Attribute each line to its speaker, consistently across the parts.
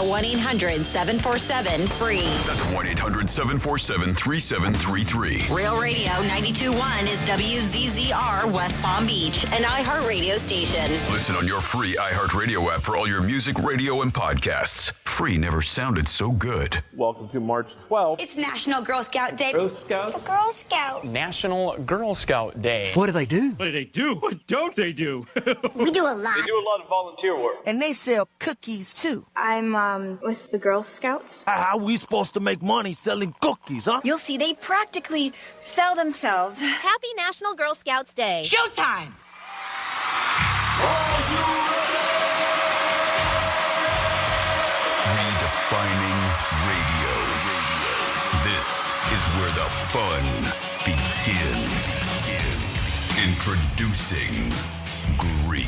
Speaker 1: at 1-800-747-FREE.
Speaker 2: That's 1-800-747-3733.
Speaker 1: Real Radio 92.1 is WZZR West Palm Beach, an iHeartRadio station.
Speaker 2: Listen on your free iHeartRadio app for all your music, radio, and podcasts. Free never sounded so good.
Speaker 3: Welcome to March 12th.
Speaker 4: It's National Girl Scout Day.
Speaker 3: Girl Scout.
Speaker 5: Girl Scout.
Speaker 6: National Girl Scout Day.
Speaker 7: What do they do?
Speaker 8: What do they do? What don't they do?
Speaker 5: We do a lot.
Speaker 3: They do a lot of volunteer work.
Speaker 7: And they sell cookies, too.
Speaker 9: I'm with the Girl Scouts.
Speaker 7: How we supposed to make money selling cookies, huh?
Speaker 4: You'll see they practically sell themselves.
Speaker 10: Happy National Girl Scouts Day.
Speaker 7: Showtime!
Speaker 2: Redefining radio. This is where the fun begins. Introducing Greek.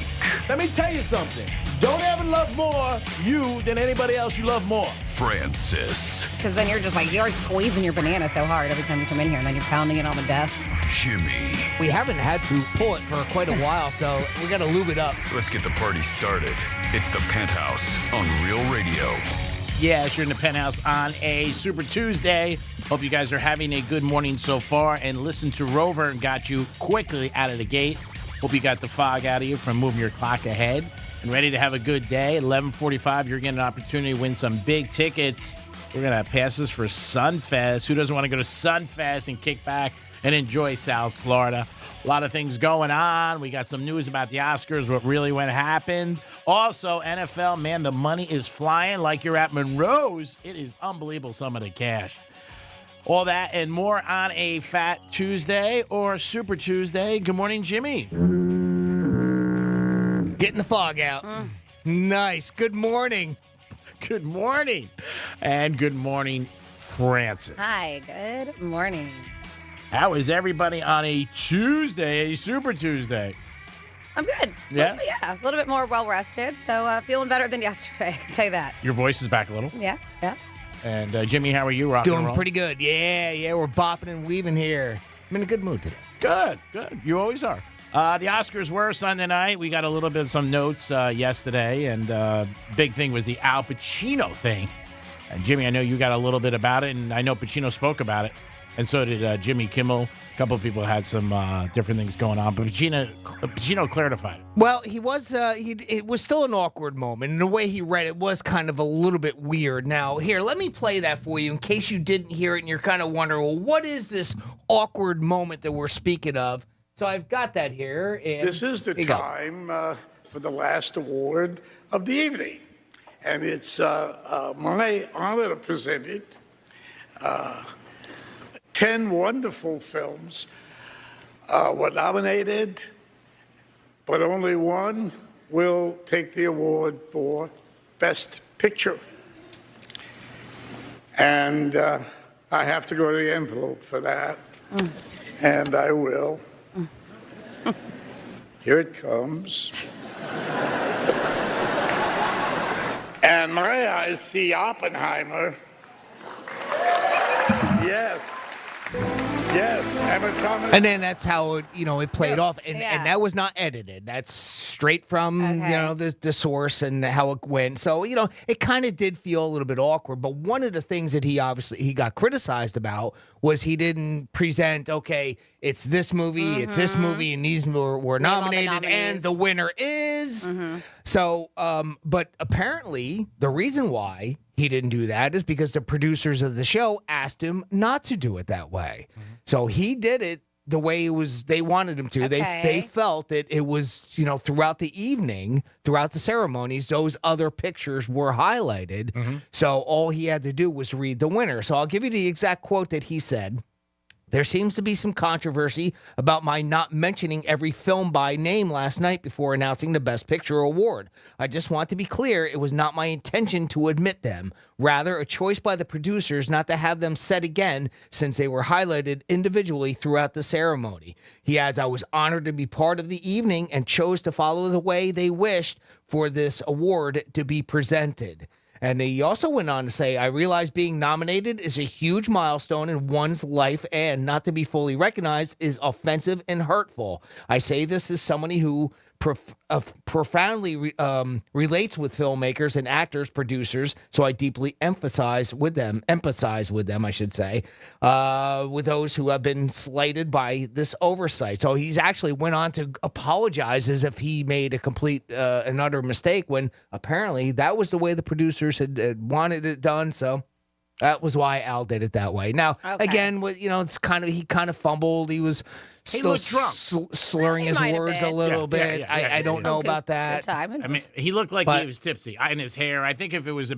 Speaker 11: Let me tell you something. Don't ever love more you than anybody else you love more.
Speaker 2: Francis.
Speaker 12: Because then you're just like, you're squeezing your banana so hard every time you come in here, and then you're pounding it on the desk.
Speaker 2: Jimmy.
Speaker 13: We haven't had to pull it for quite a while, so we got to lube it up.
Speaker 2: Let's get the party started. It's the Penthouse on Real Radio.
Speaker 14: Yes, you're in the Penthouse on a Super Tuesday. Hope you guys are having a good morning so far. And listen to Rover and got you quickly out of the gate. Hope you got the fog out of you from moving your clock ahead. And ready to have a good day. 11:45, you're getting an opportunity to win some big tickets. We're going to have passes for Sunfest. Who doesn't want to go to Sunfest and kick back and enjoy South Florida? A lot of things going on. We got some news about the Oscars, what really happened. Also, NFL, man, the money is flying like you're at Monroe's. It is unbelievable, some of the cash. All that and more on a Fat Tuesday or Super Tuesday. Good morning, Jimmy.
Speaker 13: Getting the fog out. Nice. Good morning.
Speaker 14: Good morning. And good morning, Francis.
Speaker 12: Hi, good morning.
Speaker 14: How is everybody on a Tuesday, a Super Tuesday?
Speaker 12: I'm good.
Speaker 14: Yeah?
Speaker 12: A little bit more well-rested, so feeling better than yesterday, I can say that.
Speaker 14: Your voice is back a little.
Speaker 12: Yeah.
Speaker 14: And Jimmy, how are you? Rocking and
Speaker 13: Doing
Speaker 14: rolling?
Speaker 13: pretty good. Yeah, we're bopping and weaving here. I'm in a good mood today.
Speaker 14: Good. You always are. The Oscars were Sunday night. We got a little bit of some notes yesterday, and big thing was the Al Pacino thing. And Jimmy, I know you got a little bit about it, and I know Pacino spoke about it, and so did Jimmy Kimmel. A couple of people had some different things going on, but Pacino clarified it.
Speaker 13: Well, he was. It was still an awkward moment, and the way he read it was kind of a little bit weird. Now, here, let me play that for you in case you didn't hear it, and you're kind of wondering, well, what is this awkward moment that we're speaking of? So I've got that here. And
Speaker 15: this is the time for the last award of the evening. And it's my honor to present it. 10 wonderful films were nominated, but only one will take the award for Best Picture. And I have to go to the envelope for that. And I will. Here it comes. And my eyes see Oppenheimer. Yes, Emma Thomas.
Speaker 13: And then that's how it played off, and that was not edited. That's straight from the source and how it went. So it kind of did feel a little bit awkward. But one of the things that he got criticized about was he didn't present. Okay, it's this movie, it's this movie, and these were nominated, and the winner is. So, but apparently the reason why he didn't do that is because the producers of the show asked him not to do it that way. So he did it the way they wanted him to. They felt that it was, throughout the evening, throughout the ceremonies, those other pictures were highlighted. So all he had to do was read the winner. So I'll give you the exact quote that he said. There seems to be some controversy about my not mentioning every film by name last night before announcing the Best Picture award. I just want to be clear, it was not my intention to admit them. Rather, a choice by the producers not to have them said again since they were highlighted individually throughout the ceremony. He adds, I was honored to be part of the evening and chose to follow the way they wished for this award to be presented. And he also went on to say, I realize being nominated is a huge milestone in one's life and not to be fully recognized is offensive and hurtful. I say this as somebody who profoundly relates with filmmakers and actors, producers. So I deeply empathize with them, I should say, with those who have been slighted by this oversight. So he's actually went on to apologize as if he made a complete and utter mistake when apparently that was the way the producers had wanted it done. So that was why Al did it that way. Now, again, it's he kind of fumbled. He was still slurring his words a little bit. I don't know about that.
Speaker 14: I mean, he looked like he was tipsy. And his hair, I think if it was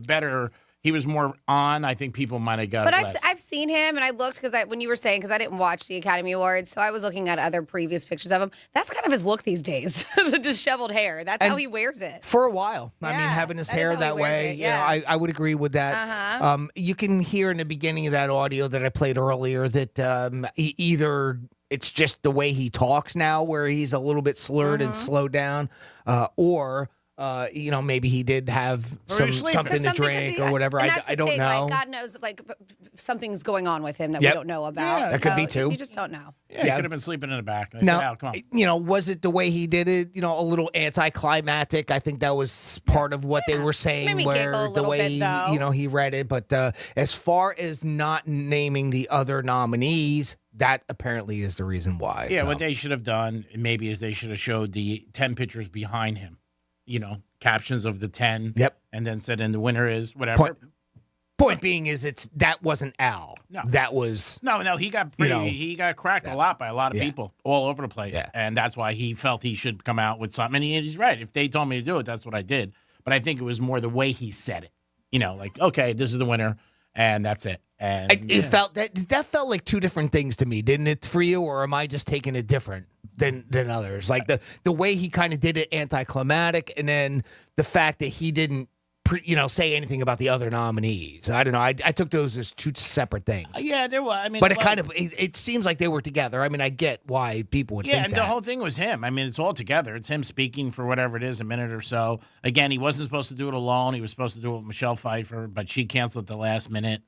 Speaker 14: he was more on, I think people might have got
Speaker 12: But I've seen him, and I looked, when you were saying, because I didn't watch the Academy Awards, so I was looking at other previous pictures of him. That's kind of his look these days, the disheveled hair. That's how he wears it.
Speaker 13: For a while. I mean, having his hair that way, I would agree with that.
Speaker 12: Uh-huh.
Speaker 13: You can hear in the beginning of that audio that I played earlier that either it's just the way he talks now where he's a little bit slurred and slowed down, or... maybe he did have something to drink or whatever. I don't know.
Speaker 12: God knows, something's going on with him that we don't know about.
Speaker 13: Yeah, that could be too.
Speaker 12: You just don't know.
Speaker 14: Yeah, he could have been sleeping in the back.
Speaker 13: Now,
Speaker 14: come on.
Speaker 13: Was it the way he did it? A little anticlimactic. I think that was part of what they were saying.
Speaker 12: Made me
Speaker 13: where
Speaker 12: giggle a
Speaker 13: the
Speaker 12: little
Speaker 13: way
Speaker 12: bit,
Speaker 13: he read it. But as far as not naming the other nominees, that apparently is the reason why.
Speaker 14: Yeah, what they should have done maybe is they should have showed the 10 pictures behind him. Captions of the 10.
Speaker 13: Yep.
Speaker 14: And then said, and the winner is whatever.
Speaker 13: Point being is that wasn't Al.
Speaker 14: No.
Speaker 13: That was...
Speaker 14: No, he got he got cracked a lot by a lot of people all over the place.
Speaker 13: Yeah.
Speaker 14: And that's why he felt he should come out with something. And he's right. If they told me to do it, that's what I did. But I think it was more the way he said it. Okay, this is the winner, and that's it. And
Speaker 13: it felt that felt like two different things to me, didn't it, for you? Or am I just taking it different than others? Like the way he kind of did it anticlimactic, and then the fact that he didn't say anything about the other nominees. I don't know. I took those as two separate things.
Speaker 14: Yeah, there was. I mean,
Speaker 13: but it seems like they were together. I mean, I get why people would think that.
Speaker 14: Yeah, and the whole thing was him. I mean, it's all together. It's him speaking for whatever it is, a minute or so. Again, he wasn't supposed to do it alone. He was supposed to do it with Michelle Pfeiffer, but she canceled at the last minute.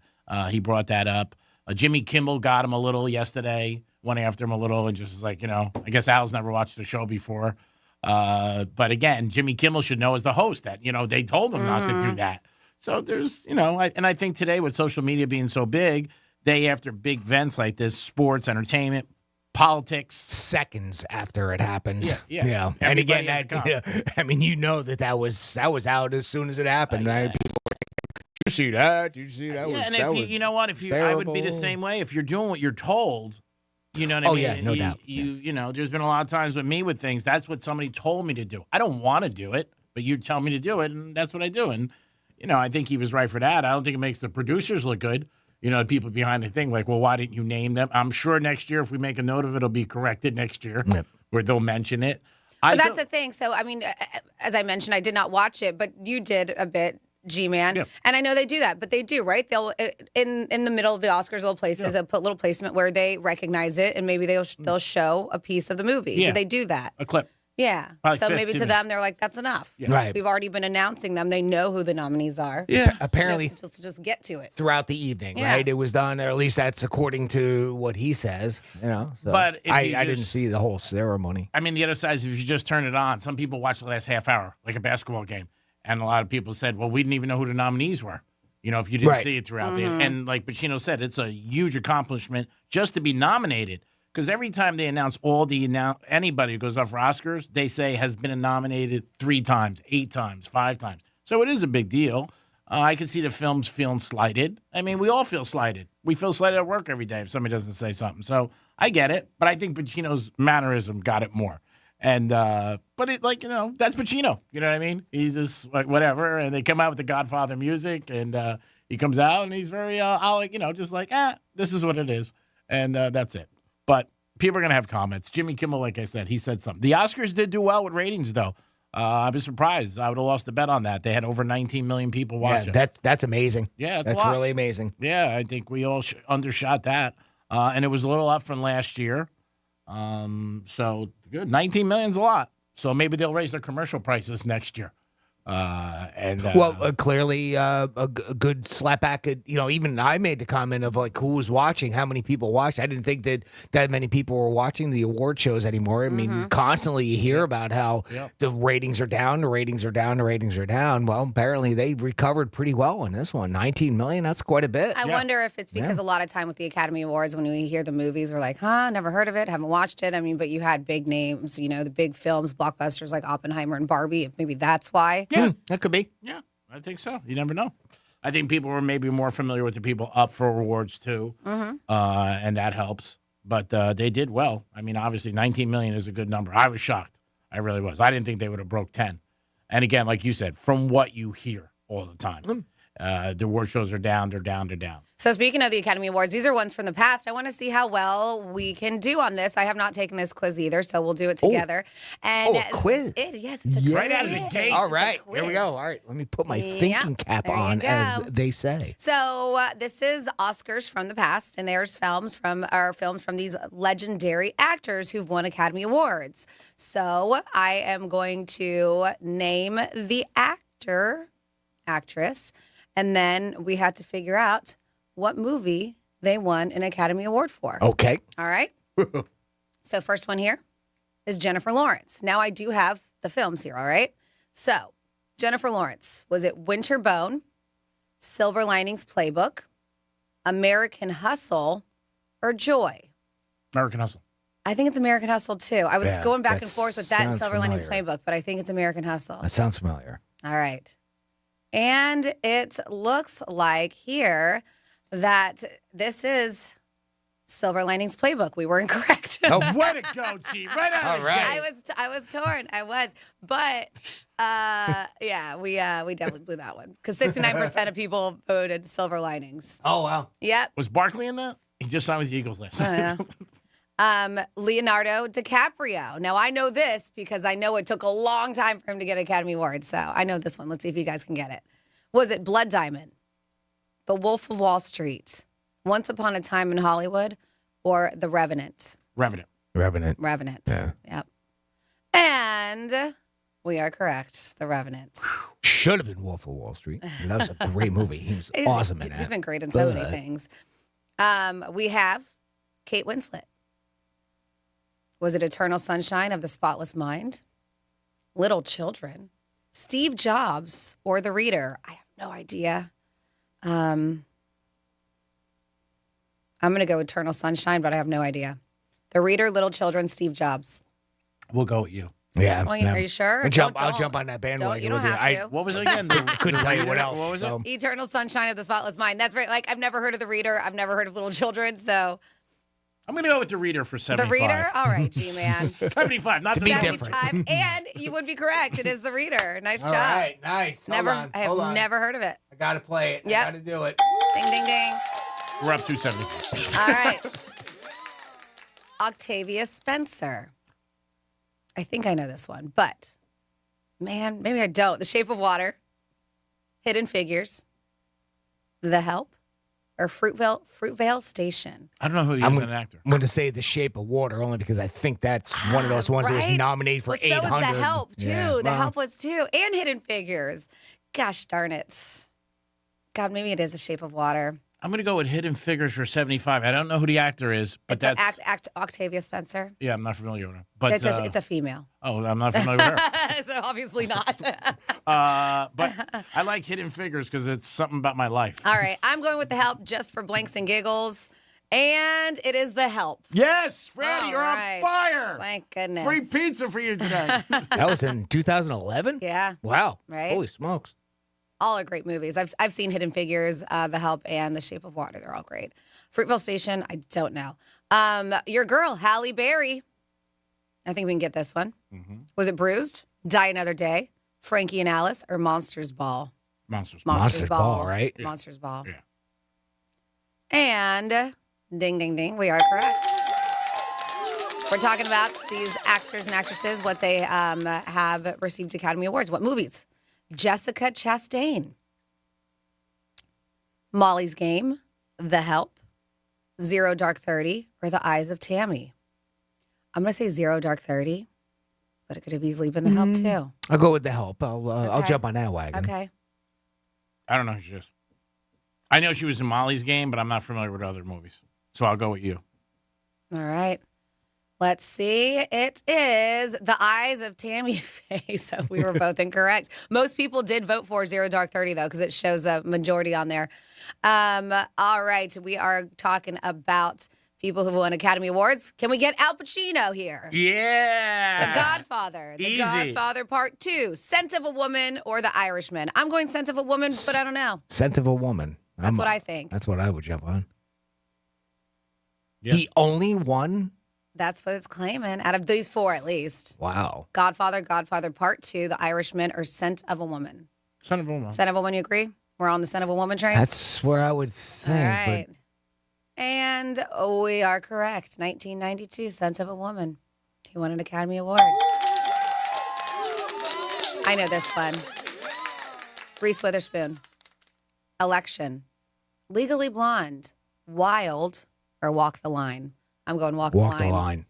Speaker 14: He brought that up. Jimmy Kimmel got him a little yesterday, went after him a little, and just was like, I guess Al's never watched the show before. But again, Jimmy Kimmel should know as the host that, they told him not to do that. So there's, and I think today with social media being so big, after big events like this, sports, entertainment, politics.
Speaker 13: Seconds after it happens.
Speaker 14: Yeah.
Speaker 13: And again, that was out as soon as it happened. Right? People were like, did you see that? Did you see that?
Speaker 14: Yeah, and I would be the same way. If you're doing what you're told, you know what I mean?
Speaker 13: Yeah, no doubt.
Speaker 14: There's been a lot of times with me with things, that's what somebody told me to do. I don't want to do it, but you tell me to do it, and that's what I do. And, I think he was right for that. I don't think it makes the producers look good. People behind the thing, like, well, why didn't you name them? I'm sure next year, if we make a note of it, it'll be corrected next year, where they'll mention it.
Speaker 12: But that's the thing. So, I mean, as I mentioned, I did not watch it, but you did a bit. G-Man. Yeah. And I know they do that, but they do, right? They'll in the middle of the Oscars, little places, they'll put little placement where they recognize it, and maybe they'll show a piece of the movie. Yeah. Do they do that?
Speaker 14: A clip.
Speaker 12: Yeah.
Speaker 14: Probably
Speaker 12: so maybe to them, they're like, that's enough.
Speaker 13: Yeah. Right.
Speaker 12: We've already been announcing them. They know who the nominees are.
Speaker 13: Yeah. Apparently.
Speaker 12: Just get to it.
Speaker 13: Throughout the evening, right? It was done, or at least that's according to what he says, So.
Speaker 14: But
Speaker 13: I didn't see the whole ceremony.
Speaker 14: I mean, the other side is if you just turn it on, some people watch the last half hour, like a basketball game. And a lot of people said, well, we didn't even know who the nominees were, if you didn't see it throughout. And like Pacino said, it's a huge accomplishment just to be nominated. Because every time they announce anybody who goes up for Oscars, they say has been nominated 3 times, 8 times, 5 times. So it is a big deal. I can see the films feeling slighted. I mean, we all feel slighted. We feel slighted at work every day if somebody doesn't say something. So I get it. But I think Pacino's mannerism got it more. And, but it that's Pacino. You know what I mean? He's just like, whatever. And they come out with the Godfather music, and he comes out and he's very, just like, this is what it is. And that's it. But people are going to have comments. Jimmy Kimmel, like I said, he said something. The Oscars did do well with ratings, though. I was surprised. I would have lost a bet on that. They had over 19 million people watching.
Speaker 13: Yeah, that's amazing.
Speaker 14: Yeah,
Speaker 13: that's really amazing.
Speaker 14: Yeah, I think we all undershot that. And it was a little up from last year. So good. 19 million's a lot. So maybe they'll raise their commercial prices next year.
Speaker 13: Clearly a good slapback. Even I made the comment of like who was watching, how many people watched. I didn't think that many people were watching the award shows anymore. I mean, constantly you hear about how the ratings are down, the ratings are down, the ratings are down. Well, apparently they recovered pretty well on this one. 19 million, that's quite a bit.
Speaker 12: I wonder if it's because a lot of time with the Academy Awards, when we hear the movies, we're like, never heard of it, haven't watched it. I mean, but you had big names, the big films, blockbusters like Oppenheimer and Barbie. Maybe that's why.
Speaker 14: Yeah,
Speaker 13: that could be.
Speaker 14: Yeah, I think so. You never know. I think people were maybe more familiar with the people up for awards too, and that helps. But they did well. I mean, obviously, 19 million is a good number. I was shocked. I really was. I didn't think they would have broke 10. And again, like you said, from what you hear all the time, the award shows are down. They're down. They're down.
Speaker 12: So speaking of the Academy Awards, these are ones from the past. I want to see how well we can do on this. I have not taken this quiz either, so we'll do it together.
Speaker 13: A quiz?
Speaker 12: Yes, it's a quiz.
Speaker 14: Right out of the gate.
Speaker 13: All right, here we go. All right, let me put my thinking cap on, as they say.
Speaker 12: So this is Oscars from the past, and there's films from these legendary actors who've won Academy Awards. So I am going to name the actor, actress, and then we had to figure out what movie they won an Academy Award for.
Speaker 13: Okay.
Speaker 12: All right. So first one here is Jennifer Lawrence. Now I do have the films here, all right? So Jennifer Lawrence, was it Winterbone, Silver Linings Playbook, American Hustle, or Joy?
Speaker 14: American Hustle.
Speaker 12: I think it's American Hustle too. I was going back and forth with that and Silver
Speaker 13: familiar.
Speaker 12: Linings Playbook, but I think it's American Hustle.
Speaker 13: That sounds familiar.
Speaker 12: All right. And it looks like here that this is Silver Linings Playbook. We were incorrect.
Speaker 14: Oh, way to go, G. Right out of the gate.
Speaker 12: I was torn. I was. But, we definitely blew that one. Because 69% of people voted Silver Linings.
Speaker 13: Oh, wow.
Speaker 12: Yep.
Speaker 14: Was Barkley in that? He just signed with the Eagles last night.
Speaker 12: Leonardo DiCaprio. Now, I know this because I know it took a long time for him to get an Academy Award. So I know this one. Let's see if you guys can get it. Was it Blood Diamond, The Wolf of Wall Street, Once Upon a Time in Hollywood, or The Revenant?
Speaker 14: Revenant.
Speaker 13: Yeah.
Speaker 12: Yep. And we are correct. The Revenant.
Speaker 13: Should have been Wolf of Wall Street. That was a great movie. He was awesome in that.
Speaker 12: He's been great in so many things. We have Kate Winslet. Was it Eternal Sunshine of the Spotless Mind, Little Children, Steve Jobs, or The Reader? I have no idea. I'm going to go Eternal Sunshine, but I have no idea. The Reader, Little Children, Steve Jobs.
Speaker 14: We'll go with you.
Speaker 13: Yeah.
Speaker 12: Well, are you sure?
Speaker 13: I'll jump on that bandwagon.
Speaker 12: You don't have to.
Speaker 14: What was it again?
Speaker 13: Couldn't tell you what else.
Speaker 14: What was it?
Speaker 12: Eternal Sunshine of the Spotless Mind. That's right. Like, I've never heard of The Reader. I've never heard of Little Children, so...
Speaker 14: I'm going to go with The Reader for 75.
Speaker 12: The Reader? All right, G-Man.
Speaker 14: 75, not
Speaker 13: to
Speaker 14: the
Speaker 13: be
Speaker 14: 75.
Speaker 13: different.
Speaker 12: And you would be correct. It is The Reader. Nice job.
Speaker 13: All right, nice.
Speaker 12: I have
Speaker 13: Hold on.
Speaker 12: never heard of it.
Speaker 13: I got to play it.
Speaker 12: Yep.
Speaker 13: I got to do it.
Speaker 12: Ding, ding, ding.
Speaker 14: We're up 274.
Speaker 12: All right. Octavia Spencer. I think I know this one, but man, maybe I don't. The Shape of Water, Hidden Figures, The Help, or Fruitvale Station.
Speaker 14: I don't know who he is as an actor.
Speaker 13: I'm going to say The Shape of Water only because I think that's one of those ones that was nominated for 800.
Speaker 12: So was The Help, too.
Speaker 13: Yeah.
Speaker 12: The Help was, too. And Hidden Figures. Gosh darn it. God, maybe it is The Shape of Water.
Speaker 14: I'm going to go with Hidden Figures for 75. I don't know who the actor is, but
Speaker 12: it's Octavia Spencer.
Speaker 14: Yeah, I'm not familiar with her. But
Speaker 12: it's a female.
Speaker 14: Oh, I'm not familiar with her.
Speaker 12: So obviously not.
Speaker 14: But I like Hidden Figures because it's something about my life.
Speaker 12: All right, I'm going with The Help just for blanks and giggles. And it is The Help.
Speaker 14: Yes, Randy, you're
Speaker 12: right.
Speaker 14: on fire.
Speaker 12: Thank goodness.
Speaker 14: Free pizza for you today.
Speaker 13: That was in 2011?
Speaker 12: Yeah.
Speaker 13: Wow.
Speaker 12: Right?
Speaker 13: Holy smokes.
Speaker 12: All are great movies. I've seen Hidden Figures, The Help, and The Shape of Water. They're all great. Fruitvale Station, I don't know. Your girl, Halle Berry. I think we can get this one. Mm-hmm. Was it Bruised, Die Another Day, Frankie and Alice, or Monsters Ball?
Speaker 14: Monsters
Speaker 13: Ball, right?
Speaker 12: Yeah. Monsters Ball.
Speaker 14: Yeah.
Speaker 12: And ding, ding, ding, we are correct. We're talking about these actors and actresses, what they have received Academy Awards. What movies? Jessica Chastain, Molly's Game, The Help, Zero Dark 30, or The Eyes of Tammy. I'm going to say Zero Dark 30. But it could have easily been The Help, too.
Speaker 13: I'll go with The Help. I'll jump on that wagon.
Speaker 12: Okay.
Speaker 14: I don't know who she is. I know she was in Molly's Game, but I'm not familiar with other movies. So I'll go with you.
Speaker 12: All right. Let's see. It is The Eyes of Tammy Faye. So we were both incorrect. Most people did vote for Zero Dark 30, though, because it shows a majority on there. All right. We are talking about people who've won Academy Awards. Can we get Al Pacino here?
Speaker 14: Yeah.
Speaker 12: The Godfather. The Godfather Part 2. Scent of a Woman or The Irishman. I'm going Scent of a Woman, but I don't know.
Speaker 13: Scent of a Woman.
Speaker 12: That's what I think.
Speaker 13: That's what I would jump on.
Speaker 14: Yeah.
Speaker 13: The only one?
Speaker 12: That's what it's claiming, out of these four at least.
Speaker 13: Wow.
Speaker 12: Godfather, Godfather Part 2, The Irishman, or Scent of a Woman.
Speaker 14: Scent of a Woman.
Speaker 12: Scent of a Woman, you agree? We're on the Scent of a Woman train?
Speaker 13: That's where I would think.
Speaker 12: All right. And we are correct. 1992, Scent of a Woman. He won an Academy Award. I know this one. Reese Witherspoon. Election. Legally Blonde. Wild, or Walk the Line. I'm going Walk the Line.
Speaker 13: Walk the Line.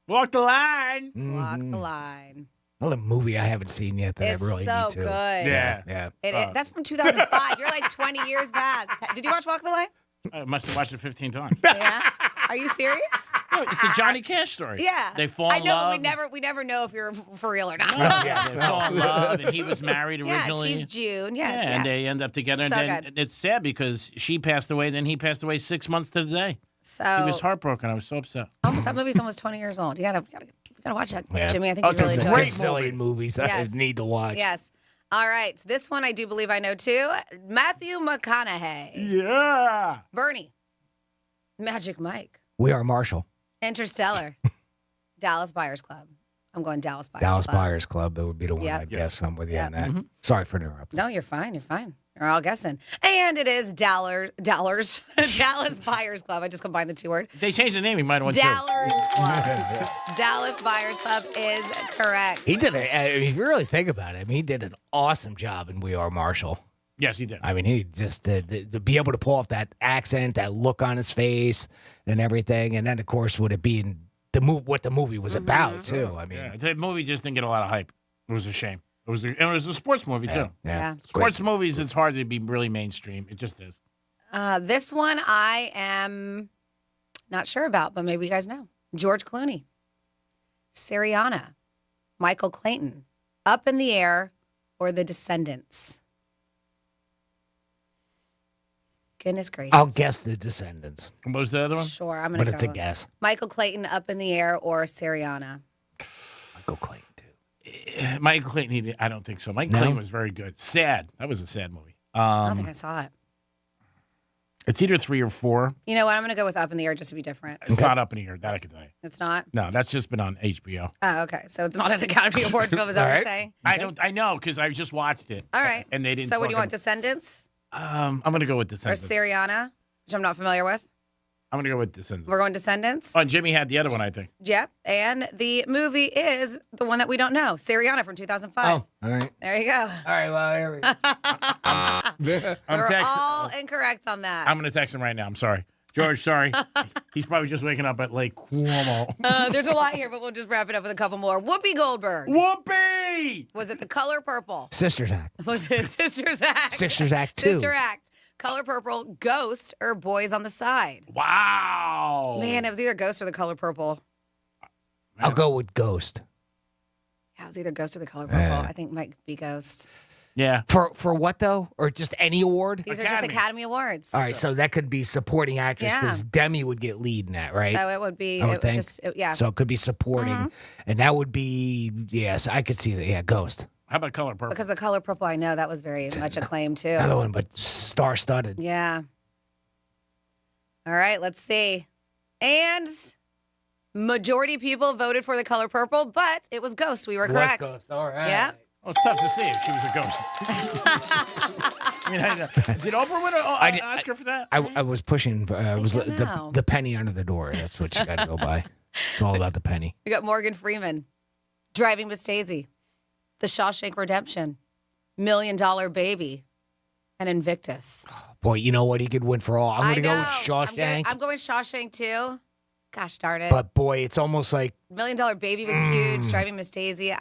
Speaker 14: Walk the line.
Speaker 12: Walk the Line.
Speaker 13: Another movie I haven't seen yet that
Speaker 12: It's
Speaker 13: I really
Speaker 12: so
Speaker 13: need to.
Speaker 12: good.
Speaker 14: Yeah.
Speaker 12: That's from 2005. You're like 20 years past. Did you watch Walk the Line?
Speaker 14: I must have watched it 15 times.
Speaker 12: Yeah. Are you serious?
Speaker 14: No, it's the Johnny Cash story.
Speaker 12: Yeah.
Speaker 14: They fall in
Speaker 12: I know,
Speaker 14: love.
Speaker 12: but we never know if you're for real or not.
Speaker 14: Yeah, they fall in love, and he was married originally.
Speaker 12: Yeah, she's June. Yes.
Speaker 14: And they end up together.
Speaker 12: So
Speaker 14: and then
Speaker 12: good.
Speaker 14: it's sad because she passed away, then he passed away 6 months to the day.
Speaker 12: So
Speaker 14: He was heartbroken. I was so upset.
Speaker 12: Oh, that movie's almost 20 years old. You gotta watch that, Jimmy. I think
Speaker 13: It's
Speaker 12: you really
Speaker 13: a
Speaker 12: enjoy
Speaker 13: great
Speaker 12: it.
Speaker 13: zillion movies I need to watch.
Speaker 12: Yes. All right. This one I do believe I know too. Matthew McConaughey.
Speaker 14: Yeah.
Speaker 12: Bernie. Magic Mike.
Speaker 13: We Are Marshall.
Speaker 12: Interstellar. Dallas Buyers Club. I'm going Dallas Buyers
Speaker 13: Dallas
Speaker 12: Club.
Speaker 13: Buyers Club. That would be the one
Speaker 12: Yep.
Speaker 13: I'd guess. I'm with you on that.
Speaker 12: Mm-hmm.
Speaker 13: Sorry for interrupting.
Speaker 12: No, you're fine. You're fine. You're all guessing. And it is Dallas Buyers Club. I just combined the two words.
Speaker 14: They changed the name. He might have won
Speaker 12: Dallas Club. Dallas Buyers Club is correct.
Speaker 13: He did it. If you really think about it, I mean, he did an awesome job in We Are Marshall.
Speaker 14: Yes, he did.
Speaker 13: I mean, he just to be able to pull off that accent, that look on his face, and everything, and then of course, would it be in what the movie was about too? I mean,
Speaker 14: the movie just didn't get a lot of hype. It was a shame. It was a sports movie too.
Speaker 12: Yeah.
Speaker 14: Sports movies, it's hard to be really mainstream. It just is.
Speaker 12: This one I am not sure about, but maybe you guys know. George Clooney, Syriana, Michael Clayton, Up in the Air, or The Descendants. Goodness gracious.
Speaker 13: I'll guess The Descendants.
Speaker 14: What was the other one?
Speaker 12: Sure, I'm going to
Speaker 13: But it's a guess.
Speaker 12: Michael Clayton, Up in the Air, or Syriana.
Speaker 13: Michael Clayton, too.
Speaker 14: Michael Clayton, I don't think so. Michael Clayton was very good. Sad. That was a sad movie.
Speaker 12: I don't think I saw it.
Speaker 14: It's either 3 or 4.
Speaker 12: You know what? I'm going to go with Up in the Air just to be different.
Speaker 14: It's not Up in the Air. That I can tell you.
Speaker 12: It's not?
Speaker 14: No, that's just been on HBO.
Speaker 12: Oh, okay. So it's not an Academy Award film, is that what you're saying?
Speaker 14: I know, because I just watched it.
Speaker 12: All right.
Speaker 14: And they didn't.
Speaker 12: So what do you want, Descendants?
Speaker 14: I'm going to go with
Speaker 12: Or
Speaker 14: Descendants.
Speaker 12: Syriana, which I'm not familiar with?
Speaker 14: I'm going to go with Descendants.
Speaker 12: We're going Descendants?
Speaker 14: Oh, and Jimmy had the other one, I think.
Speaker 12: Yep. And the movie is the one that we don't know, Syriana from 2005.
Speaker 13: Oh, all right.
Speaker 12: There you go.
Speaker 13: All right, well, here we go.
Speaker 12: We're all incorrect on that.
Speaker 14: I'm going to text him right now. I'm sorry. George, sorry. He's probably just waking up at Lake Cuomo.
Speaker 12: There's a lot here, but we'll just wrap it up with a couple more. Whoopi Goldberg.
Speaker 14: Whoopi!
Speaker 12: Was it The Color Purple?
Speaker 13: Sisters Act.
Speaker 12: Was it Sisters Act?
Speaker 13: Sisters Act 2.
Speaker 12: Sister Act. Color Purple, Ghost, or Boys on the Side?
Speaker 14: Wow.
Speaker 12: Man, it was either Ghost or The Color Purple.
Speaker 13: I'll go with Ghost.
Speaker 12: Yeah, it was either Ghost or The Color Purple. I think it might be Ghost.
Speaker 14: Yeah.
Speaker 13: For what, though? Or just any award?
Speaker 12: These are just Academy Awards.
Speaker 13: All right, so that could be supporting actress because Demi would get lead in that, right?
Speaker 12: So it would be,
Speaker 13: I would think.
Speaker 12: yeah.
Speaker 13: So it could be supporting. And that would be, yes, I could see that. Yeah, Ghost.
Speaker 14: How about Color Purple?
Speaker 12: Because The Color Purple, I know that was very much acclaimed too.
Speaker 13: Another one, but star-studded.
Speaker 12: Yeah. All right, let's see. And majority of people voted for The Color Purple, but it was Ghost. We were correct.
Speaker 13: Ghost. All right.
Speaker 12: Yeah.
Speaker 14: Well, it's tough to see if she was a ghost. I mean, did Oprah win an Oscar for that?
Speaker 13: I was pushing. Was
Speaker 12: know.
Speaker 13: the penny under the door. That's what you got to go by. It's all about the penny.
Speaker 12: We got Morgan Freeman, Driving Miss Daisy, The Shawshank Redemption, $1 Million Baby, and Invictus.
Speaker 13: Boy, you know what? He could win for all. I'm going to go with Shawshank.
Speaker 12: I'm going Shawshank too. Gosh darn it.
Speaker 13: But boy, it's almost like
Speaker 12: $1 Million Baby was huge. Driving Miss Daisy.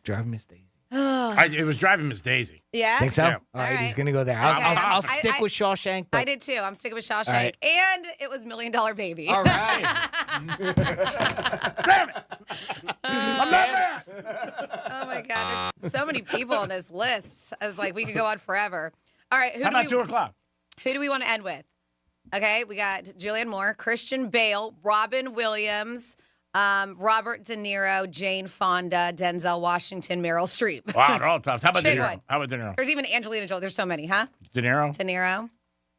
Speaker 13: Driving Miss Daisy.
Speaker 14: It was Driving Miss Daisy.
Speaker 12: Yeah?
Speaker 13: Think so?
Speaker 14: Yeah.
Speaker 13: All right, he's going to go there. I'll stick with Shawshank. But...
Speaker 12: I did too. I'm sticking with Shawshank.
Speaker 13: Right.
Speaker 12: And it was $1 Million Baby.
Speaker 13: All right.
Speaker 14: Damn it! I'm not there.
Speaker 12: Oh my God. There's so many people on this list. I was like, we could go on forever. All right.
Speaker 14: How about 2 o'clock?
Speaker 12: Who do we want to end with? Okay. We got Julianne Moore, Christian Bale, Robin Williams, Robert De Niro, Jane Fonda, Denzel Washington, Meryl Streep.
Speaker 14: Wow, they're all tough. How about De
Speaker 12: Big
Speaker 14: Niro?
Speaker 12: one.
Speaker 14: How about De Niro?
Speaker 12: There's even Angelina Jolie. There's so many, huh?
Speaker 14: De Niro?
Speaker 12: De Niro.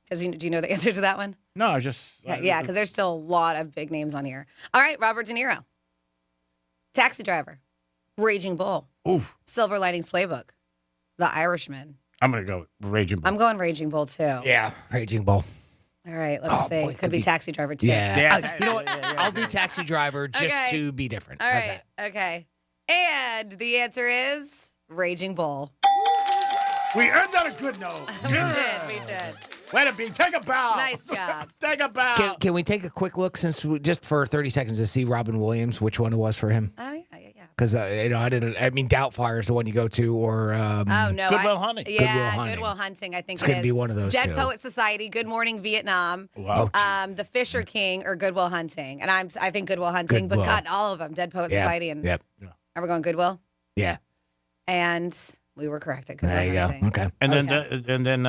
Speaker 12: Because do you know the answer to that one?
Speaker 14: No, I just...
Speaker 12: Yeah, because there's still a lot of big names on here. All right, Robert De Niro. Taxi Driver. Raging Bull.
Speaker 14: Oof.
Speaker 12: Silver Linings Playbook. The Irishman.
Speaker 14: I'm going to go Raging Bull.
Speaker 12: I'm going Raging Bull, too.
Speaker 13: Yeah, Raging Bull.
Speaker 12: All right, let's see.
Speaker 13: Boy,
Speaker 12: could be Taxi Driver, too.
Speaker 13: Yeah. You know what? I'll do Taxi Driver just to be different.
Speaker 12: All
Speaker 13: How's
Speaker 12: right,
Speaker 13: that?
Speaker 12: okay. And the answer is Raging Bull.
Speaker 14: We ended on a good note.
Speaker 12: We did.
Speaker 14: Way to be. Take a bow.
Speaker 12: Nice job.
Speaker 14: Take a bow.
Speaker 13: Can we take a quick look just for 30 seconds to see Robin Williams, which one it was for him?
Speaker 12: Oh, yeah.
Speaker 13: Because I mean, Doubtfire is the one you go to, or
Speaker 12: oh no,
Speaker 14: Good Will Hunting.
Speaker 12: Yeah, Good Will Hunting. I think
Speaker 13: it's going to be one of those.
Speaker 12: Dead
Speaker 13: two.
Speaker 12: Poet Society, Good Morning Vietnam.
Speaker 14: Wow.
Speaker 12: The Fisher King or Good Will Hunting, and I think Good Will Hunting, but God, all of them. Dead Poet Society and
Speaker 13: Yep.
Speaker 12: Are we going Goodwill?
Speaker 13: Yeah.
Speaker 12: And we were correct at Good Will
Speaker 13: There you
Speaker 12: Hunting.
Speaker 13: go. Okay.
Speaker 14: And then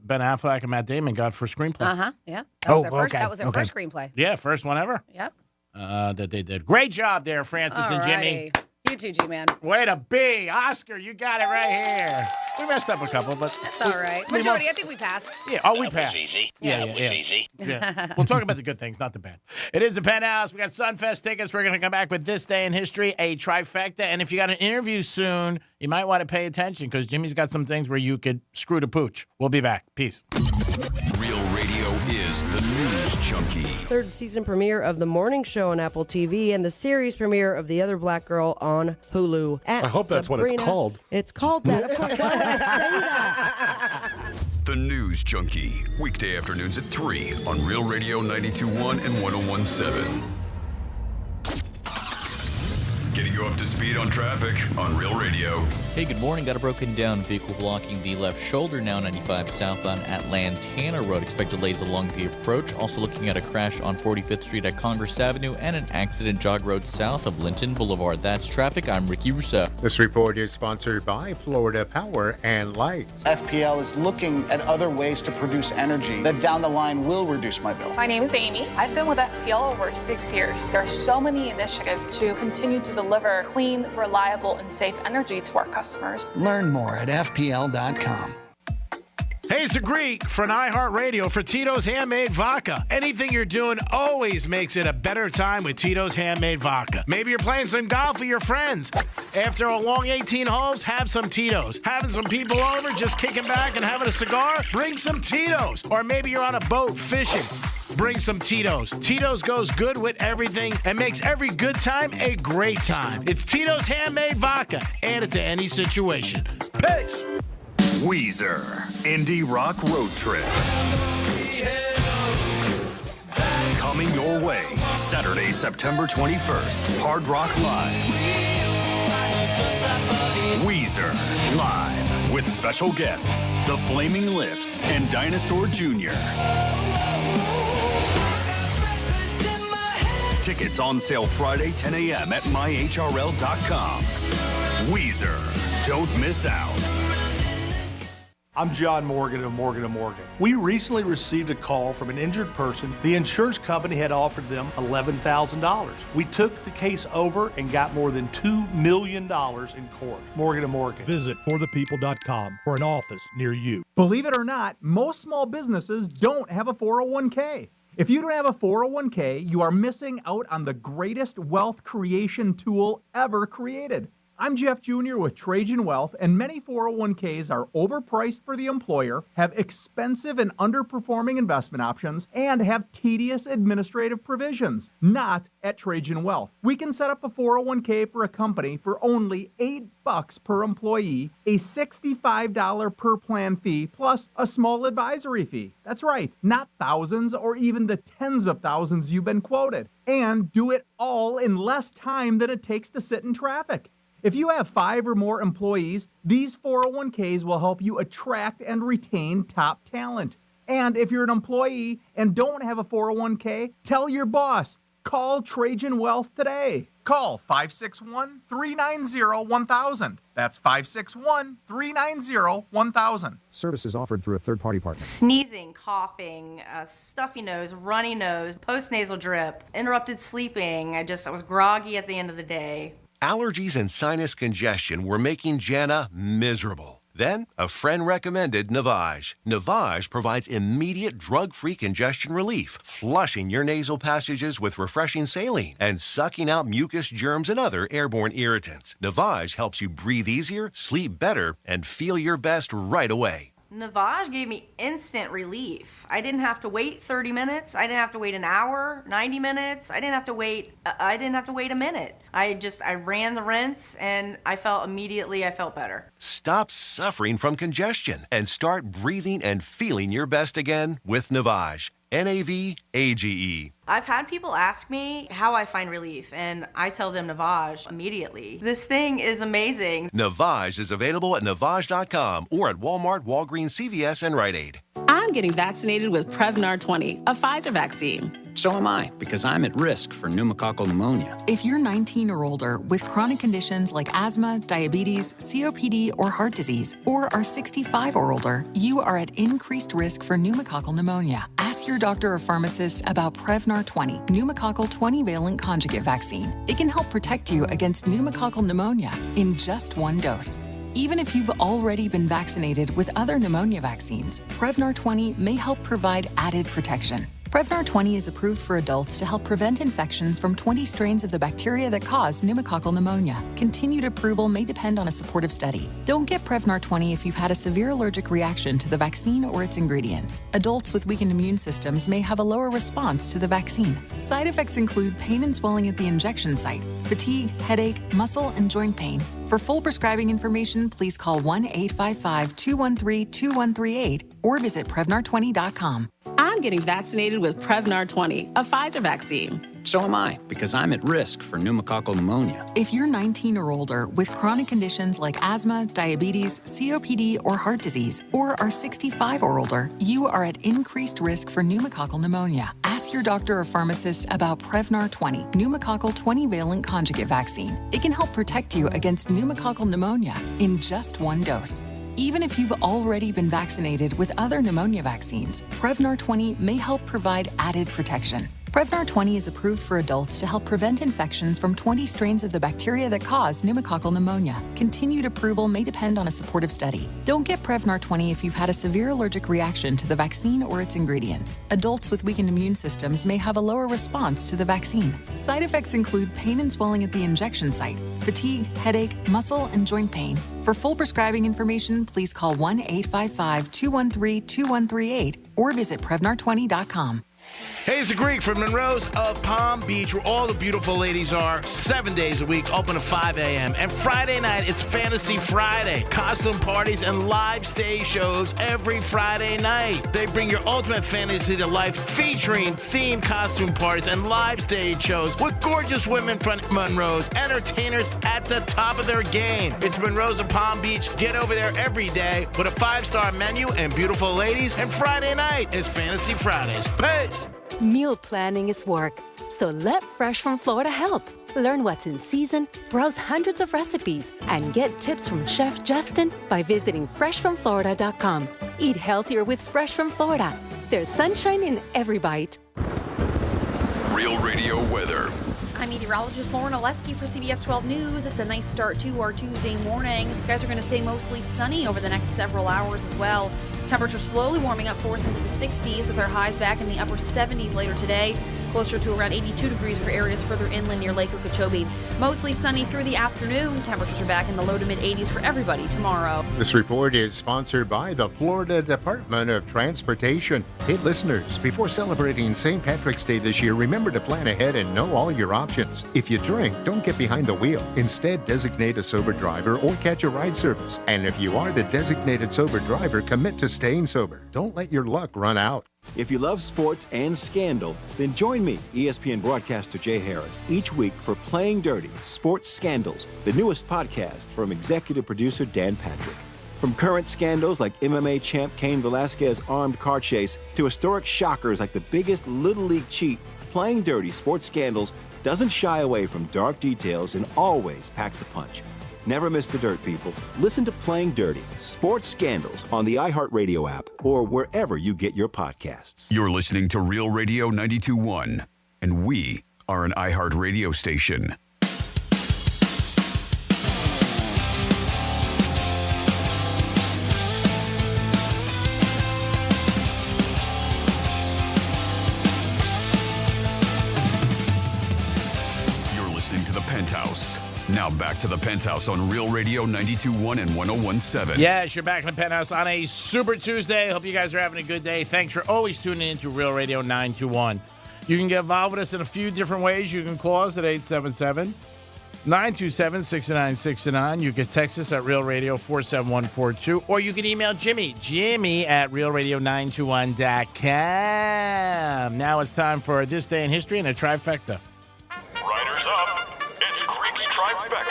Speaker 14: Ben Affleck and Matt Damon got for screenplay.
Speaker 12: Yeah. That was their first screenplay.
Speaker 14: Yeah, first one ever.
Speaker 12: Yep.
Speaker 14: That they did. Great job there, Francis and Jimmy.
Speaker 12: You too, G-Man.
Speaker 14: Way to be. Oscar, you got it right here. We messed up a couple, but...
Speaker 12: That's all right. Majority, I think we passed.
Speaker 14: Yeah, we passed.
Speaker 5: Was easy.
Speaker 14: Yeah,
Speaker 5: it was easy.
Speaker 14: Yeah. We'll talk about the good things, not the bad. It is the Penthouse. We got Sunfest tickets. We're going to come back with This Day in History, a trifecta. And if you got an interview soon, you might want to pay attention because Jimmy's got some things where you could screw the pooch. We'll be back. Peace.
Speaker 2: Real radio is the News Junkie.
Speaker 16: Third season premiere of The Morning Show on Apple TV and the series premiere of The Other Black Girl on Hulu.
Speaker 3: I hope that's what it's called.
Speaker 16: It's called that. Of course, why would I say that?
Speaker 2: The News Junkie. Weekday afternoons at 3 on Real Radio 92.1 and 101.7. Getting you up to speed on traffic on Real Radio.
Speaker 17: Hey, good morning. Got a broken down vehicle blocking the left shoulder now 95 southbound at Lantana Road. Expect delays along the approach. Also looking at a crash on 45th Street at Congress Avenue and an accident jog road south of Linton Boulevard. That's traffic. I'm Ricky Russo.
Speaker 18: This report is sponsored by Florida Power and Light.
Speaker 19: FPL is looking at other ways to produce energy that down the line will reduce my bill.
Speaker 20: My name is Amy. I've been with FPL over 6 years. There are so many initiatives to continue to deliver clean, reliable, and safe energy to our customers.
Speaker 19: Learn more at FPL.com.
Speaker 14: Hey, it's the Greek for an iHeartRadio for Tito's Handmade Vodka. Anything you're doing always makes it a better time with Tito's Handmade Vodka. Maybe you're playing some golf with your friends. After a long 18 holes, have some Tito's. Having some people over, just kicking back and having a cigar? Bring some Tito's. Or maybe you're on a boat fishing. Bring some Tito's. Tito's goes good with everything and makes every good time a great time. It's Tito's Handmade Vodka. Add it to any situation. Peace.
Speaker 21: Weezer, Indie Rock Road Trip. Coming your way, Saturday, September 21st, Hard Rock Live. Weezer, live, with special guests, The Flaming Lips and Dinosaur Jr. Tickets on sale Friday, 10 a.m. at myhrl.com. Weezer, don't miss out.
Speaker 3: I'm John Morgan of Morgan & Morgan. We recently received a call from an injured person. The insurance company had offered them $11,000. We took the case over and got more than $2 million in court. Morgan & Morgan.
Speaker 22: Visit forthepeople.com for an office near you.
Speaker 23: Believe it or not, most small businesses don't have a 401k. If you don't have a 401k, you are missing out on the greatest wealth creation tool ever created. I'm Jeff Jr. with Trajan Wealth, and many 401ks are overpriced for the employer, have expensive and underperforming investment options, and have tedious administrative provisions. Not at Trajan Wealth. We can set up a 401k for a company for only $8 per employee, a $65 per plan fee, plus a small advisory fee. That's right, not thousands or even the tens of thousands you've been quoted. And do it all in less time than it takes to sit in traffic. If you have 5 or more employees, these 401ks will help you attract and retain top talent. And if you're an employee and don't have a 401k, tell your boss. Call Trajan Wealth today. Call 561-390-1000. That's 561-390-1000.
Speaker 1: Services offered through a third-party partner.
Speaker 5: Sneezing, coughing, stuffy nose, runny nose, postnasal drip, interrupted sleeping. I was groggy at the end of the day.
Speaker 6: Allergies and sinus congestion were making Jana miserable. Then, a friend recommended Navage. Navage provides immediate drug-free congestion relief, flushing your nasal passages with refreshing saline and sucking out mucus, germs, and other airborne irritants. Navage helps you breathe easier, sleep better, and feel your best right away.
Speaker 5: Navage gave me instant relief. I didn't have to wait 30 minutes. I didn't have to wait an hour, 90 minutes. I didn't have to wait a minute. I ran the rinse and I felt better.
Speaker 6: Stop suffering from congestion and start breathing and feeling your best again with Navage. Navage.
Speaker 5: I've had people ask me how I find relief, and I tell them Navage immediately. This thing is amazing.
Speaker 6: Navage is available at Navage.com or at Walmart, Walgreens, CVS, and Rite Aid.
Speaker 24: I'm getting vaccinated with Prevnar 20, a Pfizer vaccine.
Speaker 25: So am I, because I'm at risk for pneumococcal pneumonia.
Speaker 26: If you're 19 or older with chronic conditions like asthma, diabetes, COPD, or heart disease, or are 65 or older, you are at increased risk for pneumococcal pneumonia. Ask your doctor or pharmacist about Prevnar 20, pneumococcal 20-valent conjugate vaccine. It can help protect you against pneumococcal pneumonia in just one dose. Even if you've already been vaccinated with other pneumonia vaccines, Prevnar 20 may help provide added protection. Prevnar 20 is approved for adults to help prevent infections from 20 strains of the bacteria that cause pneumococcal pneumonia. Continued approval may depend on a supportive study. Don't get Prevnar 20 if you've had a severe allergic reaction to the vaccine or its ingredients. Adults with weakened immune systems may have a lower response to the vaccine. Side effects include pain and swelling at the injection site, fatigue, headache, muscle, and joint pain. For full prescribing information, please call 1-855-213-2138 or visit Prevnar20.com.
Speaker 24: I'm getting vaccinated with Prevnar 20, a Pfizer vaccine.
Speaker 25: So am I, because I'm at risk for pneumococcal pneumonia.
Speaker 26: If you're 19 or older with chronic conditions like asthma, diabetes, COPD, or heart disease, or are 65 or older, you are at increased risk for pneumococcal pneumonia. Ask your doctor or pharmacist about Prevnar 20, pneumococcal 20-valent conjugate vaccine. It can help protect you against pneumococcal pneumonia in just one dose. Even if you've already been vaccinated with other pneumonia vaccines, Prevnar 20 may help provide added protection. Prevnar 20 is approved for adults to help prevent infections from 20 strains of the bacteria that cause pneumococcal pneumonia. Continued approval may depend on a supportive study. Don't get Prevnar 20 if you've had a severe allergic reaction to the vaccine or its ingredients. Adults with weakened immune systems may have a lower response to the vaccine. Side effects include pain and swelling at the injection site, fatigue, headache, muscle, and joint pain. For full prescribing information, please call 1-855-213-2138 or visit Prevnar20.com.
Speaker 14: Hey, it's the Greek from Monroe's of Palm Beach, where all the beautiful ladies are 7 days a week, open at 5 a.m. And Friday night, it's Fantasy Friday. Costume parties and live stage shows every Friday night. They bring your ultimate fantasy to life, featuring themed costume parties and live stage shows with gorgeous women from Monroe's, entertainers at the top of their game. It's Monroe's of Palm Beach. Get over there every day with a 5-star menu and beautiful ladies. And Friday night is Fantasy Fridays. Peace!
Speaker 27: Meal planning is work, so let Fresh from Florida help. Learn what's in season, browse hundreds of recipes, and get tips from Chef Justin by visiting freshfromflorida.com. Eat healthier with Fresh from Florida. There's sunshine in every bite.
Speaker 2: Real Radio weather.
Speaker 28: I'm meteorologist Lauren Oleski for CBS 12 News. It's a nice start to our Tuesday morning. Skies are going to stay mostly sunny over the next several hours as well. Temperatures slowly warming up for us into the 60s with our highs back in the upper 70s later today. closer to around 82 degrees for areas further inland near Lake Okeechobee. Mostly sunny through the afternoon. Temperatures are back in the low to mid 80s for everybody tomorrow.
Speaker 18: This report is sponsored by the Florida Department of Transportation. Hey, listeners, before celebrating St. Patrick's Day this year, remember to plan ahead and know all your options. If you drink, don't get behind the wheel. Instead, designate a sober driver or catch a ride service. And if you are the designated sober driver, commit to staying sober. Don't let your luck run out.
Speaker 4: If you love sports and scandal, then join me, ESPN broadcaster Jay Harris, each week for Playing Dirty: Sports Scandals, the newest podcast from executive producer Dan Patrick. From current scandals like MMA champ Cain Velasquez's armed car chase to historic shockers like the biggest Little League cheat, Playing Dirty: Sports Scandals doesn't shy away from dark details and always packs a punch. Never miss the dirt, people. Listen to Playing Dirty: Sports Scandals on the iHeartRadio app or wherever you get your podcasts.
Speaker 2: You're listening to Real Radio 92.1, and we are an iHeartRadio station. You're listening to the Penthouse. Now back to the Penthouse on Real Radio 92.1 and 101.7.
Speaker 14: Yes, you're back in the Penthouse on a Super Tuesday. Hope you guys are having a good day. Thanks for always tuning in to Real Radio 921. You can get involved with us in a few different ways. You can call us at 877-927-6969. You can text us at Real Radio 47142, or you can email Jimmy at realradio921.com. Now it's time for This Day in History and a trifecta.
Speaker 21: Riders up. It's Creek's Trifecta.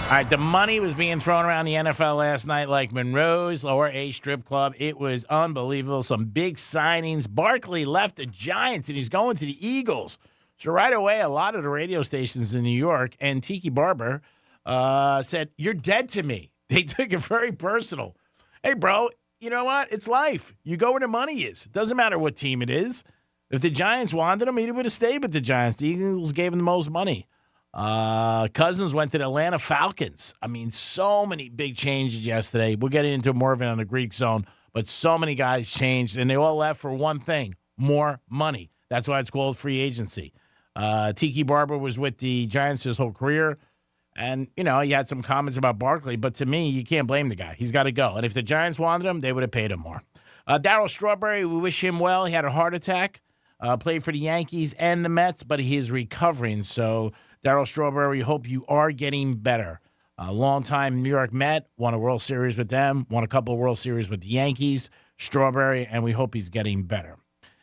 Speaker 14: All right, the money was being thrown around the NFL last night like Monroe's or a strip club. It was unbelievable. Some big signings. Barkley left the Giants, and he's going to the Eagles. So right away, a lot of the radio stations in New York and Tiki Barber said, "You're dead to me." They took it very personal. Hey, bro, you know what? It's life. You go where the money is. It doesn't matter what team it is. If the Giants wanted him, he would have stayed with the Giants. The Eagles gave him the most money. Cousins went to the Atlanta Falcons. I mean, so many big changes yesterday. We'll get into more of it on the Greek Zone, but so many guys changed, and they all left for one thing: more money. That's why it's called free agency. Tiki Barber was with the Giants his whole career, and, you know, he had some comments about Barkley, but to me, you can't blame the guy. He's got to go. And if the Giants wanted him, they would have paid him more. Darryl Strawberry, we wish him well. He had a heart attack, played for the Yankees and the Mets, but he is recovering, so Darryl Strawberry, we hope you are getting better. A longtime New York Met, won a World Series with them, won a couple of World Series with the Yankees, Strawberry, and we hope he's getting better.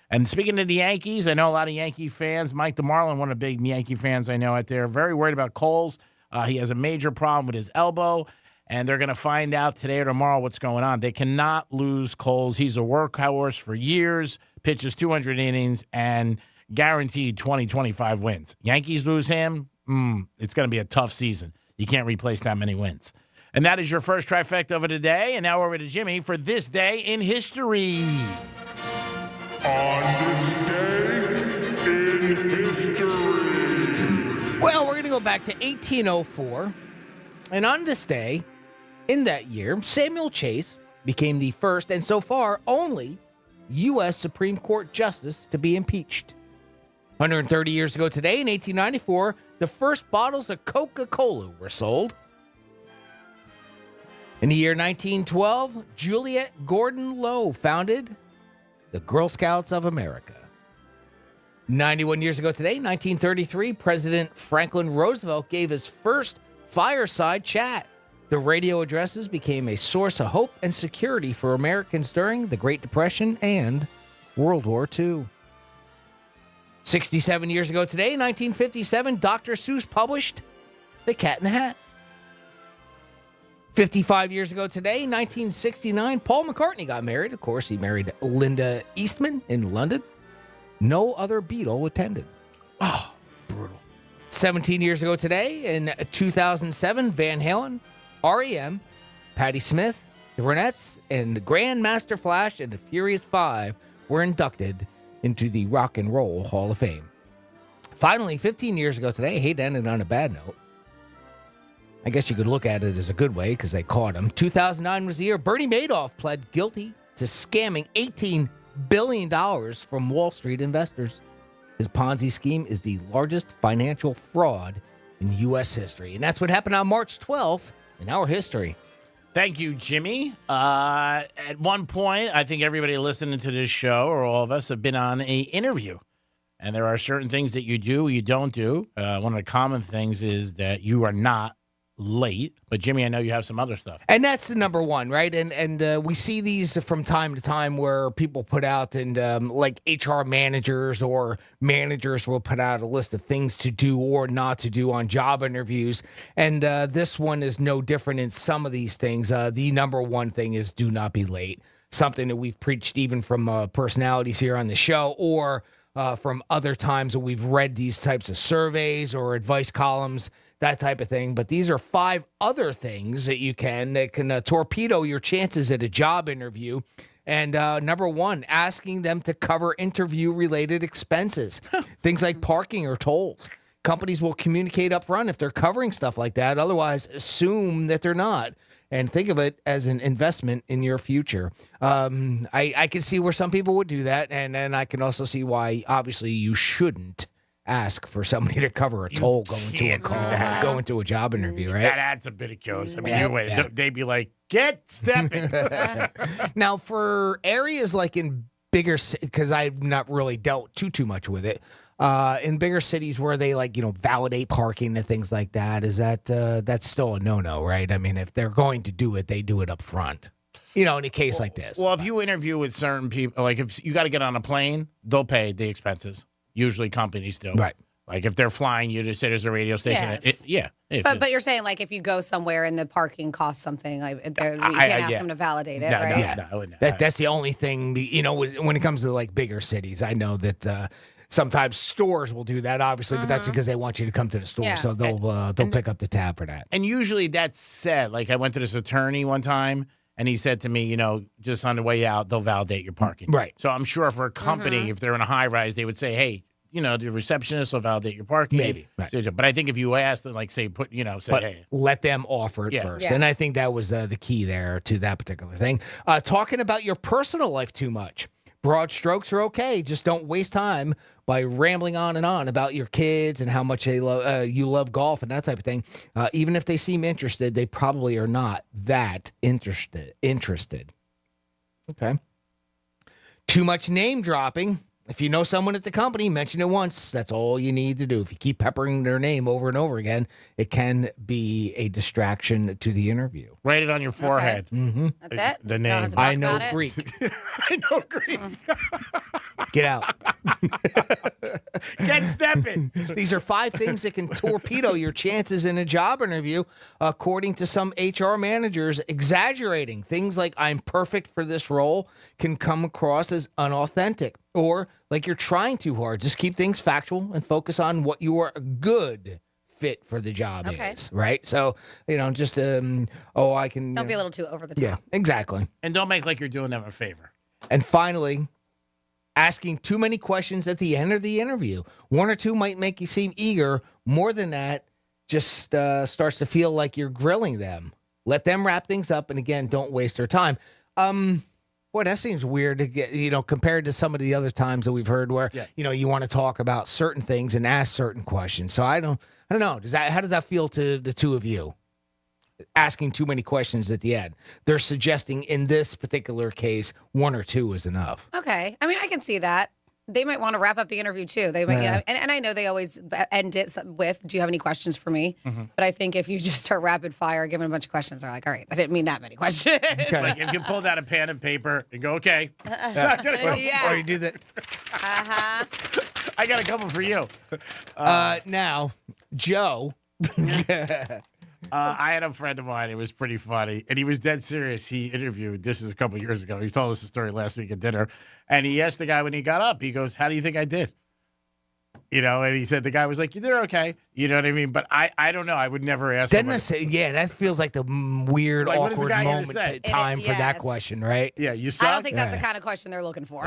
Speaker 14: And speaking of the Yankees, I know a lot of Yankee fans. Mike DeMarlin, one of the big Yankee fans I know out there, very worried about Coles. He has a major problem with his elbow, and they're going to find out today or tomorrow what's going on. They cannot lose Coles. He's a workhorse for years, pitches 200 innings, and guaranteed 20-25 wins. Yankees lose him, it's going to be a tough season. You can't replace that many wins. And that is your first trifecta of the day. And now over to Jimmy for This Day in History.
Speaker 21: On this day in history.
Speaker 7: Well, we're going to go back to 1804. And on this day, in that year, Samuel Chase became the first and so far only U.S. Supreme Court justice to be impeached. 130 years ago today, in 1894, the first bottles of Coca-Cola were sold. In the year 1912, Juliet Gordon Low founded the Girl Scouts of America. 91 years ago today, 1933, President Franklin Roosevelt gave his first fireside chat. The radio addresses became a source of hope and security for Americans during the Great Depression and World War II. 67 years ago today, 1957, Dr. Seuss published The Cat in the Hat. 55 years ago today, 1969, Paul McCartney got married. Of course, he married Linda Eastman in London. No other Beatle attended. Oh, brutal. 17 years ago today, in 2007, Van Halen, R.E.M., Patti Smith, the Ronettes, and the Grandmaster Flash and the Furious Five were inducted into the Rock and Roll Hall of Fame. Finally, 15 years ago today, I hate to end it on a bad note. I guess you could look at it as a good way because they caught him. 2009 was the year Bernie Madoff pled guilty to scamming $18 billion from Wall Street investors. His Ponzi scheme is the largest financial fraud in U.S. history. And that's what happened on March 12th in our history.
Speaker 14: Thank you, Jimmy. At one point, I think everybody listening to this show, or all of us, have been on an interview. And there are certain things that you do or you don't do. One of the common things is that you are not late. But, Jimmy, I know you have some other stuff.
Speaker 7: And that's the number one, right? And we see these from time to time where people put out, and like HR managers or managers will put out a list of things to do or not to do on job interviews. And this one is no different in some of these things. The number one thing is do not be late. Something that we've preached even from personalities here on the show, or from other times that we've read these types of surveys or advice columns, that type of thing. But these are 5 other things that can torpedo your chances at a job interview. And number one, asking them to cover interview-related expenses, things like parking or tolls. Companies will communicate up front if they're covering stuff like that. Otherwise, assume that they're not. And think of it as an investment in your future. I can see where some people would do that. And then I can also see why, obviously, you shouldn't ask for somebody to cover a toll going to a call, going to a job interview, right?
Speaker 14: That adds a bit of chaos. I mean, they'd be like, get stepping.
Speaker 7: Now, for areas like in bigger, because I've not really dealt too much with it, in bigger cities where they validate parking and things like that, is that's still a no-no, right? I mean, if they're going to do it, they do it up front. In a case like this.
Speaker 14: Well, if you interview with certain people, like if you got to get on a plane, they'll pay the expenses. Usually companies do.
Speaker 7: Right.
Speaker 14: Like if they're flying you to say there's a radio station.
Speaker 8: Yes. But you're saying like if you go somewhere and the parking costs something, like you can't ask them to validate it, right?
Speaker 14: No.
Speaker 7: That's the only thing, when it comes to like bigger cities. I know that sometimes stores will do that, obviously, but that's because they want you to come to the store.
Speaker 8: Yeah.
Speaker 7: So they'll pick up the tab for that.
Speaker 14: And usually that's said. Like I went to this attorney one time, and he said to me, just on the way out, they'll validate your parking.
Speaker 7: Right.
Speaker 14: So I'm sure for a company, if they're in a high rise, they would say, hey, the receptionist will validate your parking.
Speaker 7: Maybe. Right.
Speaker 14: But I think if you asked them, like, say, hey.
Speaker 7: Let them offer it first.
Speaker 14: Yes.
Speaker 7: And I think that was the key there to that particular thing. Talking about your personal life too much. Broad strokes are okay. Just don't waste time by rambling on and on about your kids and how much you love golf and that type of thing. Even if they seem interested, they probably are not that interested. Okay. Too much name dropping. If you know someone at the company, mention it once. That's all you need to do. If you keep peppering their name over and over again, it can be a distraction to the interview.
Speaker 14: Write it on your forehead.
Speaker 8: Okay.
Speaker 7: Mm-hmm.
Speaker 8: That's it?
Speaker 14: The name.
Speaker 7: I know Greek.
Speaker 14: I know Greek.
Speaker 7: Get out.
Speaker 14: Get stepping.
Speaker 7: These are 5 things that can torpedo your chances in a job interview, according to some HR managers. Exaggerating things like I'm perfect for this role can come across as unauthentic, or like you're trying too hard. Just keep things factual and focus on what you are a good fit for the job is, right? So, just, I can...
Speaker 8: Don't be a little too over the top.
Speaker 7: Yeah, exactly.
Speaker 14: And don't make like you're doing them a favor.
Speaker 7: And finally, asking too many questions at the end of the interview. 1 or 2 might make you seem eager. More than that, just starts to feel like you're grilling them. Let them wrap things up, and again, don't waste their time. Boy, that seems weird to get, compared to some of the other times that we've heard where, you want to talk about certain things and ask certain questions. So I don't know. How does that feel to the two of you? Asking too many questions at the end. They're suggesting in this particular case, 1 or 2 is enough.
Speaker 8: Okay. I mean, I can see that. They might want to wrap up the interview too. They might, and I know they always end it with, "Do you have any questions for me?" Mm-hmm. But I think if you just start rapid fire, giving a bunch of questions, they're like, "All right, I didn't mean that many questions."
Speaker 14: Okay. Like if you pulled out a pen and paper and go, "Okay,"
Speaker 7: or you do that.
Speaker 14: I got a couple for you.
Speaker 7: Now, Joe.
Speaker 14: I had a friend of mine. It was pretty funny. And he was dead serious. He interviewed, this is a couple of years ago. He told us the story last week at dinner. And he asked the guy when he got up, he goes, "How do you think I did?" And he said, the guy was like, "You did okay." You know what I mean? But I don't know. I would never ask
Speaker 7: Doesn't
Speaker 14: somebody.
Speaker 7: it say, yeah, that feels like the weird,
Speaker 14: Like, what is the
Speaker 7: awkward
Speaker 14: guy gonna
Speaker 7: moment
Speaker 14: say?
Speaker 7: time for that
Speaker 8: Yes.
Speaker 7: question, right?
Speaker 14: Yeah, you suck.
Speaker 8: I don't think that's the kind of question they're looking for.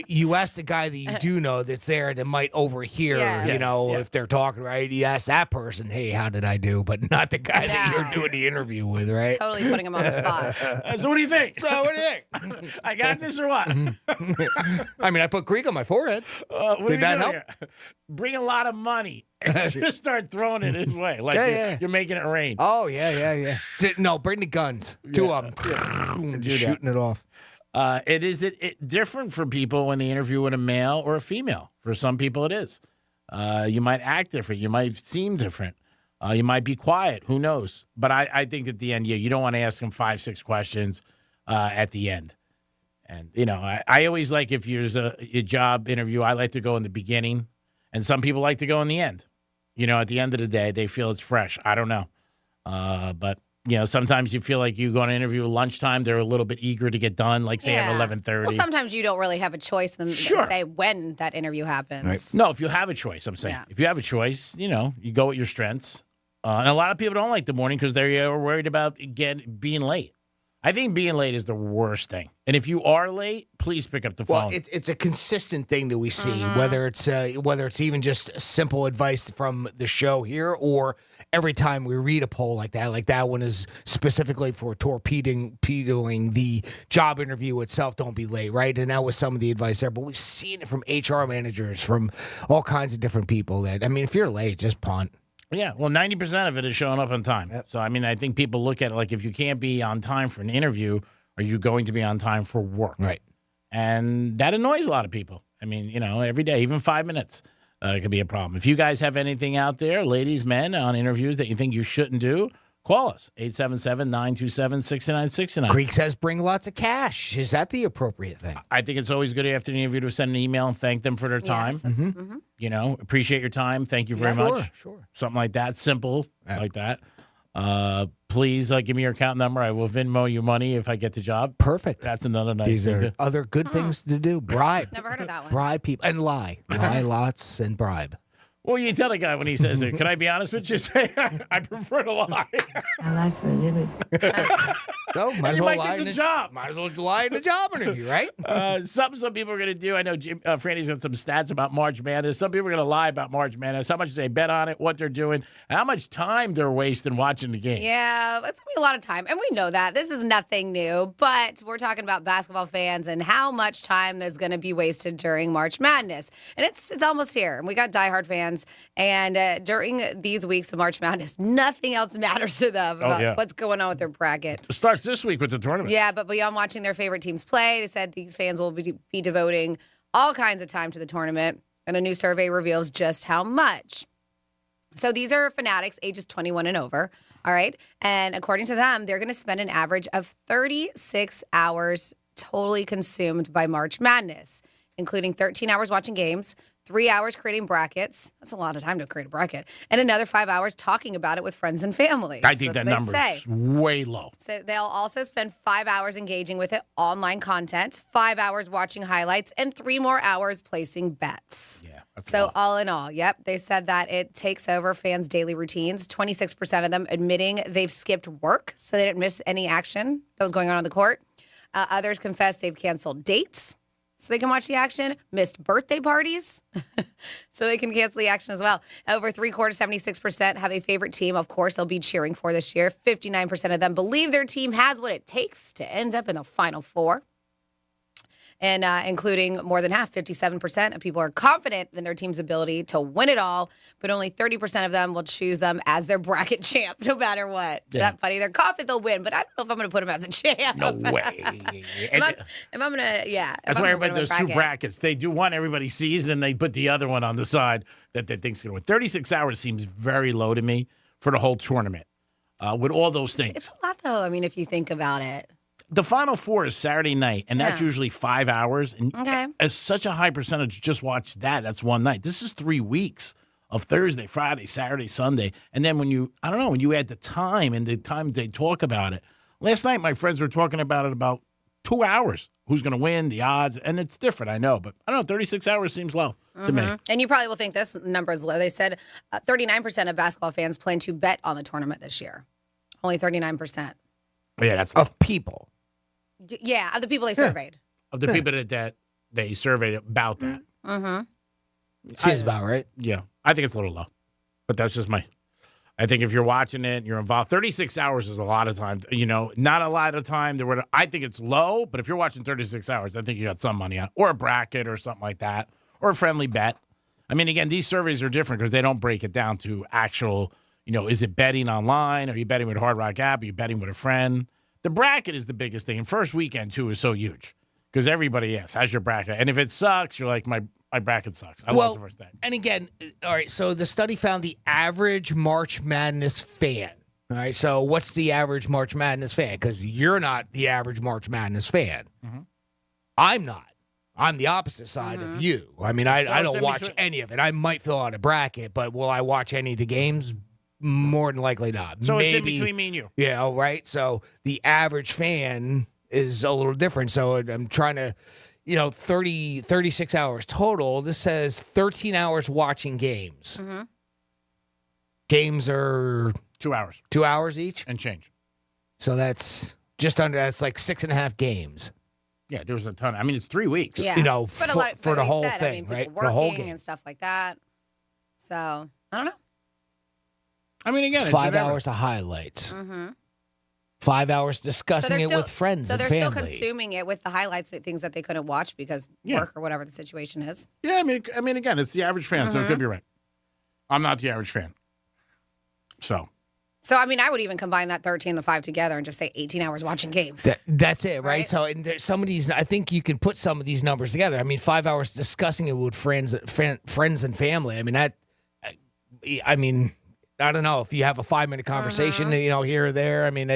Speaker 7: You ask the guy that you do know that's there that might overhear,
Speaker 8: Yes.
Speaker 7: you know,
Speaker 14: Yeah.
Speaker 7: if they're talking, right? You ask that person, hey, how did I do? But not the guy that you're doing the interview with, right?
Speaker 8: Totally putting him on the spot.
Speaker 14: So what do you think?
Speaker 7: So what do you think?
Speaker 14: I got this or what?
Speaker 7: I mean, I put Greek on my forehead.
Speaker 14: What
Speaker 7: Did
Speaker 14: are you
Speaker 7: that
Speaker 14: doing
Speaker 7: help?
Speaker 14: here? Bring a lot of money and just start throwing it his way. Like
Speaker 7: Yeah.
Speaker 14: you're making it rain.
Speaker 7: Oh, yeah. No, bring the guns. Two of them. Just shooting it off.
Speaker 14: It is different for people when they interview with a male or a female. For some people, it is. You might act different. You might seem different. You might be quiet. Who knows? But I think at the end, you don't want to ask them 5-6 questions at the end. And, you know, I always like if there's a job interview, I like to go in the beginning. And some people like to go in the end. You know, at the end of the day, they feel it's fresh. I don't know. But, you know, sometimes you feel like you go on an interview at lunchtime, they're a little bit eager to get done, like say at 11:30.
Speaker 8: Well, sometimes you don't really have a choice and say when that interview happens.
Speaker 14: Right. No, if you have a choice, I'm saying.
Speaker 8: Yeah.
Speaker 14: If you have a choice, you know, you go with your strengths. And a lot of people don't like the morning because they're worried about being late. I think being late is the worst thing. And if you are late, please pick up the phone.
Speaker 7: Well, it's a consistent thing that we see, whether it's even just simple advice from the show here, or every time we read a poll like that one is specifically for torpedoing the job interview itself. Don't be late, right? And that was some of the advice there. But we've seen it from HR managers, from all kinds of different people. That, I mean, if you're late, just punt.
Speaker 14: Yeah, well, 90% of it is showing up on time. Yep. So, I mean, I think people look at it like if you can't be on time for an interview, are you going to be on time for work?
Speaker 7: Right.
Speaker 14: And that annoys a lot of people. I mean, you know, every day, even 5 minutes could be a problem. If you guys have anything out there, ladies, men, on interviews that you think you shouldn't do, call us, 877-927-6969.
Speaker 7: Creek says bring lots of cash. Is that the appropriate thing?
Speaker 14: I think it's always good after an interview to send an email and thank them for their time.
Speaker 8: Yes.
Speaker 7: Mm-hmm.
Speaker 14: You know, appreciate your time. Thank you very much.
Speaker 7: Sure.
Speaker 14: Something like that. Simple, like that. Please give me your account number. I will Venmo you money if I get the job.
Speaker 7: Perfect.
Speaker 14: That's another nice
Speaker 7: These
Speaker 14: thing.
Speaker 7: are other good things to do. Bribe.
Speaker 8: Never heard of that one.
Speaker 7: Bribe people. And lie. Lie lots and bribe.
Speaker 14: Well, you tell the guy when he says it, can I be honest with you? Say, I prefer to lie.
Speaker 9: I lie for a living.
Speaker 7: So,
Speaker 14: And you might get the job.
Speaker 7: Might as well lie in the job interview, right?
Speaker 14: Some people are going to do. I know Franny's got some stats about March Madness. Some people are going to lie about March Madness, how much they bet on it, what they're doing, and how much time they're wasting watching the game.
Speaker 8: Yeah, it's going to be a lot of time. And we know that. This is nothing new, but we're talking about basketball fans and how much time there's going to be wasted during March Madness. And it's almost here. And we got diehard fans. And during these weeks of March Madness, nothing else matters to them about what's going on with their bracket.
Speaker 14: It starts this week with the tournament.
Speaker 8: Yeah, but beyond watching their favorite teams play, they said these fans will be devoting all kinds of time to the tournament. And a new survey reveals just how much. So these are fanatics ages 21 and over, all right? And according to them, they're going to spend an average of 36 hours totally consumed by March Madness, including 13 hours watching games, 3 hours creating brackets. That's a lot of time to create a bracket. And another 5 hours talking about it with friends and family.
Speaker 14: I think that number is way low.
Speaker 8: So they'll also spend 5 hours engaging with it, online content, 5 hours watching highlights, and 3 more hours placing bets.
Speaker 14: Yeah.
Speaker 8: So all in all, they said that it takes over fans' daily routines. 26% of them admitting they've skipped work so they didn't miss any action that was going on the court. Others confess they've canceled dates so they can watch the action, missed birthday parties so they can cancel the action as well. Over 3/4, 76% have a favorite team, of course, they'll be cheering for this year. 59% of them believe their team has what it takes to end up in the Final Four. And including more than half, 57% of people are confident in their team's ability to win it all, but only 30% of them will choose them as their bracket champ, no matter what.
Speaker 14: Yeah.
Speaker 8: That funny. They're confident they'll win, but I don't know if I'm going to put them as a champ.
Speaker 14: No way.
Speaker 8: if I'm going to, yeah.
Speaker 14: That's why everybody does 2 brackets. They do one everybody sees, and then they put the other one on the side that they think's going to win. 36 hours seems very low to me for the whole tournament with all those things.
Speaker 8: It's a lot, though, I mean, if you think about it.
Speaker 14: The Final Four is Saturday night, and that's usually 5 hours. And as such a high percentage just watch that. That's one night. This is 3 weeks of Thursday, Friday, Saturday, Sunday. And then when you add the time and the time they talk about it. Last night, my friends were talking about it about 2 hours. Who's going to win, the odds, and it's different, I know. But I don't know, 36 hours seems low to me.
Speaker 8: And you probably will think this number is low. They said 39% of basketball fans plan to bet on the tournament this year. Only 39%.
Speaker 14: Yeah, that's
Speaker 7: of people.
Speaker 8: Yeah, of the people they surveyed.
Speaker 14: Of the people that they surveyed about that.
Speaker 7: Seems about right.
Speaker 14: Yeah, I think it's a little low. But that's just I think if you're watching it and you're involved, 36 hours is a lot of time. Not a lot of time. I think it's low, but if you're watching 36 hours, I think you got some money on it. Or a bracket or something like that. Or a friendly bet. I mean, again, these surveys are different because they don't break it down to actual, is it betting online? Are you betting with Hard Rock app? Are you betting with a friend? The bracket is the biggest thing. And first weekend, too, is so huge. Because everybody, has your bracket. And if it sucks, you're like, my bracket sucks. I lost the first day.
Speaker 7: And again, all right, so the study found the average March Madness fan. All right, so what's the average March Madness fan? Because you're not the average March Madness fan. I'm not. I'm the opposite side of you. I mean, I don't watch any of it. I might fill out a bracket, but will I watch any of the games? More than likely not.
Speaker 14: So
Speaker 7: Maybe,
Speaker 14: it's in between me and you.
Speaker 7: Yeah, right? So the average fan is a little different. So I'm trying to, 36 hours total. This says 13 hours watching games. Games are
Speaker 14: 2 hours.
Speaker 7: 2 hours each?
Speaker 14: And change.
Speaker 7: So that's that's like 6.5 games.
Speaker 14: Yeah, there's a ton. I mean, it's 3 weeks.
Speaker 8: Yeah.
Speaker 7: For the whole thing,
Speaker 8: I mean,
Speaker 7: right?
Speaker 8: people
Speaker 7: The whole
Speaker 8: working
Speaker 7: game.
Speaker 8: and stuff like that. So, I don't know.
Speaker 14: I mean, again,
Speaker 7: 5 hours of highlights. 5 hours discussing it with friends and family.
Speaker 8: So they're still consuming it with the highlights, but things that they couldn't watch because work or whatever the situation is.
Speaker 14: Yeah, I mean, again, it's the average fan, so it could be right. I'm not the average fan. So,
Speaker 8: I mean, I would even combine that 13 and the 5 together and just say 18 hours watching games.
Speaker 7: That's it, right? So, and there's some of these, I think you can put some of these numbers together. I mean, 5 hours discussing it with friends and family. I mean, I don't know if you have a 5-minute conversation, here or there. I mean,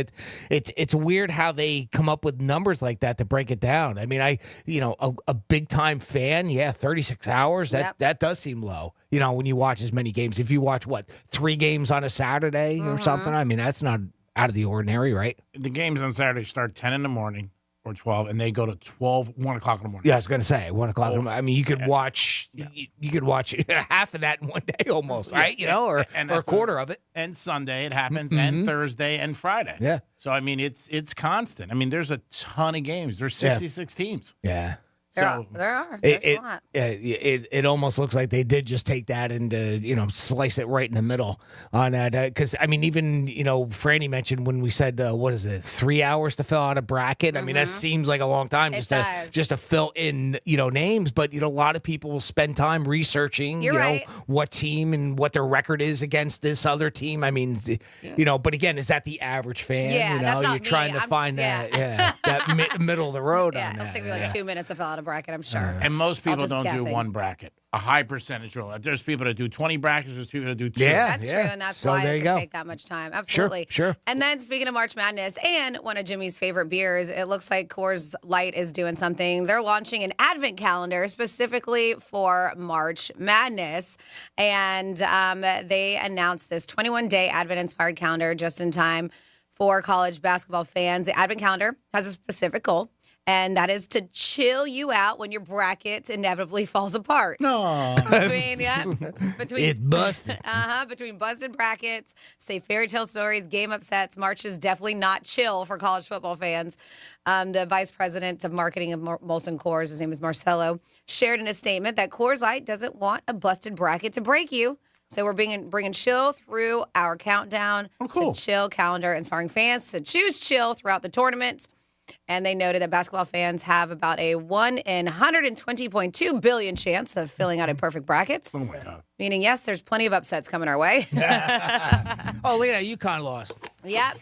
Speaker 7: it's weird how they come up with numbers like that to break it down. I mean, a big time fan, 36 hours. That does seem low. When you watch as many games. If you watch 3 games on a Saturday or something, I mean, that's not out of the ordinary, right?
Speaker 14: The games on Saturday start 10 in the morning. Or 12, and they go to 1 o'clock in the morning.
Speaker 7: Yeah, I was going to say 1 o'clock. I mean, you could watch you could watch half of that in one day almost, right? Or a quarter of it.
Speaker 14: And Sunday it happens, and Thursday and Friday.
Speaker 7: Yeah.
Speaker 14: So I mean, it's constant. I mean, there's a ton of games. There's 66 teams.
Speaker 7: Yeah.
Speaker 8: There are. There's a lot.
Speaker 7: It almost looks like they did just take that and slice it right in the middle on that. Because I mean, even Franny mentioned when we said 3 hours to fill out a bracket. I mean, that seems like a long time just to fill in names. But a lot of people will spend time researching what team and what their record is against this other team. I mean, but again, is that the average fan?
Speaker 8: Yeah, that's not
Speaker 7: you're trying to find that middle of the road.
Speaker 8: Yeah,
Speaker 7: on
Speaker 8: it'll
Speaker 7: that.
Speaker 8: take me like 2 minutes to fill out a bracket, I'm sure.
Speaker 14: And most people don't
Speaker 8: guessing.
Speaker 14: do one bracket. A high percentage rule. There's people that do 20 brackets. There's people that do 2.
Speaker 8: That's true, and that's why it can take that much time. Absolutely.
Speaker 7: Sure.
Speaker 8: And then speaking of March Madness and one of Jimmy's favorite beers, it looks like Coors Light is doing something. They're launching an advent calendar specifically for March Madness. And they announced this 21-day advent-inspired calendar just in time for college basketball fans. The advent calendar has a specific goal. And that is to chill you out when your bracket inevitably falls apart.
Speaker 7: No.
Speaker 8: Between
Speaker 7: it's busted.
Speaker 8: Between busted brackets, say fairy tale stories, game upsets, March is definitely not chill for college football fans. The vice president of marketing of Molson Coors, his name is Marcelo, shared in a statement that Coors Light doesn't want a busted bracket to break you. So we're bringing chill through our countdown to chill calendar, inspiring fans to choose chill throughout the tournament. And they noted that basketball fans have about a 1 in 120.2 billion chance of filling out a perfect bracket.
Speaker 14: Oh my God.
Speaker 8: Meaning, yes, there's plenty of upsets coming our way.
Speaker 7: Oh, look at that. UConn lost.
Speaker 8: Yep.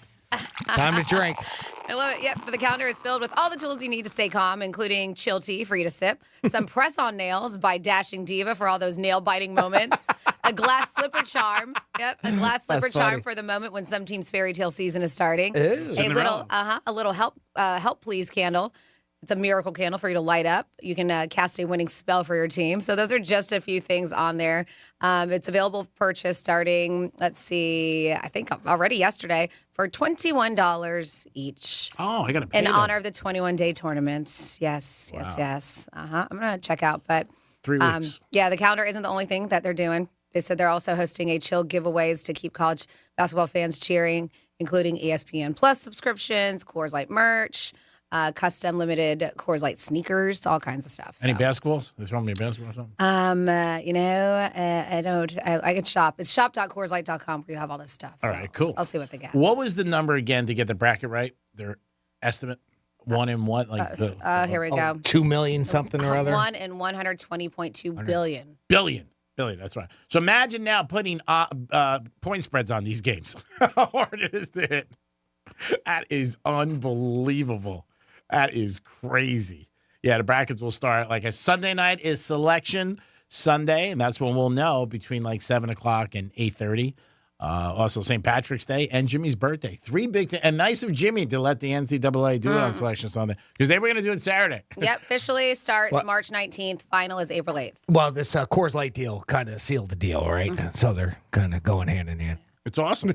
Speaker 7: Time to drink.
Speaker 8: I love it. Yep. But the calendar is filled with all the tools you need to stay calm, including chill tea for you to sip, some press-on nails by Dashing Diva for all those nail-biting moments, a glass slipper charm. Yep, a glass slipper charm for the moment when some team's fairy tale season is starting.
Speaker 7: Ew.
Speaker 8: A little help please candle. It's a miracle candle for you to light up. You can cast a winning spell for your team. So those are just a few things on there. It's available for purchase starting, I think already yesterday, for $21 each.
Speaker 14: Oh, I got to pay
Speaker 8: in
Speaker 14: them.
Speaker 8: honor of the 21-day tournaments. Yes. I'm going to check out. But
Speaker 14: 3 weeks.
Speaker 8: Yeah, the calendar isn't the only thing that they're doing. They said they're also hosting a chill giveaways to keep college basketball fans cheering, including ESPN Plus subscriptions, Coors Light merch, custom limited Coors Light sneakers, all kinds of stuff.
Speaker 14: Any basketballs? They throwing me a basketball or something?
Speaker 8: I can shop. It's shop.CoorsLight.com where you have all this stuff.
Speaker 14: All right, cool.
Speaker 8: I'll see what they get.
Speaker 14: What was the number again to get the bracket right? Their estimate? 1 and what?
Speaker 8: Here we go.
Speaker 7: 2 million something or other?
Speaker 8: 1 and 120.2 billion.
Speaker 14: Billion, that's right. So imagine now putting point spreads on these games. How hard it is to hit. That is unbelievable. That is crazy. Yeah, the brackets will start like a Sunday night is selection Sunday, and that's when we'll know between like 7 o'clock and 8:30. Also St. Patrick's Day and Jimmy's birthday. 3 big things. And nice of Jimmy to let the NCAA do it on Selection Sunday because they were going to do it Saturday.
Speaker 8: Yep, officially starts March 19th. Final is April 8th.
Speaker 7: Well, this Coors Light deal kind of sealed the deal, right? So they're kind of going hand in hand.
Speaker 14: It's awesome.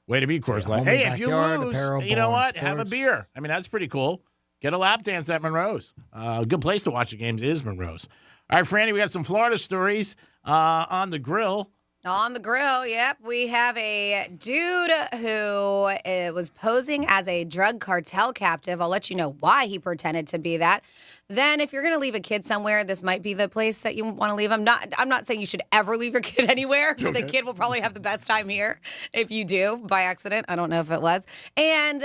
Speaker 14: Way to be, Coors Light. Hey, if you lose, you know what? Have a beer. I mean, that's pretty cool. Get a lap dance at Monroe's. A good place to watch the games is Monroe's. All right, Franny, we got some Florida stories on the grill.
Speaker 8: On the grill, yep. We have a dude who was posing as a drug cartel captive. I'll let you know why he pretended to be that. Then if you're going to leave a kid somewhere, this might be the place that you want to leave him. I'm not saying you should ever leave your kid anywhere. Okay. The kid will probably have the best time here if you do by accident. I don't know if it was. And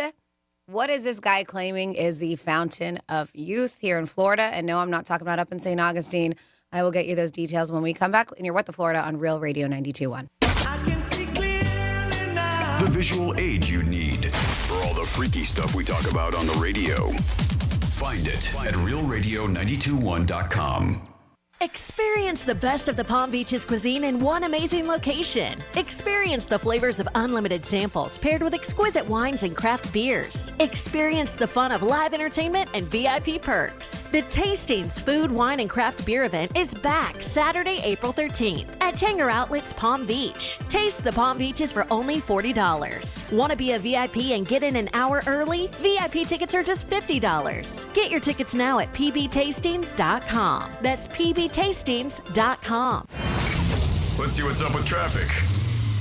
Speaker 8: what is this guy claiming is the fountain of youth here in Florida? And no, I'm not talking about up in St. Augustine. I will get you those details when we come back. And you're What the Florida on Real Radio 92.1.
Speaker 21: The visual aid you need for all the freaky stuff we talk about on the radio. Find it at realradio921.com.
Speaker 10: Experience the best of the Palm Beaches cuisine in one amazing location. Experience the flavors of unlimited samples paired with exquisite wines and craft beers. Experience the fun of live entertainment and VIP perks. The Tastings Food, Wine, and Craft Beer event is back Saturday, April 13th at Tanger Outlets Palm Beach. Taste the Palm Beaches for only $40. Want to be a VIP and get in an hour early? VIP tickets are just $50. Get your tickets now at pbtastings.com. That's pbtastings.com.
Speaker 21: Let's see what's up with traffic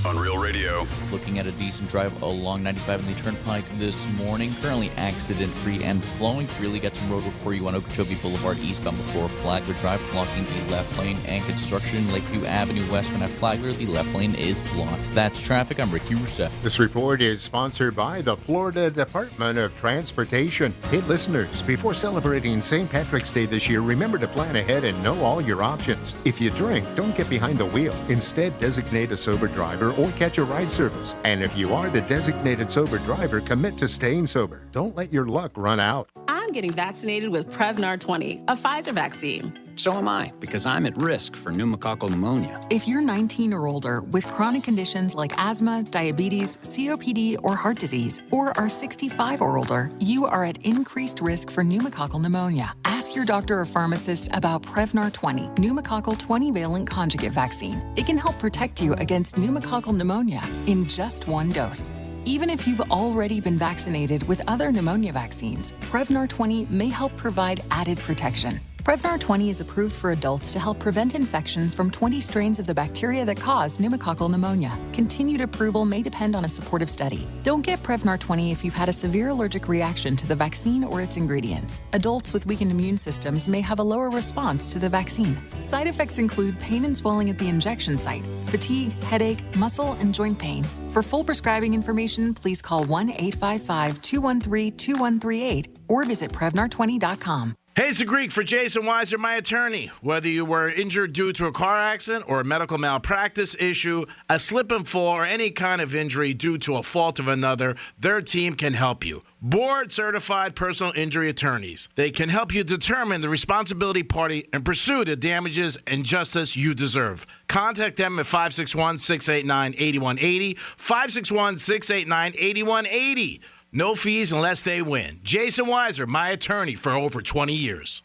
Speaker 21: on Real Radio.
Speaker 11: Looking at a decent drive along 95 in the Turnpike this morning. Currently accident-free and flowing. Really got some road work for you on Okeechobee Boulevard eastbound before Flagler Drive, blocking the left lane, and construction Lakeview Avenue westbound at Flagler. The left lane is blocked. That's traffic. I'm Ricky Russa.
Speaker 18: This report is sponsored by the Florida Department of Transportation. Hey, listeners, before celebrating St. Patrick's Day this year, remember to plan ahead and know all your options. If you drink, don't get behind the wheel. Instead, designate a sober driver or catch a ride service. And if you are the designated sober driver, commit to staying sober. Don't let your luck run out.
Speaker 24: I'm getting vaccinated with Prevnar 20, a Pfizer vaccine.
Speaker 25: So am I, because I'm at risk for pneumococcal pneumonia.
Speaker 26: If you're 19 or older with chronic conditions like asthma, diabetes, COPD, or heart disease, or are 65 or older, you are at increased risk for pneumococcal pneumonia. Ask your doctor or pharmacist about Prevnar 20, pneumococcal 20-valent conjugate vaccine. It can help protect you against pneumococcal pneumonia in just one dose. Even if you've already been vaccinated with other pneumonia vaccines, Prevnar 20 may help provide added protection. Prevnar 20 is approved for adults to help prevent infections from 20 strains of the bacteria that cause pneumococcal pneumonia. Continued approval may depend on a supportive study. Don't get Prevnar 20 if you've had a severe allergic reaction to the vaccine or its ingredients. Adults with weakened immune systems may have a lower response to the vaccine. Side effects include pain and swelling at the injection site, fatigue, headache, muscle, and joint pain. For full prescribing information, please call 1-855-213-2138 or visit Prevnar20.com.
Speaker 14: Hey, it's the Greek for Jason Weiser, my attorney. Whether you were injured due to a car accident or a medical malpractice issue, a slip and fall, or any kind of injury due to a fault of another, their team can help you. Board-certified personal injury attorneys. They can help you determine the responsibility party and pursue the damages and justice you deserve. Contact them at 561-689-8180, 561-689-8180. No fees unless they win. Jason Weiser, my attorney for over 20 years.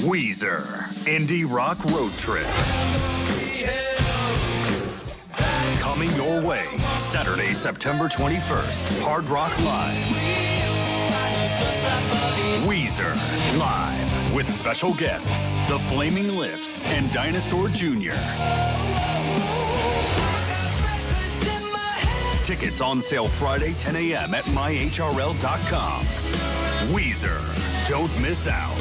Speaker 21: Weezer, Indie Rock Road Trip. coming your way. Saturday, September 21st, Hard Rock Live. Weezer, live with special guests, The Flaming Lips and Dinosaur Jr. Tickets on sale Friday, 10 a.m. at myhrl.com. Weezer, don't miss out.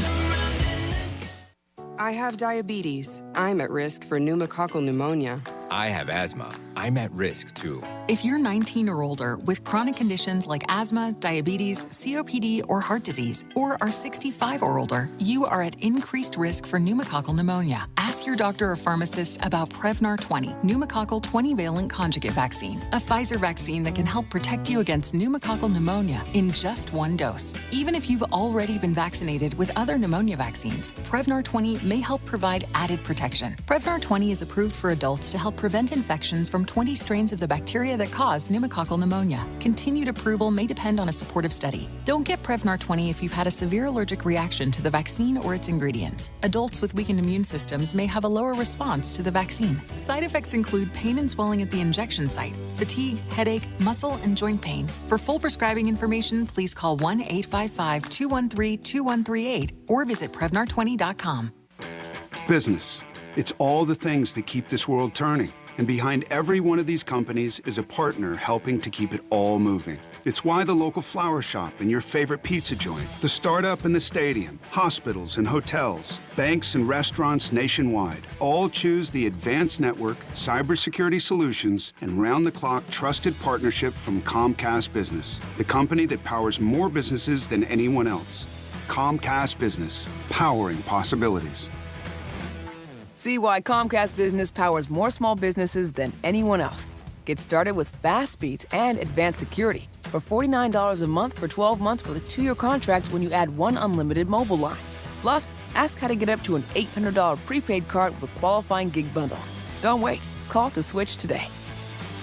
Speaker 3: I have diabetes. I'm at risk for pneumococcal pneumonia.
Speaker 12: I have asthma. I'm at risk too.
Speaker 26: If you're 19 or older with chronic conditions like asthma, diabetes, COPD, or heart disease, or are 65 or older, you are at increased risk for pneumococcal pneumonia. Ask your doctor or pharmacist about Prevnar 20, pneumococcal 20-valent conjugate vaccine, a Pfizer vaccine that can help protect you against pneumococcal pneumonia in just one dose. Even if you've already been vaccinated with other pneumonia vaccines, Prevnar 20 may help provide added protection. Prevnar 20 is approved for adults to help prevent infections from 20 strains of the bacteria that cause pneumococcal pneumonia. Continued approval may depend on a supportive study. Don't get Prevnar 20 if you've had a severe allergic reaction to the vaccine or its ingredients. Adults with weakened immune systems may have a lower response to the vaccine. Side effects include pain and swelling at the injection site, fatigue, headache, muscle, and joint pain. For full prescribing information, please call 1-855-213-2138 or visit Prevnar20.com.
Speaker 13: Business. It's all the things that keep this world turning. And behind every one of these companies is a partner helping to keep it all moving. It's why the local flower shop and your favorite pizza joint, the startup and the stadium, hospitals and hotels, banks and restaurants nationwide all choose the advanced network, cybersecurity solutions, and round-the-clock trusted partnership from Comcast Business, the company that powers more businesses than anyone else. Comcast Business, powering possibilities.
Speaker 15: See why Comcast Business powers more small businesses than anyone else. Get started with fast speeds and advanced security for $49 a month for 12 months with a 2-year contract when you add one unlimited mobile line. Plus, ask how to get up to an $800 prepaid card with a qualifying gig bundle. Don't wait. Call to switch today.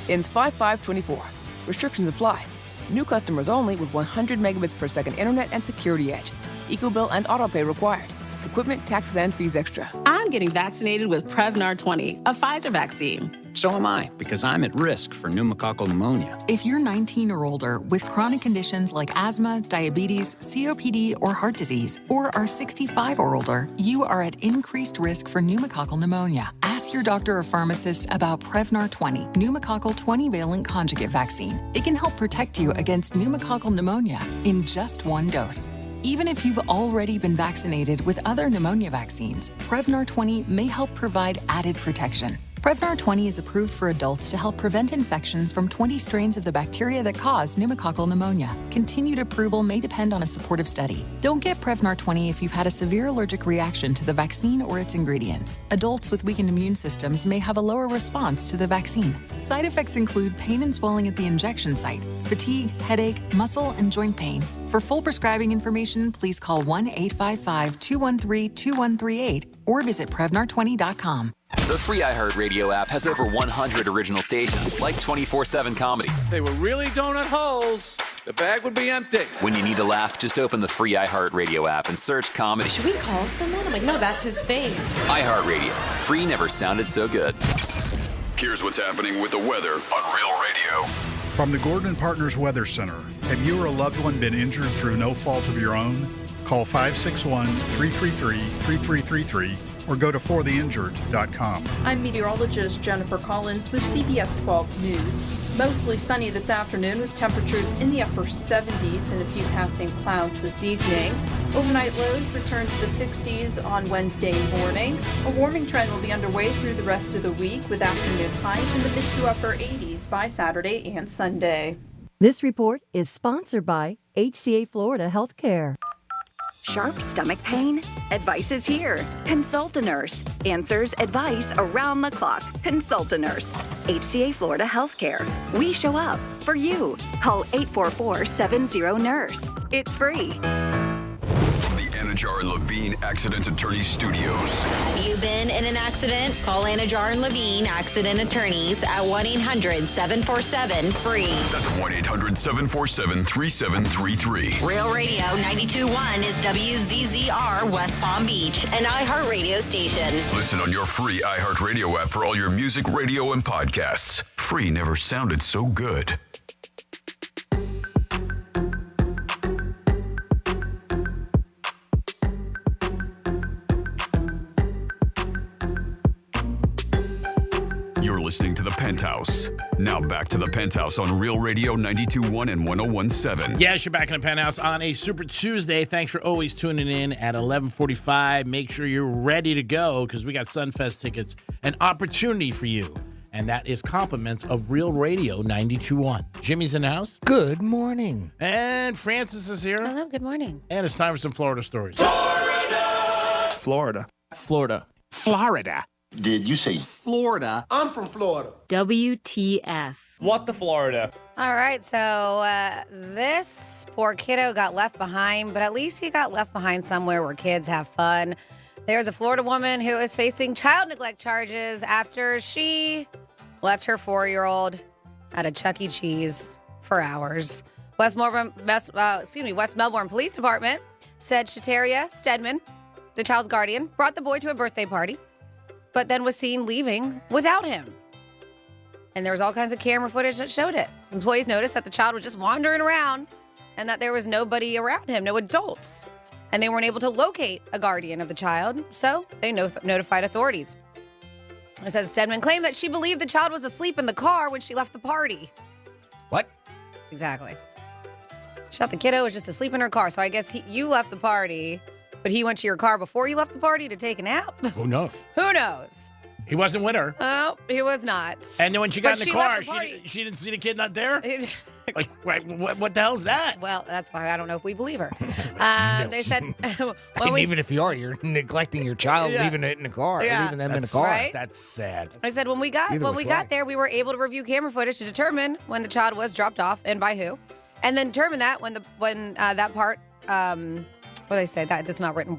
Speaker 15: Ends 5/5/24. Restrictions apply. New customers only with 100 megabits per second internet and security edge. EcoBill and autopay required. Equipment, taxes, and fees extra.
Speaker 24: I'm getting vaccinated with Prevnar 20, a Pfizer vaccine.
Speaker 25: So am I, because I'm at risk for pneumococcal pneumonia.
Speaker 26: If you're 19 or older with chronic conditions like asthma, diabetes, COPD, or heart disease, or are 65 or older, you are at increased risk for pneumococcal pneumonia. Ask your doctor or pharmacist about Prevnar 20, pneumococcal 20-valent conjugate vaccine. It can help protect you against pneumococcal pneumonia in just one dose. Even if you've already been vaccinated with other pneumonia vaccines, Prevnar 20 may help provide added protection. Prevnar 20 is approved for adults to help prevent infections from 20 strains of the bacteria that cause pneumococcal pneumonia. Continued approval may depend on a supportive study. Don't get Prevnar 20 if you've had a severe allergic reaction to the vaccine or its ingredients. Adults with weakened immune systems may have a lower response to the vaccine. Side effects include pain and swelling at the injection site, fatigue, headache, muscle, and joint pain. For full prescribing information, please call 1-855-213-2138 or visit Prevnar20.com.
Speaker 16: The free iHeartRadio app has over 100 original stations, like 24/7 comedy.
Speaker 17: They were really donut holes. The bag would be empty.
Speaker 16: When you need to laugh, just open the free iHeartRadio app and search comedy.
Speaker 28: Should we call someone? I'm like, no, that's his face.
Speaker 16: iHeartRadio. Free never sounded so good.
Speaker 2: Here's what's happening with the weather on Real Radio.
Speaker 19: From the Gordon Partners Weather Center, have you or a loved one been injured through no fault of your own? Call 561-333-3333 or go to fortheinjured.com.
Speaker 20: I'm meteorologist Jennifer Collins with CBS 12 News. Mostly sunny this afternoon with temperatures in the upper 70s and a few passing clouds this evening. Overnight lows return to the 60s on Wednesday morning. A warming trend will be underway through the rest of the week with afternoon highs in the mid to upper 80s by Saturday and Sunday.
Speaker 29: This report is sponsored by HCA Florida Healthcare.
Speaker 30: Sharp stomach pain? Advice is here. Consult a nurse. Answers, advice around the clock. Consult a nurse. HCA Florida Healthcare. We show up for you. Call 844-70-NURSE. It's free.
Speaker 2: Anajar and Levine Accident Attorneys Studios.
Speaker 31: Have you been in an accident? Call Anajar and Levine Accident Attorneys at 1-800-747-FREE.
Speaker 2: That's 1-800-747-3733.
Speaker 31: Real Radio 92.1 is WZZR West Palm Beach, an iHeartRadio station.
Speaker 2: Listen on your free iHeartRadio app for all your music, radio, and podcasts. free never sounded so good. You're listening to The Penthouse. Now back to The Penthouse on Real Radio 92.1 and 101.7.
Speaker 14: Yes, you're back in the Penthouse on a Super Tuesday. Thanks for always tuning in at 11:45. Make sure you're ready to go because we got Sunfest tickets, an opportunity for you. And that is compliments of Real Radio 92.1. Jimmy's in the house.
Speaker 1: Good morning.
Speaker 14: And Francis is here.
Speaker 4: Hello, good morning.
Speaker 14: And it's time for some Florida stories.
Speaker 5: Florida.
Speaker 12: Florida.
Speaker 5: Did you say Florida?
Speaker 6: I'm from Florida.
Speaker 7: WTF.
Speaker 5: What the Florida?
Speaker 4: All right, so this poor kiddo got left behind, but at least he got left behind somewhere where kids have fun. There's a Florida woman who is facing child neglect charges after she left her 4-year-old at a Chuck E. Cheese for hours. West Melbourne Police Department said Shataria Stedman, the child's guardian, brought the boy to a birthday party, but then was seen leaving without him. And there was all kinds of camera footage that showed it. Employees noticed that the child was just wandering around and that there was nobody around him, no adults. And they weren't able to locate a guardian of the child, so they notified authorities. It says Stedman claimed that she believed the child was asleep in the car when she left the party.
Speaker 1: What?
Speaker 4: Exactly. She thought the kiddo was just asleep in her car, so I guess you left the party, but he went to your car before you left the party to take a nap?
Speaker 14: Who knows?
Speaker 4: Who knows?
Speaker 14: He wasn't with her.
Speaker 4: Oh, he was not.
Speaker 14: And then when she got in the car,
Speaker 4: party.
Speaker 14: she didn't see the kid not there? Like, what the hell's that?
Speaker 4: Well, that's why I don't know if we believe her. They said...
Speaker 1: even if you are, you're neglecting your child, leaving it in the car, leaving them in the car.
Speaker 4: Right?
Speaker 14: That's sad.
Speaker 4: I said when we got there, we were able to review camera footage to determine when the child was dropped off and by who, and then determine that when that part... what do they say? That that's not written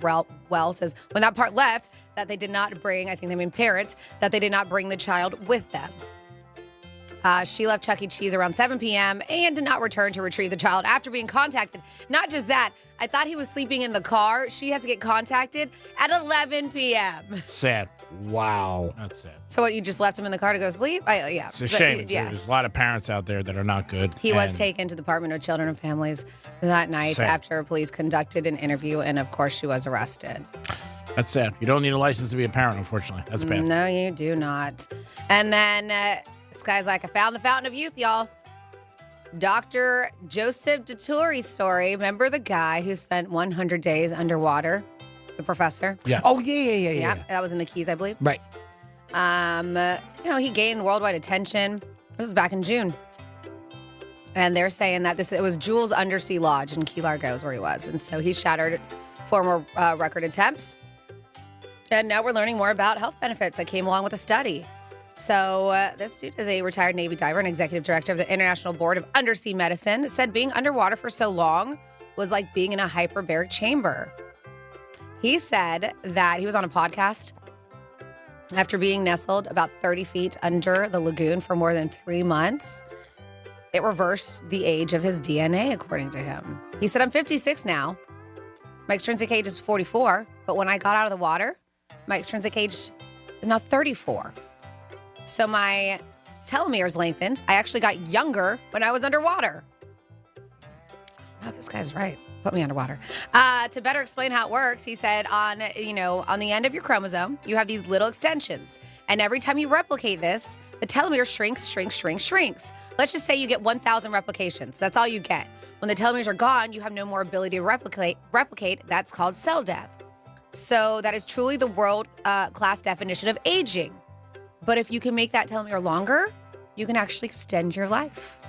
Speaker 4: well. Says when that part left, that they did not bring, I think they mean parents, that they did not bring the child with them. She left Chuck E. Cheese around 7 p.m. and did not return to retrieve the child after being contacted. Not just that, I thought he was sleeping in the car. She has to get contacted at 11 p.m.
Speaker 14: Sad.
Speaker 1: Wow.
Speaker 14: That's sad.
Speaker 4: So what, you just left him in the car to go to sleep? Yeah.
Speaker 14: It's a shame. There's a lot of parents out there that are not good.
Speaker 4: He was taken to the Department of Children and Families that night after police conducted an interview, and of course she was arrested.
Speaker 14: That's sad. You don't need a license to be a parent, unfortunately. That's bad.
Speaker 4: No, you do not. And then this guy's like, I found the fountain of youth, y'all. Dr. Joseph Deturi's story. Remember the guy who spent 100 days underwater? The professor?
Speaker 14: Yeah.
Speaker 1: Oh, yeah.
Speaker 4: That was in the Keys, I believe.
Speaker 1: Right.
Speaker 4: He gained worldwide attention. This was back in June. And they're saying that it was Jules Undersea Lodge in Key Largo is where he was. And so he shattered former record attempts. And now we're learning more about health benefits that came along with the study. So this dude is a retired Navy diver and executive director of the International Board of Undersea Medicine. Said being underwater for so long was like being in a hyperbaric chamber. He said that he was on a podcast after being nestled about 30 feet under the lagoon for more than 3 months. It reversed the age of his DNA, according to him. He said, I'm 56 now. My extrinsic age is 44, but when I got out of the water, my extrinsic age is now 34. So my telomeres lengthened. I actually got younger when I was underwater. I don't know if this guy's right. Put me underwater. To better explain how it works, he said on the end of your chromosome, you have these little extensions. And every time you replicate this, the telomere shrinks. Let's just say you get 1,000 replications. That's all you get. When the telomeres are gone, you have no more ability to replicate. That's called cell death. So that is truly the world-class definition of aging. But if you can make that telomere longer, you can actually extend your life.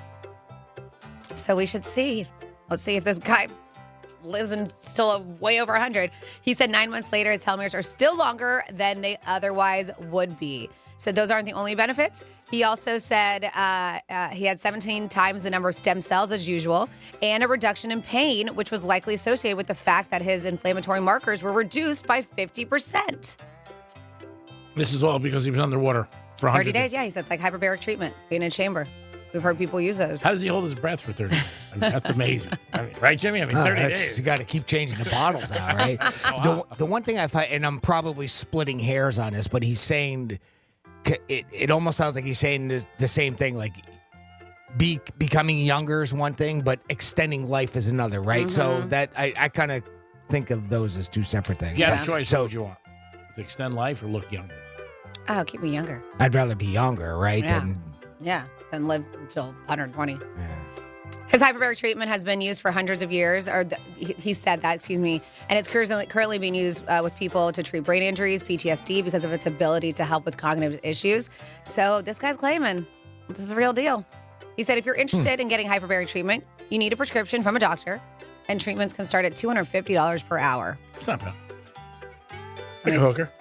Speaker 4: So we should see. Let's see if this guy lives in still way over 100. He said 9 months later, his telomeres are still longer than they otherwise would be. So those aren't the only benefits. He also said he had 17 times the number of stem cells as usual and a reduction in pain, which was likely associated with the fact that his inflammatory markers were reduced by 50%.
Speaker 14: This is all because he was underwater for 100
Speaker 4: 30 days. Yeah, he said it's like hyperbaric treatment, being in a chamber. We've heard people use those.
Speaker 14: How does he hold his breath for 30 days? I mean, that's amazing. Right, Jimmy? 30 days.
Speaker 1: You got to keep changing the bottles now, right? The one thing I find, and I'm probably splitting hairs on this, but he's saying it almost sounds like he's saying the same thing. Like, becoming younger is one thing, but extending life is another, right? So that I kind of think of those as two separate things.
Speaker 14: If you had a choice, what would you want? To extend life or look younger?
Speaker 4: Oh, keep me younger.
Speaker 1: I'd rather be younger, right?
Speaker 4: Than live until 120. Yeah. His hyperbaric treatment has been used for hundreds of years, he said that, excuse me, and it's currently being used with people to treat brain injuries, PTSD, because of its ability to help with cognitive issues. So this guy's claiming this is a real deal. He said if you're interested in getting hyperbaric treatment, you need a prescription from a doctor, and treatments can start at $250 per hour.
Speaker 14: It's not bad. Like a hooker.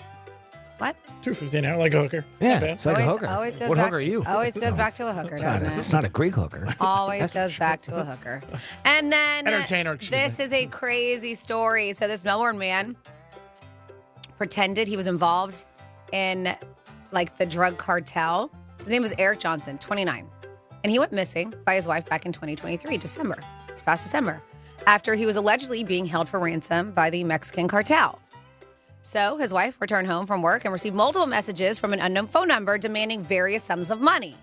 Speaker 4: What?
Speaker 14: $250 an hour, like a hooker.
Speaker 1: Yeah, it's like a hooker.
Speaker 4: Always goes
Speaker 1: what
Speaker 4: back,
Speaker 1: hooker are you?
Speaker 4: Always goes back to a hooker, doesn't it?
Speaker 1: It's not a Greek hooker.
Speaker 4: Always goes back to a hooker. And then
Speaker 14: Entertainer,
Speaker 4: this is a crazy story. So this Melbourne man pretended he was involved in like the drug cartel. His name was Eric Johnson, 29. And he went missing by his wife back in 2023, December. It's past December. After he was allegedly being held for ransom by the Mexican cartel. So his wife returned home from work and received multiple messages from an unknown phone number demanding various sums of money.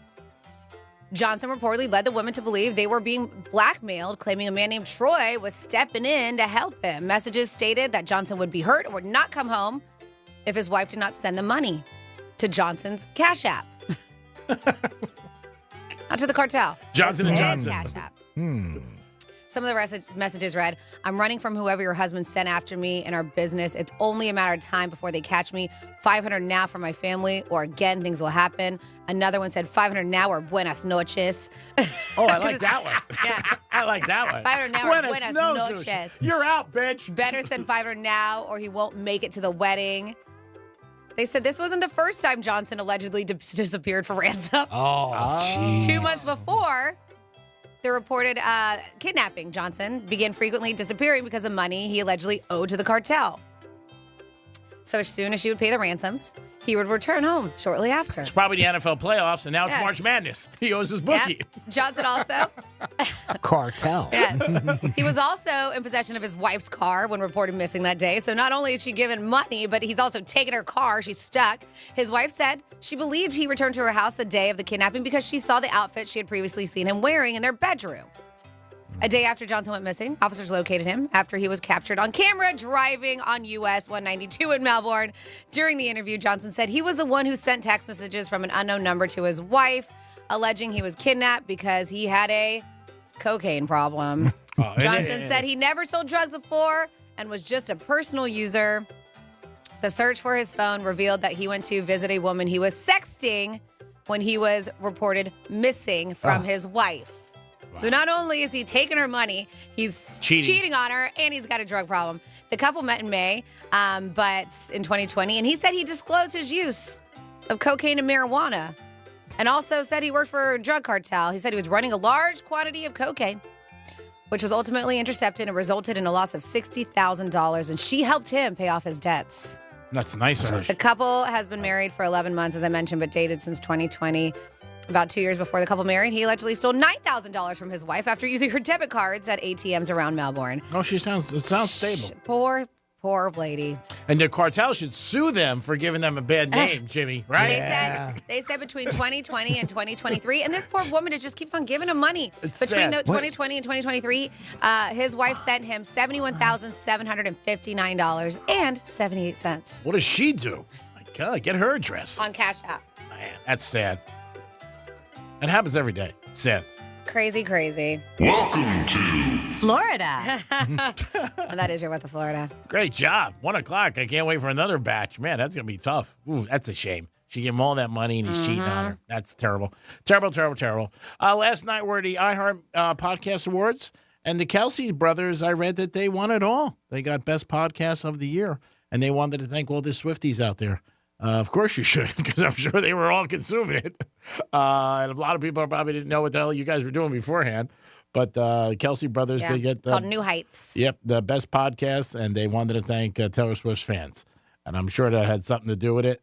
Speaker 4: Johnson reportedly led the women to believe they were being blackmailed, claiming a man named Troy was stepping in to help him. Messages stated that Johnson would be hurt or would not come home if his wife did not send the money to Johnson's Cash App. Not to the cartel.
Speaker 14: Johnson and Johnson.
Speaker 4: Cash App. Some of the messages read, I'm running from whoever your husband sent after me in our business. It's only a matter of time before they catch me. $500 now for my family, or again, things will happen. Another one said $500 now or buenas noches.
Speaker 14: Oh, I like that one.
Speaker 4: Yeah.
Speaker 14: I like that one.
Speaker 4: $500 now or buenas noches.
Speaker 14: You're out, bitch.
Speaker 4: Better send $500 now or he won't make it to the wedding. They said this wasn't the first time Johnson allegedly disappeared for ransom.
Speaker 1: Oh, jeez.
Speaker 4: 2 months before, the reported kidnapping Johnson began frequently disappearing because of money he allegedly owed to the cartel. So as soon as she would pay the ransoms, he would return home shortly after.
Speaker 14: It's probably the NFL playoffs, and now it's
Speaker 4: Yes.
Speaker 14: March Madness. He owes his bookie.
Speaker 4: Yep. Johnson also.
Speaker 1: Cartel.
Speaker 4: Yes. He was also in possession of his wife's car when reported missing that day. So not only is she given money, but he's also taken her car. She's stuck. His wife said she believed he returned to her house the day of the kidnapping because she saw the outfit she had previously seen him wearing in their bedroom. A day after Johnson went missing, officers located him after he was captured on camera driving on US 192 in Melbourne. During the interview, Johnson said he was the one who sent text messages from an unknown number to his wife, alleging he was kidnapped because he had a cocaine problem. Johnson said he never sold drugs before and was just a personal user. The search for his phone revealed that he went to visit a woman he was sexting when he was reported missing from his wife. So not only is he taking her money, he's cheating on her, and he's got a drug problem. The couple met in May, but in 2020, and he said he disclosed his use of cocaine and marijuana, and also said he worked for a drug cartel. He said he was running a large quantity of cocaine, which was ultimately intercepted and resulted in a loss of $60,000, and she helped him pay off his debts.
Speaker 14: That's nice of her.
Speaker 4: The couple has been married for 11 months, as I mentioned, but dated since 2020. About 2 years before the couple married, he allegedly stole $9,000 from his wife after using her debit cards at ATMs around Melbourne.
Speaker 14: Oh, it sounds stable.
Speaker 4: Poor lady.
Speaker 14: And the cartel should sue them for giving them a bad name, Jimmy, right?
Speaker 4: They said between 2020 and 2023, and this poor woman just keeps on giving him money.
Speaker 14: It's
Speaker 4: between
Speaker 14: sad.
Speaker 4: 2020 and 2023, his wife sent him $71,759.78.
Speaker 14: What does she do? My God, get her address.
Speaker 4: On Cash App.
Speaker 14: Man, that's sad. It happens every day. Sad.
Speaker 4: Crazy.
Speaker 2: Welcome to
Speaker 4: Florida. And that is your What the Florida.
Speaker 14: Great job. 1 o'clock. I can't wait for another batch. Man, that's going to be tough. Ooh, that's a shame. She gave him all that money and he's cheating on her. That's terrible. Terrible. Last night were the iHeart Podcast Awards, and the Kelsey brothers, I read that they won it all. They got Best Podcast of the Year, and they wanted to thank all the Swifties out there. Of course you should, because I'm sure they were all consuming it. And a lot of people probably didn't know what the hell you guys were doing beforehand. But Kelsey brothers, they get
Speaker 4: called New Heights.
Speaker 14: Yep, the best podcast, and they wanted to thank Taylor Swift's fans. And I'm sure that had something to do with it.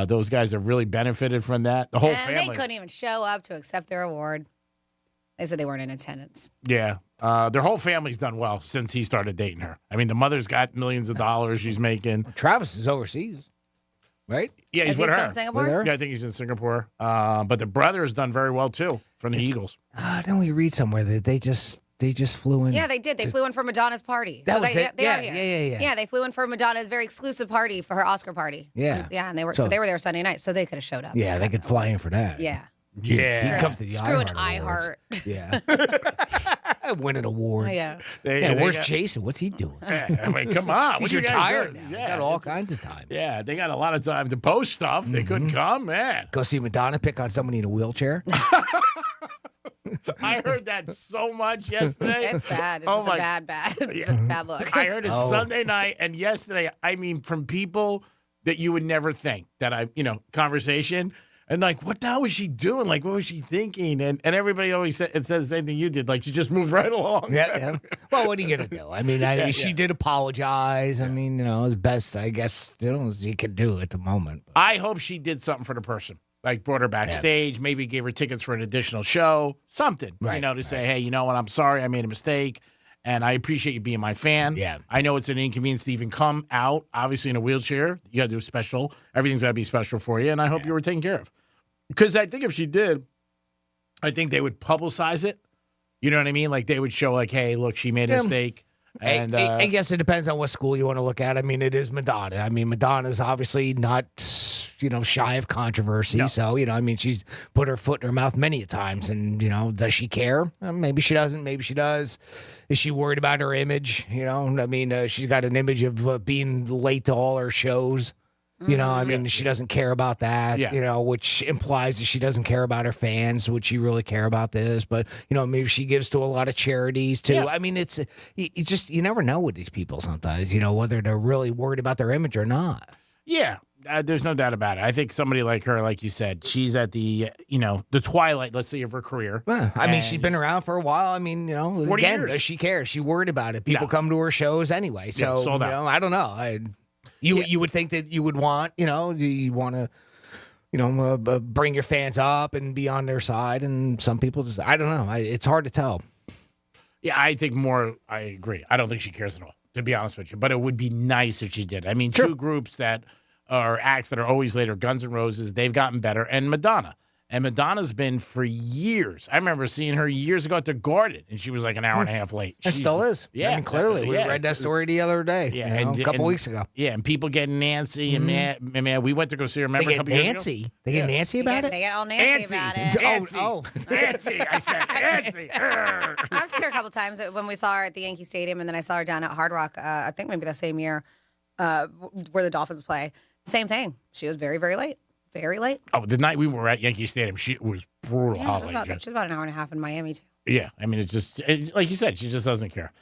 Speaker 14: Those guys have really benefited from that. The whole family.
Speaker 4: They couldn't even show up to accept their award. They said they weren't in attendance.
Speaker 14: Yeah. Their whole family's done well since he started dating her. I mean, the mother's got millions of dollars she's making.
Speaker 1: Travis is overseas. right?
Speaker 14: Yeah, he's
Speaker 4: Is he
Speaker 14: with
Speaker 4: still
Speaker 14: her.
Speaker 4: in Singapore?
Speaker 1: With her?
Speaker 14: Yeah, I think he's in Singapore. But the brother has done very well too from the Eagles.
Speaker 1: Didn't we read somewhere that they just flew in?
Speaker 4: Yeah, they did. They flew in for Madonna's party.
Speaker 1: That
Speaker 4: so
Speaker 1: was
Speaker 4: they,
Speaker 1: it?
Speaker 4: They
Speaker 1: Yeah,
Speaker 4: are here.
Speaker 1: yeah.
Speaker 4: Yeah, they flew in for Madonna's very exclusive party for her Oscar party.
Speaker 1: Yeah.
Speaker 4: Yeah, and they were so they were there Sunday night, so they could have showed up.
Speaker 1: Yeah, they could fly in for that.
Speaker 4: Yeah.
Speaker 1: He'd come to the
Speaker 4: Screw an
Speaker 1: iHeart
Speaker 4: iHeart.
Speaker 1: Yeah. Win an award.
Speaker 4: Yeah.
Speaker 1: Where's Jason? What's he doing?
Speaker 14: I mean, come on.
Speaker 1: He's
Speaker 14: What you guys
Speaker 1: retired
Speaker 14: doing?
Speaker 1: now. He's got all kinds of time.
Speaker 14: Yeah, they got a lot of time to post stuff. They couldn't come, man.
Speaker 1: Go see Madonna pick on somebody in a wheelchair.
Speaker 14: I heard that so much yesterday.
Speaker 4: It's bad. It's just a bad look.
Speaker 14: I heard it Sunday night and yesterday. I mean, from people that you would never think that conversation. And like, what the hell was she doing? Like, what was she thinking? And everybody always said the same thing you did. Like, you just moved right along.
Speaker 1: Yeah. Well, what are you gonna do? I mean, she did apologize. I mean, as best I guess she could do at the moment.
Speaker 14: I hope she did something for the person. Like brought her backstage, maybe gave her tickets for an additional show, something. To say, hey, you know what? I'm sorry, I made a mistake, and I appreciate you being my fan.
Speaker 1: Yeah.
Speaker 14: I know it's an inconvenience to even come out. Obviously, in a wheelchair, you got to do special. Everything's got to be special for you, and I hope you were taken care of. Because I think if she did, I think they would publicize it. You know what I mean? Like they would show, like, hey, look, she made a mistake. And
Speaker 1: I guess it depends on what school you want to look at. I mean, it is Madonna. I mean, Madonna's obviously not, shy of controversy. No. So, I mean, she's put her foot in her mouth many a times. And, does she care? Maybe she doesn't. Maybe she does. Is she worried about her image? I mean, she's got an image of being late to all her shows. I mean, she doesn't care about that, which implies that she doesn't care about her fans. Would she really care about this? But, maybe she gives to a lot of charities too. Yeah. I mean, you never know with these people sometimes, whether they're really worried about their image or not.
Speaker 14: Yeah, there's no doubt about it. I think somebody like her, like you said, she's at the, the twilight, let's say, of her career.
Speaker 1: Well, I mean, she's been around for a while. I mean, again,
Speaker 14: years.
Speaker 1: does she care? She worried about it. People come to her shows anyway. So,
Speaker 14: sold out.
Speaker 1: I don't know. You would think that you would want, you want to, bring your fans up and be on their side. And some people just, I don't know. It's hard to tell.
Speaker 14: Yeah, I think I agree. I don't think she cares at all, to be honest with you. But it would be nice if she did. I mean, two groups that are acts that are always later, Guns N' Roses, they've gotten better. And Madonna. And Madonna's been for years. I remember seeing her years ago at the Garden, and she was like an hour and a half late.
Speaker 1: It still is.
Speaker 14: Yeah.
Speaker 1: I mean, clearly. We read that story the other day.
Speaker 14: Yeah.
Speaker 1: A couple weeks ago.
Speaker 14: Yeah, and people getting Nancy and man, we went to go see her. Remember
Speaker 1: they
Speaker 14: a
Speaker 1: get
Speaker 14: couple years
Speaker 1: Nancy.
Speaker 14: ago?
Speaker 1: They get Nancy about it?
Speaker 4: They get all Nancy about it.
Speaker 14: Nancy.
Speaker 1: Oh.
Speaker 14: Nancy. I said Nancy.
Speaker 4: I was here a couple times when we saw her at the Yankee Stadium, and then I saw her down at Hard Rock, I think maybe the same year, where the Dolphins play. Same thing. She was very, very late. Very late.
Speaker 14: Oh, the night we were at Yankee Stadium, she was brutal.
Speaker 4: Yeah, she was about an hour and a half in Miami, too.
Speaker 14: Yeah, I mean, like you said, she just doesn't care.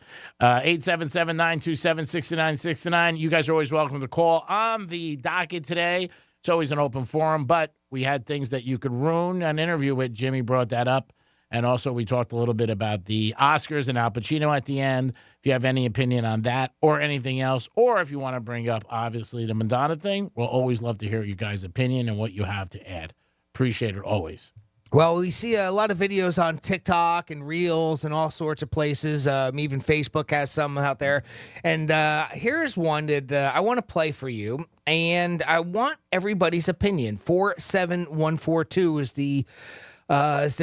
Speaker 14: 877-927-6969. You guys are always welcome to call. On the docket today, it's always an open forum, but we had things that you could ruin an interview with. Jimmy brought that up. And also, we talked a little bit about the Oscars and Al Pacino at the end. If you have any opinion on that or anything else, or if you want to bring up, obviously, the Madonna thing, we'll always love to hear you guys' opinion and what you have to add. Appreciate it always.
Speaker 1: Well, we see a lot of videos on TikTok and Reels and all sorts of places. Even Facebook has some out there. And here's one that I want to play for you. And I want everybody's opinion. 47142 is the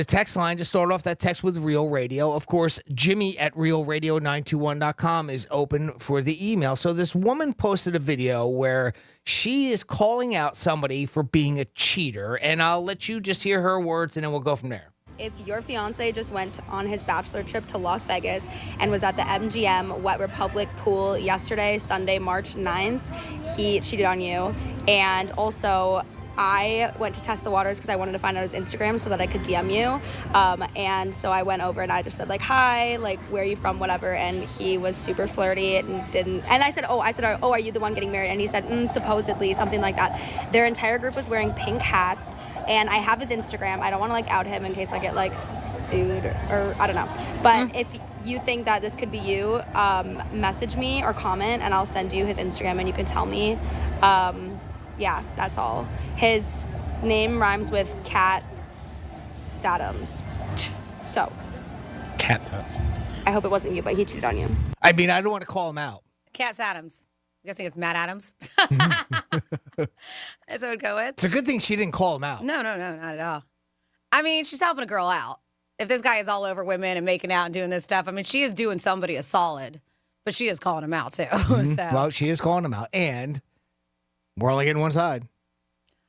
Speaker 1: text line. Just start off that text with Real Radio. Of course, Jimmy at realradio921.com is open for the email. So this woman posted a video where she is calling out somebody for being a cheater. And I'll let you just hear her words and then we'll go from there.
Speaker 6: If your fiance just went on his bachelor trip to Las Vegas and was at the MGM Wet Republic pool yesterday, Sunday, March 9th, he cheated on you. And also, I went to test the waters because I wanted to find out his Instagram so that I could DM you. And so I went over and I just said, like, hi, like, where are you from, whatever. And he was super flirty and didn't. And I said, oh, are you the one getting married? And he said, supposedly, something like that. Their entire group was wearing pink hats. And I have his Instagram. I don't want to, like, out him in case I get, like, sued or I don't know. But if you think that this could be you, message me or comment and I'll send you his Instagram and you can tell me. Yeah, that's all. His name rhymes with Cat Sadams. So.
Speaker 14: Cat Sadams.
Speaker 6: I hope it wasn't you, but he cheated on you.
Speaker 1: I mean, I don't want to call him out.
Speaker 4: Cat Adams. guessing it's Matt Adams. That's what I would go with.
Speaker 1: It's a good thing she didn't call him out.
Speaker 4: No, not at all. I mean, she's helping a girl out. If this guy is all over women and making out and doing this stuff, I mean, she is doing somebody a solid, but she is calling him out too.
Speaker 1: Mm-hmm.
Speaker 4: So.
Speaker 1: Well, she is calling him out, and we're only getting one side.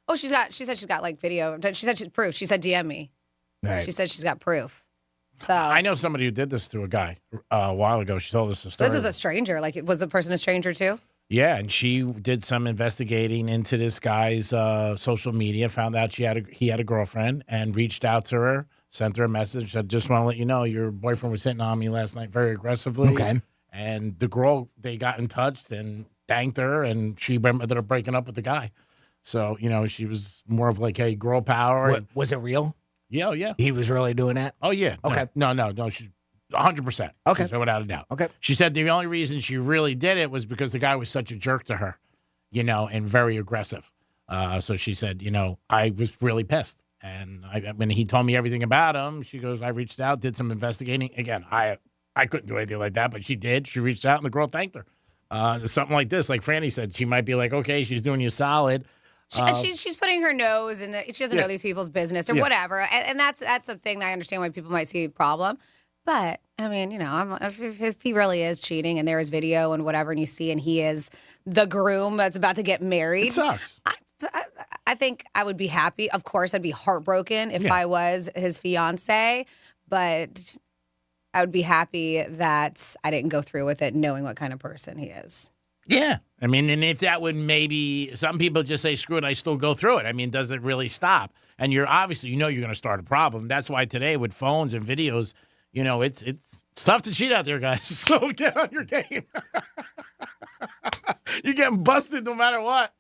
Speaker 4: Oh, she said she's got like video. She said she's proof. She said DM me.
Speaker 1: Right.
Speaker 4: She said she's got proof. So
Speaker 14: I know somebody who did this to a guy a while ago. She told us a story.
Speaker 4: This is a stranger. Like, was the person a stranger too?
Speaker 14: Yeah, and she did some investigating into this guy's social media, found out he had a girlfriend, and reached out to her, sent her a message, said, just want to let you know your boyfriend was hitting on me last night very aggressively.
Speaker 1: Okay.
Speaker 14: And the girl, they got in touch and thanked her, and she ended up breaking up with the guy. So, she was more of like, hey, girl power.
Speaker 1: Was it real?
Speaker 14: Yeah, yeah.
Speaker 1: He was really doing that?
Speaker 14: Oh, yeah.
Speaker 1: Okay.
Speaker 14: No, she's 100%.
Speaker 1: Okay.
Speaker 14: So without a doubt.
Speaker 1: Okay.
Speaker 14: She said the only reason she really did it was because the guy was such a jerk to her, and very aggressive. So she said, I was really pissed. And when he told me everything about him, she goes, I reached out, did some investigating. Again, I couldn't do anything like that, but she did. She reached out, and the girl thanked her. Something like this, like Franny said, she might be like, okay, she's doing you solid.
Speaker 4: She's putting her nose in she doesn't know these people's business or whatever, and that's a thing that I understand why people might see a problem. But I mean, if he really is cheating and there is video and whatever, and you see, and he is the groom that's about to get married,
Speaker 14: it sucks.
Speaker 4: I think I would be happy. Of course, I'd be heartbroken if I was his fiance, but I would be happy that I didn't go through with it, knowing what kind of person he is.
Speaker 14: Yeah. I mean, and if that would maybe, some people just say, screw it, I still go through it. I mean, does it really stop? And you're obviously, you're going to start a problem. That's why today with phones and videos, it's tough to cheat out there, guys. So get on your game. You're getting busted no matter what.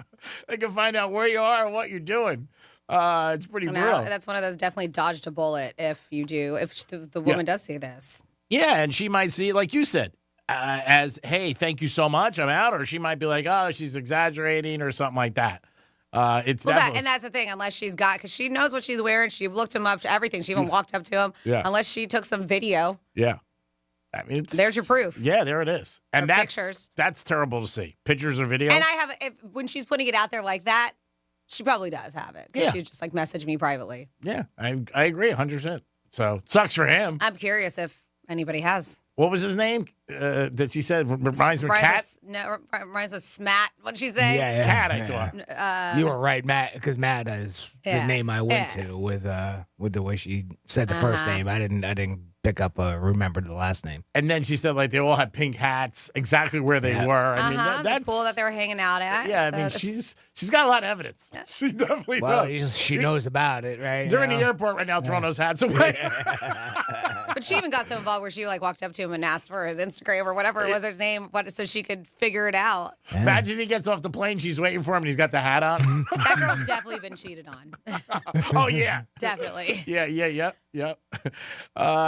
Speaker 14: They can find out where you are and what you're doing. It's pretty brutal.
Speaker 4: That's one of those definitely dodged a bullet if the woman does see this.
Speaker 14: Yeah, and she might see it, like you said, as, hey, thank you so much, I'm out. Or she might be like, oh, she's exaggerating or something like that. And
Speaker 4: that's the thing, unless she's got, because she knows what she's wearing. She looked him up to everything. She even walked up to him.
Speaker 14: Yeah.
Speaker 4: Unless she took some video.
Speaker 14: Yeah. I mean,
Speaker 4: there's your proof.
Speaker 14: Yeah, there it is. And
Speaker 4: pictures.
Speaker 14: That's terrible to see. Pictures or video.
Speaker 4: And when she's putting it out there like that, she probably does have it. Yeah. She just messaged me privately.
Speaker 14: Yeah, I agree 100%. So sucks for him.
Speaker 4: I'm curious if anybody has.
Speaker 14: What was his name that she said reminds me of Cat?
Speaker 4: Reminds of Smat. What'd she say?
Speaker 1: Yeah.
Speaker 14: Cat, I thought.
Speaker 1: You were right, Matt, because Matt is the name I went to with the way she said the first name. I didn't pick up remember the last name.
Speaker 14: And then she said like they all had pink hats, exactly where they were. I mean, that's
Speaker 4: the pool that they were hanging out at.
Speaker 14: Yeah, I mean, she's got a lot of evidence. Yeah. She definitely does.
Speaker 1: She knows about it, right?
Speaker 14: They're in the airport right now throwing those hats away.
Speaker 4: But she even got so involved where she walked up to him and asked for his Instagram or whatever it was his name, so she could figure it out.
Speaker 14: Yeah. Imagine he gets off the plane, she's waiting for him, and he's got the hat on.
Speaker 4: That girl's definitely been cheated on.
Speaker 14: Oh yeah,
Speaker 4: definitely.
Speaker 14: Yeah.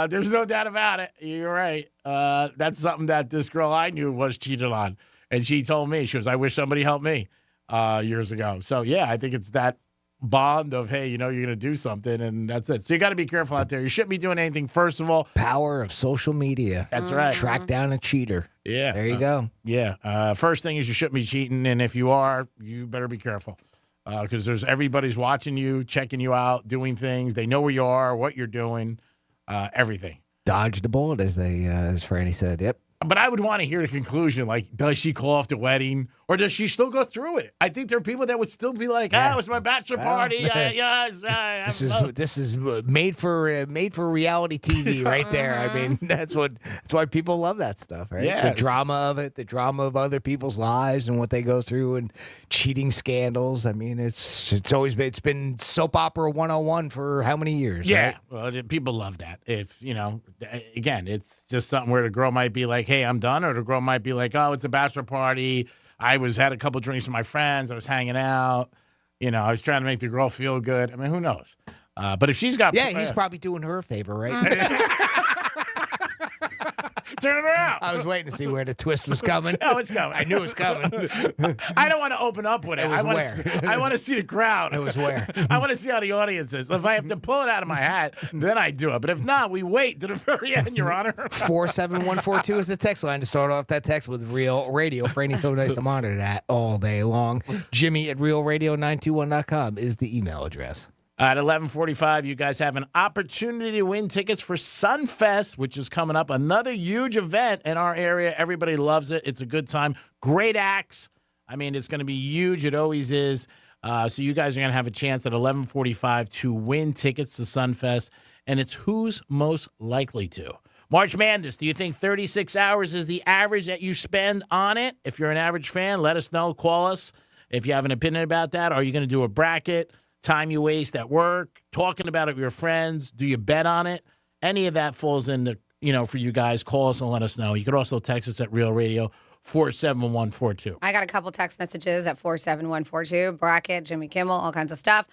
Speaker 14: There's no doubt about it. You're right. That's something that this girl I knew was cheated on, and she told me, she was, I wish somebody helped me years ago. So yeah, I think it's that bond of, hey, you're going to do something, and that's it. So you got to be careful out there. You shouldn't be doing anything, first of all.
Speaker 1: Power of social media.
Speaker 14: That's right.
Speaker 1: Track down a cheater.
Speaker 14: Yeah.
Speaker 1: There you go.
Speaker 14: Yeah. First thing is you shouldn't be cheating, and if you are, you better be careful because everybody's watching you, checking you out, doing things. They know where you are, what you're doing, everything.
Speaker 1: Dodge the bullet, as Franny said. Yep.
Speaker 14: But I would want to hear the conclusion. Like, does she call off the wedding, or does she still go through it? I think there are people that would still be like, it was my bachelor party.
Speaker 1: This is made for reality TV right there. I mean, that's why people love that stuff, right?
Speaker 14: Yeah,
Speaker 1: the drama of it, the drama of other people's lives and what they go through, and cheating scandals. I mean, it's been soap opera 101 for how many years?
Speaker 14: Yeah,
Speaker 1: right?
Speaker 14: well, people love that. If again, it's just something where the girl might be like, hey, I'm done, or the girl might be like, oh, it's a bachelor party. I had a couple drinks with my friends. I was hanging out. I was trying to make the girl feel good. I mean, who knows? But if she's got...
Speaker 1: Yeah, he's probably doing her a favor, right?
Speaker 14: Turn it around.
Speaker 1: I was waiting to see where the twist was coming.
Speaker 14: Oh, it's coming.
Speaker 1: I knew it was coming.
Speaker 14: I don't want to open up with it.
Speaker 1: It was
Speaker 14: I want to see the crowd.
Speaker 1: It was where?
Speaker 14: I want to see how the audience is. If I have to pull it out of my hat, then I do it. But if not, we wait to the very end, Your Honor.
Speaker 1: 47142 is the text line to start off that text with Real Radio. Franny's so nice to monitor that all day long. Jimmy at realradio921.com is the email address.
Speaker 14: At 11:45, you guys have an opportunity to win tickets for Sunfest, which is coming up. Another huge event in our area. Everybody loves it. It's a good time. Great acts. I mean, it's going to be huge. It always is. So you guys are going to have a chance at 11:45 to win tickets to Sunfest, and it's who's most likely to. March Madness, do you think 36 hours is the average that you spend on it? If you're an average fan, let us know. Call us if you have an opinion about that. Are you going to do a bracket? Time you waste at work, talking about it with your friends. Do you bet on it? Any of that falls into, for you guys. Call us and let us know. You could also text us at Real Radio 47142.
Speaker 4: I got a couple text messages at 47142. Bracket, Jimmy Kimmel, all kinds of stuff.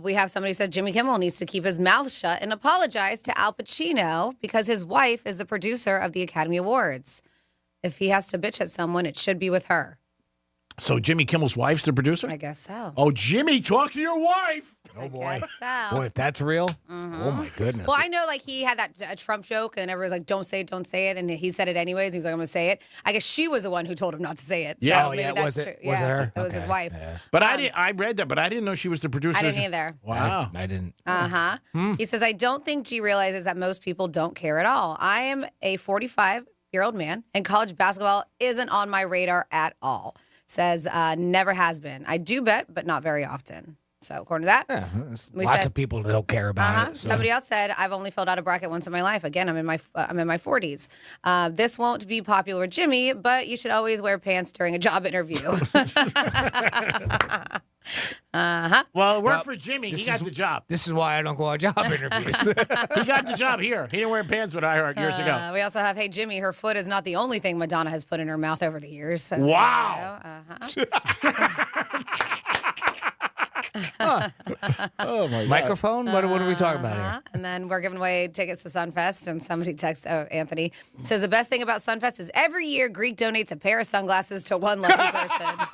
Speaker 4: We have somebody who says Jimmy Kimmel needs to keep his mouth shut and apologize to Al Pacino because his wife is the producer of the Academy Awards. If he has to bitch at someone, it should be with her.
Speaker 14: So Jimmy Kimmel's wife's the producer?
Speaker 4: I guess so.
Speaker 14: Oh, Jimmy, talk to your wife.
Speaker 1: Oh, boy.
Speaker 4: I guess so.
Speaker 1: Boy, if that's real, oh, my goodness.
Speaker 4: Well, I know, he had that Trump joke, and everyone's like, don't say it, and he said it anyways. He was like, I'm going to say it. I guess she was the one who told him not to say it.
Speaker 14: Yeah.
Speaker 4: So maybe that's
Speaker 1: was it?
Speaker 4: true.
Speaker 1: Was it her?
Speaker 4: It was his wife.
Speaker 1: Yeah.
Speaker 14: But I read that, but I didn't know she was the producer.
Speaker 4: I didn't either.
Speaker 14: Wow.
Speaker 1: I didn't.
Speaker 4: Uh-huh. He says, I don't think G realizes that most people don't care at all. I am a 45-year-old man, and college basketball isn't on my radar at all. Says, never has been. I do bet, but not very often. So according to that,
Speaker 1: Lots of people don't care about it. So.
Speaker 4: Somebody else said, I've only filled out a bracket once in my life. Again, I'm in my 40s. This won't be popular with Jimmy, but you should always wear pants during a job interview.
Speaker 14: Well, it worked for Jimmy. He got the job.
Speaker 1: This is why I don't go on job interviews.
Speaker 14: He got the job here. He didn't wear pants with iHeart years ago.
Speaker 4: We also have, hey, Jimmy, her foot is not the only thing Madonna has put in her mouth over the years. So,
Speaker 14: wow.
Speaker 1: Oh, my God. Microphone? What are we talking about here?
Speaker 4: And then we're giving away tickets to Sunfest, and somebody texts, Anthony, says the best thing about Sunfest is every year Greek donates a pair of sunglasses to one lucky person.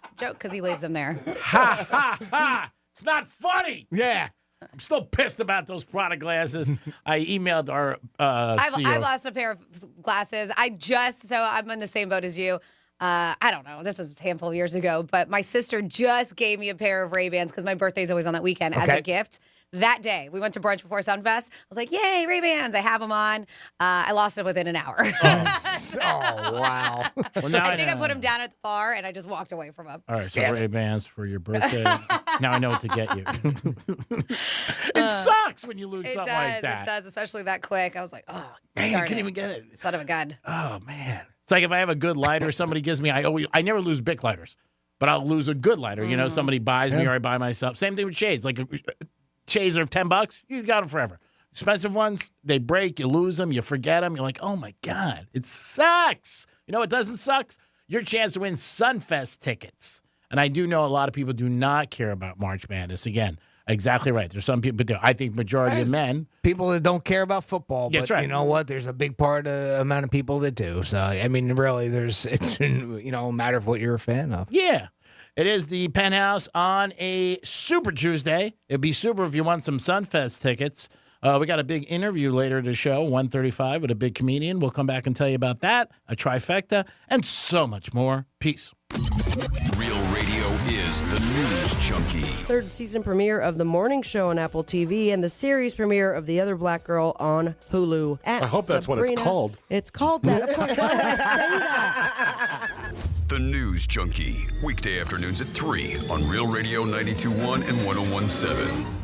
Speaker 4: It's a joke because he leaves them there.
Speaker 14: Ha, ha, ha. It's not funny.
Speaker 1: Yeah.
Speaker 14: I'm still pissed about those product glasses. I emailed our CEO.
Speaker 4: I've lost a pair of glasses. I'm in the same boat as you. I don't know. This was a handful of years ago, but my sister just gave me a pair of Ray-Bans because my birthday's always on that weekend as a gift. That day, we went to brunch before Sunfest. I was like, yay, Ray-Bans. I have them on. I lost them within an hour.
Speaker 1: Oh, wow.
Speaker 14: Well, now
Speaker 4: I think I put them down at the bar, and I just walked away from them.
Speaker 14: All right, so Ray-Bans for your birthday. Now I know what to get you. It sucks when you lose something like that.
Speaker 4: It does, especially that quick. I was like, oh,
Speaker 14: man, you couldn't even get it.
Speaker 4: Son of a gun.
Speaker 14: Oh, man. It's like if I have a good lighter, somebody gives me, I never lose Bic lighters, but I'll lose a good lighter. You know, somebody buys me or I buy myself. Same thing with shades. Like shades are $10, you got them forever. Expensive ones, they break, you lose them, you forget them. You're like, oh my God, it sucks. You know what doesn't suck? Your chance to win Sunfest tickets. And I do know a lot of people do not care about March Madness. Again, exactly right. There's some people that do. I think majority of men.
Speaker 1: People that don't care about football. But
Speaker 14: That's right.
Speaker 1: You know what? There's a big amount of people that do. So, I mean, really, it's a matter of what you're a fan of.
Speaker 14: Yeah. It is the Penthouse on a Super Tuesday. It'd be super if you want some Sunfest tickets. We got a big interview later in the show, 1:35, with a big comedian. We'll come back and tell you about that, a trifecta, and so much more. Peace.
Speaker 2: Real Radio is the News Junkie.
Speaker 3: Third season premiere of The Morning Show on Apple TV and the series premiere of The Other Black Girl on Hulu.
Speaker 7: I hope that's what it's called.
Speaker 3: It's called that. Of course, why would I say that?
Speaker 2: The News Junkie, weekday afternoons at 3 on Real Radio 92.1 and 101.7.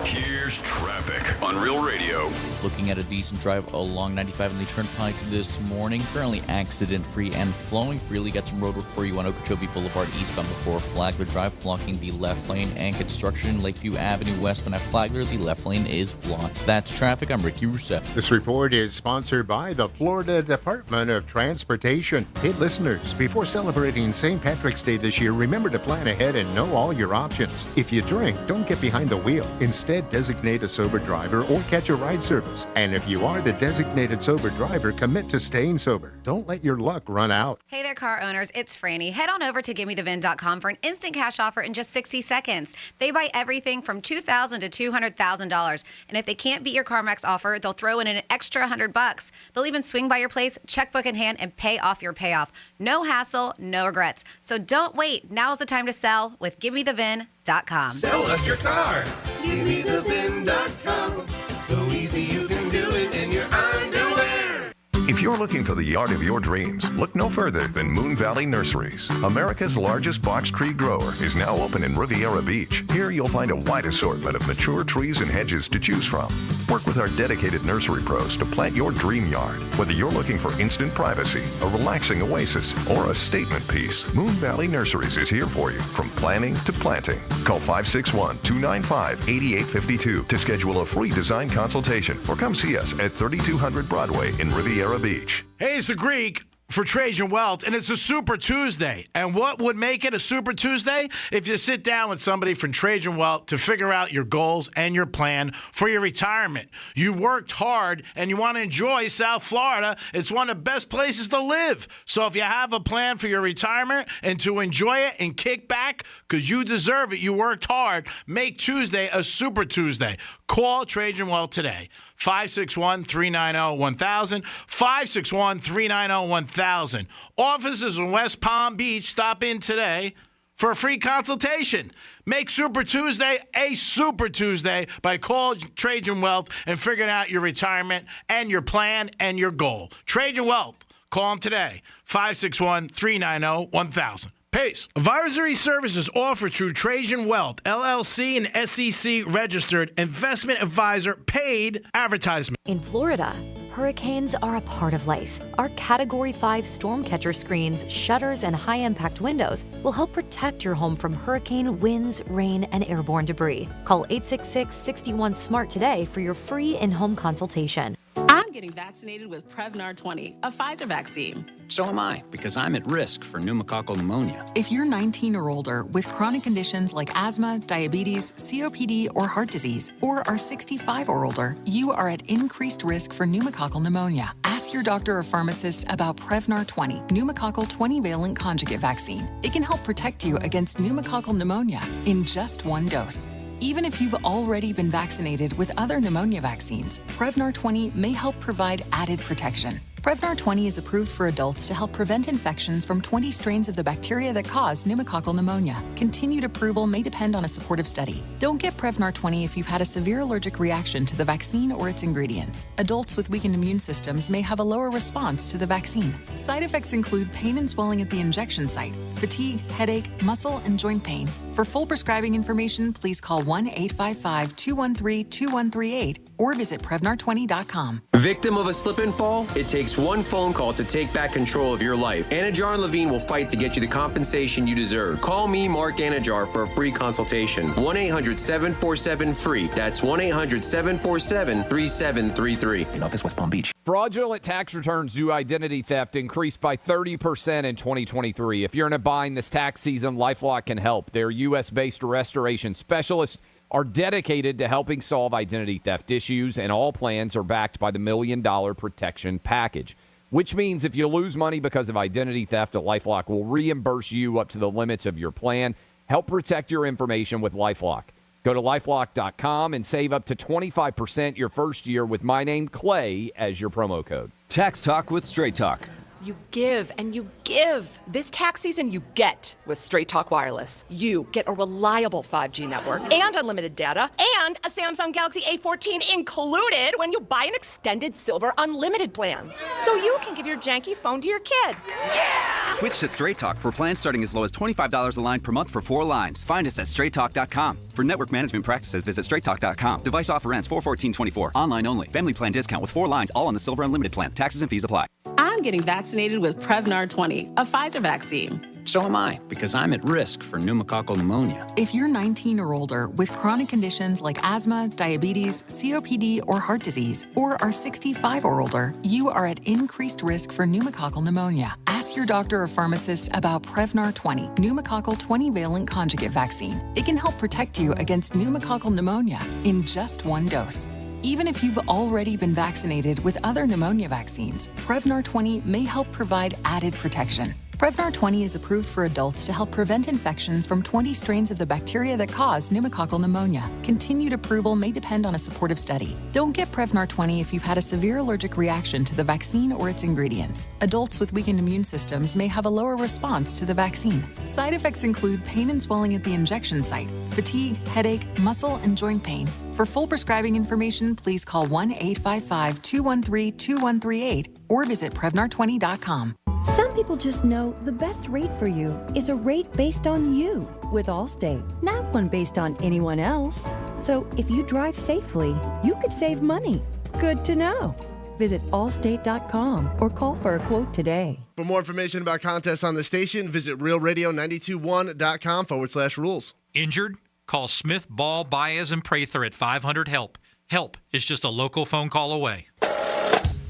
Speaker 2: Here's traffic on Real Radio.
Speaker 8: Looking at a decent drive along 95 in the Turnpike this morning. Currently accident-free and flowing freely. Got some road work for you on Okeechobee Boulevard eastbound before Flagler Drive, blocking the left lane, and construction Lakeview Avenue westbound at Flagler. The left lane is blocked. That's traffic. I'm Ricky Russo.
Speaker 7: This report is sponsored by the Florida Department of Transportation. Hey, listeners, before celebrating St. Patrick's Day this year, remember to plan ahead and know all your options. If you drink, don't get behind the wheel. Instead, designate designate a sober driver or catch a ride service. And if you are the designated sober driver, commit to staying sober. Don't let your luck run out.
Speaker 9: Hey there, car owners. It's Franny. Head on over to GiveMeTheVin.com for an instant cash offer in just 60 seconds. They buy everything from $2,000 to $200,000. And if they can't beat your CarMax offer, they'll throw in an extra $100. They'll even swing by your place, checkbook in hand, and pay off your payoff. No hassle, no regrets. So don't wait. Now's the time to sell with GiveMeTheVin.com.
Speaker 10: Sell us your car. GiveMeTheVin.com. So easy you can do it in your underwear.
Speaker 11: If you're looking for the yard of your dreams, look no further than Moon Valley Nurseries. America's largest box tree grower is now open in Riviera Beach. Here you'll find a wide assortment of mature trees and hedges to choose from. Work with our dedicated nursery pros to plant your dream yard. Whether you're looking for instant privacy, a relaxing oasis, or a statement piece, Moon Valley Nurseries is here for you from planning to planting. Call 561-295-8852 to schedule a free design consultation or come see us at 3200 Broadway in Riviera Beach.
Speaker 14: Hey, it's the Greek for Trajan Wealth, and it's a Super Tuesday. And what would make it a Super Tuesday? If you sit down with somebody from Trajan Wealth to figure out your goals and your plan for your retirement. You worked hard and you want to enjoy South Florida. It's one of the best places to live. So if you have a plan for your retirement and to enjoy it and kick back, because you deserve it, you worked hard, make Tuesday a Super Tuesday. Call Trajan Wealth today. 561-390-1000, 561-390-1000. Offices in West Palm Beach. Stop in today for a free consultation. Make Super Tuesday a Super Tuesday by calling Trajan Wealth and figuring out your retirement and your plan and your goal. Trajan Wealth. Call them today. 561-390-1000. Pace. Advisory services offered through Trajan Wealth, LLC, and SEC registered investment advisor, paid advertisement.
Speaker 13: In Florida, hurricanes are a part of life. Our Category 5 storm catcher screens, shutters, and high-impact windows will help protect your home from hurricane winds, rain, and airborne debris. Call 866-61-SMART today for your free in-home consultation.
Speaker 15: I'm getting vaccinated with Prevnar 20, a Pfizer vaccine.
Speaker 25: So am I, because I'm at risk for pneumococcal pneumonia.
Speaker 26: If you're 19 or older with chronic conditions like asthma, diabetes, COPD, or heart disease, or are 65 or older, you are at increased risk for pneumococcal pneumonia. Ask your doctor or pharmacist about Prevnar 20, pneumococcal 20-valent conjugate vaccine. It can help protect you against pneumococcal pneumonia in just one dose. Even if you've already been vaccinated with other pneumonia vaccines, Prevnar 20 may help provide added protection. Prevnar 20 is approved for adults to help prevent infections from 20 strains of the bacteria that cause pneumococcal pneumonia. Continued approval may depend on a supportive study. Don't get Prevnar 20 if you've had a severe allergic reaction to the vaccine or its ingredients. Adults with weakened immune systems may have a lower response to the vaccine. Side effects include pain and swelling at the injection site, fatigue, headache, muscle, and joint pain. For full prescribing information, please call 1-855-213-2138 or visit Prevnar20.com.
Speaker 18: Victim of a slip and fall? It takes one phone call to take back control of your life. Anajar and Levine will fight to get you the compensation you deserve. Call me, Mark Anajar, for a free consultation. 1-800-747-FREE. That's 1-800-747-3733.
Speaker 21: In office, West Palm Beach. Fraudulent tax returns due identity theft increased by 30% in 2023. If you're in a bind this tax season, LifeLock can help. Their U.S.-based restoration specialists are dedicated to helping solve identity theft issues, and all plans are backed by the $1 Million Protection Package, which means if you lose money because of identity theft, LifeLock will reimburse you up to the limits of your plan. Help protect your information with LifeLock. Go to LifeLock.com and save up to 25% your first year with my name, Clay, as your promo code.
Speaker 22: Tax Talk with Straight Talk.
Speaker 23: You give and you give. This tax season, you get with Straight Talk Wireless. You get a reliable 5G network and unlimited data and a Samsung Galaxy A14 included when you buy an extended Silver Unlimited plan. So you can give your janky phone to your kid. Yeah!
Speaker 22: Switch to Straight Talk for plans starting as low as $25 a line per month for 4 lines. Find us at straighttalk.com. For network management practices, visit straighttalk.com. Device offer ends 4/14/24. Online only. Family plan discount with 4 lines, all on the Silver Unlimited plan. Taxes and fees apply.
Speaker 15: I'm getting vaccinated with Prevnar 20, a Pfizer vaccine.
Speaker 25: So am I, because I'm at risk for pneumococcal pneumonia.
Speaker 26: If you're 19 or older with chronic conditions like asthma, diabetes, COPD, or heart disease, or are 65 or older, you are at increased risk for pneumococcal pneumonia. Ask your doctor or pharmacist about Prevnar 20, pneumococcal 20-valent conjugate vaccine. It can help protect you against pneumococcal pneumonia in just one dose. Even if you've already been vaccinated with other pneumonia vaccines, Prevnar 20 may help provide added protection. Prevnar 20 is approved for adults to help prevent infections from 20 strains of the bacteria that cause pneumococcal pneumonia. Continued approval may depend on a supportive study. Don't get Prevnar 20 if you've had a severe allergic reaction to the vaccine or its ingredients. Adults with weakened immune systems may have a lower response to the vaccine. Side effects include pain and swelling at the injection site, fatigue, headache, muscle, and joint pain. For full prescribing information, please call 1-855-213-2138 or visit Prevnar20.com.
Speaker 12: Some people just know the best rate for you is a rate based on you with Allstate, not one based on anyone else. So if you drive safely, you could save money. Good to know. Visit allstate.com or call for a quote today.
Speaker 16: For more information about contests on the station, visit realradio921.com/rules.
Speaker 17: Injured? Call Smith, Ball, Baez, and Prather at 500-HELP. HELP is just a local phone call away.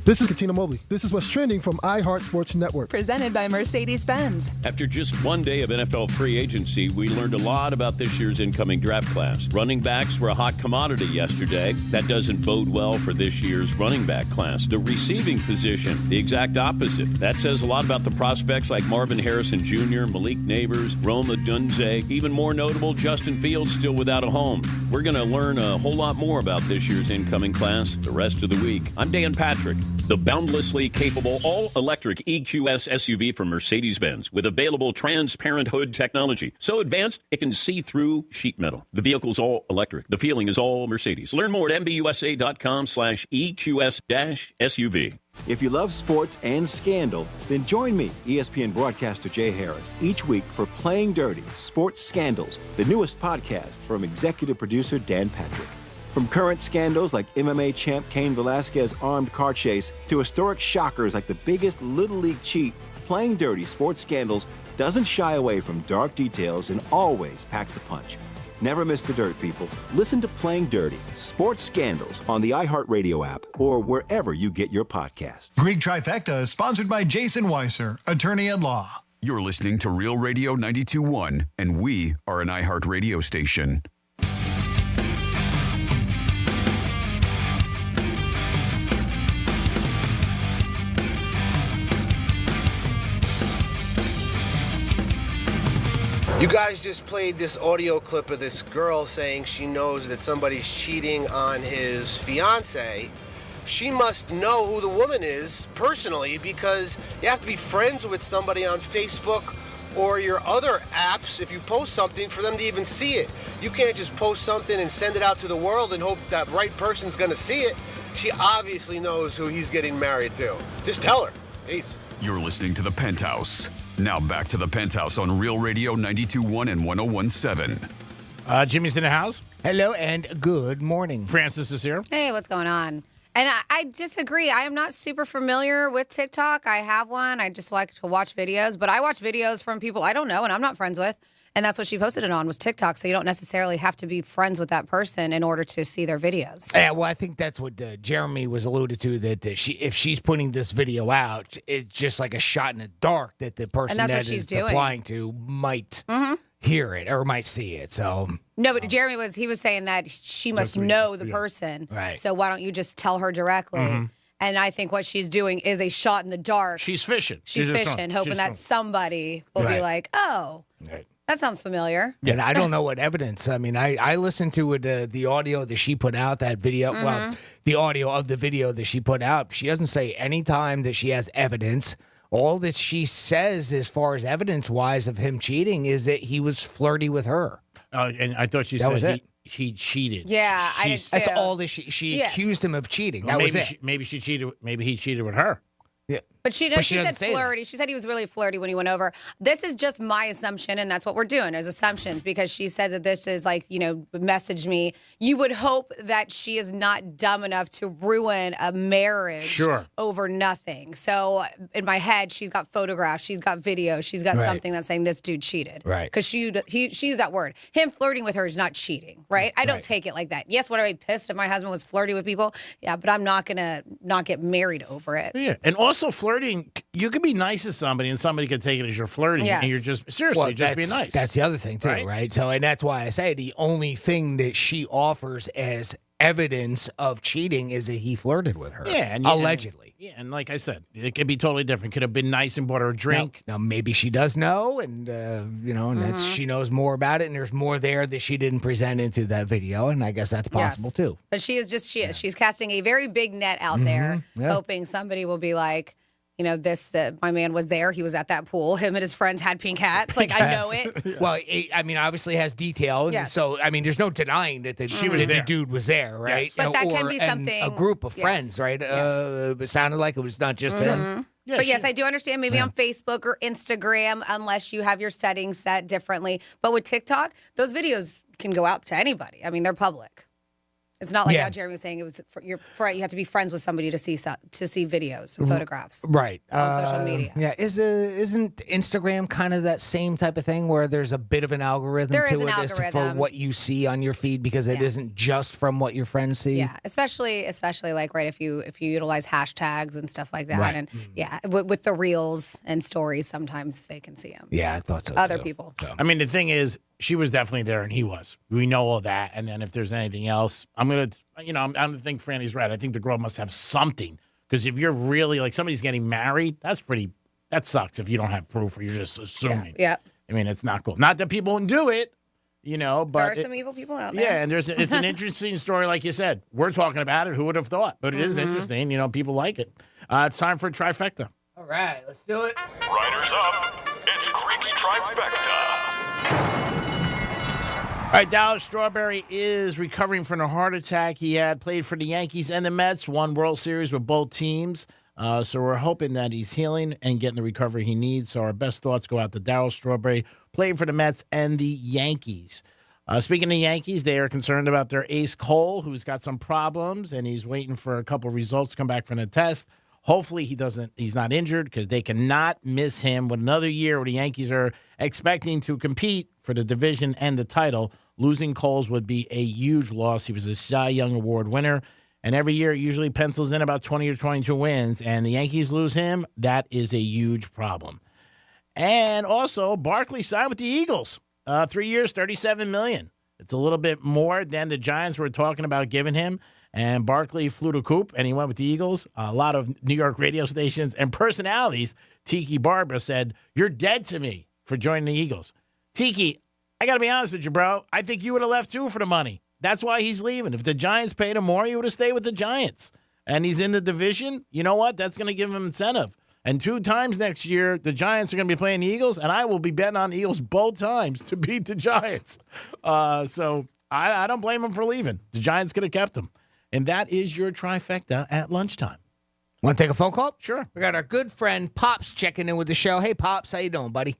Speaker 19: This is Katina Mobley. This is what's trending from iHeart Sports Network.
Speaker 20: Presented by Mercedes-Benz.
Speaker 24: After just one day of NFL free agency, we learned a lot about this year's incoming draft class. Running backs were a hot commodity yesterday. That doesn't bode well for this year's running back class. The receiving position, the exact opposite. That says a lot about the prospects like Marvin Harrison Jr., Malik Neighbors, Rome Odunze. Even more notable, Justin Fields still without a home. We're going to learn a whole lot more about this year's incoming class the rest of the week. I'm Dan Patrick. The boundlessly capable all-electric EQS SUV from Mercedes-Benz with available transparent hood technology. So advanced, it can see through sheet metal. The vehicle's all electric. The feeling is all Mercedes. Learn more at mbusa.com/EQS-SUV.
Speaker 27: If you love sports and scandal, then join me, ESPN broadcaster Jay Harris, each week for Playing Dirty: Sports Scandals, the newest podcast from executive producer Dan Patrick. From current scandals like MMA champ Cain Velasquez's armed car chase to historic shockers like the biggest Little League cheat, Playing Dirty: Sports Scandals doesn't shy away from dark details and always packs a punch. Never miss the dirt, people. Listen to Playing Dirty: Sports Scandals on the iHeartRadio app or wherever you get your podcasts.
Speaker 28: Greek Trifecta is sponsored by Jason Weiser, attorney at law.
Speaker 2: You're listening to Real Radio 92.1, and we are an iHeartRadio station.
Speaker 10: You guys just played this audio clip of this girl saying she knows that somebody's cheating on his fiance. She must know who the woman is personally, because you have to be friends with somebody on Facebook or your other apps if you post something for them to even see it. You can't just post something and send it out to the world and hope that right person's gonna see it. She obviously knows who he's getting married to. Just tell her. Peace.
Speaker 2: You're listening to The Penthouse. Now back to The Penthouse on Real Radio 92.1 and 101.7.
Speaker 14: Jimmy's in the house.
Speaker 1: Hello and good morning.
Speaker 14: Francis is here.
Speaker 4: Hey, what's going on? And I disagree. I am not super familiar with TikTok. I have one. I just like to watch videos. But I watch videos from people I don't know and I'm not friends with. And that's what she posted it on, was TikTok. So you don't necessarily have to be friends with that person in order to see their videos.
Speaker 1: Yeah, well, I think that's what Jeremy was alluded to, that if she's putting this video out, it's just like a shot in the dark that the person that it's applying to might hear it or might see it. So
Speaker 4: no, but Jeremy was saying that she must know the person.
Speaker 1: Right.
Speaker 4: So why don't you just tell her directly? And I think what she's doing is a shot in the dark.
Speaker 14: She's fishing.
Speaker 4: She's fishing, hoping that somebody will be like, oh.
Speaker 1: Right.
Speaker 4: That sounds familiar.
Speaker 1: Yeah, and I don't know what evidence. I mean, I listened to it, the audio that she put out, that video. Well, the audio of the video that she put out. She doesn't say any time that she has evidence. All that she says, as far as evidence-wise of him cheating, is that he was flirty with her.
Speaker 14: And I thought she said he cheated.
Speaker 4: Yeah, I did too.
Speaker 1: That's all that she accused him of cheating. That was it.
Speaker 14: Maybe she cheated. Maybe he cheated with her.
Speaker 1: Yeah.
Speaker 4: But she
Speaker 1: But
Speaker 4: she
Speaker 1: she
Speaker 4: said
Speaker 1: doesn't say that.
Speaker 4: flirty. She said he was really flirty when he went over. This is just my assumption, and that's what we're doing is assumptions because she says that this is like, message me. You would hope that she is not dumb enough to ruin a marriage over nothing. So in my head, she's got photographs, she's got video, she's got something that's saying this dude cheated.
Speaker 1: Right.
Speaker 4: Because she used that word. Him flirting with her is not cheating, right? I don't take it like that. Yes, would I be pissed if my husband was flirty with people? Yeah, but I'm not going to not get married over it.
Speaker 14: Yeah, and also flirting, you could be nice to somebody and somebody could take it as you're flirting and you're just, seriously, just be nice.
Speaker 1: That's the other thing, too, right? So, and that's why I say the only thing that she offers as evidence of cheating is that he flirted with her.
Speaker 14: Yeah, and
Speaker 1: allegedly.
Speaker 14: Yeah, and like I said, it could be totally different. Could have been nice and bought her a drink.
Speaker 1: Now maybe she does know, and and that's, she knows more about it, and there's more there that she didn't present into that video, and I guess that's possible too.
Speaker 4: But she is just she's casting a very big net out there, hoping somebody will be like, my man was there. He was at that pool. Him and his friends had pink hats. Like, I know it.
Speaker 1: Well, I mean, obviously has detail.
Speaker 4: Yes.
Speaker 1: So, I mean, there's no denying that the dude was there, right?
Speaker 4: Yes. But that can be something.
Speaker 1: A group of friends, right? It sounded like it was not just him.
Speaker 4: Yeah, but yes, I do understand maybe on Facebook or Instagram, unless you have your settings set differently. But with TikTok, those videos can go out to anybody. I mean, they're public. It's not like how Jeremy was saying it was you have to be friends with somebody to see videos and photographs,
Speaker 1: right?
Speaker 4: On social media.
Speaker 1: Yeah, isn't Instagram kind of that same type of thing where there's a bit of an algorithm
Speaker 4: There is
Speaker 1: to
Speaker 4: an
Speaker 1: it as to for
Speaker 4: algorithm.
Speaker 1: what you see on your feed because it isn't just from what your friends see.
Speaker 4: Yeah, especially like if you utilize hashtags and stuff like that,
Speaker 1: Right.
Speaker 4: and with the reels and stories, sometimes they can see them.
Speaker 1: Yeah, I thought so.
Speaker 4: Other
Speaker 1: too.
Speaker 4: people.
Speaker 1: So.
Speaker 14: I mean, the thing is, she was definitely there and he was. We know all that. And then if there's anything else, I'm going to, I think Franny's right. I think the girl must have something. Because if you're really, like, somebody's getting married, that sucks if you don't have proof or you're just assuming.
Speaker 4: Yeah.
Speaker 14: I mean, it's not cool. Not that people wouldn't do it, but.
Speaker 4: There are some evil people out there.
Speaker 14: Yeah, and it's an interesting story, like you said. We're talking about it. Who would have thought? But it is interesting. People like it. It's time for a trifecta.
Speaker 1: All right, let's do it.
Speaker 3: Riders up. It's Creek's Trifecta.
Speaker 14: All right, Dallas Strawberry is recovering from a heart attack he had. Played for the Yankees and the Mets, won World Series with both teams. So we're hoping that he's healing and getting the recovery he needs. So our best thoughts go out to Dallas Strawberry, played for the Mets and the Yankees. Speaking of the Yankees, they are concerned about their ace Cole, who's got some problems, and he's waiting for a couple of results to come back from the test. Hopefully he's not injured because they cannot miss him with another year where the Yankees are expecting to compete for the division and the title. Losing Coles would be a huge loss. He was a Cy Young Award winner, and every year it usually pencils in about 20 or 22 wins, and the Yankees lose him. That is a huge problem. And also, Barkley signed with the Eagles. 3 years, $37 million. It's a little bit more than the Giants were talking about giving him. And Barkley flew to Coop, and he went with the Eagles. A lot of New York radio stations and personalities, Tiki Barber said, "You're dead to me for joining the Eagles." Tiki, I got to be honest with you, bro. I think you would have left too for the money. That's why he's leaving. If the Giants paid him more, he would have stayed with the Giants. And he's in the division. You know what? That's going to give him incentive. And 2 times next year, the Giants are going to be playing the Eagles, and I will be betting on the Eagles both times to beat the Giants. So I don't blame him for leaving. The Giants could have kept him. And that is your trifecta at lunchtime.
Speaker 1: Want to take a phone call?
Speaker 14: Sure.
Speaker 1: We got our good friend Pops checking in with the show. Hey, Pops, how you doing, buddy?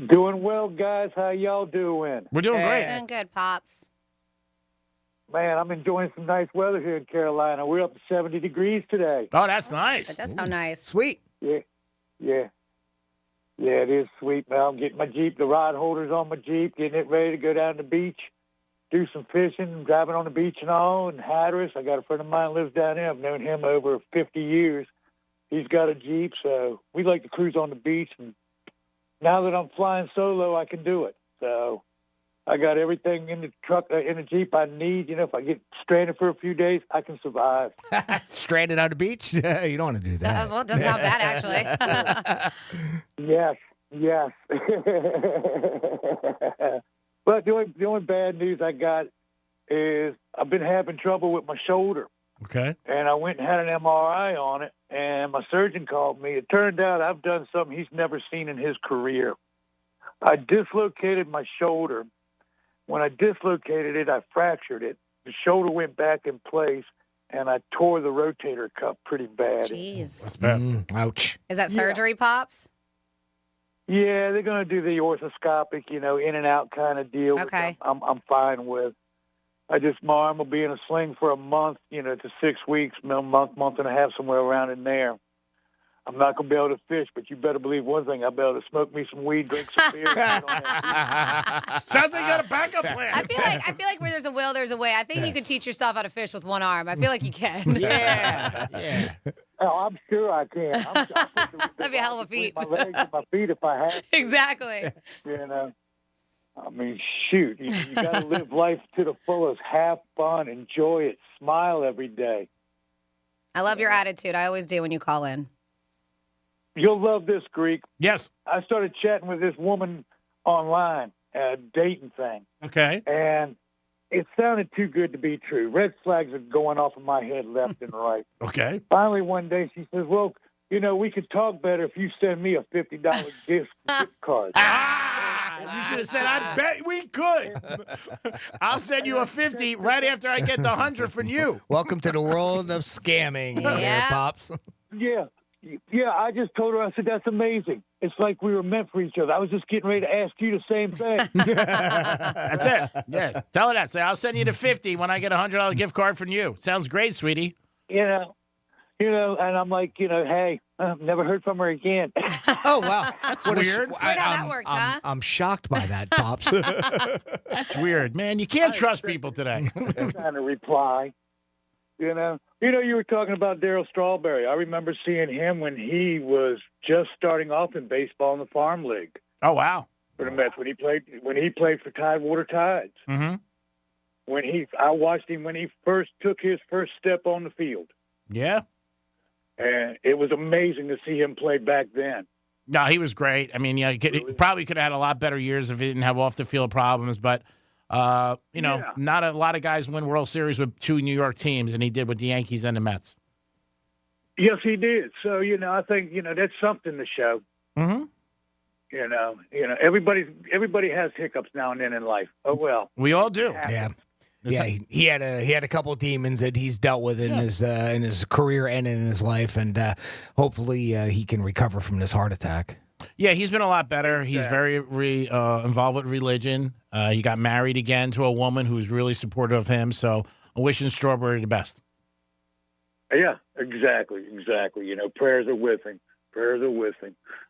Speaker 5: Doing well, guys. How y'all doing?
Speaker 14: We're doing great.
Speaker 4: Doing good, Pops.
Speaker 5: Man, I'm enjoying some nice weather here in Carolina. We're up to 70 degrees today.
Speaker 14: Oh, that's nice.
Speaker 4: That does sound nice.
Speaker 1: Sweet.
Speaker 5: Yeah, it is sweet, man. I'm getting my Jeep, the rod holders on my Jeep, getting it ready to go down to the beach, do some fishing, driving on the beach and all. And Hatteras, I got a friend of mine who lives down there. I've known him over 50 years. He's got a Jeep, so we like to cruise on the beach. And now that I'm flying solo, I can do it. So I got everything in the truck, in the Jeep I need. If I get stranded for a few days, I can survive.
Speaker 1: Stranded on the beach? You don't want to do that.
Speaker 4: Well, it doesn't sound bad, actually.
Speaker 5: Yes. But the only bad news I got is I've been having trouble with my shoulder.
Speaker 14: Okay.
Speaker 5: And I went and had an MRI on it, and my surgeon called me. It turned out I've done something he's never seen in his career. I dislocated my shoulder. When I dislocated it, I fractured it. The shoulder went back in place, and I tore the rotator cuff pretty bad.
Speaker 4: Jeez.
Speaker 1: Ouch.
Speaker 4: Is that surgery, Pops?
Speaker 5: Yeah, they're going to do the orthoscopic, in and out kind of deal.
Speaker 4: Okay.
Speaker 5: Which I'm fine with. My arm will be in a sling for a month, to 6 weeks, month and a half, somewhere around in there. I'm not going to be able to fish, but you better believe one thing: I'll be able to smoke me some weed, drink some beer.
Speaker 14: Sounds like you got a backup plan.
Speaker 4: I feel like where there's a will, there's a way. I think you could teach yourself how to fish with one arm. I feel like you can.
Speaker 14: Yeah.
Speaker 5: Oh, I'm sure I can.
Speaker 4: That'd be a hell of a feat.
Speaker 5: My legs and my feet if I have to.
Speaker 4: Exactly.
Speaker 5: I mean, shoot, you got to live life to the fullest, have fun, enjoy it, smile every day.
Speaker 4: I love your attitude. I always do when you call in.
Speaker 5: You'll love this, Greek.
Speaker 14: Yes.
Speaker 5: I started chatting with this woman online, dating thing.
Speaker 14: Okay.
Speaker 5: And it sounded too good to be true. Red flags are going off in my head left and right.
Speaker 14: Okay.
Speaker 5: Finally, one day she says, well, we could talk better if you send me a $50 gift card.
Speaker 14: You should have said, I bet we could. I'll send you a 50 right after I get the 100 from you.
Speaker 1: Welcome to the world of scamming, Pops.
Speaker 5: Yeah, I just told her, I said, that's amazing. It's like we were meant for each other. I was just getting ready to ask you the same thing.
Speaker 14: That's it. Yeah. Tell her that. Say, I'll send you the 50 when I get a $100 gift card from you. Sounds great, sweetie.
Speaker 5: And I'm like, hey, I've never heard from her again.
Speaker 1: Oh, wow.
Speaker 14: That's weird.
Speaker 4: That's weird how that worked, huh?
Speaker 1: I'm shocked by that, Pops.
Speaker 14: That's weird, man. You can't trust people today.
Speaker 5: I'm trying to reply. You were talking about Darryl Strawberry. I remember seeing him when he was just starting off in baseball in the farm league.
Speaker 14: Oh, wow.
Speaker 5: For the Mets, when he played for Tidewater Tides.
Speaker 14: Mm-hmm.
Speaker 5: I watched him when he first took his first step on the field.
Speaker 14: Yeah.
Speaker 5: And it was amazing to see him play back then.
Speaker 14: No, he was great. I mean, he probably could have had a lot better years if he didn't have off-the-field problems, but not a lot of guys win World Series with two New York teams, and he did with the Yankees and the Mets.
Speaker 5: Yes, he did. So, I think, that's something to show.
Speaker 14: Mm-hmm.
Speaker 5: Everybody has hiccups now and then in life. Oh, well.
Speaker 14: We all do.
Speaker 1: Yeah. Yeah, he had a couple of demons that he's dealt with in his career and in his life, and hopefully he can recover from this heart attack.
Speaker 14: Yeah, he's been a lot better. He's very involved with religion. He got married again to a woman who's really supportive of him. So I'm wishing Strawberry the best.
Speaker 5: Yeah, exactly. Prayers are with him.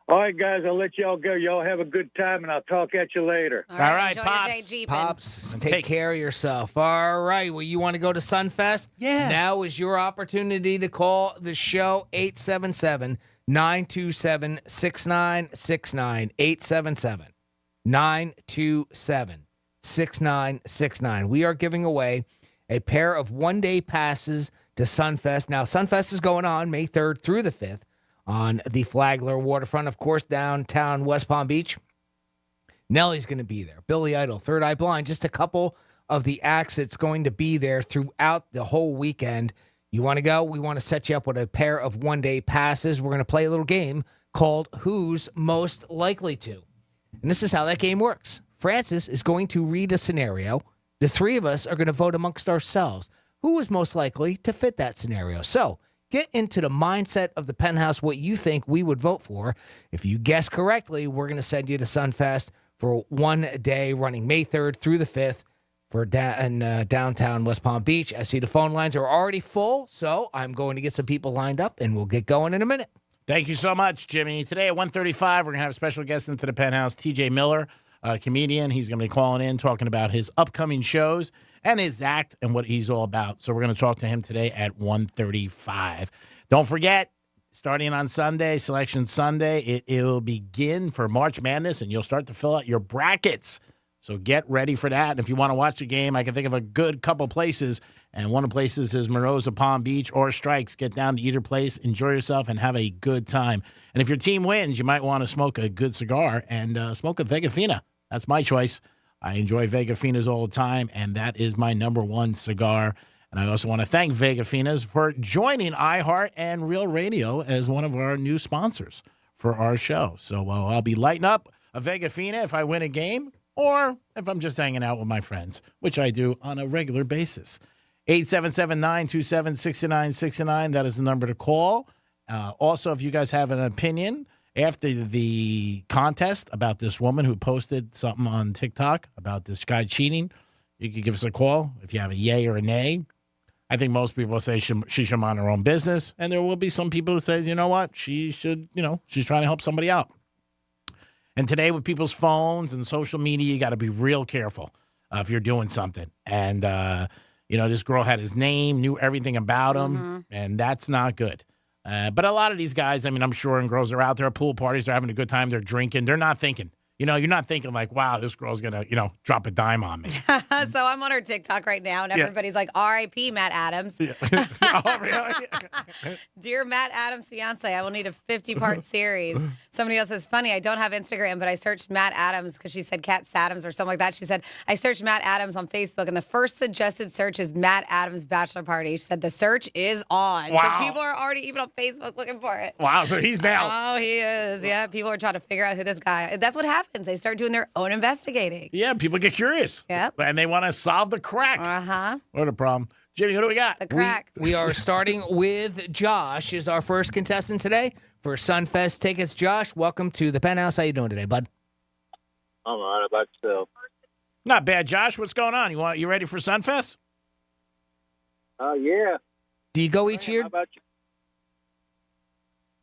Speaker 5: All right, guys, I'll let y'all go. Y'all have a good time, and I'll talk at you later.
Speaker 14: All right,
Speaker 4: enjoy
Speaker 14: Pops.
Speaker 4: your day, Jeepin'.
Speaker 1: Pops, take care of yourself. All right, well, you want to go to Sunfest?
Speaker 14: Yeah.
Speaker 1: Now is your opportunity to call the show, 877-927-6969, 877-927-6969. We are giving away a pair of one-day passes to Sunfest. Now, Sunfest is going on May 3rd through the 5th. On the Flagler waterfront, of course, downtown West Palm Beach. Nelly's going to be there. Billy Idol, Third Eye Blind, just a couple of the acts that's going to be there throughout the whole weekend. You want to go? We want to set you up with a pair of one-day passes. We're going to play a little game called Who's Most Likely To. And this is how that game works. Francis is going to read a scenario. The three of us are going to vote amongst ourselves. Who is most likely to fit that scenario? So, get into the mindset of the Penthouse, what you think we would vote for. If you guess correctly, we're going to send you to Sunfest for 1 day running May 3rd through the 5th for downtown West Palm Beach. I see the phone lines are already full, so I'm going to get some people lined up, and we'll get going in a minute.
Speaker 14: Thank you so much, Jimmy. Today at 1:35, we're going to have a special guest into the Penthouse, TJ Miller, a comedian. He's going to be calling in, talking about his upcoming shows and his act and what he's all about. So we're going to talk to him today at 1:35. Don't forget, starting on Sunday, Selection Sunday, it'll begin for March Madness, and you'll start to fill out your brackets. So get ready for that. And if you want to watch the game, I can think of a good couple places. And one of the places is Morosa, Palm Beach, or Strikes. Get down to either place, enjoy yourself, and have a good time. And if your team wins, you might want to smoke a good cigar and smoke a Vega Fina. That's my choice. I enjoy Vega Finas all the time, and that is my number one cigar. And I also want to thank Vega Finas for joining iHeart and Real Radio as one of our new sponsors for our show. So I'll be lighting up a Vega Fina if I win a game or if I'm just hanging out with my friends, which I do on a regular basis. 877-927-6969. That is the number to call. Also, if you guys have an opinion after the contest about this woman who posted something on TikTok about this guy cheating, you can give us a call if you have a yay or a nay. I think most people say she should mind her own business, and there will be some people who say, you know what, she should, she's trying to help somebody out. And today with people's phones and social media, you got to be real careful if you're doing something. And, this girl had his name, knew everything about him, and that's not good. But a lot of these guys, I'm sure, and girls are out there at pool parties, they're having a good time, they're drinking, they're not thinking. You're not thinking like, wow, this girl's going to, drop a dime on me.
Speaker 4: So I'm on her TikTok right now, and everybody's like, R.I.P. Matt Adams.
Speaker 14: Yeah. Oh, really?
Speaker 4: Dear Matt Adams' fiance, I will need a 50-part series. Somebody else says, funny, I don't have Instagram, but I searched Matt Adams because she said Cat Sadams or something like that. She said, I searched Matt Adams on Facebook, and the first suggested search is Matt Adams' bachelor party. She said the search is on.
Speaker 14: Wow.
Speaker 4: So people are already even on Facebook looking for it.
Speaker 14: Wow, so he's now.
Speaker 4: Oh, he is. Yeah, people are trying to figure out who this guy. That's what happens. They start doing their own investigating.
Speaker 14: Yeah, people get curious.
Speaker 4: Yep.
Speaker 14: And they want to solve the crack.
Speaker 4: Uh-huh.
Speaker 14: What a problem. Jimmy, who do we got?
Speaker 4: The crack.
Speaker 1: We are starting with Josh is our first contestant today for Sunfest tickets. Josh, welcome to the Penthouse. How you doing today, bud?
Speaker 6: I'm all right. About yourself?
Speaker 14: Not bad, Josh. What's going on? You ready for Sunfest?
Speaker 6: Yeah.
Speaker 1: Do you go each year?
Speaker 6: How about you?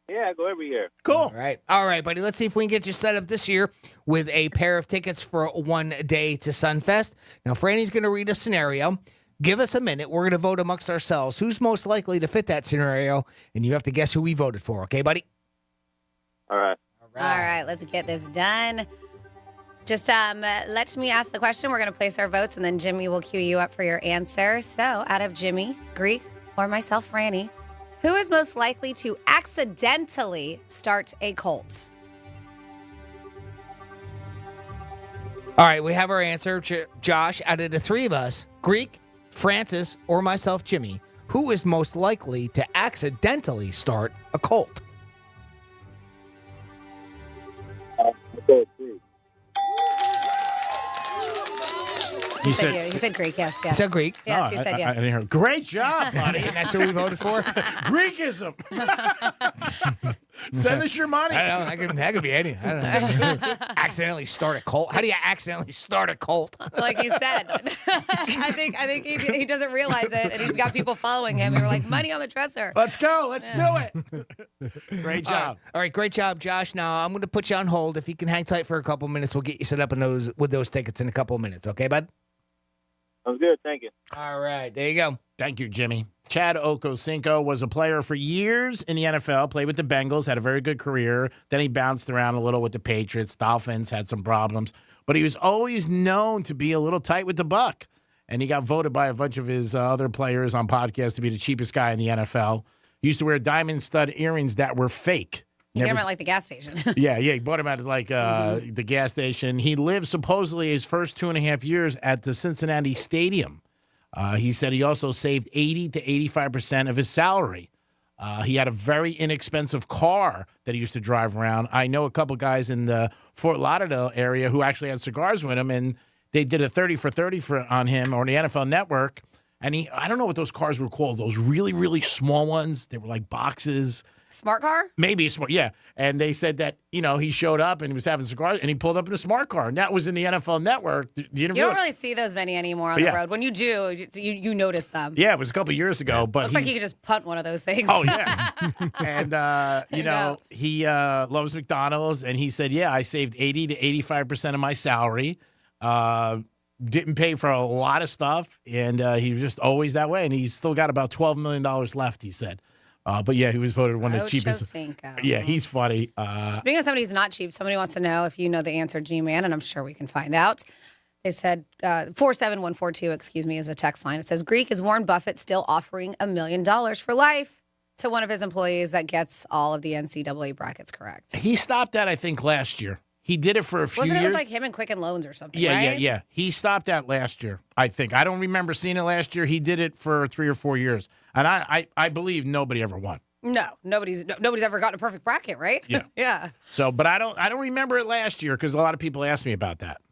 Speaker 6: Yeah, I go every year.
Speaker 14: Cool.
Speaker 1: All right, buddy. Let's see if we can get you set up this year with a pair of tickets for one day to Sunfest. Now, Franny's going to read a scenario. Give us a minute. We're going to vote amongst ourselves. Who's most likely to fit that scenario? And you have to guess who we voted for. Okay, buddy?
Speaker 6: All right.
Speaker 4: All right, let's get this done. Just let me ask the question. We're going to place our votes, and then Jimmy will cue you up for your answer. So, out of Jimmy, Greek, or myself, Franny, who is most likely to accidentally start a cult?
Speaker 1: All right, we have our answer. Josh, out of the three of us, Greek, Francis, or myself, Jimmy, who is most likely to accidentally start a cult?
Speaker 4: He said Greek, yes.
Speaker 1: He said Greek.
Speaker 4: Yes, he said, yeah.
Speaker 14: I didn't hear. Great job, buddy.
Speaker 1: And that's who we voted for?
Speaker 14: Greekism. Send us your money.
Speaker 1: I don't know. That could be any. I don't know. Accidentally start a cult. How do you accidentally start a cult?
Speaker 4: Like he said. I think he doesn't realize it, and he's got people following him. And we're like, money on the dresser.
Speaker 14: Let's go. Let's do it. Great job.
Speaker 1: All right, great job, Josh. Now I'm going to put you on hold. If you can hang tight for a couple minutes, we'll get you set up with those tickets in a couple of minutes. Okay, bud?
Speaker 6: Sounds good. Thank you.
Speaker 1: All right, there you go.
Speaker 14: Thank you, Jimmy. Chad Okocinco was a player for years in the NFL, played with the Bengals, had a very good career. Then he bounced around a little with the Patriots. Dolphins had some problems. But he was always known to be a little tight with the buck. And he got voted by a bunch of his other players on podcasts to be the cheapest guy in the NFL. He used to wear diamond stud earrings that were fake.
Speaker 4: You get him at like the gas station.
Speaker 14: Yeah. He bought him at like the gas station. He lived supposedly his first 2.5 years at the Cincinnati Stadium. He said he also saved 80 to 85% of his salary. He had a very inexpensive car that he used to drive around. I know a couple guys in the Fort Lauderdale area who actually had cigars with him, and they did a 30 for 30 on him on the NFL Network. And I don't know what those cars were called, those really, really small ones. They were like boxes.
Speaker 4: Smart car?
Speaker 14: Maybe a smart, yeah. And they said that, he showed up and he was having cigars and he pulled up in a smart car. And that was in the NFL Network. You
Speaker 4: don't really see those many anymore on the road. When you do, you notice them.
Speaker 14: Yeah, it was a couple of years ago. But
Speaker 4: looks like you could just punt one of those things.
Speaker 14: Oh, yeah. And, he loves McDonald's. And he said, yeah, I saved 80 to 85% of my salary. Didn't pay for a lot of stuff. And he was just always that way. And he's still got about $12 million left, he said. But yeah, he was voted one of the cheapest.
Speaker 4: Cinco.
Speaker 14: Yeah, he's funny.
Speaker 4: Speaking of somebody who's not cheap, somebody wants to know if you know the answer, G-Man, and I'm sure we can find out. They said 47142, is a text line. It says, Greek, is Warren Buffett still offering $1 million for life to one of his employees that gets all of the NCAA brackets correct?
Speaker 14: He stopped that, I think, last year. He did it for a few years.
Speaker 4: Wasn't it was like him and Quicken Loans or something,
Speaker 14: Yeah.
Speaker 4: right?
Speaker 14: He stopped that last year, I think. I don't remember seeing it last year. He did it for 3 or 4 years. And I believe nobody ever won.
Speaker 4: No, nobody's ever gotten a perfect bracket, right?
Speaker 14: Yeah.
Speaker 4: Yeah.
Speaker 14: So, but I don't remember it last year because a lot of people asked me about that.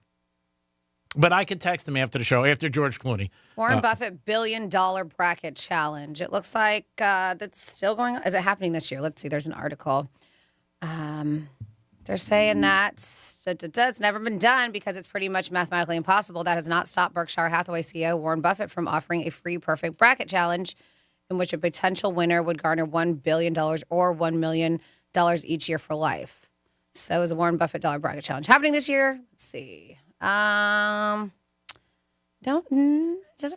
Speaker 14: But I could text him after the show, after George Clooney.
Speaker 4: Warren Buffett $1 billion bracket challenge. It looks like that's still going on. Is it happening this year? Let's see. There's an article. They're saying that it's never been done because it's pretty much mathematically impossible. That has not stopped Berkshire Hathaway CEO Warren Buffett from offering a free perfect bracket challenge in which a potential winner would garner $1 billion or $1 million each year for life. So is a Warren Buffett dollar bracket challenge happening this year? Let's see. Doesn't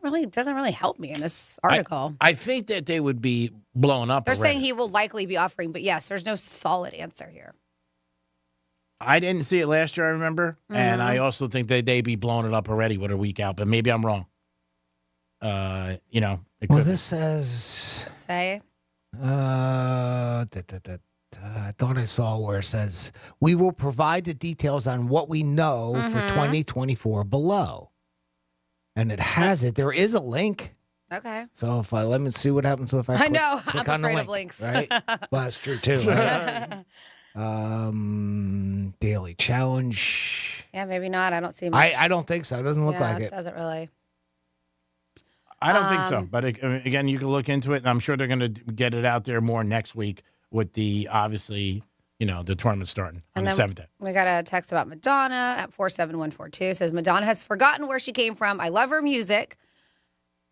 Speaker 4: really help me in this article.
Speaker 14: I think that they would be blown up.
Speaker 4: They're
Speaker 14: already.
Speaker 4: saying he will likely be offering, but yes, there's no solid answer here.
Speaker 14: I didn't see it last year, I remember, and I also think that they'd be blowing it up already with a week out, but maybe I'm wrong.
Speaker 1: This says.
Speaker 4: Say.
Speaker 1: I thought I saw where it says we will provide the details on what we know for 2024 below, and it has it. There is a link.
Speaker 4: Okay.
Speaker 1: So if let me see what happens if I.
Speaker 4: I know.
Speaker 1: Click
Speaker 4: I'm
Speaker 1: on the
Speaker 4: afraid
Speaker 1: link,
Speaker 4: of links.
Speaker 1: Right. Well, that's true too. Right? Daily challenge.
Speaker 4: Yeah, maybe not. I don't see much.
Speaker 1: I don't think so. It doesn't look like it.
Speaker 4: It doesn't really.
Speaker 14: I don't think so. But again, you can look into it, and I'm sure they're going to get it out there more next week with the, obviously, the tournament starting on the 7th.
Speaker 4: We got a text about Madonna at 47142. It says, Madonna has forgotten where she came from. I love her music,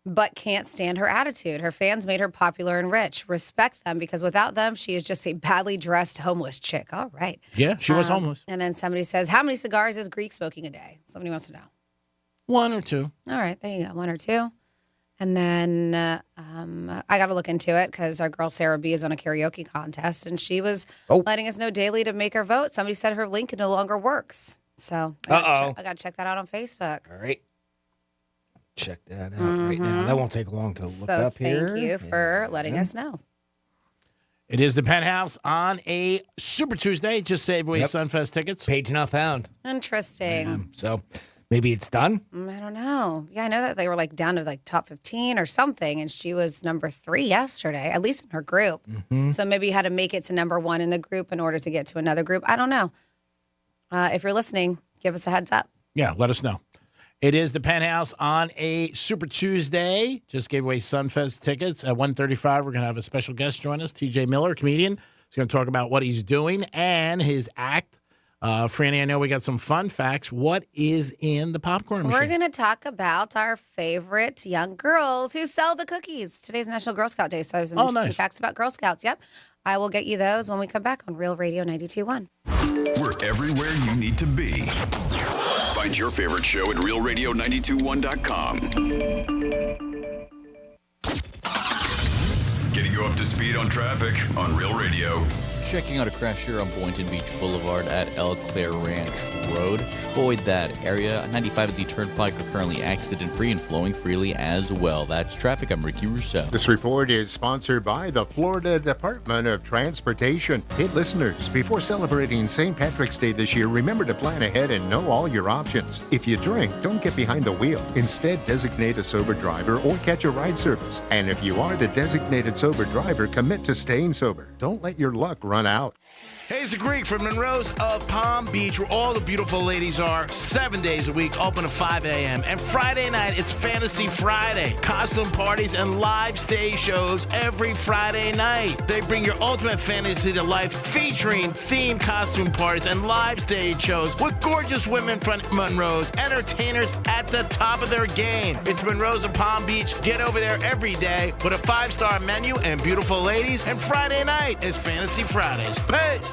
Speaker 4: but can't stand her attitude. Her fans made her popular and rich. Respect them, because without them, she is just a badly dressed homeless chick. All right.
Speaker 14: Yeah, she was homeless.
Speaker 4: And then somebody says, how many cigars is Greek smoking a day? Somebody wants to know.
Speaker 14: 1 or 2.
Speaker 4: All right, there you go, 1 or 2. And then I got to look into it because our girl Sarah B is on a karaoke contest, and she was letting us know daily to make her vote. Somebody said her link no longer works. So I got to check that out on Facebook.
Speaker 1: All right. Check that out right now. That won't take long to look up here.
Speaker 4: Thank you for letting us know.
Speaker 14: It is the Penthouse on a Super Tuesday. Just save away Sunfest tickets.
Speaker 1: Page not found.
Speaker 4: Interesting.
Speaker 1: So maybe it's done.
Speaker 4: I don't know. Yeah, I know that they were down to top 15 or something, and she was number 3 yesterday, at least in her group. So maybe you had to make it to number 1 in the group in order to get to another group. I don't know. If you're listening, give us a heads up.
Speaker 14: Yeah, let us know. It is the Penthouse on a Super Tuesday. Just gave away Sunfest tickets at 1:35. We're going to have a special guest join us, TJ Miller, comedian. He's going to talk about what he's doing and his act. Franny, I know we got some fun facts. What is in the popcorn machine?
Speaker 4: We're going to talk about our favorite young girls who sell the cookies. Today's National Girl Scout Day, so I have some interesting facts about Girl Scouts. Yep. I will get you those when we come back on Real Radio 92.1.
Speaker 2: We're everywhere you need to be. Find your favorite show at realradio921.com. Getting you up to speed on traffic on Real Radio.
Speaker 7: Checking out a crash here on Boynton Beach Boulevard at El Claire Ranch Road. Avoid that area. 95 of the Turnpike are currently accident-free and flowing freely as well. That's traffic. I'm Ricky Rousseau.
Speaker 8: This report is sponsored by the Florida Department of Transportation. Hey, listeners, before celebrating St. Patrick's Day this year, remember to plan ahead and know all your options. If you drink, don't get behind the wheel. Instead, designate a sober driver or catch a ride service. And if you are the designated sober driver, commit to staying sober. Don't let your luck run out.
Speaker 14: Hey, it's the Greek from Monroe's of Palm Beach, where all the beautiful ladies are 7 days a week, open at 5 a.m. And Friday night, it's Fantasy Friday. Costume parties and live stage shows every Friday night. They bring your ultimate fantasy to life, featuring themed costume parties and live stage shows with gorgeous women from Monroe's, entertainers at the top of their game. It's Monroe's of Palm Beach. Get over there every day with a 5-star menu and beautiful ladies. And Friday night is Fantasy Fridays. Peace!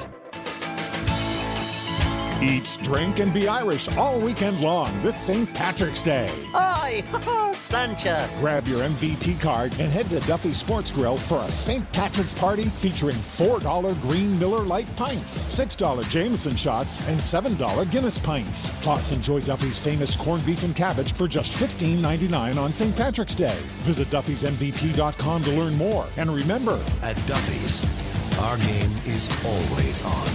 Speaker 9: Eat, drink, and be Irish all weekend long this St. Patrick's Day.
Speaker 11: Aye, Sancha.
Speaker 9: Grab your MVP card and head to Duffy Sports Grill for a St. Patrick's party featuring $4 Green Miller Light pints, $6 Jameson shots, and $7 Guinness pints. Plus, enjoy Duffy's famous corned beef and cabbage for just $15.99 on St. Patrick's Day. Visit Duffy'sMVP.com to learn more. And remember,
Speaker 13: at Duffy's, our game is always on.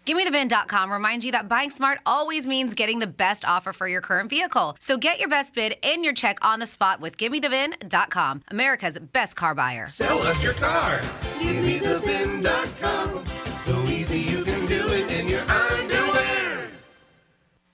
Speaker 4: GimmeTheVin.com reminds you that buying smart always means getting the best offer for your current vehicle. So get your best bid and your check on the spot with GimmeTheVin.com, America's best car buyer.
Speaker 13: Sell us your car. GimmeTheVin.com. So easy you can do it in your underwear.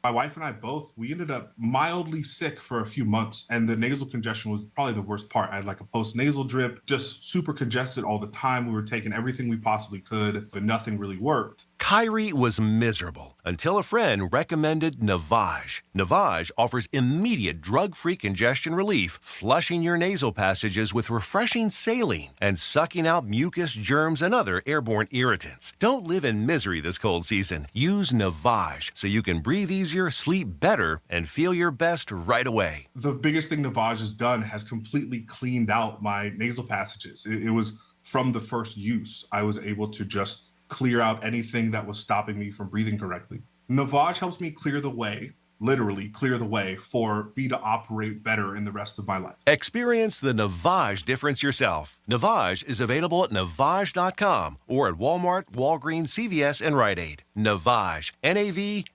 Speaker 12: My wife and I both, we ended up mildly sick for a few months, and the nasal congestion was probably the worst part. I had like a post-nasal drip, just super congested all the time. We were taking everything we possibly could, but nothing really worked.
Speaker 13: Kyrie was miserable until a friend recommended Navage. Navage offers immediate drug-free congestion relief, flushing your nasal passages with refreshing saline and sucking out mucus, germs, and other airborne irritants. Don't live in misery this cold season. Use Navage so you can breathe easier, sleep better, and feel your best right away.
Speaker 12: The biggest thing Navage has done has completely cleaned out my nasal passages. It was from the first use. I was able to just clear out anything that was stopping me from breathing correctly. Navage helps me clear the way, literally clear the way, for me to operate better in the rest of my life.
Speaker 13: Experience the Navage difference yourself. Navage is available at Navage.com or at Walmart, Walgreens, CVS, and Rite Aid. Navage, Navage.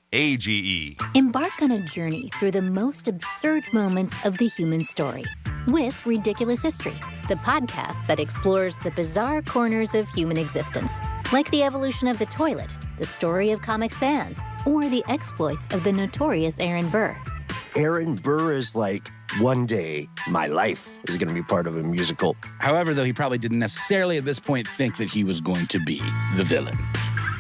Speaker 15: Embark on a journey through the most absurd moments of the human story with Ridiculous History, the podcast that explores the bizarre corners of human existence, like the evolution of the toilet, the story of Comic Sans, or the exploits of the notorious Aaron Burr.
Speaker 11: Aaron Burr is like, one day, my life is going to be part of a musical.
Speaker 18: However, though, he probably didn't necessarily at this point think that he was going to be the villain.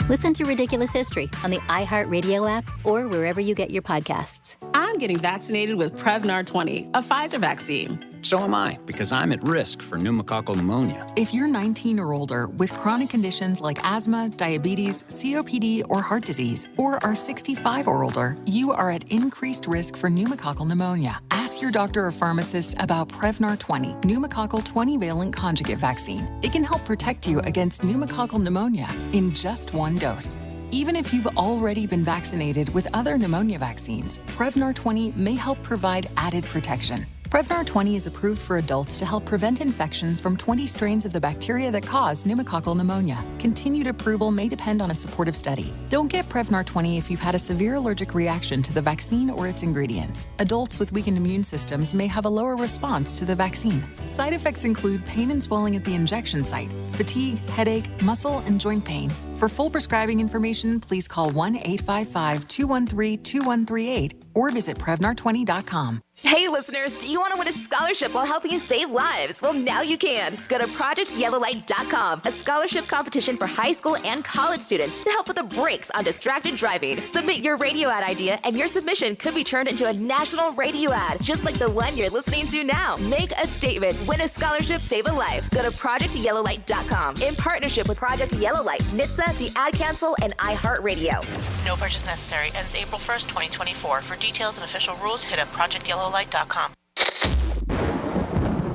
Speaker 15: Listen to Ridiculous History on the iHeartRadio app or wherever you get your podcasts.
Speaker 21: I'm getting vaccinated with Prevnar 20, a Pfizer vaccine.
Speaker 22: So am I, because I'm at risk for pneumococcal pneumonia.
Speaker 23: If you're 19 or older with chronic conditions like asthma, diabetes, COPD, or heart disease, or are 65 or older, you are at increased risk for pneumococcal pneumonia. Ask your doctor or pharmacist about Prevnar 20, pneumococcal 20-valent conjugate vaccine. It can help protect you against pneumococcal pneumonia in just one dose. Even if you've already been vaccinated with other pneumonia vaccines, Prevnar 20 may help provide added protection. Prevnar 20 is approved for adults to help prevent infections from 20 strains of the bacteria that cause pneumococcal pneumonia. Continued approval may depend on a supportive study. Don't get Prevnar 20 if you've had a severe allergic reaction to the vaccine or its ingredients. Adults with weakened immune systems may have a lower response to the vaccine. Side effects include pain and swelling at the injection site, fatigue, headache, muscle, and joint pain. For full prescribing information, please call 1-855-213-2138 or visit Prevnar20.com.
Speaker 25: Hey listeners, do you want to win a scholarship while helping save lives? Well, now you can. Go to ProjectYellowlight.com, a scholarship competition for high school and college students to help with the brakes on distracted driving. Submit your radio ad idea and your submission could be turned into a national radio ad, just like the one you're listening to now. Make a statement, win a scholarship, save a life. Go to ProjectYellowlight.com in partnership with Project Yellowlight, NHTSA, the Ad Council, and iHeartRadio.
Speaker 26: No purchase necessary. Ends April 1st, 2024. For details and official rules, hit up ProjectYellowlight.com.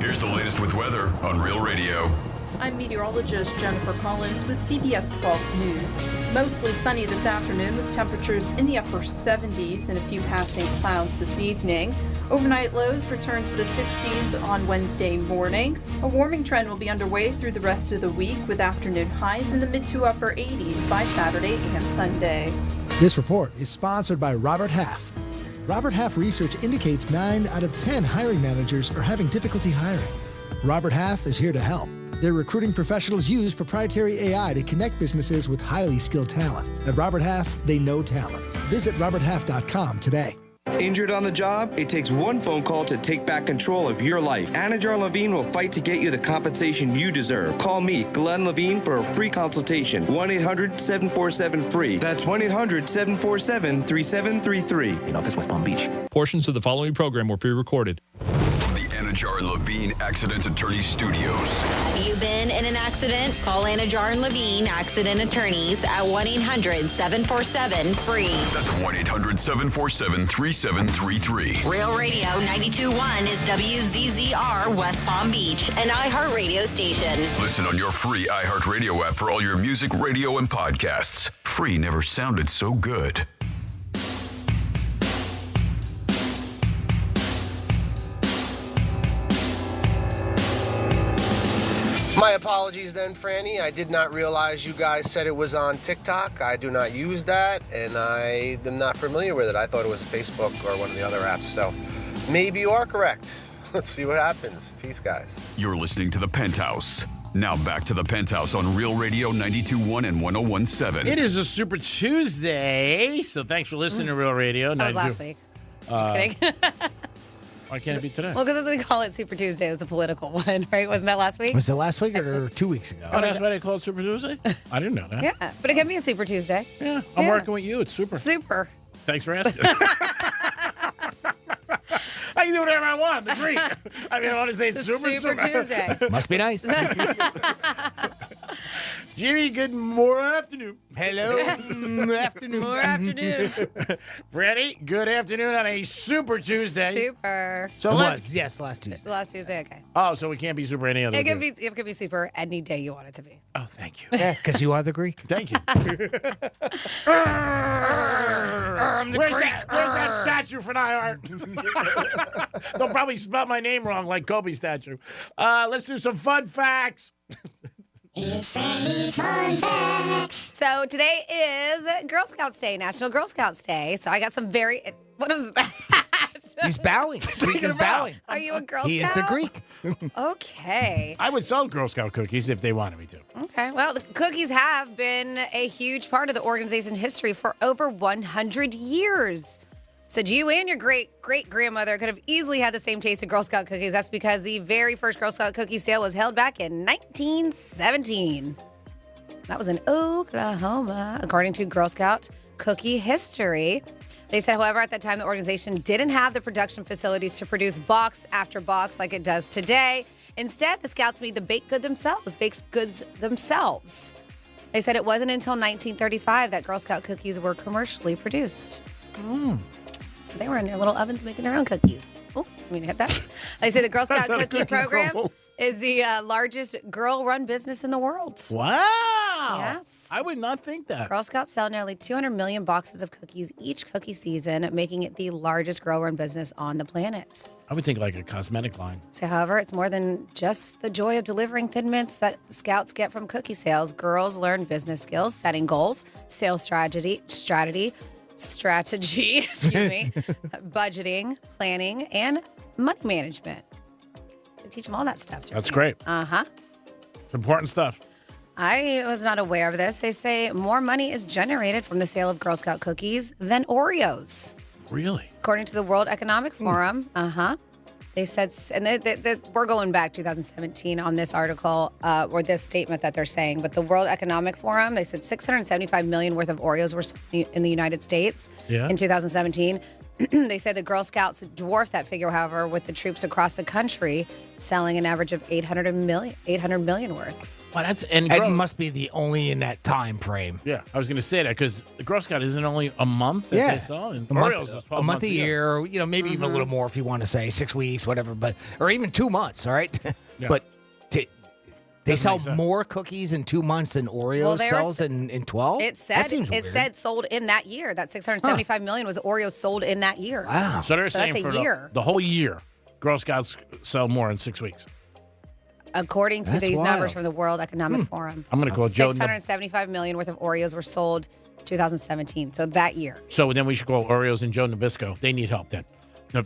Speaker 2: Here's the latest with weather on Real Radio.
Speaker 29: I'm meteorologist Jennifer Collins with CBS 12 News. Mostly sunny this afternoon with temperatures in the upper 70s and a few passing clouds this evening. Overnight lows return to the 60s on Wednesday morning. A warming trend will be underway through the rest of the week with afternoon highs in the mid to upper 80s by Saturday and Sunday.
Speaker 30: This report is sponsored by Robert Half. Robert Half research indicates 9 out of 10 hiring managers are having difficulty hiring. Robert Half is here to help. Their recruiting professionals use proprietary AI to connect businesses with highly skilled talent. At Robert Half, they know talent. Visit roberthalf.com today.
Speaker 31: Injured on the job? It takes one phone call to take back control of your life. Anajar Levine will fight to get you the compensation you deserve. Call me, Glenn Levine, for a free consultation. 1-800-747-FREE. That's 1-800-747-3733.
Speaker 32: In office, West Palm Beach.
Speaker 33: Portions of the following program were pre-recorded.
Speaker 2: From the Anajar and Levine Accident Attorney Studios.
Speaker 34: Have you been in an accident? Call Anajar and Levine Accident Attorneys at 1-800-747-FREE.
Speaker 2: That's 1-800-747-3733.
Speaker 34: Real Radio 92.1 is WZZR West Palm Beach, an iHeartRadio station.
Speaker 2: Listen on your free iHeartRadio app for all your music, radio, and podcasts. Free never sounded so good.
Speaker 10: My apologies then, Franny. I did not realize you guys said it was on TikTok. I do not use that, and I am not familiar with it. I thought it was Facebook or one of the other apps, so maybe you are correct. Let's see what happens. Peace, guys.
Speaker 2: You're listening to The Penthouse Now back to the Penthouse on Real Radio 92.1 and 101.7.
Speaker 14: It is a Super Tuesday, so thanks for listening to Real Radio.
Speaker 4: That was last week. Just kidding.
Speaker 14: Why can't it be today?
Speaker 4: Well, because we call it Super Tuesday. It was a political one, right? Wasn't that last week?
Speaker 1: Was it last week or 2 weeks ago?
Speaker 14: Oh, that's why they call it Super Tuesday? I didn't know that.
Speaker 4: Yeah, but it can be a Super Tuesday.
Speaker 14: Yeah, I'm working with you. It's super.
Speaker 4: Super.
Speaker 14: Thanks for asking. I can do whatever I want. The Greek. I mean, I want to say
Speaker 4: It's a
Speaker 14: super
Speaker 4: Tuesday.
Speaker 1: Must be nice.
Speaker 14: Jimmy, good afternoon.
Speaker 1: Hello. Afternoon.
Speaker 4: More afternoon.
Speaker 14: Freddie, good afternoon on a Super Tuesday.
Speaker 4: Super.
Speaker 14: So let's.
Speaker 1: Yes, last Tuesday.
Speaker 4: Last Tuesday, okay.
Speaker 14: Oh, so we can't be super any other
Speaker 4: It
Speaker 14: day.
Speaker 4: could be super any day you want it to be.
Speaker 14: Oh, thank you.
Speaker 1: Yeah, because you are the Greek.
Speaker 14: Thank you. Where's that statue for art? They'll probably spell my name wrong like Kobe statue. Let's do some fun facts.
Speaker 34: It's Freddy's Fun Facts.
Speaker 4: So today is Girl Scouts Day, National Girl Scouts Day. So I got some what is that?
Speaker 1: He's bowing. Greek is bowing.
Speaker 4: Are you a Girl Scout?
Speaker 1: He is the Greek.
Speaker 4: Okay.
Speaker 14: I would sell Girl Scout cookies if they wanted me to.
Speaker 4: Okay. Well, the cookies have been a huge part of the organization's history for over 100 years. Said you and your great-great-grandmother could have easily had the same taste of Girl Scout cookies. That's because the very first Girl Scout cookie sale was held back in 1917. That was in Oklahoma, according to Girl Scout cookie history. They said, however, at that time, the organization didn't have the production facilities to produce box after box like it does today. Instead, the Scouts made the baked goods themselves. They said it wasn't until 1935 that Girl Scout cookies were commercially produced. So they were in their little ovens making their own cookies. Oh, I mean, hit that. They say the Girl Scout cookie program is the largest girl-run business in the world.
Speaker 14: Wow.
Speaker 4: Yes.
Speaker 14: I would not think that.
Speaker 4: Girl Scouts sell nearly 200 million boxes of cookies each cookie season, making it the largest girl-run business on the planet.
Speaker 14: I would think like a cosmetic line.
Speaker 4: So, however, it's more than just the joy of delivering Thin Mints that Scouts get from cookie sales. Girls learn business skills, setting goals, sales strategy, budgeting, planning, and money management. They teach them all that stuff.
Speaker 14: That's great.
Speaker 4: Uh-huh.
Speaker 14: It's important stuff.
Speaker 4: I was not aware of this. They say more money is generated from the sale of Girl Scout cookies than Oreos.
Speaker 14: Really?
Speaker 4: According to the World Economic Forum. Uh-huh. They said, and we're going back 2017 on this article or this statement that they're saying, but the World Economic Forum, they said 675 million worth of Oreos were sold in the United States in 2017. They said the Girl Scouts dwarfed that figure, however, with the troops across the country selling an average of 800 million worth.
Speaker 14: Well,
Speaker 1: It must be the only in that time frame.
Speaker 14: Yeah, I was going to say that because the Girl Scout isn't only a month that they sell. And Oreos is 12
Speaker 1: a month
Speaker 14: months
Speaker 1: a year, maybe even a little more if you want to say 6 weeks, whatever, or even 2 months, all right?
Speaker 14: Yeah.
Speaker 1: But they
Speaker 14: Doesn't
Speaker 1: sell
Speaker 14: make sense.
Speaker 1: more cookies in 2 months than Oreos sells in 12?
Speaker 4: It said sold in that year. That 675 million was Oreos sold in that year.
Speaker 1: Wow.
Speaker 14: So they're saying
Speaker 4: that's a
Speaker 14: for
Speaker 4: year.
Speaker 14: the whole year, Girl Scouts sell more in 6 weeks.
Speaker 4: According to
Speaker 1: That's
Speaker 4: these
Speaker 1: wild.
Speaker 4: numbers from the World Economic Forum.
Speaker 14: I'm going to call Joe.
Speaker 4: 675 million worth of Oreos were sold 2017. So that year.
Speaker 14: So then we should call Oreos and Joe Nabisco. They need help then.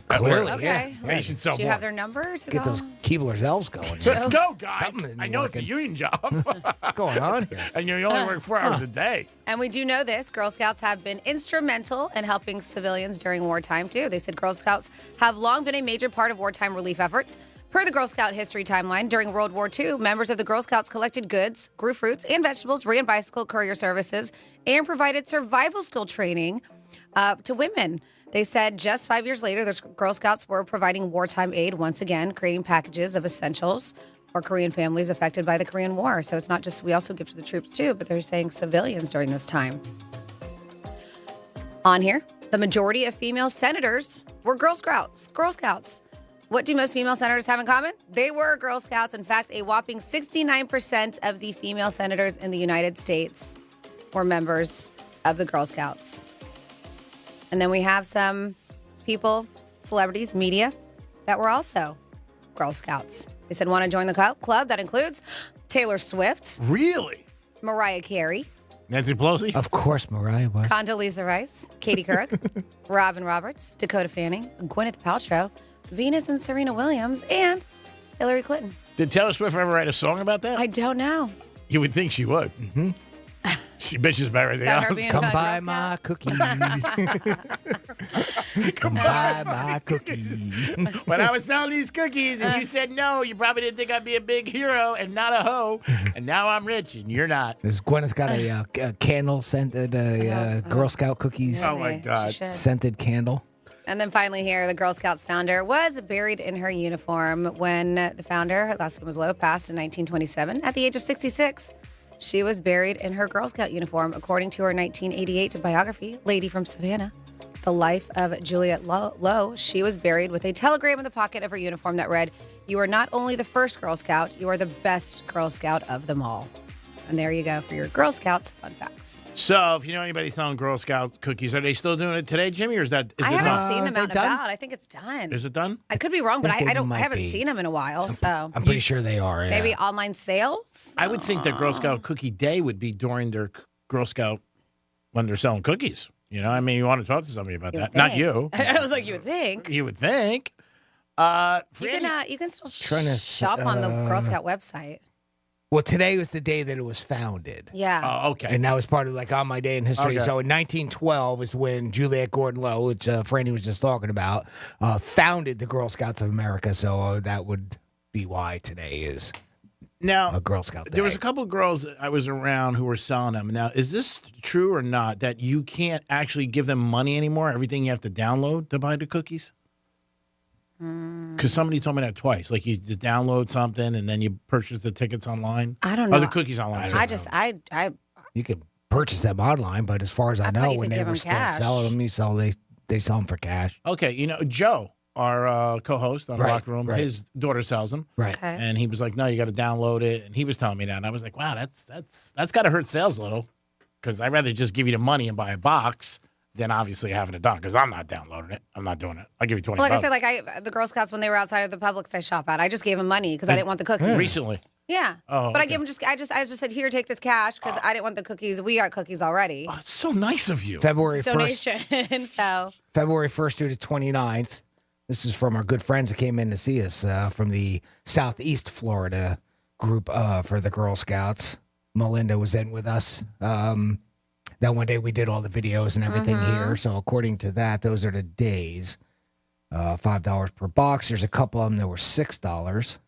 Speaker 1: Clearly,
Speaker 4: Okay.
Speaker 1: yeah.
Speaker 14: They should sell
Speaker 4: Do you
Speaker 14: more.
Speaker 4: have their number to
Speaker 1: Get
Speaker 4: go?
Speaker 1: those Keebler's elves going.
Speaker 14: Let's go, guys.
Speaker 1: Something isn't
Speaker 14: I know it's a
Speaker 1: working.
Speaker 14: union job.
Speaker 1: What's going on here?
Speaker 14: And you only work 4 hours a day.
Speaker 4: And we do know this. Girl Scouts have been instrumental in helping civilians during wartime, too. They said Girl Scouts have long been a major part of wartime relief efforts. Per the Girl Scout history timeline, during World War II, members of the Girl Scouts collected goods, grew fruits and vegetables, ran bicycle courier services, and provided survival skill training to women. They said just 5 years later, the Girl Scouts were providing wartime aid once again, creating packages of essentials for Korean families affected by the Korean War. So it's not just, we also give to the troops too, but they're saying civilians during this time. On here, the majority of female senators were Girl Scouts. What do most female senators have in common? They were Girl Scouts. In fact, a whopping 69% of the female senators in the United States were members of the Girl Scouts. And then we have some people, celebrities, media, that were also Girl Scouts. They said, want to join the club? That includes Taylor Swift.
Speaker 14: Really?
Speaker 4: Mariah Carey.
Speaker 14: Nancy Pelosi?
Speaker 1: Of course, Mariah was.
Speaker 4: Condoleezza Rice. Katie Couric. Robin Roberts. Dakota Fanning. Gwyneth Paltrow. Venus and Serena Williams. And Hillary Clinton.
Speaker 14: Did Taylor Swift ever write a song about that?
Speaker 4: I don't know.
Speaker 14: You would think she would. Mm-hmm. She bitches about everything
Speaker 4: About her
Speaker 14: else.
Speaker 4: being
Speaker 1: Come
Speaker 4: a
Speaker 1: buy
Speaker 4: Girl
Speaker 1: my
Speaker 4: Scout?
Speaker 1: cookie. Come buy my cookie.
Speaker 14: When I was selling these cookies and you said no, you probably didn't think I'd be a big hero and not a hoe. And now I'm rich and you're not.
Speaker 1: This Gwyneth's got a candle scented Girl Scout cookies.
Speaker 14: Oh, my God.
Speaker 4: She should.
Speaker 1: Scented candle.
Speaker 4: And then finally here, the Girl Scouts founder was buried in her uniform when the founder, her last name was Lowe, passed in 1927 at the age of 66. She was buried in her Girl Scout uniform, according to her 1988 biography, Lady from Savannah, The Life of Juliet Lowe. She was buried with a telegram in the pocket of her uniform that read, "You are not only the first Girl Scout, you are the best Girl Scout of them all." And there you go for your Girl Scouts fun facts.
Speaker 14: So, if you know anybody selling Girl Scout cookies, are they still doing it today, Jimmy, or is it
Speaker 4: I haven't
Speaker 14: done?
Speaker 4: seen them out and
Speaker 1: done?
Speaker 4: about. I think it's done.
Speaker 14: Is it done?
Speaker 4: I could be wrong, but
Speaker 1: think
Speaker 4: I
Speaker 1: they
Speaker 4: don't. I
Speaker 1: might
Speaker 4: haven't
Speaker 1: be.
Speaker 4: seen them in a while. So
Speaker 1: I'm pretty sure they are. Yeah.
Speaker 4: maybe online sales.
Speaker 14: I would think that Girl Scout Cookie Day would be during their Girl Scout when they're selling cookies. You know, I mean, you want to talk to somebody about that. Not you.
Speaker 4: I was like, you would think.
Speaker 14: You would think.
Speaker 4: You can still
Speaker 1: Trying to,
Speaker 4: shop on the Girl Scout website.
Speaker 1: Well, today was the day that it was founded.
Speaker 4: Yeah.
Speaker 14: Oh, okay.
Speaker 1: And that was part of on my day in history.
Speaker 14: Okay.
Speaker 1: So in 1912 is when Juliet Gordon Lowe, which Franny was just talking about, founded the Girl Scouts of America. So that would be why today is
Speaker 14: Now,
Speaker 1: a Girl Scout Day.
Speaker 14: there was a couple of girls that I was around who were selling them. Now, is this true or not that you can't actually give them money anymore? Everything you have to download to buy the cookies? Because somebody told me that twice. Like you just download something and then you purchase the tickets online.
Speaker 4: I don't know.
Speaker 14: Oh, the cookies online.
Speaker 4: I
Speaker 1: You could purchase them online, but as far as I
Speaker 4: thought
Speaker 1: know,
Speaker 4: you
Speaker 1: when
Speaker 4: could
Speaker 1: they
Speaker 4: give
Speaker 1: were
Speaker 4: them
Speaker 1: still
Speaker 4: cash.
Speaker 1: selling them, they sell them for cash.
Speaker 14: Okay, you know, Joe, our co-host on the
Speaker 1: Right,
Speaker 14: Locker Room,
Speaker 1: right.
Speaker 14: his daughter sells them.
Speaker 1: Right.
Speaker 4: Okay.
Speaker 14: And he was like, no, you got to download it. And he was telling me that. And I was like, wow, that's got to hurt sales a little. Because I'd rather just give you the money and buy a box than obviously having it done. Because I'm not downloading it. I'm not doing it. I'll give you 20
Speaker 4: Well, like
Speaker 14: bucks.
Speaker 4: I said, the Girl Scouts when they were outside of the Publix I shop at, I just gave them money because I didn't want the cookies.
Speaker 14: Recently.
Speaker 4: Yeah.
Speaker 14: Oh,
Speaker 4: but I
Speaker 14: okay.
Speaker 4: gave them I just said, here, take this cash because I didn't want the cookies. We got cookies already.
Speaker 14: Oh, it's so nice of you.
Speaker 1: February
Speaker 4: It's a
Speaker 1: 1st.
Speaker 4: donation. So
Speaker 1: February 1st through the 29th. This is from our good friends that came in to see us from the Southeast Florida group for the Girl Scouts. Melinda was in with us. That one day we did all the videos and everything here. So according to that, those are the days. $5 per box. There's a couple of them that were $6.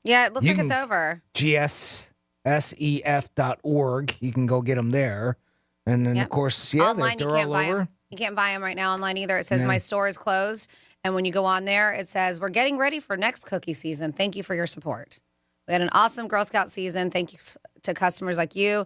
Speaker 4: yeah, it looks
Speaker 1: You
Speaker 4: like it's
Speaker 1: can-
Speaker 4: over.
Speaker 1: GSSEF.org. You can go get them there. And then,
Speaker 4: Yep.
Speaker 1: of course, yeah,
Speaker 4: Online,
Speaker 1: they're
Speaker 4: you can't
Speaker 1: all
Speaker 4: buy
Speaker 1: over.
Speaker 4: them. You can't buy them right now online either. It says
Speaker 1: No.
Speaker 4: my store is closed, and when you go on there, it says we're getting ready for next cookie season. Thank you for your support. We had an awesome Girl Scout season. Thank you to customers like you.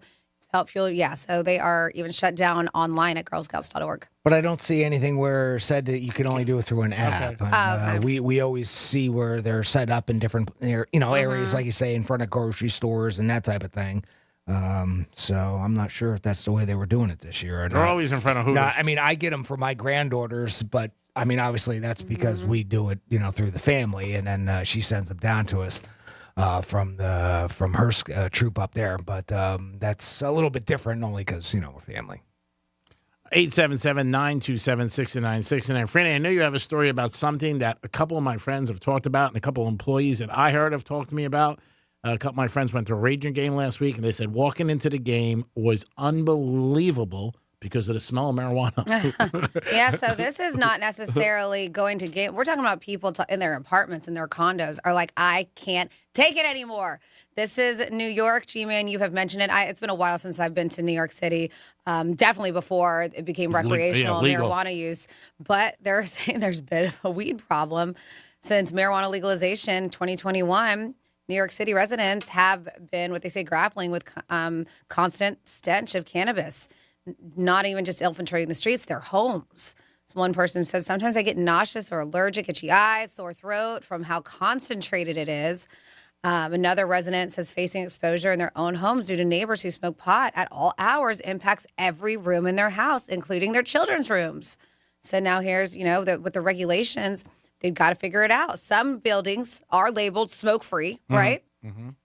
Speaker 4: Help fuel. Yeah, so they are even shut down online at girlscouts.org.
Speaker 1: But I don't see anything where it said that you can only do it through an app.
Speaker 14: Okay.
Speaker 1: And, we always see where they're set up in different areas, like you say, in front of grocery stores and that type of thing. So I'm not sure if that's the way they were doing it this year. Or
Speaker 14: They're
Speaker 1: not.
Speaker 14: always in front of Hooters.
Speaker 1: No, I mean, I get them for my granddaughters, but I mean, obviously that's because we do it, through the family, and then she sends them down to us from her troop up there. But that's a little bit different, only because we're family.
Speaker 14: 877-927-6969. Franny, I know you have a story about something that a couple of my friends have talked about, and a couple of employees that I heard have talked to me about. A couple of my friends went to a Raging game last week, and they said walking into the game was unbelievable because of the smell of marijuana.
Speaker 4: Yeah, so this is not necessarily going to get. We're talking about people in their apartments and their condos are like, I can't take it anymore. This is New York. G-Man, you have mentioned it. It's been a while since I've been to New York City. Definitely before it became recreational
Speaker 14: legal.
Speaker 4: marijuana use. But they're saying there's been a weed problem since marijuana legalization 2021. New York City residents have been, what they say, grappling with constant stench of cannabis. Not even just infiltrating the streets, their homes. So one person says, sometimes I get nauseous or allergic, itchy eyes, sore throat from how concentrated it is. Another resident says facing exposure in their own homes due to neighbors who smoke pot at all hours impacts every room in their house, including their children's rooms. So now here's, with the regulations, they've got to figure it out. Some buildings are labeled smoke-free, right?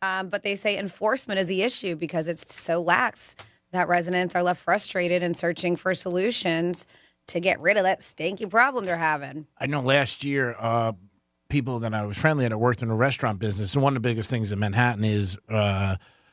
Speaker 4: But they say enforcement is the issue because it's so lax that residents are left frustrated and searching for solutions to get rid of that stinky problem they're having.
Speaker 14: I know last year, people that I was friendly that worked in the restaurant business, and one of the biggest things in Manhattan is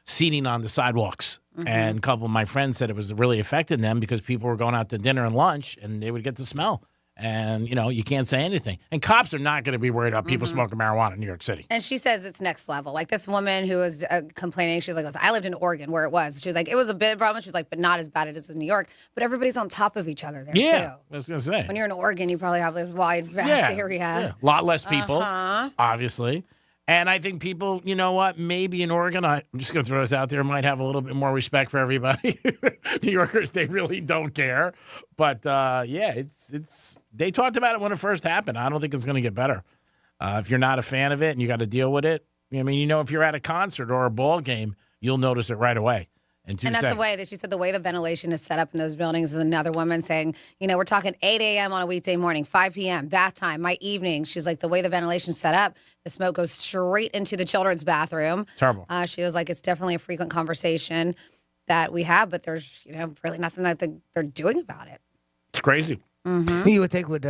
Speaker 14: seating on the sidewalks.
Speaker 4: Mm-hmm.
Speaker 14: And a couple of my friends said it was really affecting them because people were going out to dinner and lunch, and they would get the smell. And, you can't say anything. And cops are not going to be worried about people smoking marijuana in New York City.
Speaker 4: And she says it's next level. Like this woman who was complaining, she's like, I lived in Oregon where it was. She was like, it was a bit problem. She was like, but not as bad as it is in New York. But everybody's on top of each other there, too.
Speaker 14: I was going to say.
Speaker 4: When you're in Oregon, you probably have this wide, vast area.
Speaker 14: Yeah. A lot less people,
Speaker 4: Uh-huh.
Speaker 14: obviously. And I think people, you know what, maybe in Oregon, I'm just going to throw this out there, might have a little bit more respect for everybody. New Yorkers, they really don't care. But, it's they talked about it when it first happened. I don't think it's going to get better. If you're not a fan of it and you got to deal with it, if you're at a concert or a ball game, you'll notice it right away. And
Speaker 4: that's the way that she said the way the ventilation is set up in those buildings is another woman saying, we're talking 8 a.m. on a weekday morning, 5 p.m., bath time, my evening. She's like, the way the ventilation's set up, the smoke goes straight into the children's bathroom.
Speaker 14: Terrible.
Speaker 4: She was like, it's definitely a frequent conversation that we have, but there's, really nothing that they're doing about it.
Speaker 14: It's crazy.
Speaker 4: Mm-hmm.
Speaker 1: You would think would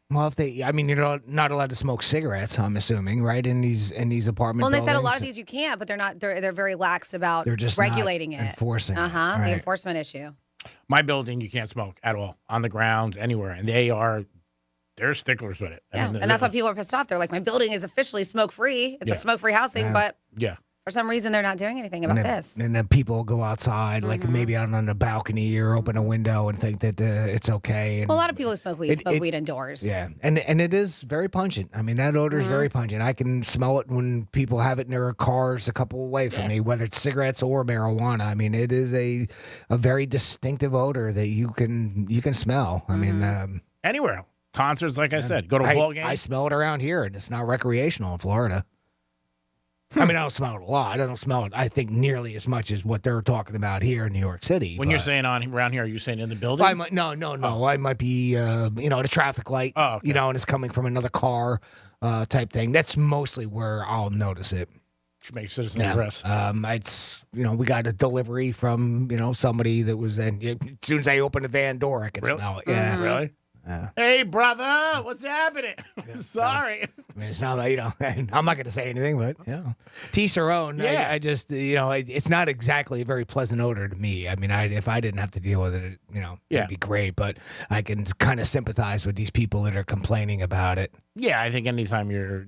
Speaker 1: if you're not allowed to smoke cigarettes, I'm assuming, right? In these apartment
Speaker 4: Well, and they
Speaker 1: buildings.
Speaker 4: said a lot of these you can't, but they're very lax about
Speaker 1: They're just
Speaker 4: regulating
Speaker 1: not
Speaker 4: it.
Speaker 1: enforcing it,
Speaker 4: The
Speaker 1: right.
Speaker 4: enforcement issue.
Speaker 14: My building, you can't smoke at all, on the ground, anywhere. And they're sticklers with it.
Speaker 4: Yeah, and that's why people are pissed off. They're like, my building is officially smoke-free. It's a smoke-free housing, but for some reason they're not doing anything about this.
Speaker 1: And then people go outside, like maybe out on the balcony or open a window and think that it's okay. And
Speaker 4: Well, a lot of people who smoke weed smoke weed indoors.
Speaker 1: yeah, and it is very pungent. I mean, that odor is very pungent. I can smell it when people have it in their cars a couple away from me, whether it's cigarettes or marijuana. I mean, it is a very distinctive odor that you can smell. I mean,
Speaker 14: anywhere. Concerts, like I said. Go to a ball game.
Speaker 1: I smell it around here, and it's not recreational in Florida. I mean, I don't smell it a lot. I don't smell it, I think, nearly as much as what they're talking about here in New York City.
Speaker 14: When you're saying around here, are you saying in the building?
Speaker 1: No. I might be, at a traffic light, and it's coming from another car type thing. That's mostly where I'll notice it.
Speaker 14: Should make citizen arrest.
Speaker 1: We got a delivery from, somebody that was in. As soon as I open the van door, I can smell it. Yeah.
Speaker 14: Really? Hey, brother, what's happening? Sorry.
Speaker 1: I mean, it's not, I'm not going to say anything, but, teach their own.
Speaker 14: Yeah.
Speaker 1: I just, it's not exactly a very pleasant odor to me. I mean, if I didn't have to deal with it, it'd be great, but I can kind of sympathize with these people that are complaining about it.
Speaker 14: Yeah, I think anytime you're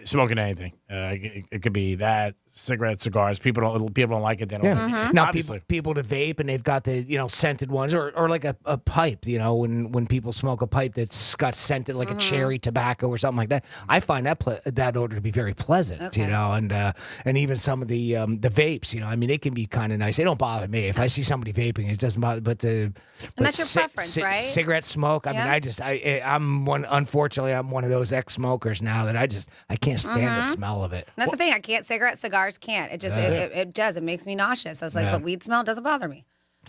Speaker 14: smoking anything, it could be that, cigarettes, cigars. People don't like it. They don't like it.
Speaker 1: Now,
Speaker 14: Obviously.
Speaker 1: people to vape, and they've got the, scented ones, or like a pipe, when people smoke a pipe that's got scented, like a cherry tobacco or something like that. I find that odor to be very pleasant, and even some of the vapes, they can be kind of nice. They don't bother me. If I see somebody vaping, it doesn't bother, but
Speaker 4: that's your preference, right?
Speaker 1: Cigarette smoke, I'm unfortunately, I'm one of those ex-smokers now that I can't stand the smell of it.
Speaker 4: And that's the thing. I can't. Cigars can't. It just it does. It makes me nauseous. I was like, but weed smell doesn't bother me.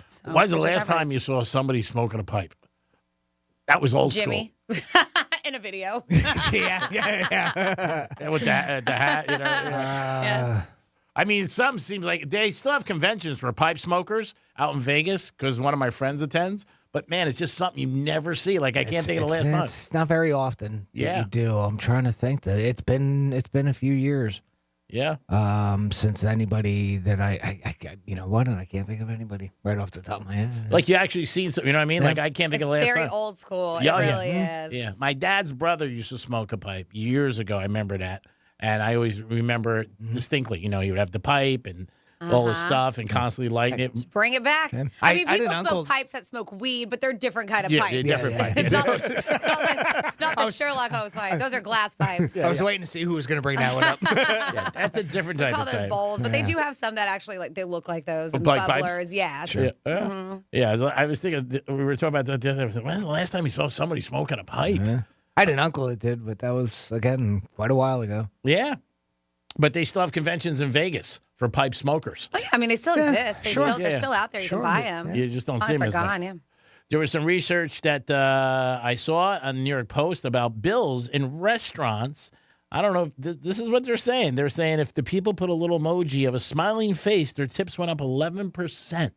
Speaker 4: So,
Speaker 14: when's the last time you saw somebody smoking a pipe? That was old
Speaker 4: Jimmy. In a video.
Speaker 1: yeah.
Speaker 14: With the hat,
Speaker 4: Yes.
Speaker 14: I mean, some seems like they still have conventions for pipe smokers out in Vegas because one of my friends attends. But man, it's just something you never see. Like I can't think of the last month.
Speaker 1: It's not very often.
Speaker 14: Yeah,
Speaker 1: you do. I'm trying to think that it's been a few years.
Speaker 14: Yeah.
Speaker 1: Since anybody that I can't think of anybody right off the top of my head.
Speaker 14: Like you actually seen some, you know what I mean?
Speaker 1: Yeah.
Speaker 14: Like I can't think of the last
Speaker 4: Very
Speaker 14: time.
Speaker 4: old school.
Speaker 14: Yeah,
Speaker 4: it really is.
Speaker 14: Yeah. My dad's brother used to smoke a pipe years ago. I remember that. And I always remember it distinctly. He would have the pipe and all this stuff and constantly lighting it.
Speaker 4: Just bring it back.
Speaker 1: I
Speaker 4: mean,
Speaker 1: had
Speaker 4: people
Speaker 1: an
Speaker 4: smoke
Speaker 1: uncle-
Speaker 4: pipes that smoke weed, but they're different kind of
Speaker 14: Yeah,
Speaker 4: pipes.
Speaker 14: different pipe.
Speaker 4: It's not the Sherlock Holmes pipe. Those are glass pipes.
Speaker 1: I was waiting to see who was going to bring that one up.
Speaker 14: Yeah, that's a different
Speaker 4: We
Speaker 14: type
Speaker 4: call
Speaker 14: of
Speaker 4: those
Speaker 14: pipe.
Speaker 4: bowls, but they do have some that actually they look like those and
Speaker 14: Like pipes?
Speaker 4: bubblers. Yeah.
Speaker 14: Sure. Yeah, I was thinking, we were talking about that the other day. I was like, when's the last time you saw somebody smoking a pipe?
Speaker 1: Yeah. I had an uncle that did, but that was, again, quite a while ago.
Speaker 14: Yeah. But they still have conventions in Vegas for pipe smokers.
Speaker 4: Oh, yeah. I mean, they still exist. They're still out there. You can buy them.
Speaker 14: You just don't
Speaker 4: It's
Speaker 14: see
Speaker 4: not
Speaker 14: them
Speaker 4: like they're
Speaker 14: as much.
Speaker 4: gone. Yeah.
Speaker 14: There was some research that I saw on the New York Post about bills in restaurants. I don't know. This is what they're saying. They're saying if the people put a little emoji of a smiling face, their tips went up 11%.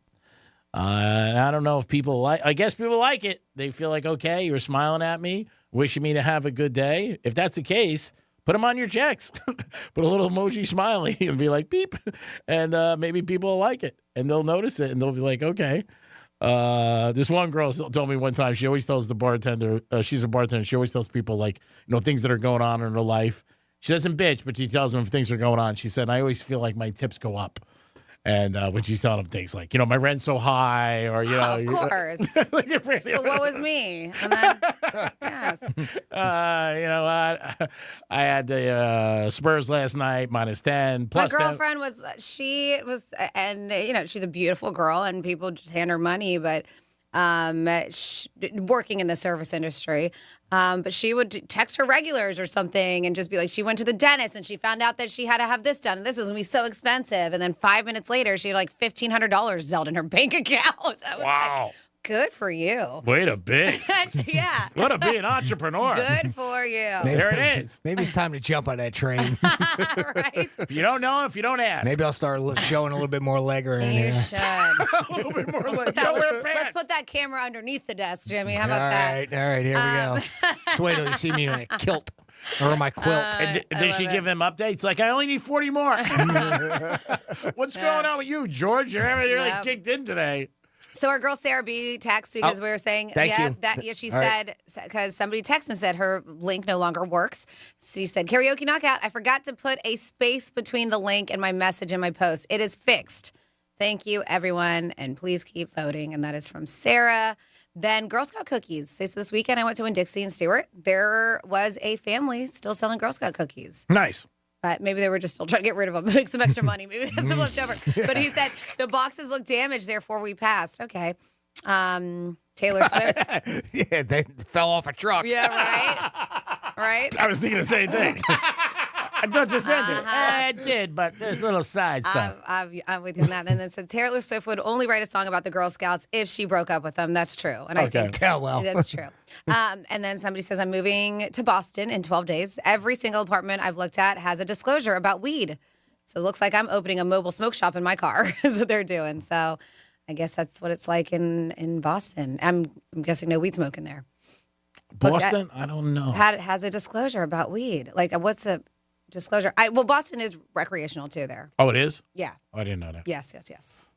Speaker 14: And I don't know if people like. I guess people like it. They feel like, okay, you're smiling at me, wishing me to have a good day. If that's the case, put them on your checks. Put a little emoji smiley and be like beep, and maybe people will like it and they'll notice it and they'll be like, okay. This one girl told me one time, she always tells the bartender, she's a bartender, she always tells people like, things that are going on in her life. She doesn't bitch, but she tells them if things are going on. She said, I always feel like my tips go up. And when she's telling them things like, my rent's so high, or,
Speaker 4: of course.
Speaker 14: Like,
Speaker 4: So what was me? And then, yes.
Speaker 14: You know what? I had the Spurs last night, -10.
Speaker 4: My
Speaker 14: Plus
Speaker 4: girlfriend and she's a beautiful girl, and people just hand her money, but working in the service industry. But she would text her regulars or something and just be like, she went to the dentist and she found out that she had to have this done. This is going to be so expensive. And then 5 minutes later, she had like $1,500 Zelled in her bank account.
Speaker 14: Wow.
Speaker 4: Good for you.
Speaker 14: Way to be.
Speaker 4: Yeah.
Speaker 14: Way to be an entrepreneur.
Speaker 4: Good for you.
Speaker 14: There it is.
Speaker 1: Maybe it's time to jump on that train.
Speaker 4: Right?
Speaker 14: If you don't know, if you don't ask.
Speaker 1: Maybe I'll start showing a little bit more leg around
Speaker 4: You
Speaker 1: here.
Speaker 4: should.
Speaker 14: A little bit more like,
Speaker 4: Let's put that camera underneath the desk, Jimmy. How about that?
Speaker 1: All right, here we go. Just wait till you see me in a kilt or my quilt.
Speaker 14: And did she give him updates? Like, I only need 40 more. What's going on with you, George? You're really kicked in today.
Speaker 4: So our girl Sarah B texted because we were saying, she said, because somebody texted and said her link no longer works. She said, karaoke knockout. I forgot to put a space between the link and my message and my post. It is fixed. Thank you, everyone. And please keep voting. And that is from Sarah. Then Girl Scout cookies. This weekend I went to Winn-Dixie and Stewart. There was a family still selling Girl Scout cookies.
Speaker 14: Nice.
Speaker 4: But maybe they were just still trying to get rid of them, make some extra money. Maybe that's some left over. But he said the boxes look damaged, therefore we passed. Okay. Taylor Swift.
Speaker 1: Yeah, they fell off a truck.
Speaker 4: Yeah, right?
Speaker 14: I was thinking the same thing. I thought this ended. It did, but there's little side stuff.
Speaker 4: I'm with you on that. And then it said Taylor Swift would only write a song about the Girl Scouts if she broke up with them. That's true. And I think that's true. And then somebody says, I'm moving to Boston in 12 days. Every single apartment I've looked at has a disclosure about weed. So it looks like I'm opening a mobile smoke shop in my car is what they're doing. So I guess that's what it's like in Boston. I'm guessing no weed smoking there.
Speaker 14: Boston? I don't know.
Speaker 4: Has a disclosure about weed. Like, what's a disclosure? Boston is recreational too there.
Speaker 14: Oh, it is?
Speaker 4: Yeah.
Speaker 14: Oh, I didn't know that.
Speaker 4: Yes.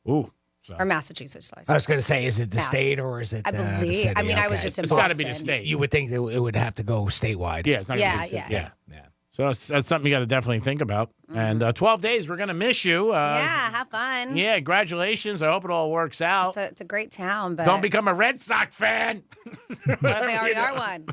Speaker 14: Ooh.
Speaker 4: Or Massachusetts.
Speaker 1: I was going to say, is it the state or is it
Speaker 4: I believe.
Speaker 1: the city?
Speaker 4: I mean, I was just in
Speaker 14: It's
Speaker 4: Boston.
Speaker 14: got to be the state.
Speaker 1: You would think that it would have to go statewide.
Speaker 14: Yeah, it's not gonna be the state. Yeah. So that's something you got to definitely think about. And 12 days, we're going to miss you.
Speaker 4: Yeah, have fun.
Speaker 14: Yeah, congratulations. I hope it all works out.
Speaker 4: It's a great town, but
Speaker 14: Don't become a Red Sox fan.
Speaker 4: What if they already are one?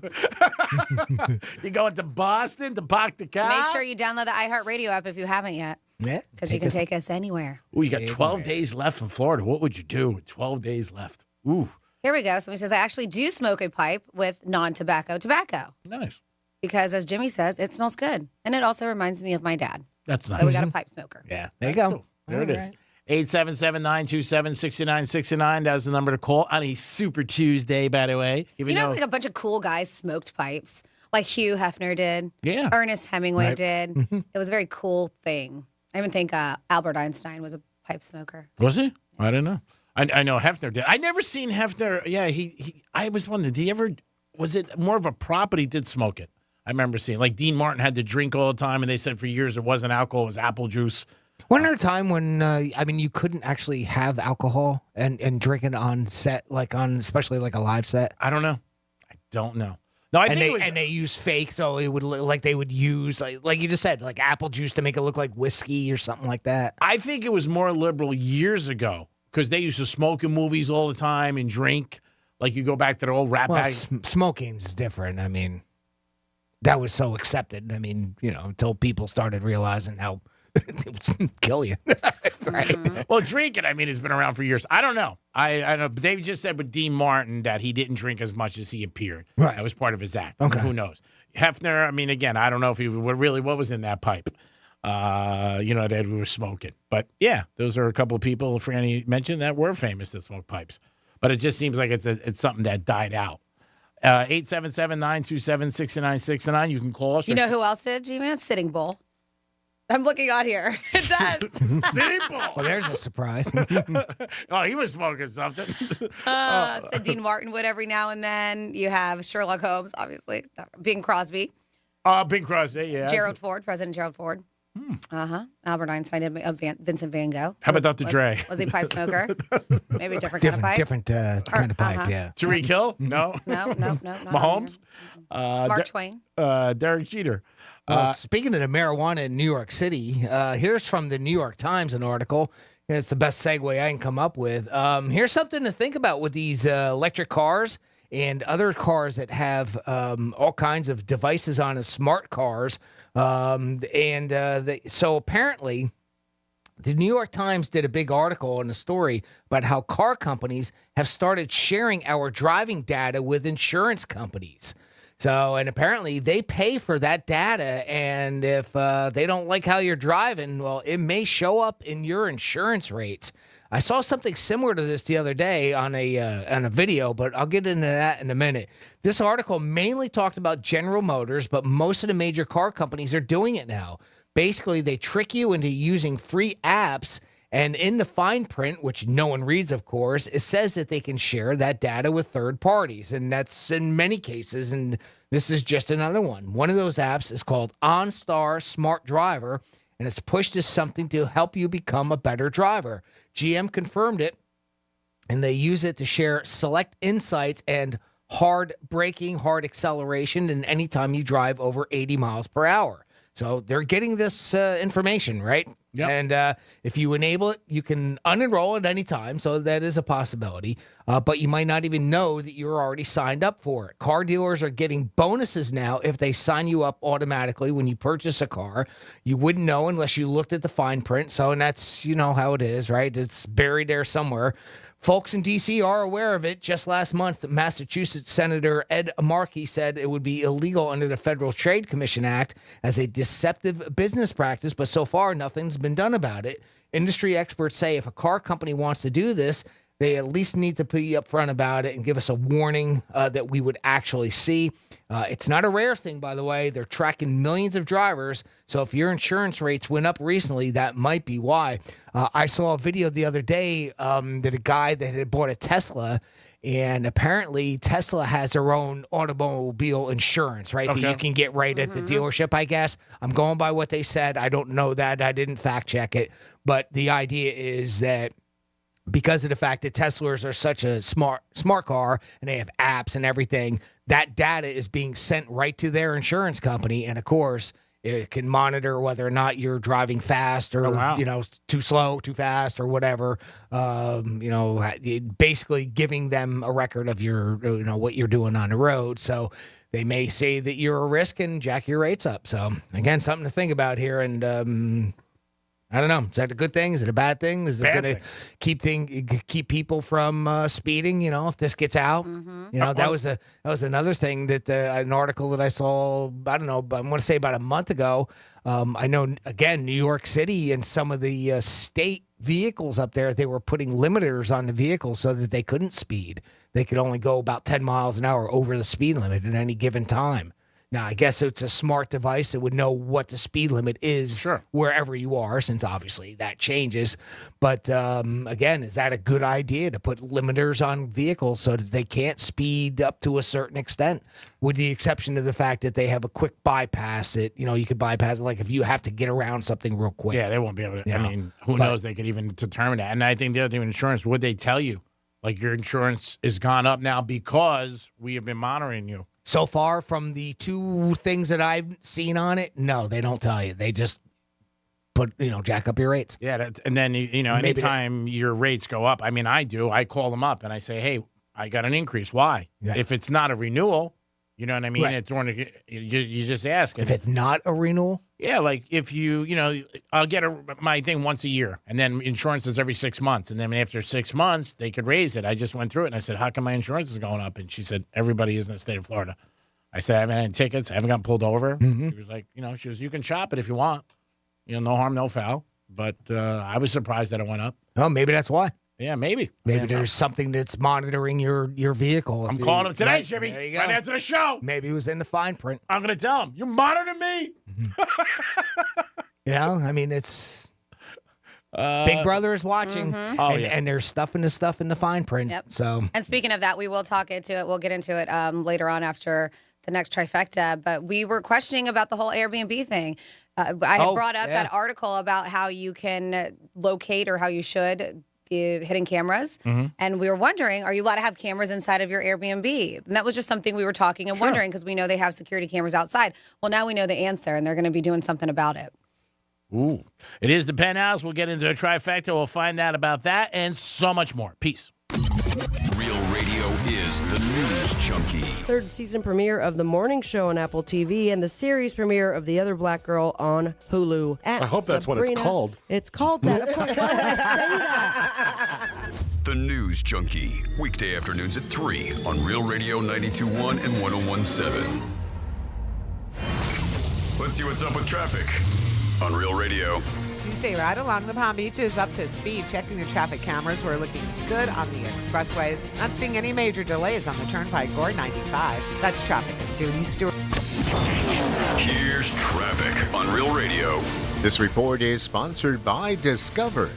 Speaker 14: You going to Boston to park the car?
Speaker 4: Make sure you download the iHeartRadio app if you haven't yet.
Speaker 1: Yeah.
Speaker 4: Because you can take us anywhere.
Speaker 14: Ooh, you got 12 days left in Florida. What would you do with 12 days left? Ooh.
Speaker 4: Here we go. Somebody says, I actually do smoke a pipe with non-tobacco tobacco.
Speaker 14: Nice.
Speaker 4: Because as Jimmy says, it smells good. And it also reminds me of my dad.
Speaker 14: That's nice.
Speaker 4: So we got a pipe smoker.
Speaker 1: Yeah. There you go.
Speaker 14: Cool. There it is. 877-927-6969. That's the number to call on a Super Tuesday, by the way.
Speaker 4: Even like a bunch of cool guys smoked pipes. Like Hugh Hefner did.
Speaker 14: Yeah.
Speaker 4: Ernest Hemingway did. It was a very cool thing. I even think Albert Einstein was a pipe smoker.
Speaker 14: Was he? I didn't know. I know Hefner did. I never seen Hefner. Yeah, he I was wondering, did he ever, was it more of a prop, but he did smoke it? I remember seeing, like, Dean Martin had to drink all the time, and they said for years it wasn't alcohol, it was apple juice.
Speaker 1: Wasn't there a time when, you couldn't actually have alcohol and drink it on set, especially like a live set?
Speaker 14: I don't know. No,
Speaker 1: they use fake, so it would like they would use like you just said, like apple juice to make it look like whiskey or something like that.
Speaker 14: I think it was more liberal years ago because they used to smoke in movies all the time and drink. Like you go back to the old rap bag.
Speaker 1: Smoking's different. I mean, that was so accepted. I mean, until people started realizing how it would kill you. Right.
Speaker 4: Mm-hmm.
Speaker 14: Well, drinking, it's been around for years. I don't know. I know. But they just said with Dean Martin that he didn't drink as much as he appeared.
Speaker 1: Right.
Speaker 14: That was part of his act.
Speaker 1: Okay.
Speaker 14: Who knows? Hefner, again, I don't know if he what was in that pipe. That we were smoking. But yeah, those are a couple of people Franny mentioned that were famous that smoked pipes. But it just seems like it's something that died out. 877-927-6969. You can call us.
Speaker 4: You know who else did, G-Man? Sitting Bull. I'm looking on here. It does.
Speaker 14: Simple.
Speaker 1: Well, there's a surprise.
Speaker 14: Oh, he was smoking something.
Speaker 4: It said Dean Martin would every now and then. You have Sherlock Holmes, obviously. Bing Crosby.
Speaker 14: Bing Crosby, yeah.
Speaker 4: President Gerald Ford. Albert Einstein, Vincent Van Gogh.
Speaker 14: How about Dr. Dre?
Speaker 4: Was he a pipe smoker? Maybe a different kind of pipe.
Speaker 1: Different kind of pipe, yeah.
Speaker 14: Tariq Hill? No.
Speaker 4: No.
Speaker 14: Mahomes?
Speaker 4: Mark Twain.
Speaker 14: Derek Jeter.
Speaker 1: Speaking of the marijuana in New York City, here's from the New York Times, an article. It's the best segue I can come up with. Here's something to think about with these electric cars and other cars that have all kinds of devices on as smart cars. So apparently, the New York Times did a big article and a story about how car companies have started sharing our driving data with insurance companies. So, and apparently they pay for that data, and if they don't like how you're driving, well, it may show up in your insurance rates. I saw something similar to this the other day on a video, but I'll get into that in a minute. This article mainly talked about General Motors, but most of the major car companies are doing it now. Basically, they trick you into using free apps, and in the fine print, which no one reads, of course, it says that they can share that data with third parties, and that's in many cases, and this is just another one. One of those apps is called OnStar Smart Driver, and it's pushed as something to help you become a better driver. GM confirmed it, and they use it to share select insights and hard braking, hard acceleration, and anytime you drive over 80 miles per hour. So they're getting this information, right?
Speaker 14: Yep.
Speaker 1: And if you enable it, you can unenroll at any time. So that is a possibility. But you might not even know that you're already signed up for it. Car dealers are getting bonuses now if they sign you up automatically when you purchase a car. You wouldn't know unless you looked at the fine print. So, and that's, you know, how it is, right? It's buried there somewhere. Folks in D.C. are aware of it. Just last month, Massachusetts Senator Ed Markey said it would be illegal under the Federal Trade Commission Act as a deceptive business practice, but so far nothing's been done about it. Industry experts say if a car company wants to do this, they at least need to be upfront about it and give us a warning that we would actually see. It's not a rare thing, by the way. They're tracking millions of drivers. So if your insurance rates went up recently, that might be why. I saw a video the other day that a guy that had bought a Tesla, and apparently Tesla has their own automobile insurance, right?
Speaker 14: Okay.
Speaker 1: That you can get right at the dealership, I guess. I'm going by what they said. I don't know that. I didn't fact check it. But the idea is that because of the fact that Teslas are such a smart car and they have apps and everything, that data is being sent right to their insurance company. And of course, it can monitor whether or not you're driving fast or, you know, too slow, too fast or whatever. You know, basically giving them a record of your, you know, what you're doing on the road. So they may say that you're a risk and jack your rates up. So again, something to think about here. And, I don't know. Is that a good thing? Is it a bad thing? Is it going to keep people from speeding? You know, if this gets out, you know, that was another thing that an article that I saw. I don't know, but I'm going to say about a month ago. I know again, New York City and some of the state vehicles up there, they were putting limiters on the vehicles so that they couldn't speed. They could only go about 10 miles an hour over the speed limit at any given time. Now, I guess it's a smart device that would know what the speed limit is wherever you are, since obviously that changes. But again, is that a good idea to put limiters on vehicles so that they can't speed up to a certain extent, with the exception of the fact that they have a quick bypass that, you know, you could bypass it, like if you have to get around something real quick.
Speaker 14: Yeah, they won't be able to. I mean, who knows? They could even determine that. And I think the other thing with insurance, would they tell you? Like, your insurance has gone up now because we have been monitoring you.
Speaker 1: So far, from the two things that I've seen on it, no, they don't tell you. They just put, you know, jack up your rates.
Speaker 14: Yeah, and then, you know, anytime your rates go up, I mean, I do. I call them up and I say, hey, I got an increase. Why? Yeah. If it's not a renewal, you know what I mean? Right. It's you just ask.
Speaker 1: If it's not a renewal?
Speaker 14: Yeah, like if you know, I'll get my thing once a year, and then insurance is every 6 months. And then after 6 months, they could raise it. I just went through it, and I said, how come my insurance is going up? And she said, everybody is in the state of Florida. I said, I haven't had tickets. I haven't gotten pulled over. She was like, you know, she goes, you can shop it if you want. You know, no harm, no foul. But I was surprised that it went up.
Speaker 1: Oh, maybe that's why.
Speaker 14: Yeah, maybe.
Speaker 1: Maybe there's something that's monitoring your vehicle.
Speaker 14: I'm calling him today, Jimmy.
Speaker 1: There you go.
Speaker 14: Right after the show.
Speaker 1: Maybe it was in the fine print.
Speaker 14: I'm going to tell him, you're monitoring me?
Speaker 1: You know, I mean, it's Big Brother is watching, and they're stuffing the stuff in the fine print.
Speaker 4: Yep.
Speaker 1: So,
Speaker 4: and speaking of that, we will talk into it. We'll get into it later on after the next trifecta. But we were questioning about the whole Airbnb thing. I had brought up that article about how you can locate, or how you should, the hidden cameras. And we were wondering, are you allowed to have cameras inside of your Airbnb? And that was just something we were talking and wondering, because we know they have security cameras outside. Well, now we know the answer, and they're going to be doing something about it.
Speaker 14: Ooh. It is the Penthouse. We'll get into a trifecta. We'll find out about that and so much more. Peace.
Speaker 2: Real Radio is the News Junkie.
Speaker 3: Third season premiere of The Morning Show on Apple TV and the series premiere of The Other Black Girl on Hulu.
Speaker 5: I hope that's what it's called.
Speaker 3: It's called that. Of course, why would I say that?
Speaker 2: The News Junkie. Weekday afternoons at 3 on Real Radio 92.1 and 101.7. Let's see what's up with traffic on Real Radio.
Speaker 6: Tuesday, right along the Palm Beach is up to speed. Checking your traffic cameras. We're looking good on the expressways. Not seeing any major delays on the Turnpike or 95. That's traffic. Judy Stewart.
Speaker 2: Here's traffic on Real Radio.
Speaker 7: This report is sponsored by Discover.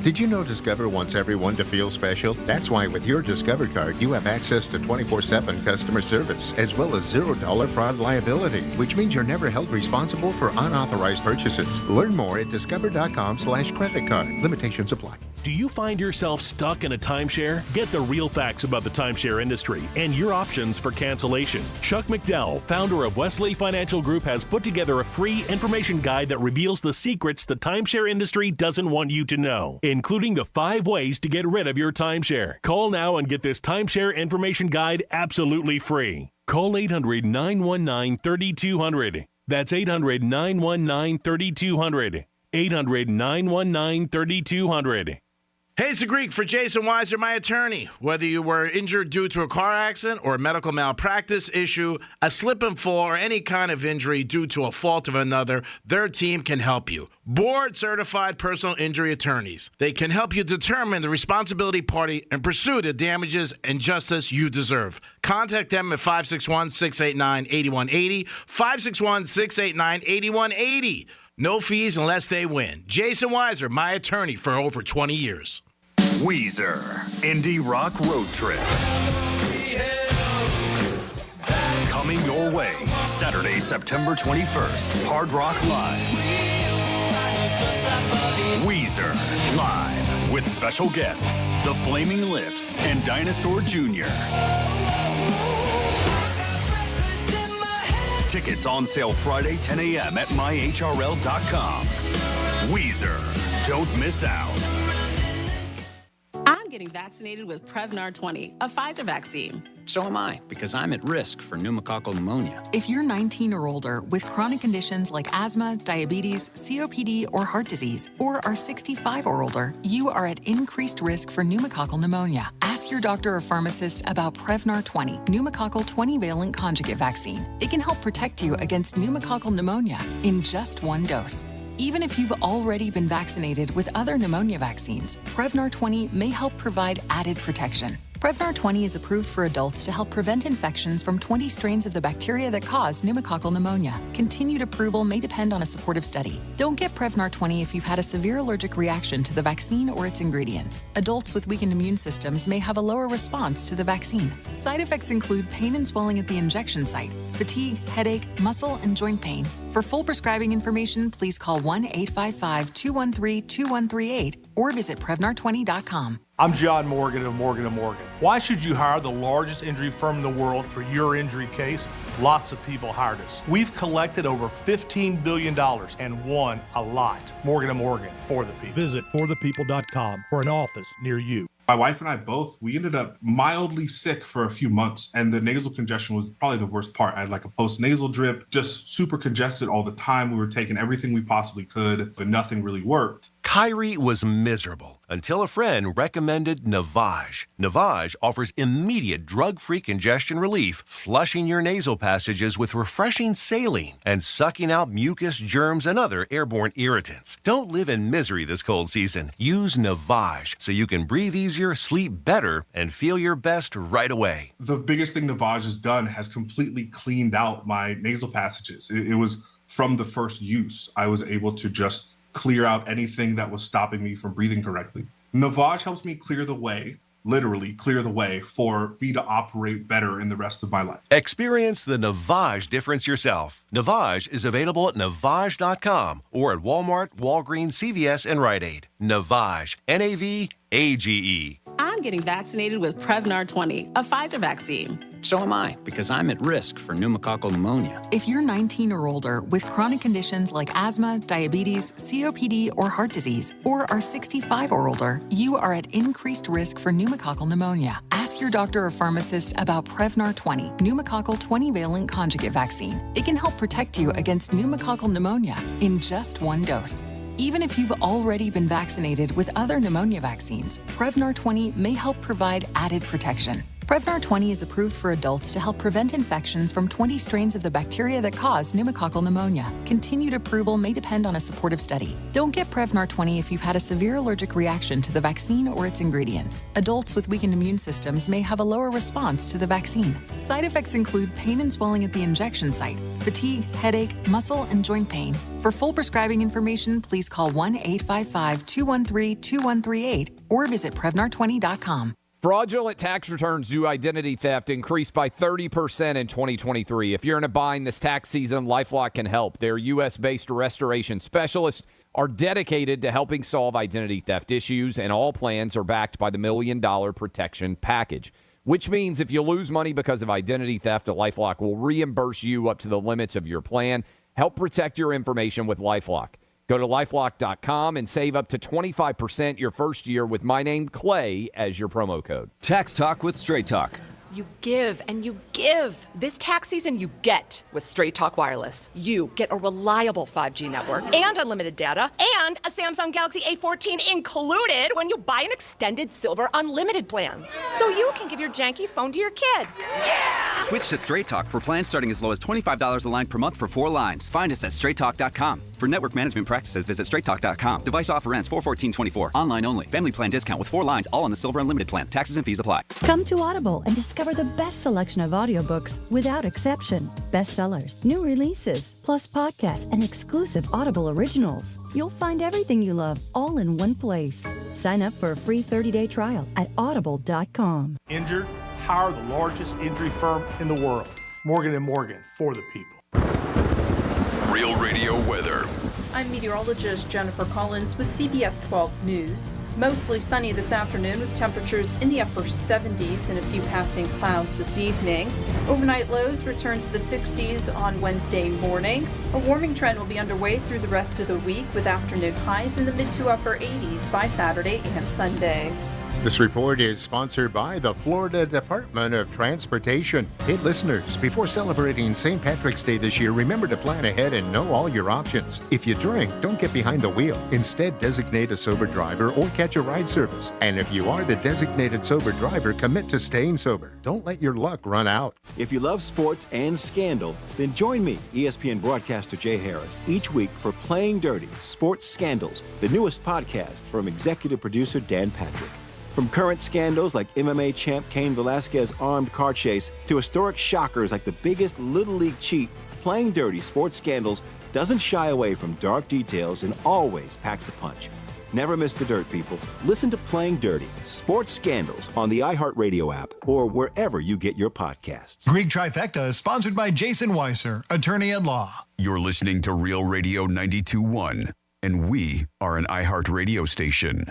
Speaker 7: Did you know Discover wants everyone to feel special? That's why with your Discover card, you have access to 24/7 customer service, as well as $0 fraud liability, which means you're never held responsible for unauthorized purchases. Learn more at discover.com/credit card. Limitations apply.
Speaker 8: Do you find yourself stuck in a timeshare? Get the real facts about the timeshare industry and your options for cancellation. Chuck McDowell, founder of Wesley Financial Group, has put together a free information guide that reveals the secrets the timeshare industry doesn't want you to know, including the 5 ways to get rid of your timeshare. Call now and get this timeshare information guide absolutely free. Call 800-919-3200. That's 800-919-3200. 800-919-3200.
Speaker 14: Hey, it's the Greek for Jason Weiser, my attorney. Whether you were injured due to a car accident or a medical malpractice issue, a slip and fall, or any kind of injury due to a fault of another, their team can help you. Board-certified personal injury attorneys. They can help you determine the responsibility party and pursue the damages and justice you deserve. Contact them at 561-689-8180, 561-689-8180. No fees unless they win. Jason Weiser, my attorney for over 20 years.
Speaker 2: Weezer, Indie Rock Road Trip. Coming your way, Saturday, September 21st, Hard Rock Live. Weezer, live, with special guests, The Flaming Lips and Dinosaur Jr. Tickets on sale Friday, 10 a.m. at myhrl.com. Weezer, don't miss out.
Speaker 21: I'm getting vaccinated with Prevnar 20, a Pfizer vaccine.
Speaker 22: So am I, because I'm at risk for pneumococcal pneumonia.
Speaker 23: If you're 19 or older with chronic conditions like asthma, diabetes, COPD, or heart disease, or are 65 or older, you are at increased risk for pneumococcal pneumonia. Ask your doctor or pharmacist about Prevnar 20, pneumococcal 20-valent conjugate vaccine. It can help protect you against pneumococcal pneumonia in just 1 dose. Even if you've already been vaccinated with other pneumonia vaccines, Prevnar 20 may help provide added protection. Prevnar 20 is approved for adults to help prevent infections from 20 strains of the bacteria that cause pneumococcal pneumonia. Continued approval may depend on a supportive study. Don't get Prevnar 20 if you've had a severe allergic reaction to the vaccine or its ingredients. Adults with weakened immune systems may have a lower response to the vaccine. Side effects include pain and swelling at the injection site, fatigue, headache, muscle, and joint pain. For full prescribing information, please call 1-855-213-2138 or visit Prevnar20.com.
Speaker 9: I'm John Morgan of Morgan & Morgan. Why should you hire the largest injury firm in the world for your injury case? Lots of people hired us. We've collected over $15 billion and won a lot. Morgan & Morgan, for the people.
Speaker 16: Visit forthepeople.com for an office near you.
Speaker 12: My wife and I both, we ended up mildly sick for a few months, and the nasal congestion was probably the worst part. I had like a post-nasal drip, just super congested all the time. We were taking everything we possibly could, but nothing really worked.
Speaker 13: Kyrie was miserable until a friend recommended Navage. Navage offers immediate drug-free congestion relief, flushing your nasal passages with refreshing saline and sucking out mucus, germs, and other airborne irritants. Don't live in misery this cold season. Use Navage so you can breathe easier, sleep better, and feel your best right away.
Speaker 12: The biggest thing Navage has done has completely cleaned out my nasal passages. It was from the first use, I was able to just clear out anything that was stopping me from breathing correctly. Navage helps me clear the way, literally clear the way for me to operate better in the rest of my life.
Speaker 13: Experience the Navage difference yourself. Navage is available at Navage.com or at Walmart, Walgreens, CVS, and Rite Aid. Navage, Navage.
Speaker 21: I'm getting vaccinated with Prevnar 20, a Pfizer vaccine.
Speaker 22: So am I, because I'm at risk for pneumococcal pneumonia.
Speaker 23: If you're 19 or older with chronic conditions like asthma, diabetes, COPD, or heart disease, or are 65 or older, you are at increased risk for pneumococcal pneumonia. Ask your doctor or pharmacist about Prevnar 20, pneumococcal 20-valent conjugate vaccine. It can help protect you against pneumococcal pneumonia in just one dose. Even if you've already been vaccinated with other pneumonia vaccines, Prevnar 20 may help provide added protection. Prevnar 20 is approved for adults to help prevent infections from 20 strains of the bacteria that cause pneumococcal pneumonia. Continued approval may depend on a supportive study. Don't get Prevnar 20 if you've had a severe allergic reaction to the vaccine or its ingredients. Adults with weakened immune systems may have a lower response to the vaccine. Side effects include pain and swelling at the injection site, fatigue, headache, muscle, and joint pain. For full prescribing information, please call 1-855-213-2138 or visit Prevnar20.com.
Speaker 5: Fraudulent tax returns due to identity theft increased by 30% in 2023. If you're in a bind this tax season, LifeLock can help. Their U.S.-based restoration specialists are dedicated to helping solve identity theft issues, and all plans are backed by the $1 Million Protection Package, which means if you lose money because of identity theft, LifeLock will reimburse you up to the limits of your plan. Help protect your information with LifeLock. Go to LifeLock.com and save up to 25% your first year with my name, Clay, as your promo code.
Speaker 11: Tax Talk with Straight Talk.
Speaker 15: You give and you give. This tax season, you get with Straight Talk Wireless. You get a reliable 5G network and unlimited data and a Samsung Galaxy A14 included when you buy an extended Silver Unlimited plan. So you can give your janky phone to your kid. Yeah!
Speaker 11: Switch to Straight Talk for plans starting as low as $25 a line per month for 4 lines. Find us at straighttalk.com. For network management practices, visit straighttalk.com. Device offer ends 4/14/24. Online only. Family plan discount with 4 lines, all on the Silver Unlimited plan. Taxes and fees apply.
Speaker 17: Come to Audible and discover the best selection of audiobooks without exception. Bestsellers, new releases, plus podcasts and exclusive Audible originals. You'll find everything you love all in one place. Sign up for a free 30-day trial at audible.com.
Speaker 9: Injured? Hire the largest injury firm in the world. Morgan & Morgan, for the people.
Speaker 2: Real Radio weather.
Speaker 18: I'm meteorologist Jennifer Collins with CBS 12 News. Mostly sunny this afternoon with temperatures in the upper 70s and a few passing clouds this evening. Overnight lows return to the 60s on Wednesday morning. A warming trend will be underway through the rest of the week with afternoon highs in the mid to upper 80s by Saturday and Sunday.
Speaker 7: This report is sponsored by the Florida Department of Transportation. Hey, listeners, before celebrating St. Patrick's Day this year, remember to plan ahead and know all your options. If you drink, don't get behind the wheel. Instead, designate a sober driver or catch a ride service. And if you are the designated sober driver, commit to staying sober. Don't let your luck run out.
Speaker 19: If you love sports and scandal, then join me, ESPN broadcaster Jay Harris, each week for Playing Dirty: Sports Scandals, the newest podcast from executive producer Dan Patrick. From current scandals like MMA champ Cain Velasquez's armed car chase to historic shockers like the biggest Little League cheat, Playing Dirty: Sports Scandals doesn't shy away from dark details and always packs a punch. Never miss the dirt, people. Listen to Playing Dirty: Sports Scandals on the iHeartRadio app or wherever you get your podcasts.
Speaker 20: Greek Trifecta is sponsored by Jason Weiser, attorney at law.
Speaker 2: You're listening to Real Radio 92.1, and we are an iHeartRadio station.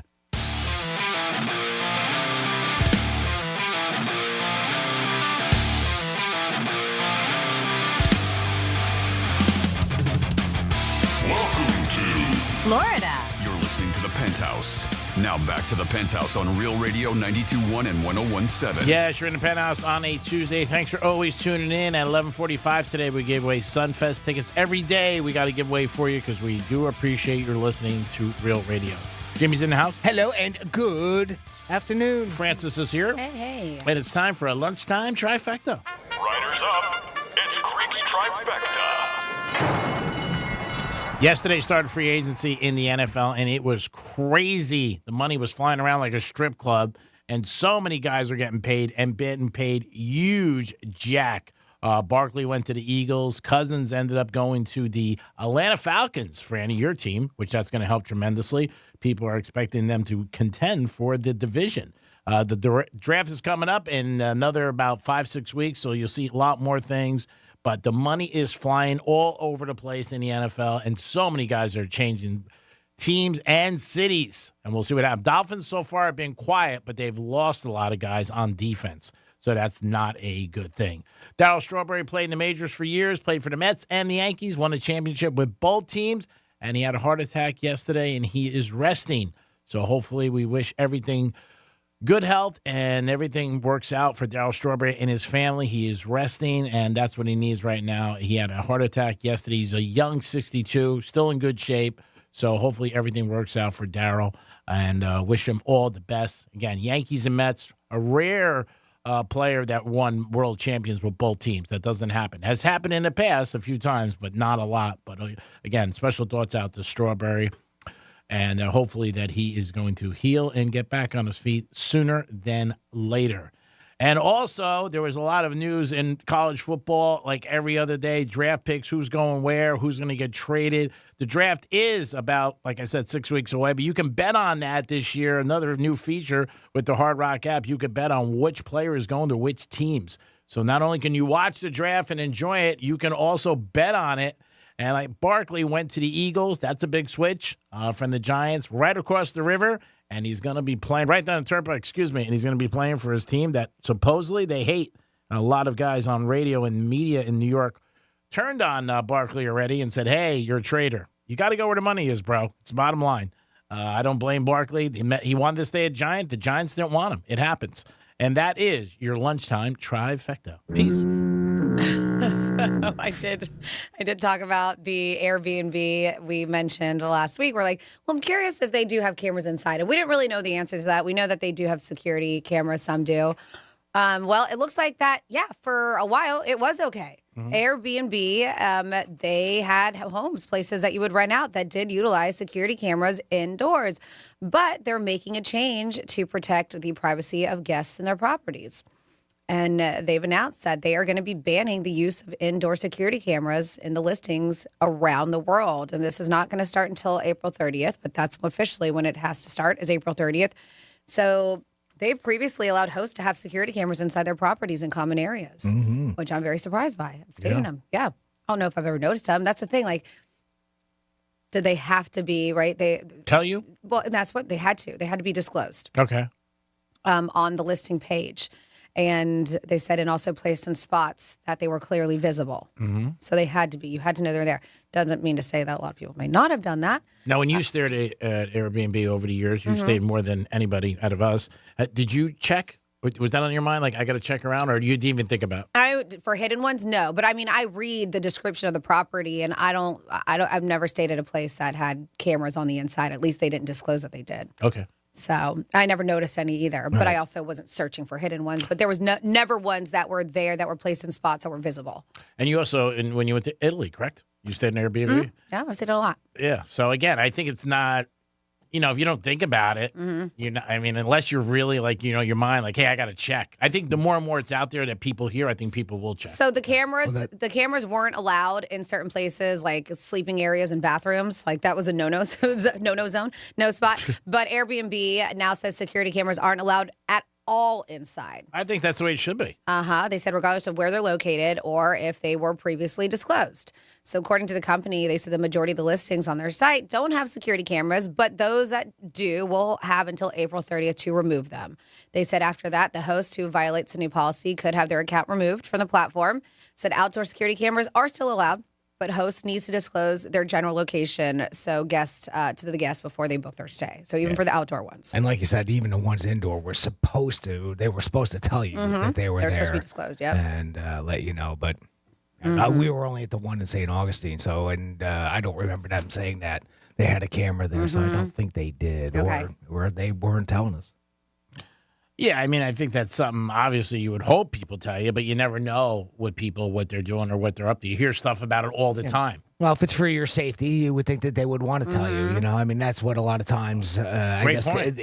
Speaker 34: Florida.
Speaker 2: You're listening to the Penthouse. Now back to the Penthouse on Real Radio 92.1 and 101.7.
Speaker 14: Yes, you're in the Penthouse on a Tuesday. Thanks for always tuning in. At 11:45 today, we gave away Sunfest tickets. Every day we got to give away for you because we do appreciate your listening to Real Radio. Jimmy's in the house.
Speaker 1: Hello and good afternoon.
Speaker 14: Francis is here.
Speaker 4: Hey.
Speaker 14: And it's time for a lunchtime trifecta.
Speaker 8: Riders up. It's Creek's Trifecta.
Speaker 14: Yesterday started free agency in the NFL, and it was crazy. The money was flying around like a strip club, and so many guys are getting paid and huge jack Barkley went to the Eagles. Cousins ended up going to the Atlanta Falcons, Franny, your team, which that's going to help tremendously. People are expecting them to contend for the division. The draft is coming up in another about 5-6 weeks, so you'll see a lot more things. But the money is flying all over the place in the NFL, and so many guys are changing teams and cities. And we'll see what happens. Dolphins so far have been quiet, but they've lost a lot of guys on defense. So that's not a good thing. Darryl Strawberry played in the majors for years, played for the Mets and the Yankees, won a championship with both teams, and he had a heart attack yesterday, and he is resting. So hopefully we wish everything good health and everything works out for Darryl Strawberry and his family. He is resting, and that's what he needs right now. He had a heart attack yesterday. He's a young 62, still in good shape. So hopefully everything works out for Darryl, and wish him all the best. Again, Yankees and Mets, a rare player that won world champions with both teams. That doesn't happen. Has happened in the past a few times, but not a lot. But again, special thoughts out to Strawberry, and hopefully that he is going to heal and get back on his feet sooner than later. And also, there was a lot of news in college football, like every other day, draft picks, who's going where, who's going to get traded. The draft is about, like I said, 6 weeks away, but you can bet on that this year. Another new feature with the Hard Rock app, you can bet on which player is going to which teams. So not only can you watch the draft and enjoy it, you can also bet on it. And like Barkley went to the Eagles. That's a big switch from the Giants right across the river. And he's going to be playing right down the turnpike, and he's going to be playing for his team that supposedly they hate. And a lot of guys on radio and media in New York turned on Barkley already and said, hey, you're a traitor. You got to go where the money is, bro. It's the bottom line. I don't blame Barkley. He wanted to stay a Giant. The Giants didn't want him. It happens. And that is your lunchtime trifecta. Peace.
Speaker 4: So I did talk about the Airbnb we mentioned last week. We're like, well, I'm curious if they do have cameras inside. And we didn't really know the answer to that. We know that they do have security cameras. Some do. Well, it looks like that, yeah, for a while it was okay. Mm-hmm. Airbnb, they had homes, places that you would rent out that did utilize security cameras indoors. But they're making a change to protect the privacy of guests in their properties. And they've announced that they are going to be banning the use of indoor security cameras in the listings around the world. And this is not going to start until April 30th, but that's officially when it has to start, is April 30th. So they've previously allowed hosts to have security cameras inside their properties in common areas, which I'm very surprised by. I'm stating them. Yeah. I don't know if I've ever noticed them. That's the thing. Like, did they have to be, right? They
Speaker 14: tell you?
Speaker 4: Well, and that's what they had to. They had to be disclosed.
Speaker 14: Okay.
Speaker 4: On the listing page. And they said, and also placed in spots that they were clearly visible. Mm-hmm. So they had to be. You had to know they were there. Doesn't mean to say that a lot of people may not have done that.
Speaker 14: Now, when you stayed at Airbnb over the years, you stayed more than anybody out of us. Did you check? Was that on your mind? Like, I got to check around, or you didn't even think about?
Speaker 4: For hidden ones, no. But I mean, I read the description of the property, and I've never stayed at a place that had cameras on the inside. At least they didn't disclose that they did.
Speaker 14: Okay.
Speaker 4: So I never noticed any either, but I also wasn't searching for hidden ones. But there was never ones that were there that were placed in spots that were visible.
Speaker 14: And you also, when you went to Italy, correct? You stayed in Airbnb?
Speaker 4: Mm-hmm. Yeah, I stayed a lot.
Speaker 14: Yeah. So again, I think it's not, if you don't think about it, you're not, unless you're really like, your mind, like, hey, I got to check. I think the more and more it's out there that people hear, I think people will check.
Speaker 4: So the cameras weren't allowed in certain places, like sleeping areas and bathrooms. Like that was a no-no zone, no spot. But Airbnb now says security cameras aren't allowed at all inside.
Speaker 14: I think that's the way it should be.
Speaker 4: They said regardless of where they're located or if they were previously disclosed. So according to the company, they said the majority of the listings on their site don't have security cameras, but those that do will have until April 30th to remove them. They said after that, the host who violates the new policy could have their account removed from the platform. Said outdoor security cameras are still allowed, but host needs to disclose their general location to the guest before they book their stay. So even for the outdoor ones.
Speaker 1: And like you said, even the ones indoor were supposed to tell you that they were there.
Speaker 4: They're supposed to be disclosed, yeah.
Speaker 1: And let you know. But we were only at the one in St. Augustine, and I don't remember them saying that they had a camera there, so I don't think they did, or they weren't telling us.
Speaker 14: Yeah, I think that's something, obviously, you would hope people tell you, but you never know what they're doing or what they're up to. You hear stuff about it all the time.
Speaker 1: Well, if it's for your safety, you would think that they would want to tell you. You know, I mean, that's what a lot of times, I
Speaker 14: Great
Speaker 1: guess,
Speaker 14: point.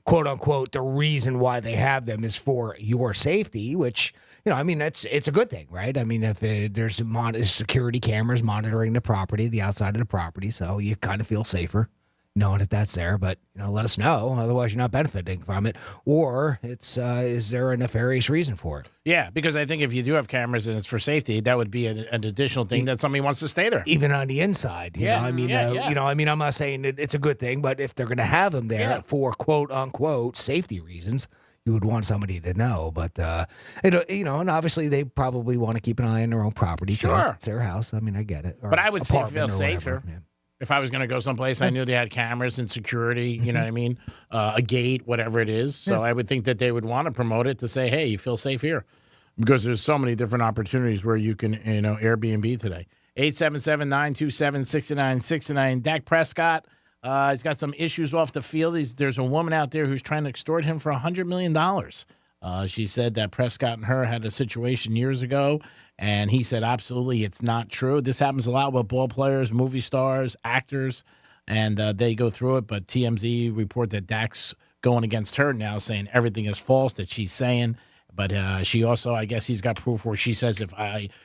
Speaker 1: quote unquote, the reason why they have them is for your safety, which, you know, I mean, it's a good thing, right? I mean, if there's security cameras monitoring the property, the outside of the property, so you kind of feel safer knowing that that's there. But, you know, let us know. Otherwise, you're not benefiting from it. Or is there a nefarious reason for it?
Speaker 14: Yeah, because I think if you do have cameras and it's for safety, that would be an additional thing that somebody wants to stay there.
Speaker 1: Even on the inside, you know, I mean, you know, I mean, I'm not saying that it's a good thing, but if they're going to have them there for quote unquote safety reasons, you would want somebody to know. But you know, and obviously they probably want to keep an eye on their own property.
Speaker 14: Sure,
Speaker 1: it's their house. I mean, I get it. Or
Speaker 14: but I would say feel
Speaker 1: apartment or
Speaker 14: safer.
Speaker 1: whatever, yeah.
Speaker 14: If I was going to go someplace, I knew they had cameras and security, you know what I mean? A gate, whatever it is. So I would think that they would want to promote it to say, hey, you feel safe here. Because there's so many different opportunities where you can, you know, Airbnb today. 877-927-6969. Dak Prescott, he's got some issues off the field. There's a woman out there who's trying to extort him for $100 million. She said that Prescott and her had a situation years ago, and he said, absolutely, it's not true. This happens a lot with ball players, movie stars, actors, and they go through it. But TMZ report that Dak's going against her now, saying everything is false that she's saying. But she also, I guess he's got proof where she says, if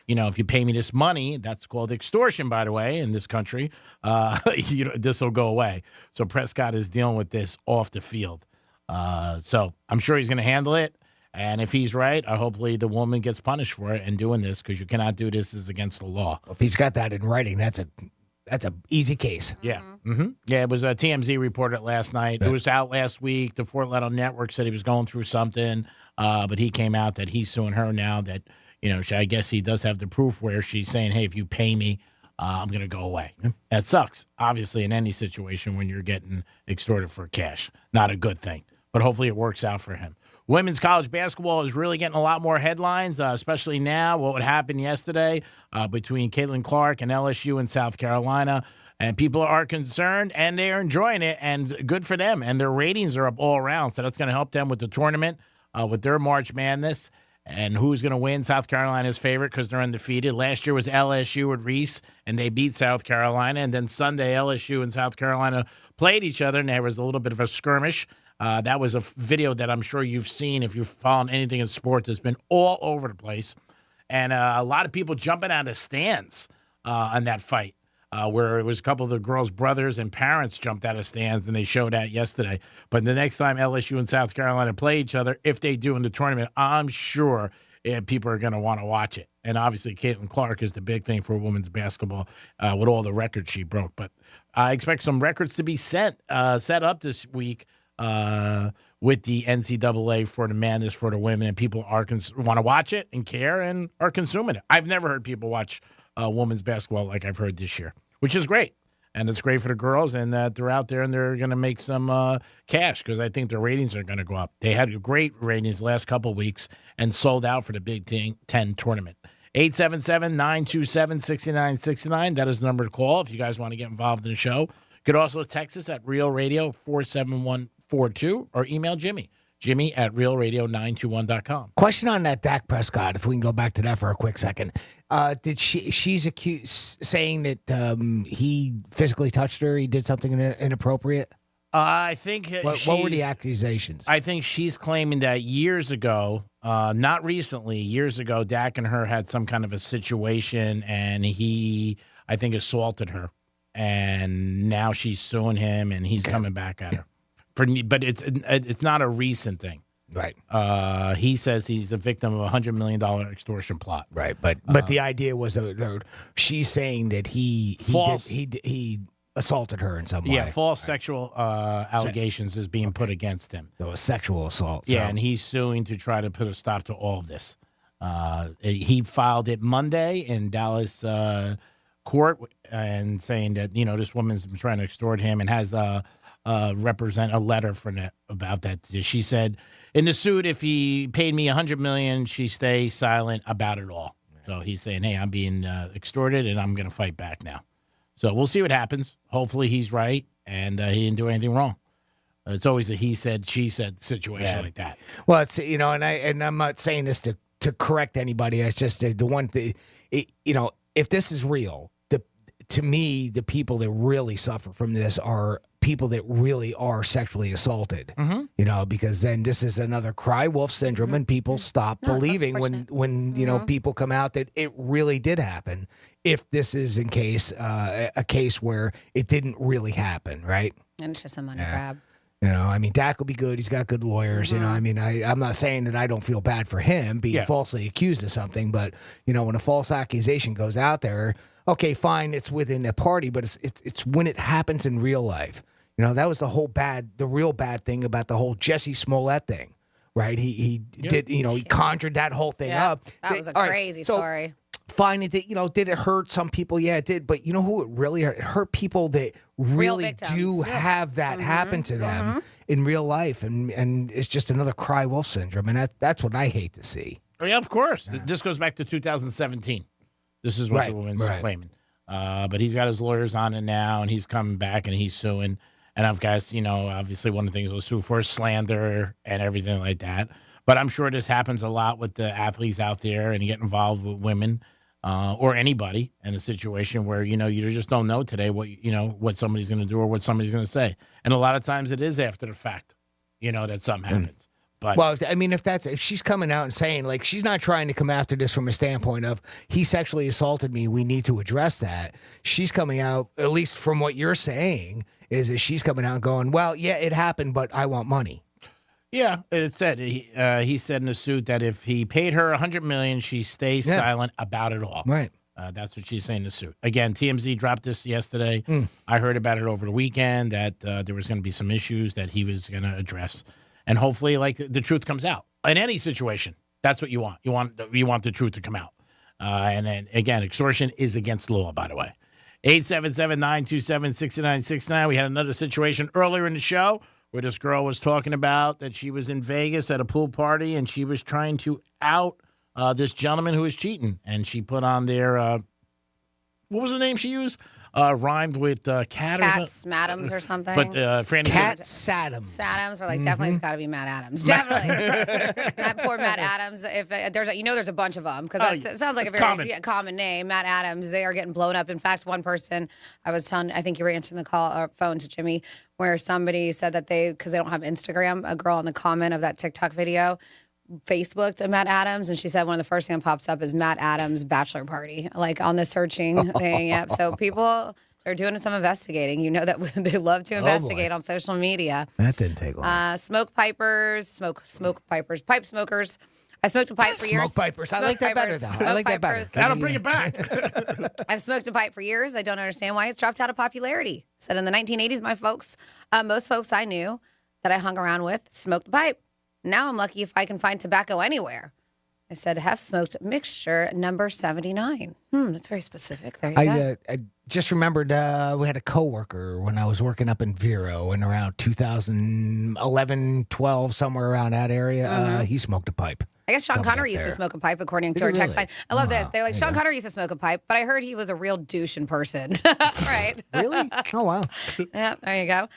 Speaker 14: you pay me this money, that's called extortion, by the way, in this country, this will go away. So Prescott is dealing with this off the field. So I'm sure he's going to handle it. And if he's right, hopefully the woman gets punished for it and doing this, because you cannot do this. Is against the law.
Speaker 1: If he's got that in writing, that's a easy case.
Speaker 14: Yeah. Mm-hmm. Yeah, it was a TMZ reported it last night. It was out last week. The Fort Lauderdale Network said he was going through something, but he came out that he's suing her now that, you know, I guess he does have the proof where she's saying, hey, if you pay me, I'm going to go away. That sucks, obviously, in any situation when you're getting extorted for cash. Not a good thing, but hopefully it works out for him. Women's college basketball is really getting a lot more headlines, especially now. What happened yesterday between Caitlin Clark and LSU in South Carolina. And people are concerned, and they're enjoying it, and good for them. And their ratings are up all around, so that's going to help them with the tournament, with their March Madness. And who's going to win? South Carolina's favorite because they're undefeated. Last year was LSU at Reese, and they beat South Carolina. And then Sunday, LSU and South Carolina played each other, and there was a little bit of a skirmish. That was a video that I'm sure you've seen if you've followed anything in sports. It's been all over the place. And a lot of people jumping out of stands on that fight, where it was a couple of the girls' brothers and parents jumped out of stands, and they showed that yesterday. But the next time LSU and South Carolina play each other, if they do in the tournament, I'm sure people are going to want to watch it. And obviously, Caitlin Clark is the big thing for women's basketball with all the records she broke. But I expect some records to be set up this week with the NCAA for the Madness for the women, and people want to watch it and care and are consuming it. I've never heard people watch women's basketball like I've heard this year, which is great. And it's great for the girls, and that they're out there and they're going to make some cash because I think their ratings are going to go up. They had great ratings last couple of weeks and sold out for the Big Ten tournament. 877-927-6969. That is the number to call if you guys want to get involved in the show. You could also text us at Real Radio 47142 or email Jimmy at realradio921.com.
Speaker 1: Question on that Dak Prescott, if we can go back to that for a quick second. She's accused, saying that he physically touched her, he did something inappropriate?
Speaker 14: I think
Speaker 1: what were the accusations?
Speaker 14: I think she's claiming that years ago, not recently, years ago, Dak and her had some kind of a situation, and he, I think, assaulted her. And now she's suing him, and he's coming back at her. But it's not a recent thing,
Speaker 1: right?
Speaker 14: He says he's a victim of $100 million extortion plot,
Speaker 1: right? But the idea was she's saying that he assaulted her in some way.
Speaker 14: Yeah, false sexual allegations is being put against him.
Speaker 1: So a sexual assault.
Speaker 14: Yeah, and he's suing to try to put a stop to all of this. He filed it Monday in Dallas court and saying that, you know, this woman's been trying to extort him and has represent a letter for that about that. She said in the suit, if he paid me $100 million, she stays silent about it all. So he's saying, hey, I'm being extorted and I'm going to fight back now. So we'll see what happens. Hopefully he's right and he didn't do anything wrong. It's always a he said, she said situation like that.
Speaker 1: Well, it's, you know, and I'm not saying this to correct anybody. It's just the one thing, you know, if this is real, the to me, the people that really suffer from this are people that really are sexually assaulted. You know, because then this is another cry wolf syndrome, and people stop believing when you know people come out that it really did happen. If this is in case a case where it didn't really happen, right?
Speaker 4: And it's just a money grab.
Speaker 1: You know, I mean, Dak will be good. He's got good lawyers. You know, I mean, I'm not saying that I don't feel bad for him being falsely accused of something, but, you know, when a false accusation goes out there, okay, fine, it's within a party, but it's when it happens in real life. You know, that was the real bad thing about the whole Jesse Smollett thing, right? He did, you know, he conjured that whole thing up.
Speaker 4: That was a crazy story.
Speaker 1: Fine, it, you know, did it hurt some people? Yeah, it did. But you know who it really hurt? It hurt people that really do have that happen to them in real life. And it's just another cry wolf syndrome. And that's what I hate to see.
Speaker 14: Oh, yeah, of course. This goes back to 2017. This is what the woman's claiming. But he's got his lawyers on it now, and he's coming back, and he's suing. And I've got, you know, obviously one of the things he'll sue for is slander and everything like that. But I'm sure this happens a lot with the athletes out there, and you get involved with women. Or anybody in a situation where, you know, you just don't know today what somebody's going to do or what somebody's going to say. And a lot of times it is after the fact, you know, that something happens. But
Speaker 1: well, I mean, if she's coming out and saying, like, she's not trying to come after this from a standpoint of he sexually assaulted me, we need to address that. She's coming out, at least from what you're saying, is that she's coming out and going, well, yeah, it happened, but I want money.
Speaker 14: Yeah, it said he said in the suit that if he paid her $100 million, she stays silent about it all.
Speaker 1: Right.
Speaker 14: That's what she's saying in the suit. Again, TMZ dropped this yesterday. I heard about it over the weekend that there was going to be some issues that he was going to address, and hopefully, like, the truth comes out in any situation. That's what you want. You want the truth to come out. And then again, extortion is against law, by the way. 877-927-6969. We had another situation earlier in the show where this girl was talking about that she was in Vegas at a pool party and she was trying to out this gentleman who was cheating. And she put on there, what was the name she used? Rhymed with cat
Speaker 4: Smadams or something.
Speaker 14: But Franny
Speaker 1: Cat Sadams.
Speaker 4: Sadams were like, definitely it's got to be Matt Adams. Definitely. That poor Matt Adams. If there's a bunch of them because it sounds like a very common name. Matt Adams. They are getting blown up. In fact, one person I was telling, I think you were answering the phone to Jimmy, where somebody said that because they don't have Instagram, a girl in the comment of that TikTok video Facebooked a Matt Adams, and she said one of the first things that pops up is Matt Adams bachelor party, like on the searching thing. Yep. So people are doing some investigating. You know that they love to investigate on social media.
Speaker 1: That didn't take long.
Speaker 4: Smoke pipers, pipe smokers. I smoked a pipe for years.
Speaker 1: Smoke pipers. I like that better, though. I like that better.
Speaker 14: That'll bring it back.
Speaker 4: I've smoked a pipe for years. I don't understand why it's dropped out of popularity. Said in the 1980s, most folks I knew that I hung around with smoked the pipe. Now I'm lucky if I can find tobacco anywhere. I said, have smoked mixture number 79. That's very specific. There you go.
Speaker 1: I just remembered we had a coworker when I was working up in Vero in around 2011, 12, somewhere around that area. He smoked a pipe.
Speaker 4: I guess Sean Connery used to smoke a pipe, according to our text line. I love this. They're like, Sean Connery used to smoke a pipe, but I heard he was a real douche in person. Right.
Speaker 1: Really? Oh, wow.
Speaker 4: Yeah, there you go.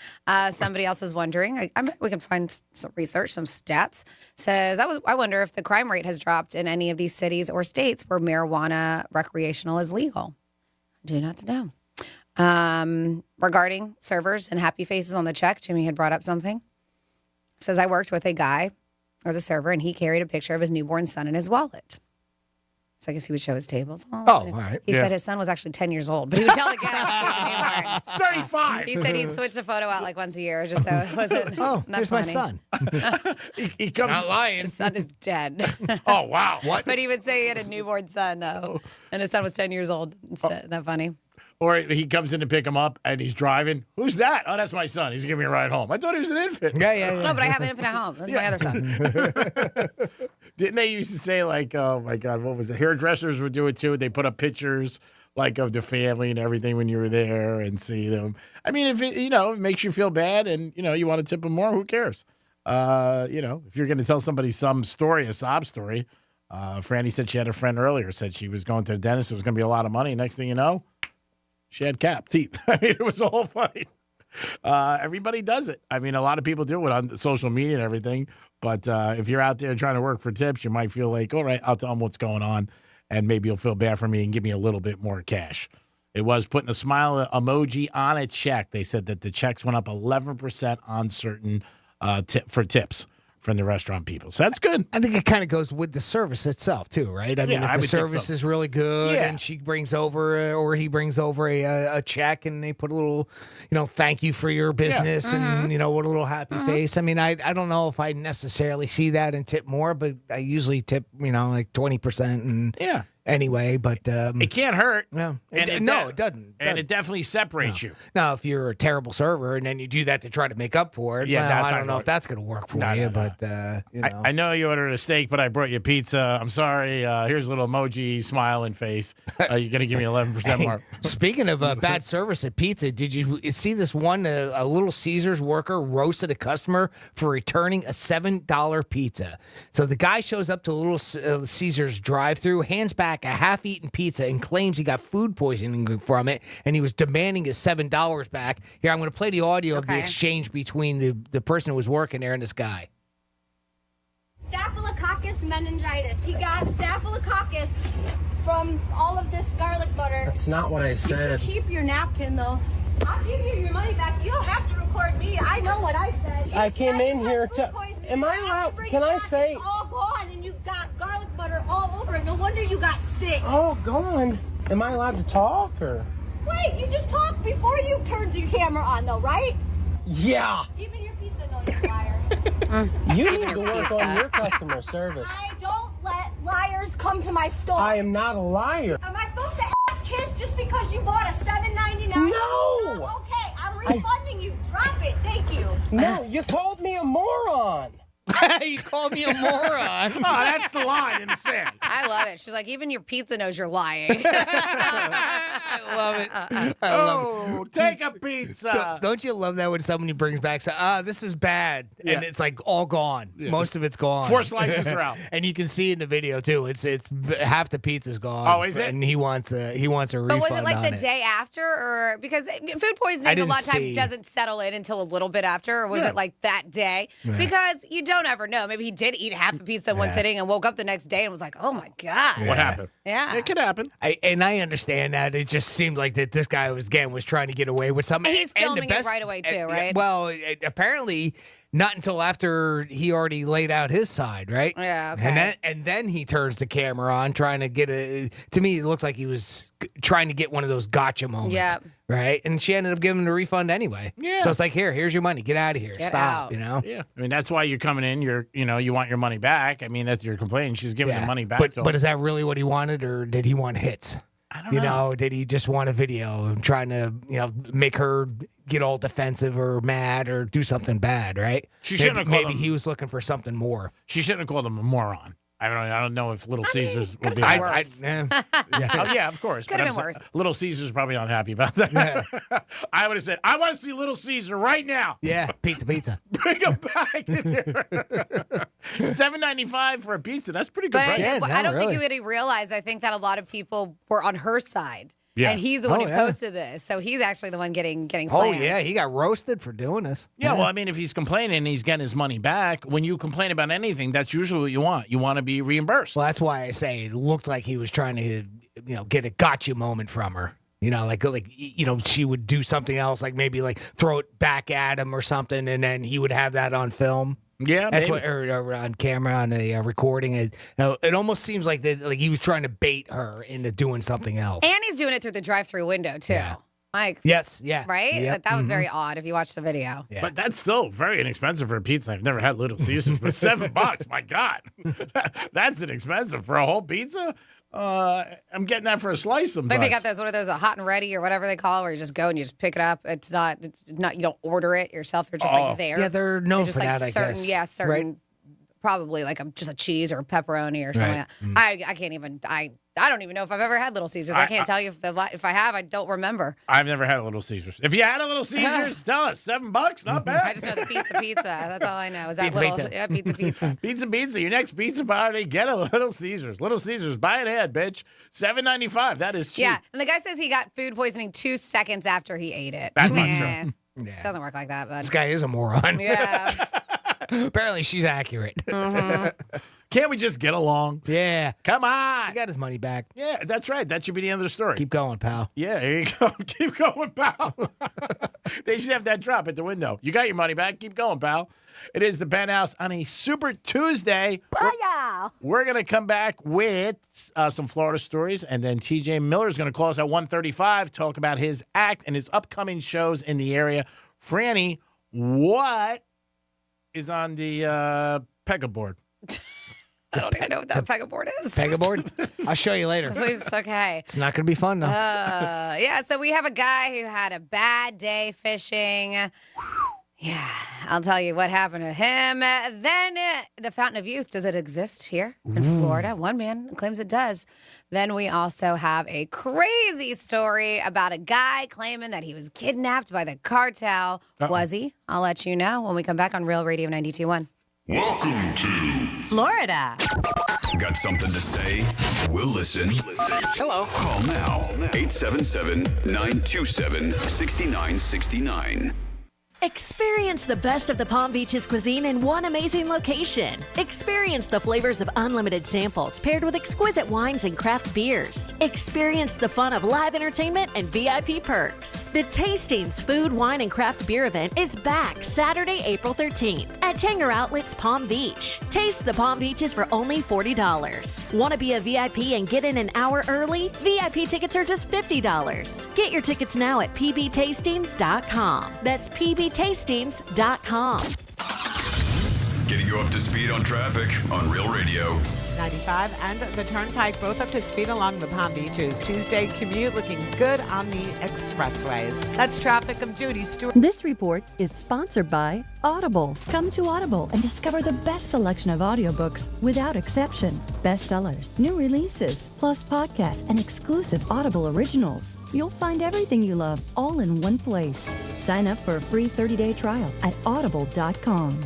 Speaker 4: Somebody else is wondering. I bet we can find some research, some stats. Says, I wonder if the crime rate has dropped in any of these cities or states where marijuana recreational is legal. Do not know. Regarding servers and happy faces on the check, Jimmy had brought up something. Says, I worked with a guy as a server, and he carried a picture of his newborn son in his wallet. So I guess he would show his tables.
Speaker 1: All right.
Speaker 4: He said his son was actually 10 years old, but he would tell the guests.
Speaker 14: 35.
Speaker 4: He said he'd switch the photo out like once a year, just so it wasn't.
Speaker 1: Here's my son.
Speaker 14: he comes
Speaker 1: not lying.
Speaker 4: His son is dead.
Speaker 14: Oh, wow. What?
Speaker 4: But he would say he had a newborn son, though, and his son was 10 years old instead. Isn't that funny?
Speaker 14: Or he comes in to pick him up, and he's driving. Who's that? Oh, that's my son. He's giving me a ride home. I thought he was an infant.
Speaker 1: Yeah.
Speaker 4: No, but I have an infant at home. That's my other son.
Speaker 14: Didn't they used to say, like, oh, my God, what was it? Hairdressers would do it, too. They put up pictures, like, of the family and everything when you were there and see them. I mean, if it, it makes you feel bad and, you want to tip them more, who cares? If you're going to tell somebody some story, a sob story, Franny said she had a friend earlier, said she was going to the dentist. It was going to be a lot of money. Next thing you know, she had cap teeth. I mean, it was a whole fight. Everybody does it. I mean, a lot of people do it on social media and everything. But if you're out there trying to work for tips, you might feel like, all right, I'll tell them what's going on, and maybe you'll feel bad for me and give me a little bit more cash. It was putting a smile emoji on a check. They said that the checks went up 11% on certain for tips from the restaurant people. So that's good.
Speaker 1: I think it kind of goes with the service itself, too, right? I mean, if the service is really good and she brings over or he brings over a check and they put a little, thank you for your business and, with a little happy face. I mean, I don't know if I necessarily see that and tip more, but I usually tip, like 20% and anyway, but
Speaker 14: it can't hurt.
Speaker 1: No,
Speaker 14: it
Speaker 1: doesn't.
Speaker 14: And it definitely separates you.
Speaker 1: Now, if you're a terrible server and then you do that to try to make up for it, I don't know if that's going to work for you. But
Speaker 14: I know you ordered a steak, but I brought you pizza. I'm sorry. Here's a little emoji smiling face. You're going to give me 11% more.
Speaker 1: Speaking of bad service at pizza, did you see this one? A Little Caesars worker roasted a customer for returning a $7 pizza. So the guy shows up to Little Caesars drive-thru, hands back a half-eaten pizza and claims he got food poisoning from it, and he was demanding his $7 back. Here, I'm going to play the audio of the exchange between the person who was working there and this guy.
Speaker 3: Staphylococcus meningitis. He got staphylococcus from all of this garlic butter.
Speaker 6: That's not what I said.
Speaker 3: You can keep your napkin, though. I'll give you your money back. You don't have to record me. I know what I said.
Speaker 6: I came in here to... Am I allowed... Can I say...
Speaker 3: It's all gone, and you've got garlic butter all over it. No wonder you got sick.
Speaker 6: Oh, gone. Am I allowed to talk, or...
Speaker 3: Wait, you just talked before you turned your camera on, though, right?
Speaker 6: Yeah.
Speaker 3: Even your pizza knows you're a liar.
Speaker 6: You need to work on your customer service.
Speaker 3: I don't let liars come to my store.
Speaker 6: I am not a liar.
Speaker 3: Am I supposed to ass kiss just because you bought a $7.99?
Speaker 6: No!
Speaker 3: Okay, I'm refunding you. Drop it. Thank you.
Speaker 6: No, you called me a moron.
Speaker 1: You called me a moron.
Speaker 14: Oh, that's the line in the sand.
Speaker 4: I love it. She's like, even your pizza knows you're lying.
Speaker 1: I love it.
Speaker 14: Oh, take a pizza.
Speaker 1: Don't you love that when somebody brings back, this is bad, and it's like all gone.
Speaker 14: Yeah.
Speaker 1: Most of it's gone.
Speaker 14: 4 slices are out.
Speaker 1: And you can see in the video too. It's half the pizza's gone.
Speaker 14: Oh, is it?
Speaker 1: And he wants a refund.
Speaker 4: But was it like
Speaker 1: on
Speaker 4: the day after, or because food poisoning a lot of times doesn't settle in until a little bit after, or was it like that day?
Speaker 1: Yeah.
Speaker 4: Because you don't ever know. Maybe he did eat half a pizza in one sitting and woke up the next day and was like, "Oh my god,
Speaker 14: What happened?"
Speaker 4: Yeah,
Speaker 14: it could happen.
Speaker 1: I understand that. It just seemed like that this guy was trying to get away with something.
Speaker 4: And he's filming it right away too, right?
Speaker 1: Well, apparently not until after he already laid out his side, right?
Speaker 4: Yeah, okay.
Speaker 1: And then he turns the camera on, trying to get to me, it looked like he was trying to get one of those gotcha moments.
Speaker 4: Yeah.
Speaker 1: Right? And she ended up giving him a refund anyway.
Speaker 14: Yeah.
Speaker 1: So it's like, here's your money. Get out of here.
Speaker 4: Get
Speaker 1: Stop,
Speaker 4: out.
Speaker 1: Yeah.
Speaker 14: I mean, that's why you're coming in. You want your money back. I mean, that's your complaint. She's giving the money back to him.
Speaker 1: But is that really what he wanted, or did he want hits?
Speaker 14: I don't know.
Speaker 1: Did he just want a video trying to, make her get all defensive or mad or do something bad, right?
Speaker 14: She shouldn't have called
Speaker 1: maybe
Speaker 14: him.
Speaker 1: he was looking for something more.
Speaker 14: She shouldn't have called him a moron. I don't know if Little Caesars would be.
Speaker 4: been worse.
Speaker 14: Oh, yeah, of course.
Speaker 4: Could
Speaker 14: But
Speaker 4: have been
Speaker 14: I'm
Speaker 4: worse.
Speaker 14: saying, Little Caesar's probably not happy about that. I would have said, I want to see Little Caesar right now.
Speaker 1: Yeah, pizza.
Speaker 14: Bring him back in here. $7.95 for a pizza. That's pretty good
Speaker 4: But
Speaker 14: price.
Speaker 4: I don't think you really realized. I think that a lot of people were on her side.
Speaker 14: Yeah.
Speaker 4: And he's the one who posted this. So he's actually the one getting
Speaker 1: Oh,
Speaker 4: slammed.
Speaker 1: yeah. He got roasted for doing this.
Speaker 14: Yeah, well, I mean, if he's complaining and he's getting his money back, when you complain about anything, that's usually what you want. You want to be reimbursed.
Speaker 1: Well, that's why I say it looked like he was trying to, get a gotcha moment from her. She would do something else, like maybe like throw it back at him or something, and then he would have that on film.
Speaker 14: Yeah,
Speaker 1: that's
Speaker 14: maybe.
Speaker 1: what, or on camera, on a recording. It almost seems like that, like he was trying to bait her into doing something else.
Speaker 4: And he's doing it through the drive-through window, too.
Speaker 1: Yeah.
Speaker 4: Like,
Speaker 1: yes, yeah.
Speaker 4: Right?
Speaker 1: Yep.
Speaker 4: Like, that was very odd if you watch the video.
Speaker 1: Yeah.
Speaker 14: But that's still very inexpensive for a pizza. I've never had Little Caesars, but $7, my God. That's inexpensive for a whole pizza. I'm getting that for a slice sometimes.
Speaker 4: Like they got those, what are those, a hot and ready or whatever they call, where you just go and you just pick it up. It's not you don't order it yourself. They're just like there.
Speaker 1: Yeah, they're known
Speaker 4: just
Speaker 1: for
Speaker 4: like
Speaker 1: that, I
Speaker 4: certain,
Speaker 1: guess.
Speaker 4: yeah, certain,
Speaker 1: Right?
Speaker 4: probably like just a cheese or a pepperoni or something
Speaker 1: Right.
Speaker 4: like that. I can't even, I don't even know if I've ever had Little Caesars. I can't tell you if I have, I don't remember.
Speaker 14: I've never had a Little Caesars. If you had a Little Caesars, tell us. $7, not bad.
Speaker 4: I just know the pizza. That's all I know. Is that
Speaker 1: Pizza.
Speaker 4: Yeah, pizza.
Speaker 14: Pizza. Your next pizza party, get a Little Caesars. Little Caesars, buy it ahead, bitch. $7.95. That is cheap.
Speaker 4: Yeah, and the guy says he got food poisoning 2 seconds after he ate it.
Speaker 14: That's not true.
Speaker 1: Yeah.
Speaker 4: Doesn't work like that, bud.
Speaker 1: This guy is a moron.
Speaker 4: Yeah.
Speaker 1: Apparently, she's accurate.
Speaker 14: Can't we just get along?
Speaker 1: Yeah.
Speaker 14: Come on.
Speaker 1: He got his money back.
Speaker 14: Yeah, that's right. That should be the end of the story.
Speaker 1: Keep going, pal.
Speaker 14: Yeah, here you go. Keep going, pal. They should have that drop at the window. You got your money back. Keep going, pal. It is the Penthouse on a Super Tuesday. We're going to come back with some Florida stories, and then TJ Miller is going to call us at 1:35, talk about his act and his upcoming shows in the area. Franny, what is on the pegboard?
Speaker 4: I don't even know what that pegboard is.
Speaker 1: Pegboard? I'll show you later.
Speaker 4: Please, okay.
Speaker 1: It's not going to be fun, though.
Speaker 4: Yeah, so we have a guy who had a bad day fishing. Yeah, I'll tell you what happened to him. Then the Fountain of Youth, does it exist here in Florida? One man claims it does. Then we also have a crazy story about a guy claiming that he was kidnapped by the cartel. Was he? I'll let you know when we come back on Real Radio 92.1.
Speaker 2: Welcome to
Speaker 34: Florida.
Speaker 2: Got something to say? We'll listen.
Speaker 34: Hello.
Speaker 2: Call now. 877-927-6969.
Speaker 10: Experience the best of the Palm Beaches cuisine in one amazing location. Experience the flavors of unlimited samples paired with exquisite wines and craft beers. Experience the fun of live entertainment and VIP perks. The Tastings Food, Wine, and Craft Beer event is back Saturday, April 13th at Tanger Outlets Palm Beach. Taste the Palm Beaches for only $40. Want to be a VIP and get in an hour early? VIP tickets are just $50. Get your tickets now at pbtastings.com. That's pbtastings.com.
Speaker 2: Getting you up to speed on traffic on Real Radio.
Speaker 12: 95 and the Turnpike, both up to speed along the Palm Beaches. Tuesday commute looking good on the expressways. That's traffic. I'm Judy Stewart.
Speaker 17: This report is sponsored by Audible. Come to Audible and discover the best selection of audiobooks without exception. Bestsellers, new releases, plus podcasts and exclusive Audible originals. You'll find everything you love all in one place. Sign up for a free 30-day trial at audible.com.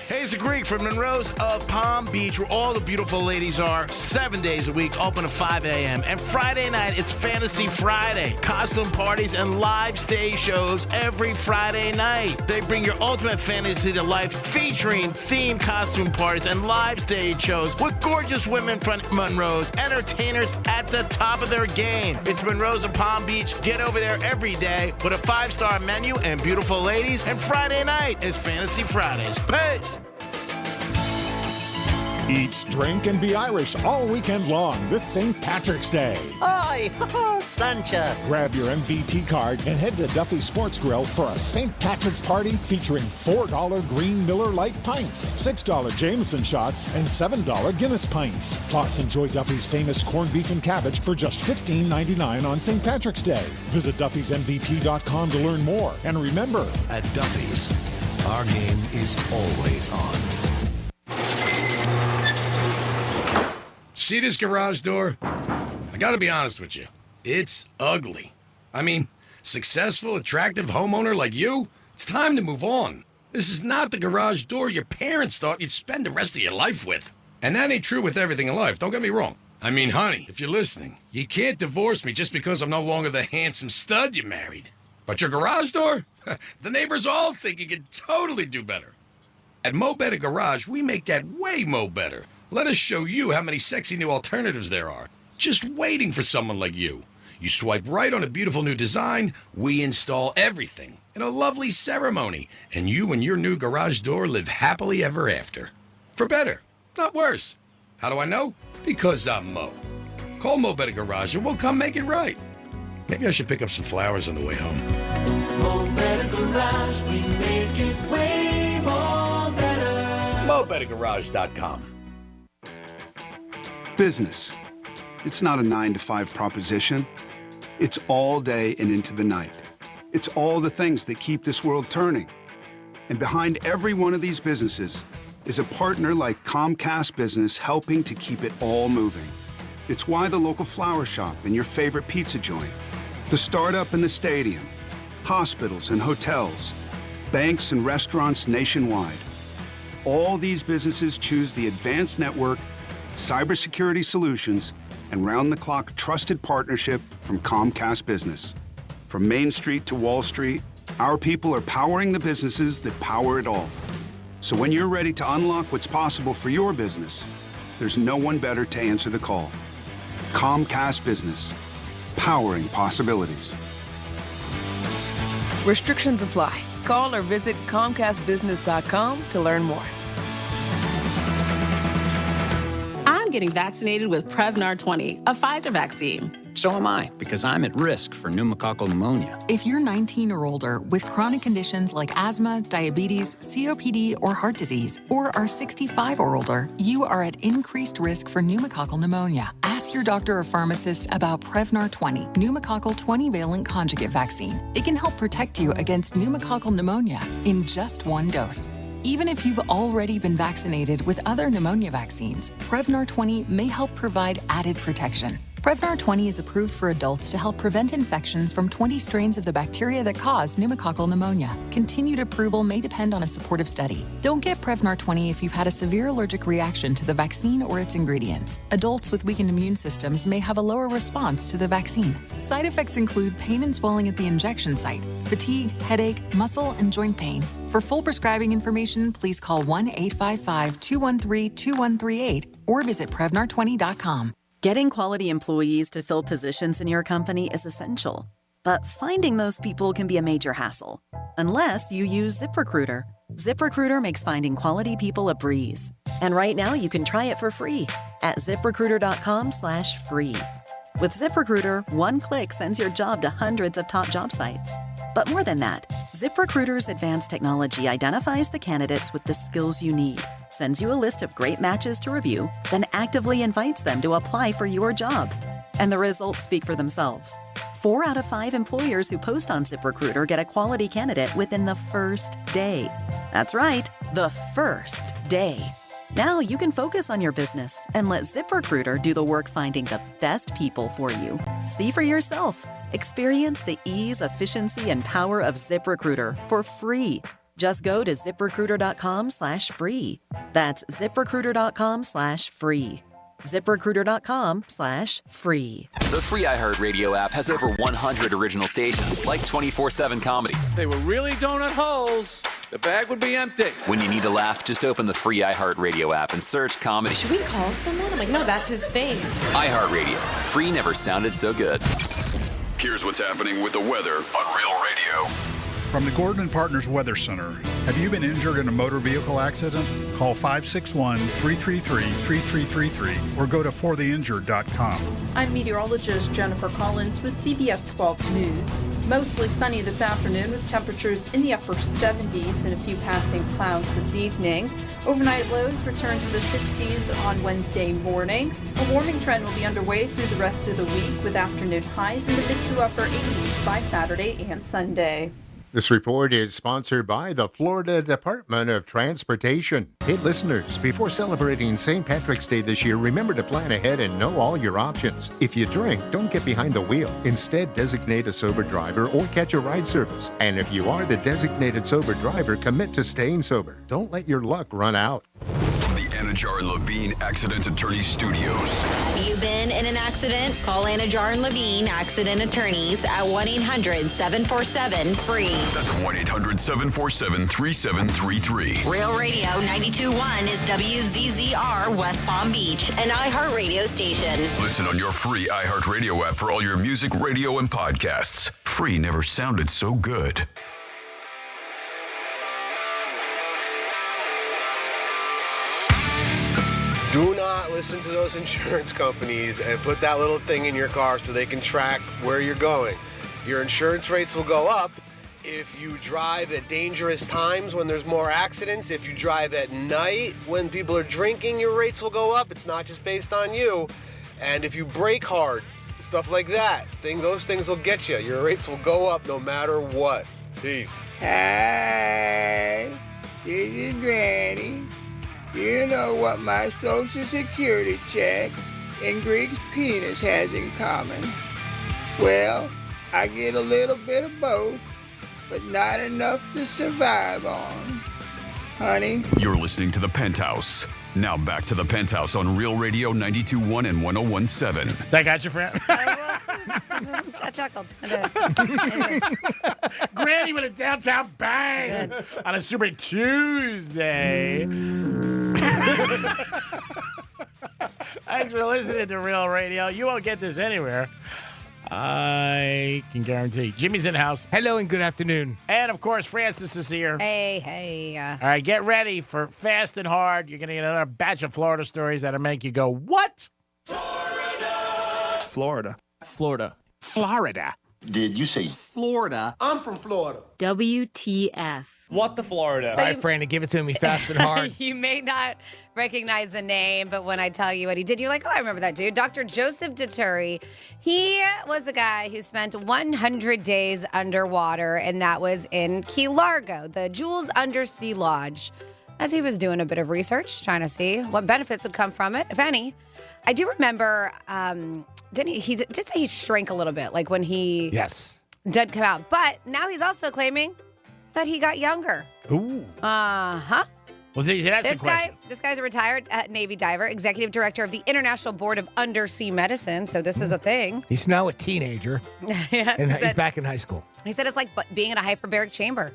Speaker 14: Hey, it's a Greek from Monroe's of Palm Beach, where all the beautiful ladies are 7 days a week, open at 5 a.m. And Friday night, it's Fantasy Friday. Costume parties and live stage shows every Friday night. They bring your ultimate fantasy to life, featuring themed costume parties and live stage shows with gorgeous women from Monroe's, entertainers at the top of their game. It's Monroe's of Palm Beach. Get over there every day with a 5-star menu and beautiful ladies. And Friday night is Fantasy Fridays. Peace!
Speaker 13: Eat, drink, and be Irish all weekend long this St. Patrick's Day.
Speaker 6: Hi, Sancha.
Speaker 13: Grab your MVP card and head to Duffy Sports Grill for a St. Patrick's party featuring $4 Green Miller Lite pints, $6 Jameson shots, and $7 Guinness pints. Plus, enjoy Duffy's famous corned beef and cabbage for just $15.99 on St. Patrick's Day. Visit Duffy'sMVP.com to learn more. And remember,
Speaker 16: at Duffy's, our game is always on.
Speaker 24: See this garage door? I gotta be honest with you. It's ugly. I mean, successful, attractive homeowner like you, it's time to move on. This is not the garage door your parents thought you'd spend the rest of your life with. And that ain't true with everything in life, don't get me wrong. I mean, honey, if you're listening, you can't divorce me just because I'm no longer the handsome stud you married. But your garage door? The neighbors all think you can totally do better. At Mo Better Garage, we make that way mo better. Let us show you how many sexy new alternatives there are, just waiting for someone like you. You swipe right on a beautiful new design, we install everything in a lovely ceremony, and you and your new garage door live happily ever after. For better, not worse. How do I know? Because I'm Mo. Call Mo Better Garage and we'll come make it right. Maybe I should pick up some flowers on the way home.
Speaker 12: Mo Better Garage, we make it way more better.
Speaker 24: MoBetterGarage.com.
Speaker 25: Business. It's not a 9-to-5 proposition. It's all day and into the night. It's all the things that keep this world turning. And behind every one of these businesses is a partner like Comcast Business helping to keep it all moving. It's why the local flower shop and your favorite pizza joint, the startup and the stadium, hospitals and hotels, banks and restaurants nationwide. All these businesses choose the advanced network, cybersecurity solutions, and round-the-clock trusted partnership from Comcast Business. From Main Street to Wall Street, our people are powering the businesses that power it all. So when you're ready to unlock what's possible for your business, there's no one better to answer the call. Comcast Business, powering possibilities.
Speaker 5: Restrictions apply. Call or visit ComcastBusiness.com to learn more.
Speaker 11: I'm getting vaccinated with Prevnar 20, a Pfizer vaccine.
Speaker 15: So am I, because I'm at risk for pneumococcal pneumonia.
Speaker 21: If you're 19 or older with chronic conditions like asthma, diabetes, COPD, or heart disease, or are 65 or older, you are at increased risk for pneumococcal pneumonia. Ask your doctor or pharmacist about Prevnar 20, pneumococcal 20-valent conjugate vaccine. It can help protect you against pneumococcal pneumonia in just one dose. Even if you've already been vaccinated with other pneumonia vaccines, Prevnar 20 may help provide added protection. Prevnar 20 is approved for adults to help prevent infections from 20 strains of the bacteria that cause pneumococcal pneumonia. Continued approval may depend on a supportive study. Don't get Prevnar 20 if you've had a severe allergic reaction to the vaccine or its ingredients. Adults with weakened immune systems may have a lower response to the vaccine. Side effects include pain and swelling at the injection site, fatigue, headache, muscle, and joint pain. For full prescribing information, please call 1-855-213-2138 or visit Prevnar20.com.
Speaker 22: Getting quality employees to fill positions in your company is essential, but finding those people can be a major hassle, unless you use ZipRecruiter. ZipRecruiter makes finding quality people a breeze. And right now you can try it for free at ZipRecruiter.com/free. With ZipRecruiter, one click sends your job to hundreds of top job sites. But more than that, ZipRecruiter's advanced technology identifies the candidates with the skills you need, sends you a list of great matches to review, then actively invites them to apply for your job. And the results speak for themselves. 4 out of 5 employers who post on ZipRecruiter get a quality candidate within the first day. That's right, the first day. Now you can focus on your business and let ZipRecruiter do the work finding the best people for you. See for yourself. Experience the ease, efficiency, and power of ZipRecruiter for free. Just go to ZipRecruiter.com/free. That's ZipRecruiter.com/free. ZipRecruiter.com/free.
Speaker 23: The free iHeartRadio app has over 100 original stations, like 24/7 comedy.
Speaker 26: They were really donut holes. The bag would be empty.
Speaker 23: When you need to laugh, just open the free iHeartRadio app and search comedy.
Speaker 27: Should we call someone? I'm like, no, that's his face.
Speaker 23: iHeartRadio. Free never sounded so good.
Speaker 2: Here's what's happening with the weather on Real Radio.
Speaker 28: From the Gordon & Partners Weather Center, have you been injured in a motor vehicle accident? Call 561-333-3333 or go to fortheinjured.com.
Speaker 18: I'm meteorologist Jennifer Collins with CBS 12 News. Mostly sunny this afternoon with temperatures in the upper 70s and a few passing clouds this evening. Overnight lows return to the 60s on Wednesday morning. A warming trend will be underway through the rest of the week with afternoon highs in the mid to upper 80s by Saturday and Sunday.
Speaker 7: This report is sponsored by the Florida Department of Transportation. Hey, listeners, before celebrating St. Patrick's Day this year, remember to plan ahead and know all your options. If you drink, don't get behind the wheel. Instead, designate a sober driver or catch a ride service. And if you are the designated sober driver, commit to staying sober. Don't let your luck run out.
Speaker 2: From the Anajar and Levine Accident Attorney Studios.
Speaker 34: You been in an accident? Call Anajar and Levine Accident Attorneys at 1-800-747-FREE.
Speaker 2: That's 1-800-747-3733.
Speaker 34: Real Radio 92.1 is WZZR West Palm Beach, an iHeartRadio station.
Speaker 2: Listen on your free iHeartRadio app for all your music, radio, and podcasts. Free never sounded so good.
Speaker 29: Do not listen to those insurance companies and put that little thing in your car so they can track where you're going. Your insurance rates will go up if you drive at dangerous times when there's more accidents. If you drive at night when people are drinking, your rates will go up. It's not just based on you. And if you brake hard, stuff like that, those things will get you. Your rates will go up no matter what. Peace.
Speaker 30: Hey, this is Granny. You know what my Social Security check and Greek's penis has in common? Well, I get a little bit of both, but not enough to survive on. Honey?
Speaker 2: You're listening to The Penthouse. Now back to The Penthouse on Real Radio 92.1 and 101.7.
Speaker 14: That got you, friend?
Speaker 4: I chuckled. I did.
Speaker 14: Granny with a downtown bang on a Super Tuesday. Thanks for listening to Real Radio. You won't get this anywhere. I can guarantee. Jimmy's in the house.
Speaker 1: Hello and good afternoon.
Speaker 14: And, of course, Francis is here.
Speaker 4: Hey.
Speaker 14: All right, get ready for Fast and Hard. You're going to get another batch of Florida stories that'll make you go, what?
Speaker 3: Florida.
Speaker 1: Florida.
Speaker 3: Did you say Florida? I'm from Florida.
Speaker 6: WTF.
Speaker 3: What the Florida?
Speaker 1: All right, Franny, give it to me fast and hard.
Speaker 4: You may not recognize the name, but when I tell you what he did, you're like, oh, I remember that dude. Dr. Joseph Dituri. He was the guy who spent 100 days underwater, and that was in Key Largo, the Jules Undersea Lodge. As he was doing a bit of research, trying to see what benefits would come from it, if any. I do remember, did say he shrank a little bit, like when he did come out. But now he's also claiming that he got younger.
Speaker 14: Ooh.
Speaker 4: Uh-huh.
Speaker 14: Well, see, that's the question.
Speaker 4: This guy's a retired Navy diver, executive director of the International Board of Undersea Medicine. So this is a thing.
Speaker 1: He's now a teenager. And he's back in high school.
Speaker 4: He said it's like being in a hyperbaric chamber,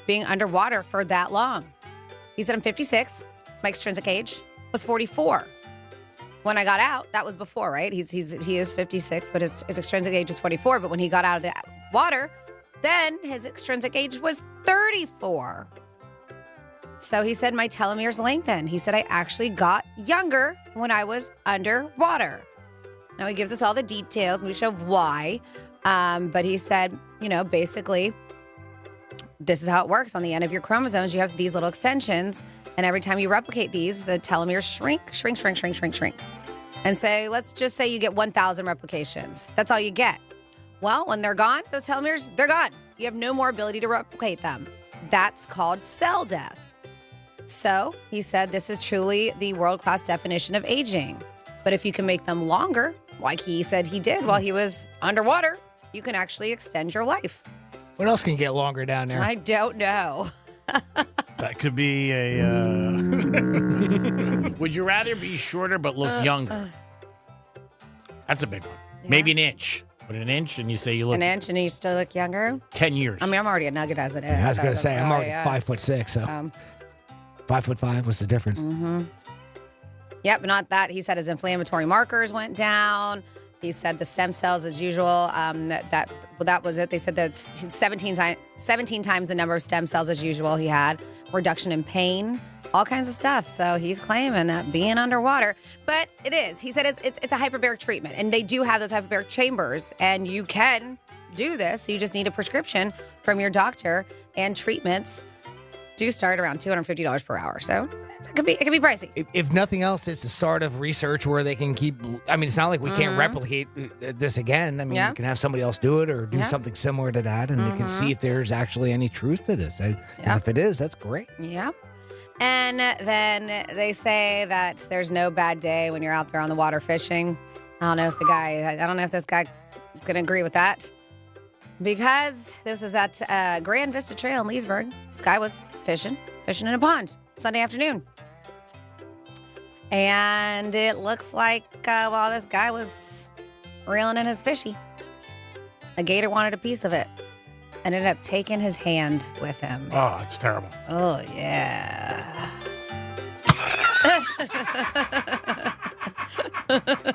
Speaker 4: being underwater for that long. He said, I'm 56. My extrinsic age was 44. When I got out, that was before, right? He is 56, but his extrinsic age was 44. But when he got out of the water, then his extrinsic age was 34. So he said, my telomeres lengthened. He said, I actually got younger when I was underwater. Now, he gives us all the details, Musha, of why. But he said, basically, this is how it works. On the end of your chromosomes, you have these little extensions. And every time you replicate these, the telomeres shrink. And say, let's just say you get 1,000 replications. That's all you get. Well, when they're gone, those telomeres, they're gone. You have no more ability to replicate them. That's called cell death. So he said this is truly the world-class definition of aging. But if you can make them longer, like he said he did while he was underwater, you can actually extend your life.
Speaker 1: What else can get longer down there?
Speaker 4: I don't know.
Speaker 14: That could be a... Would you rather be shorter but look younger? That's a big one. Yeah. Maybe an inch. But an inch, and you say you look...
Speaker 4: An inch, and you still look younger?
Speaker 14: 10 years.
Speaker 4: I mean, I'm already a nugget as it is.
Speaker 1: Yeah, I was going to say, I'm already 5'6", so 5'5", what's the difference?
Speaker 4: Mm-hmm. Yep, but not that. He said his inflammatory markers went down. He said the stem cells, as usual, that was it. They said that 17 times the number of stem cells as usual he had. Reduction in pain, all kinds of stuff. So he's claiming that being underwater, but it is. He said it's a hyperbaric treatment, and they do have those hyperbaric chambers, and you can do this. You just need a prescription from your doctor, and treatments do start around $250 per hour. So it could be pricey.
Speaker 1: If nothing else, it's the start of research where they can keep. I mean, it's not like we can't replicate this again. I mean, you can have somebody else do it or do something similar to that, and they can see if there's actually any truth to this. If it is, that's great.
Speaker 4: Yeah. And then they say that there's no bad day when you're out there on the water fishing. I don't know if this guy is going to agree with that. Because this is at Grand Vista Trail in Leesburg. This guy was fishing in a pond Sunday afternoon. And it looks like while this guy was reeling in his fishy, a gator wanted a piece of it and ended up taking his hand with him.
Speaker 14: Oh, it's terrible.
Speaker 4: Oh, yeah.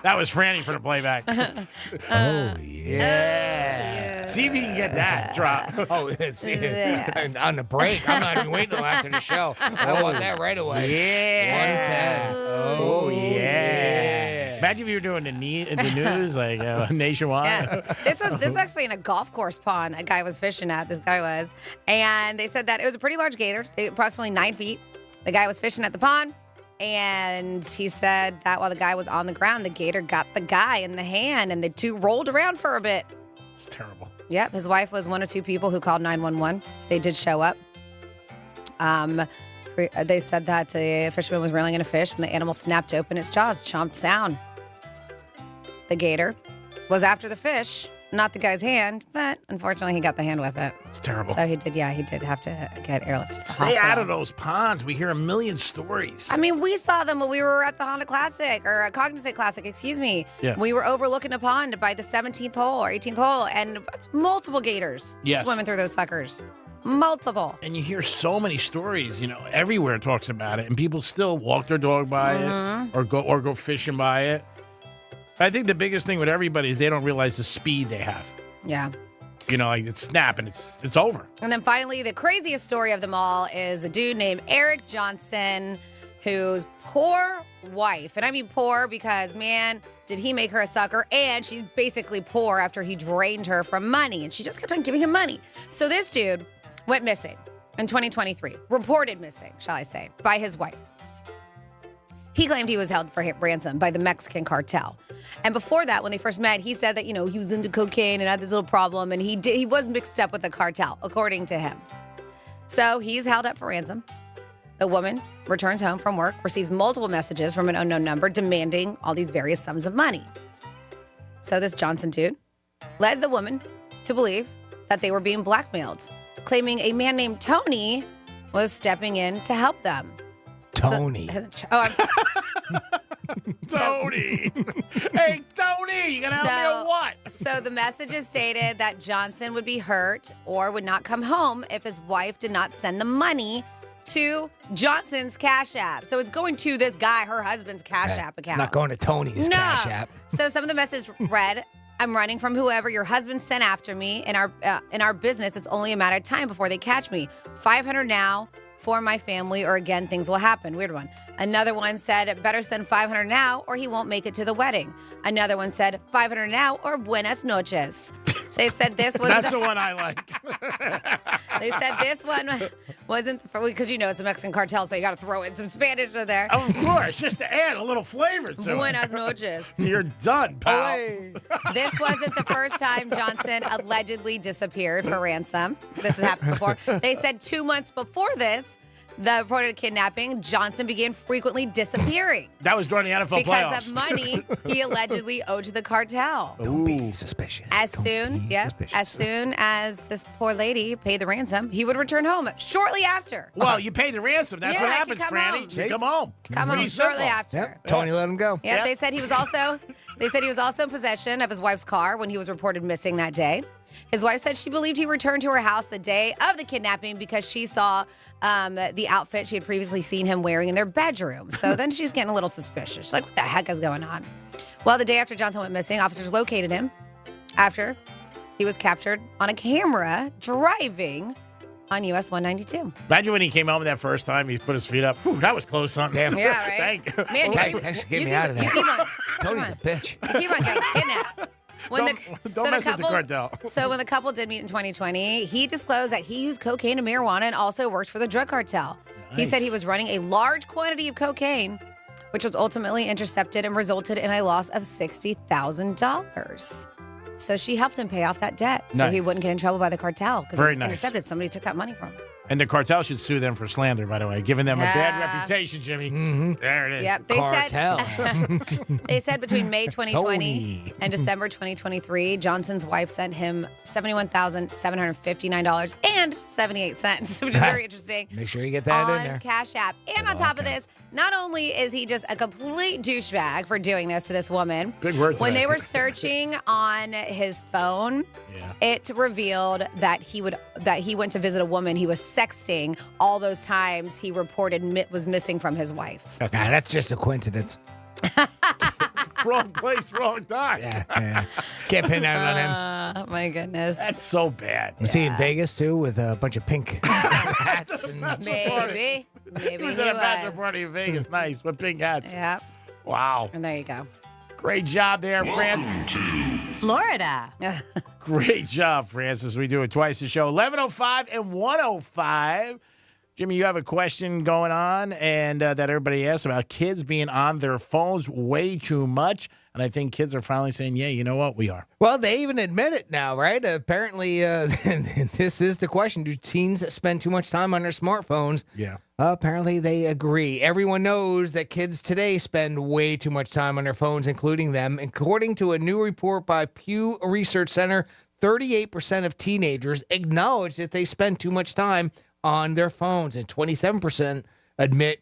Speaker 14: That was Franny for the playback. Yeah. See if you can get that drop.
Speaker 1: On the break. I'm not even waiting till after the show. I want that right away.
Speaker 14: Yeah. 110. Oh, yeah. Imagine if you were doing the news, like nationwide.
Speaker 4: Yeah. This is actually in a golf course pond that guy was fishing at. This guy was. And they said that it was a pretty large gator, approximately 9 feet. The guy was fishing at the pond. And he said that while the guy was on the ground, the gator got the guy in the hand, and the two rolled around for a bit.
Speaker 14: It's terrible.
Speaker 4: Yep, his wife was one of two people who called 911. They did show up. They said that the fisherman was reeling in a fish when the animal snapped open its jaws, chomped down. The gator was after the fish, not the guy's hand, but unfortunately he got the hand with it.
Speaker 14: It's terrible.
Speaker 4: So he did have to get airlifted to the hospital.
Speaker 14: Stay out of those ponds. We hear a million stories.
Speaker 4: I mean, we saw them when we were at the Honda Classic, or Cognizant Classic, excuse me.
Speaker 14: Yeah.
Speaker 4: We were overlooking a pond by the 17th hole or 18th hole, and multiple gators swimming through those suckers. Multiple.
Speaker 14: And you hear so many stories, everywhere talks about it, and people still walk their dog by it or go fishing by it. I think the biggest thing with everybody is they don't realize the speed they have.
Speaker 4: Yeah.
Speaker 14: Like it's snap and it's over.
Speaker 4: And then finally, the craziest story of them all is a dude named Eric Johnson, whose poor wife, and I mean poor because, man, did he make her a sucker, and she's basically poor after he drained her from money, and she just kept on giving him money. So this dude went missing in 2023, reported missing, shall I say, by his wife. He claimed he was held for ransom by the Mexican cartel. And before that, when they first met, he said that, he was into cocaine and had this little problem, and he was mixed up with the cartel, according to him. So he's held up for ransom. The woman returns home from work, receives multiple messages from an unknown number demanding all these various sums of money. So this Johnson dude led the woman to believe that they were being blackmailed, claiming a man named Tony was stepping in to help them.
Speaker 1: Tony.
Speaker 4: I'm sorry.
Speaker 14: Tony. Hey, Tony, you gonna help me or what?
Speaker 4: So the messages stated that Johnson would be hurt or would not come home if his wife did not send the money to Johnson's Cash App. So it's going to this guy, her husband's Cash App account.
Speaker 1: It's not going to Tony's Cash App.
Speaker 4: So some of the messages read, I'm running from whoever your husband sent after me. In our business, it's only a matter of time before they catch me. $500 now for my family, or again, things will happen. Weird one. Another one said, better send $500 now or he won't make it to the wedding. Another one said, $500 now or buenas noches. So they said this was
Speaker 14: That's the one I like.
Speaker 4: They said this one wasn't, because it's a Mexican cartel, so you got to throw in some Spanish in there.
Speaker 14: Of course, just to add a little flavor to it.
Speaker 4: Buenas noches.
Speaker 14: You're done, pal.
Speaker 4: This wasn't the first time Johnson allegedly disappeared for ransom. This has happened before. They said 2 months before this, the reported kidnapping, Johnson began frequently disappearing.
Speaker 14: That was during the NFL
Speaker 4: because
Speaker 14: playoffs.
Speaker 4: of money he allegedly owed to the cartel.
Speaker 1: Don't be suspicious.
Speaker 4: As soon as this poor lady paid the ransom, he would return home shortly after.
Speaker 14: Well, you pay the ransom. That's what happens, Franny. You come home.
Speaker 4: Come home shortly after.
Speaker 1: Yep. Tony let him go.
Speaker 4: Yeah, they said he was also in possession of his wife's car when he was reported missing that day. His wife said she believed he returned to her house the day of the kidnapping because she saw the outfit she had previously seen him wearing in their bedroom. So then she's getting a little suspicious. She's like, what the heck is going on? Well, the day after Johnson went missing, officers located him after he was captured on a camera driving on US 192.
Speaker 14: Imagine when he came home that first time, he put his feet up. Whew, that was close, huh?
Speaker 1: Damn.
Speaker 4: Yeah, right?
Speaker 14: Thank you.
Speaker 4: Man,
Speaker 1: Thanks for getting me out of there. Tony's a bitch.
Speaker 4: You keep on getting kidnapped.
Speaker 14: Don't mess with the cartel.
Speaker 4: So when the couple did meet in 2020, he disclosed that he used cocaine and marijuana and also worked for the drug cartel. He said he was running a large quantity of cocaine, which was ultimately intercepted and resulted in a loss of $60,000. So she helped him pay off that debt so he wouldn't get in trouble by the cartel because it was intercepted. Somebody took that money from him.
Speaker 14: And the cartel should sue them for slander, by the way, giving them a bad reputation, Jimmy. Mm-hmm. There it is.
Speaker 4: Yep. They said between May 2020 and December 2023, Johnson's wife sent him $71,759.78, which is very interesting.
Speaker 1: Make sure you get that in there.
Speaker 4: On Cash App. And on top of this, not only is he just a complete douchebag for doing this to this woman.
Speaker 14: Big word today.
Speaker 4: When they were searching on his phone, it revealed that he went to visit a woman he was sexting all those times he reported was missing from his wife.
Speaker 1: That's just a coincidence.
Speaker 14: Wrong place, wrong time.
Speaker 1: Yeah. Can't pin that on him.
Speaker 4: Oh, my goodness.
Speaker 14: That's so bad.
Speaker 1: Was he in Vegas, too, with a bunch of pink hats?
Speaker 4: Maybe
Speaker 14: he was at a bachelor party in Vegas. Nice, with pink hats.
Speaker 4: Yeah.
Speaker 14: Wow.
Speaker 4: And there you go.
Speaker 14: Great job there, Francis.
Speaker 34: Florida.
Speaker 14: Great job, Francis. We do it twice a show, 11:05 and 1:05. Jimmy, you have a question going on and that everybody asks about kids being on their phones way too much. And I think kids are finally saying, yeah, you know what? We are.
Speaker 1: Well, they even admit it now, right? Apparently, this is the question. Do teens spend too much time on their smartphones?
Speaker 14: Yeah.
Speaker 1: Apparently, they agree. Everyone knows that kids today spend way too much time on their phones, including them. According to a new report by Pew Research Center, 38% of teenagers acknowledge that they spend too much time on their phones, and 27% admit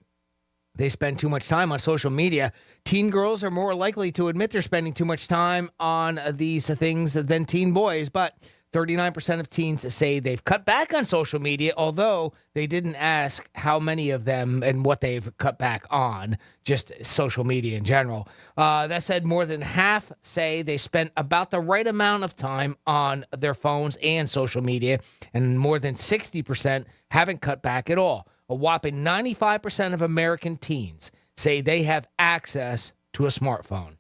Speaker 1: they spend too much time on social media. Teen girls are more likely to admit they're spending too much time on these things than teen boys, but 39% of teens say they've cut back on social media, although they didn't ask how many of them and what they've cut back on, just social media in general. That said, more than half say they spent about the right amount of time on their phones and social media, and more than 60% haven't cut back at all. A whopping 95% of American teens say they have access to a smartphone.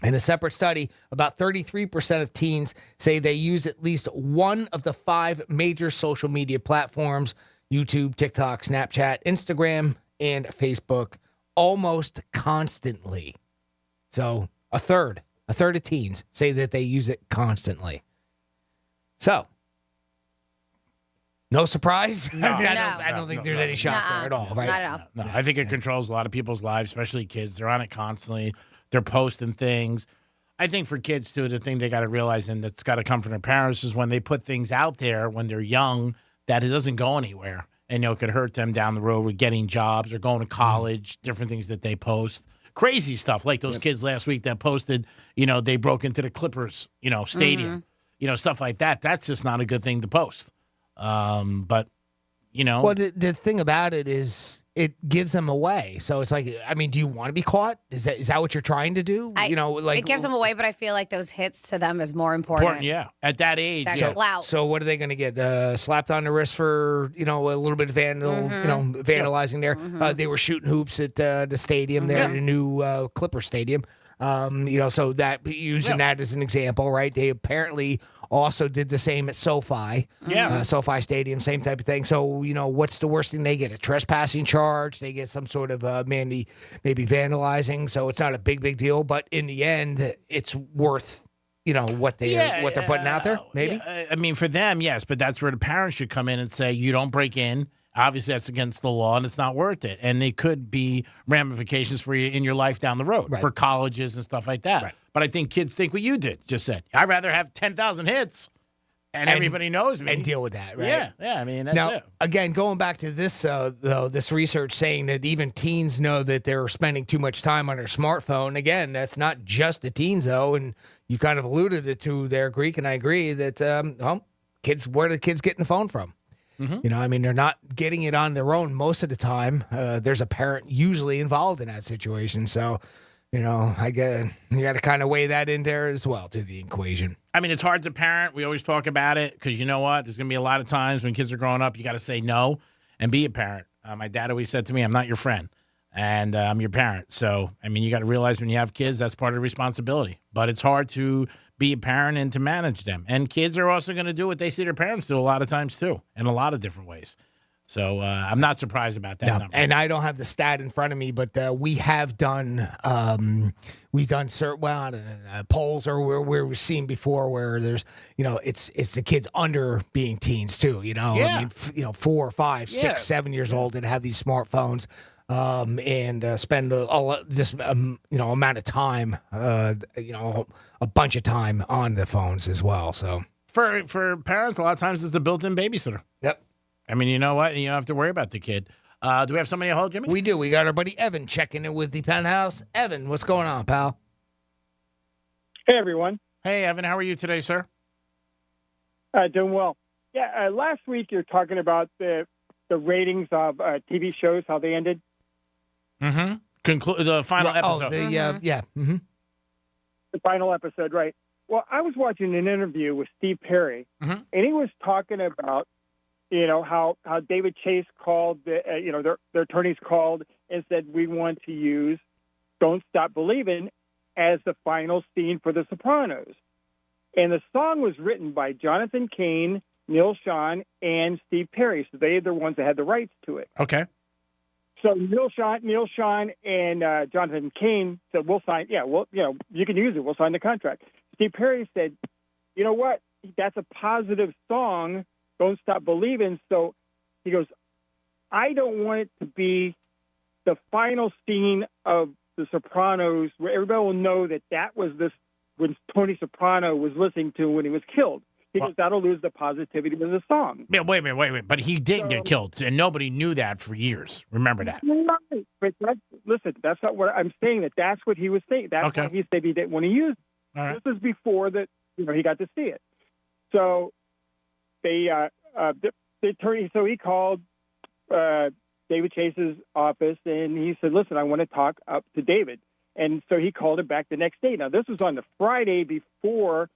Speaker 1: In a separate study, about 33% of teens say they use at least one of the 5 major social media platforms: YouTube, TikTok, Snapchat, Instagram, and Facebook, almost constantly. So a third of teens say that they use it constantly. So, no surprise?
Speaker 14: No.
Speaker 1: I don't think there's any shock there at all, right?
Speaker 4: Not at all.
Speaker 14: No, I think it controls a lot of people's lives, especially kids. They're on it constantly. They're posting things. I think for kids, too, the thing they got to realize, and that's got to come from their parents, is when they put things out there when they're young, that it doesn't go anywhere. And, it could hurt them down the road with getting jobs or going to college, different things that they post. Crazy stuff, like those kids last week that posted, they broke into the Clippers, stadium, stuff like that. That's just not a good thing to post. But,
Speaker 1: Well, the thing about it is it gives them away. So it's like, do you want to be caught? Is that what you're trying to do?
Speaker 4: It gives them away, but I feel like those hits to them is more important.
Speaker 14: Yeah. At that age.
Speaker 4: That clout.
Speaker 1: So what are they going to get? Slapped on the wrist for, a little bit of vandalizing there. They were shooting hoops at the stadium there, the new Clipper Stadium. So that using that as an example, right? They apparently also did the same at SoFi. SoFi Stadium, same type of thing. So, what's the worst thing they get? A trespassing charge. They get some sort of maybe vandalizing. So it's not a big deal. But in the end, it's worth, what they're putting out there, maybe?
Speaker 14: Yeah. For them, yes. But that's where the parents should come in and say, you don't break in. Obviously, that's against the law, and it's not worth it. And they could be ramifications for you in your life down the road, for colleges and stuff like that. Right. But I think kids think what you just said. I'd rather have 10,000 hits, and everybody knows me.
Speaker 1: And deal with that, right?
Speaker 14: Yeah, that's
Speaker 1: now,
Speaker 14: it.
Speaker 1: Again, going back to this, though, this research saying that even teens know that they're spending too much time on their smartphone. Again, that's not just the teens, though, and you kind of alluded it to there, Greek, and I agree that, kids, where are the kids getting the phone from? They're not getting it on their own most of the time. There's a parent usually involved in that situation. So, you got to kind of weigh that in there as well to the equation.
Speaker 14: It's hard to parent. We always talk about it because you know what? There's going to be a lot of times when kids are growing up, you got to say no and be a parent. My dad always said to me, I'm not your friend, and I'm your parent. So, you got to realize when you have kids, that's part of the responsibility. But it's hard to be a parent and to manage them. And kids are also going to do what they see their parents do a lot of times too, in a lot of different ways. So I'm not surprised about that number.
Speaker 1: And I don't have the stat in front of me, but we have done polls or where we've seen before where there's it's the kids under being teens too. 4, 5, 6, 7 years old that have these smartphones. And spend this amount of time, a bunch of time on the phones as well. So
Speaker 14: for parents, a lot of times it's the built-in babysitter.
Speaker 1: Yep.
Speaker 14: You know what? You don't have to worry about the kid. Do we have somebody to hold, Jimmy?
Speaker 1: We do. We got our buddy Evan checking in with the Penthouse. Evan, what's going on, pal?
Speaker 8: Hey, everyone.
Speaker 14: Hey, Evan. How are you today, sir?
Speaker 8: Doing well. Yeah. Last week you're talking about the ratings of TV shows, how they ended.
Speaker 14: Mm-hmm. Conclude the final episode.
Speaker 8: The final episode, right? Well, I was watching an interview with Steve Perry, and he was talking about, how David Chase called, their attorneys called and said, we want to use "Don't Stop Believin'" as the final scene for The Sopranos. And the song was written by Jonathan Cain, Neil Sean, and Steve Perry. So they're the ones that had the rights to it.
Speaker 14: Okay.
Speaker 8: So Neil Sean and Jonathan Cain said, we'll sign. Yeah, well, you can use it. We'll sign the contract. Steve Perry said, you know what? That's a positive song. Don't Stop Believin'. So he goes, I don't want it to be the final scene of The Sopranos where everybody will know that was when Tony Soprano was listening to when he was killed. Because that'll lose the positivity of the song.
Speaker 14: Yeah, wait a minute. But he did get killed, and nobody knew that for years. Remember that.
Speaker 8: Right. But listen, that's not what I'm saying. That's what he was saying. That's why he said he didn't want to use it.
Speaker 14: All right.
Speaker 8: This is before he got to see it. So the attorney, so he called David Chase's office, and he said, listen, I want to talk up to David. And so he called him back the next day. Now, this was on the Friday before,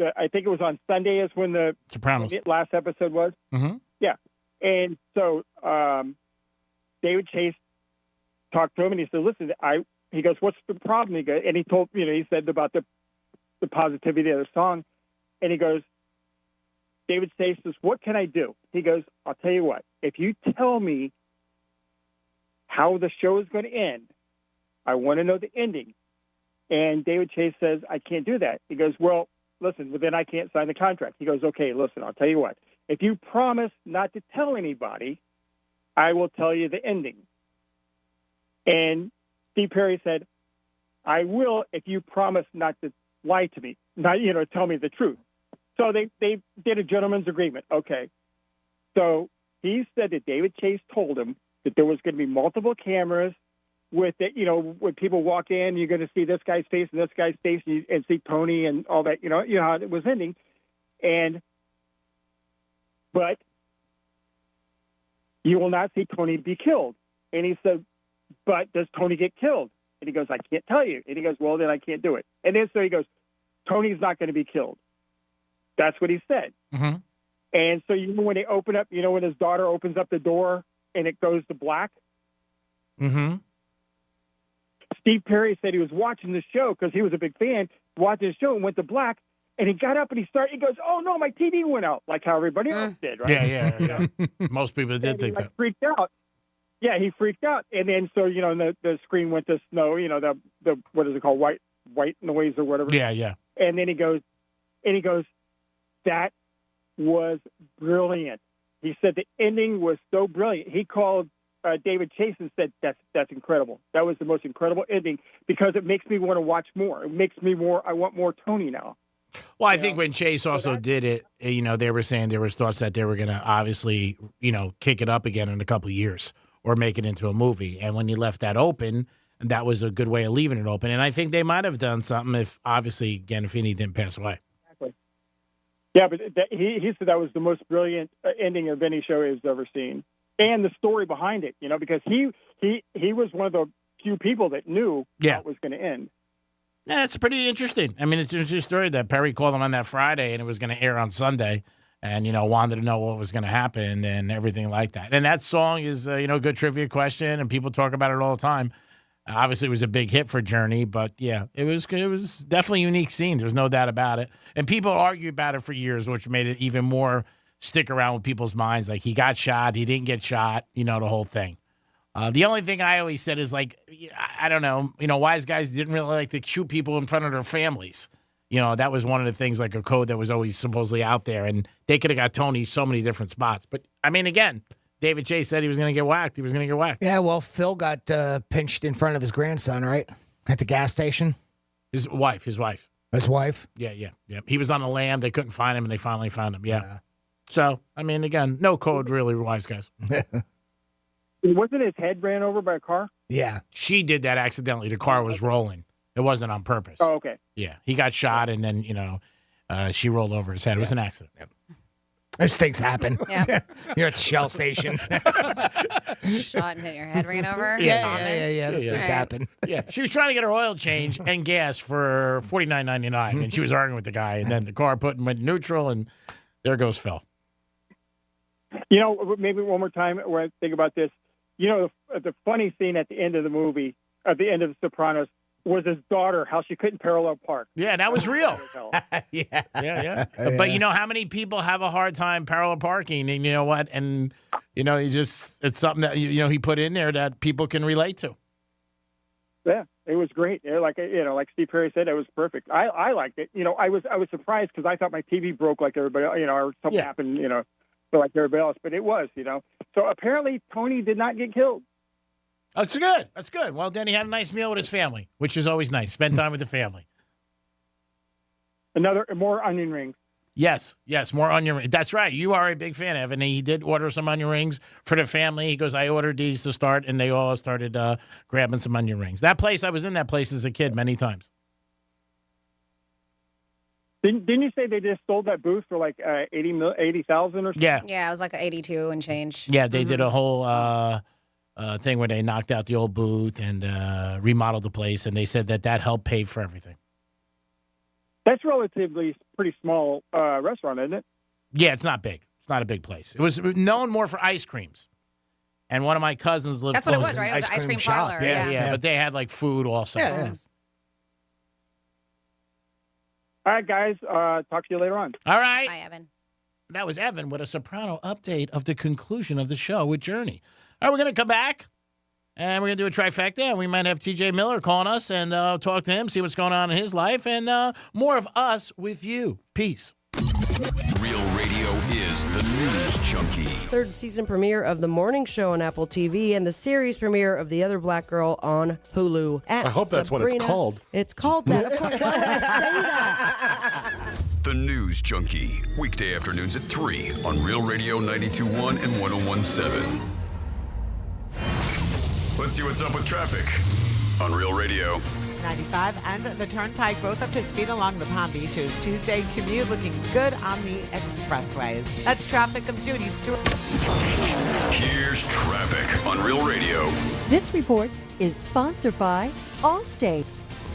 Speaker 8: I think it was on Sunday is when the
Speaker 14: Sopranos
Speaker 8: last episode was.
Speaker 14: Mm-hmm.
Speaker 8: Yeah. And so David Chase talked to him, and he said, listen, he goes, what's the problem? He goes, and he told, he said about the positivity of the song. And he goes, David Chase says, what can I do? He goes, I'll tell you what, if you tell me how the show is going to end, I want to know the ending. And David Chase says, I can't do that. He goes, well, listen, then I can't sign the contract. He goes, okay, listen, I'll tell you what. If you promise not to tell anybody, I will tell you the ending. And Steve Perry said, I will if you promise not to lie to me, not, tell me the truth. So they did a gentleman's agreement. Okay. So he said that David Chase told him that there was going to be multiple cameras with it, when people walk in, you're going to see this guy's face and this guy's face and see Tony and all that, you know how it was ending. But you will not see Tony be killed. And he said, but does Tony get killed? And he goes, I can't tell you. And he goes, well, then I can't do it. And then so he goes, Tony's not going to be killed. That's what he said.
Speaker 14: Mm-hmm.
Speaker 8: And so when they open up, when his daughter opens up the door and it goes to black.
Speaker 14: Mm-hmm.
Speaker 8: Steve Perry said he was watching the show because he was a big fan, watching the show and went to black. And he got up and he goes, oh, no, my TV went out, like how everybody else did, right?
Speaker 14: Yeah. Most people did think that.
Speaker 8: Freaked out. Yeah, he freaked out. And then so, the screen went to snow, the what is it called, white noise or whatever.
Speaker 14: Yeah.
Speaker 8: And then he goes, that was brilliant. He said the ending was so brilliant. He called David Chase and said, that's incredible. That was the most incredible ending because it makes me want to watch more. It makes me I want more Tony now.
Speaker 14: Well, I think when Chase also did it, they were saying there was thoughts that they were going to obviously, kick it up again in a couple of years or make it into a movie. And when he left that open, that was a good way of leaving it open. And I think they might have done something if, obviously, Gandolfini didn't pass away.
Speaker 8: Exactly. Yeah, but he said that was the most brilliant ending of any show he's ever seen. And the story behind it, because he was one of the few people that knew how it was going to end.
Speaker 14: Yeah, it's pretty interesting. I mean, it's an interesting story that Perry called him on that Friday, and it was going to air on Sunday, and, wanted to know what was going to happen and everything like that. And that song is, a good trivia question, and people talk about it all the time. Obviously, it was a big hit for Journey, but, yeah, it was definitely a unique scene. There's no doubt about it. And people argue about it for years, which made it even more stick around with people's minds. Like, he got shot, he didn't get shot, the whole thing. The only thing I always said is, like, I don't know, wise guys didn't really like to shoot people in front of their families. That was one of the things, like a code that was always supposedly out there. And they could have got Tony so many different spots. But, I mean, again, David Chase said he was going to get whacked. He was going to get whacked.
Speaker 1: Yeah, well, Phil got pinched in front of his grandson, right? At the gas station.
Speaker 14: His wife. His wife? Yeah. He was on the lam. They couldn't find him, and they finally found him. Yeah. So, I mean, again, no code really, wise guys.
Speaker 8: Wasn't his head ran over by a car?
Speaker 14: Yeah. She did that accidentally. The car was rolling. It wasn't on purpose.
Speaker 8: Oh, okay.
Speaker 14: Yeah. He got shot, and then, she rolled over his head. It was an accident. Yep.
Speaker 1: Those things happen.
Speaker 4: Yeah.
Speaker 1: You're at the Shell station.
Speaker 4: Shot and hit your head ran over.
Speaker 1: Yeah. Those things happen.
Speaker 14: Yeah. She was trying to get her oil change and gas for $49.99, and she was arguing with the guy, and then the car went neutral, and there goes Phil.
Speaker 8: Maybe one more time when I think about this. The funny scene at the end of the movie, at the end of The Sopranos, was his daughter, how she couldn't parallel park.
Speaker 14: Yeah, that was real.
Speaker 1: Yeah.
Speaker 14: But how many people have a hard time parallel parking? And you know what? And, it's something that, he put in there that people can relate to.
Speaker 8: Yeah, it was great. Like Steve Perry said, it was perfect. I liked it. I was surprised because I thought my TV broke like everybody, or something happened, like everybody else. But it was, So apparently Tony did not get killed.
Speaker 14: That's good. That's good. Well, then he had a nice meal with his family, which is always nice. Spend time with the family.
Speaker 8: More onion rings.
Speaker 14: Yes, more onion rings. That's right. You are a big fan, Evan. He did order some onion rings for the family. He goes, I ordered these to start, and they all started grabbing some onion rings. I was in that place as a kid many times.
Speaker 8: Didn't you say they just sold that booth for like 80,000 or something?
Speaker 14: Yeah.
Speaker 4: Yeah, it was like 82 and change.
Speaker 14: Yeah, they did a whole thing where they knocked out the old booth and remodeled the place, and they said that helped pay for everything.
Speaker 8: That's relatively pretty small restaurant, isn't it?
Speaker 14: Yeah, it's not big. It's not a big place. It was known more for ice creams. And one of my cousins lived
Speaker 4: That's what it
Speaker 14: close
Speaker 4: was,
Speaker 14: to
Speaker 4: right? It was an ice cream
Speaker 1: shop.
Speaker 4: parlor.
Speaker 14: Yeah, but they had like food also.
Speaker 1: Yeah.
Speaker 8: All right, guys. Talk to you later on.
Speaker 14: All right.
Speaker 4: Hi, Evan.
Speaker 14: That was Evan with a soprano update of the conclusion of the show with Journey. All right, we're going to come back, and we're going to do a trifecta, and we might have TJ Miller calling us and talk to him, see what's going on in his life, and more of us with you. Peace.
Speaker 2: Real Radio is the news junkie.
Speaker 5: Third season premiere of The Morning Show on Apple TV and the series premiere of The Other Black Girl on Hulu.
Speaker 9: I hope that's what it's called.
Speaker 5: It's called that. Of course, why would I say that?
Speaker 2: The News Junkie, weekday afternoons at 3 on Real Radio 92.1 and 101.7. Let's see what's up with traffic on Real Radio.
Speaker 10: 95 and the Turnpike, both up to speed along the Palm Beaches. Tuesday commute looking good on the expressways. That's traffic. I'm Judy Stewart.
Speaker 2: Here's traffic on Real Radio.
Speaker 12: This report is sponsored by Allstate.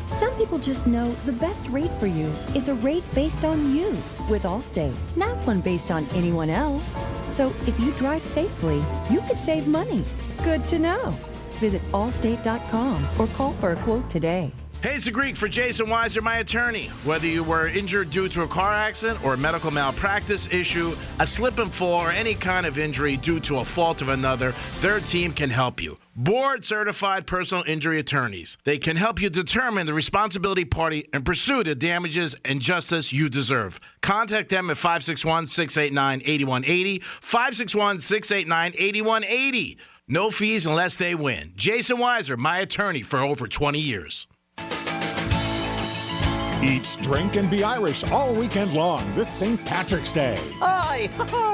Speaker 12: Some people just know the best rate for you is a rate based on you with Allstate, not one based on anyone else. So if you drive safely, you could save money. Good to know. Visit allstate.com or call for a quote today.
Speaker 14: Hey, it's the Greek for Jason Weiser, my attorney. Whether you were injured due to a car accident or a medical malpractice issue, a slip and fall, or any kind of injury due to a fault of another, their team can help you. Board-certified personal injury attorneys. They can help you determine the responsibility party and pursue the damages and justice you deserve. Contact them at 561-689-8180, 561-689-8180. No fees unless they win. Jason Weiser, my attorney for over 20 years.
Speaker 9: Eat, drink, and be Irish all weekend long this St. Patrick's Day.
Speaker 13: Aye,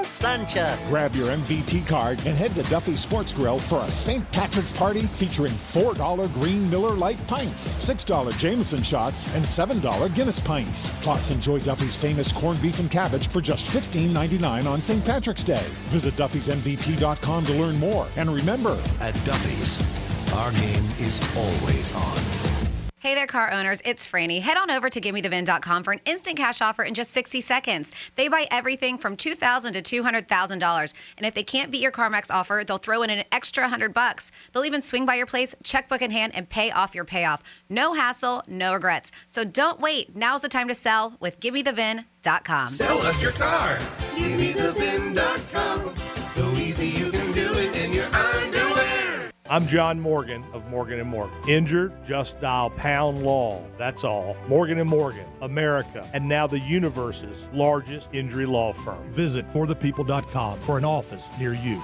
Speaker 13: Sancha.
Speaker 9: Grab your MVP card and head to Duffy's Sports Grill for a St. Patrick's party featuring $4 Green Miller Lite pints, $6 Jameson shots, and $7 Guinness pints. Plus, enjoy Duffy's famous corned beef and cabbage for just $15.99 on St. Patrick's Day. Visit Duffy'sMVP.com to learn more. And remember,
Speaker 16: at Duffy's, our game is always on.
Speaker 4: Hey there, car owners. It's Franny. Head on over to GiveMeTheVin.com for an instant cash offer in just 60 seconds. They buy everything from $2,000 to $200,000. And if they can't beat your CarMax offer, they'll throw in an extra $100. They'll even swing by your place, checkbook in hand, and pay off your payoff. No hassle, no regrets. So don't wait. Now's the time to sell with GiveMeTheVin.com.
Speaker 3: Sell us your car. GiveMeTheVin.com. So easy you can do it in your underwear.
Speaker 9: I'm John Morgan of Morgan & Morgan. Injured? Just dial pound law. That's all. Morgan & Morgan, America, and now the universe's largest injury law firm. Visit forthepeople.com for an office near you.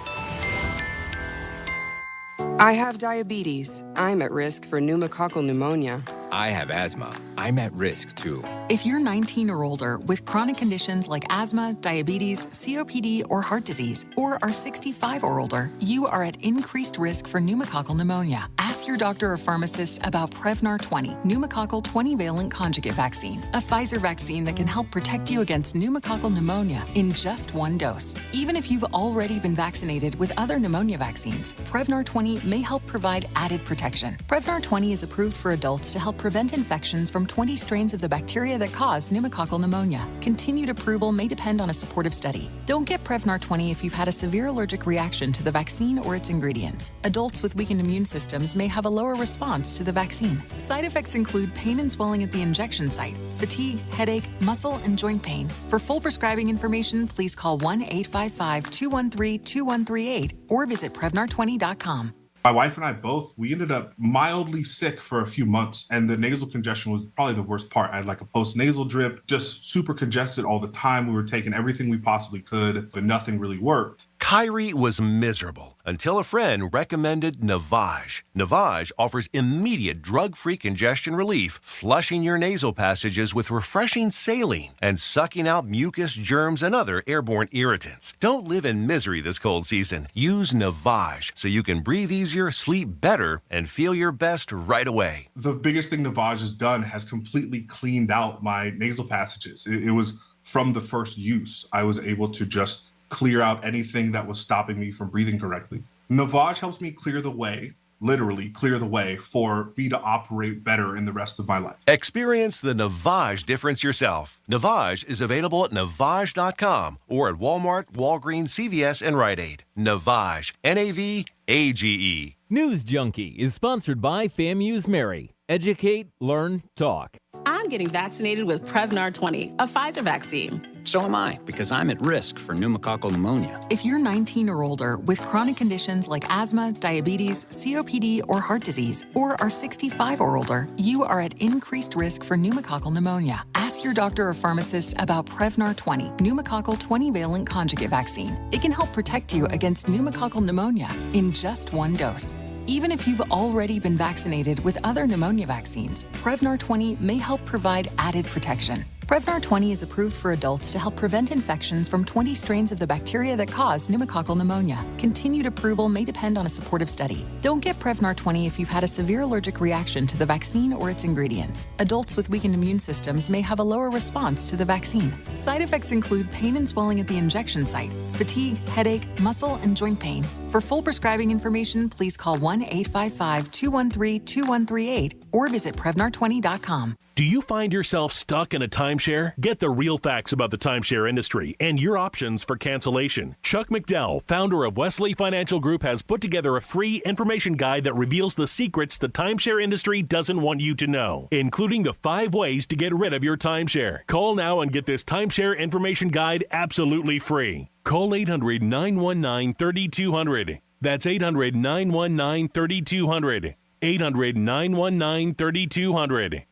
Speaker 17: I have diabetes. I'm at risk for pneumococcal pneumonia.
Speaker 19: I have asthma. I'm at risk too.
Speaker 21: If you're 19 or older with chronic conditions like asthma, diabetes, COPD, or heart disease, or are 65 or older, you are at increased risk for pneumococcal pneumonia. Ask your doctor or pharmacist about Prevnar 20, pneumococcal 20-valent conjugate vaccine, a Pfizer vaccine that can help protect you against pneumococcal pneumonia in just one dose. Even if you've already been vaccinated with other pneumonia vaccines, Prevnar 20 may help provide added protection. Prevnar 20 is approved for adults to help prevent infections from 20 strains of the bacteria that cause pneumococcal pneumonia. Continued approval may depend on a supportive study. Don't get Prevnar 20 if you've had a severe allergic reaction to the vaccine or its ingredients. Adults with weakened immune systems may have a lower response to the vaccine. Side effects include pain and swelling at the injection site, fatigue, headache, muscle, and joint pain. For full prescribing information, please call 1-855-213-2138 or visit Prevnar20.com.
Speaker 20: My wife and I both, we ended up mildly sick for a few months, and the nasal congestion was probably the worst part. I had like a post-nasal drip, just super congested all the time. We were taking everything we possibly could, but nothing really worked.
Speaker 7: Kyrie was miserable until a friend recommended Navage. Navage offers immediate drug-free congestion relief, flushing your nasal passages with refreshing saline and sucking out mucus, germs, and other airborne irritants. Don't live in misery this cold season. Use Navage so you can breathe easier, sleep better, and feel your best right away.
Speaker 20: The biggest thing Navage has done has completely cleaned out my nasal passages. It was from the first use. I was able to just clear out anything that was stopping me from breathing correctly. Navage helps me clear the way, literally clear the way, for me to operate better in the rest of my life.
Speaker 7: Experience the Navage difference yourself. Navage is available at Navage.com or at Walmart, Walgreens, CVS, and Rite Aid. Navage, N-A-V-A-G-E.
Speaker 11: News Junkie is sponsored by FAMU's Mary. Educate, learn, talk.
Speaker 15: I'm getting vaccinated with Prevnar 20, a Pfizer vaccine.
Speaker 19: So am I, because I'm at risk for pneumococcal pneumonia.
Speaker 21: If you're 19 or older with chronic conditions like asthma, diabetes, COPD, or heart disease, or are 65 or older, you are at increased risk for pneumococcal pneumonia. Ask your doctor or pharmacist about Prevnar 20, pneumococcal 20-valent conjugate vaccine. It can help protect you against pneumococcal pneumonia in just one dose. Even if you've already been vaccinated with other pneumonia vaccines, Prevnar 20 may help provide added protection. Prevnar 20 is approved for adults to help prevent infections from 20 strains of the bacteria that cause pneumococcal pneumonia. Continued approval may depend on a supportive study. Don't get Prevnar 20 if you've had a severe allergic reaction to the vaccine or its ingredients. Adults with weakened immune systems may have a lower response to the vaccine. Side effects include pain and swelling at the injection site, fatigue, headache, muscle, and joint pain. For full prescribing information, please call 1-855-213-2138 or visit Prevnar20.com.
Speaker 18: Do you find yourself stuck in a timeshare? Get the real facts about the timeshare industry and your options for cancellation. Chuck McDowell, founder of Wesley Financial Group, has put together a free information guide that reveals the secrets the timeshare industry doesn't want you to know, including the 5 ways to get rid of your timeshare. Call now and get this timeshare information guide absolutely free. Call 800-919-3200. That's 800-919-3200. 800-919-3200.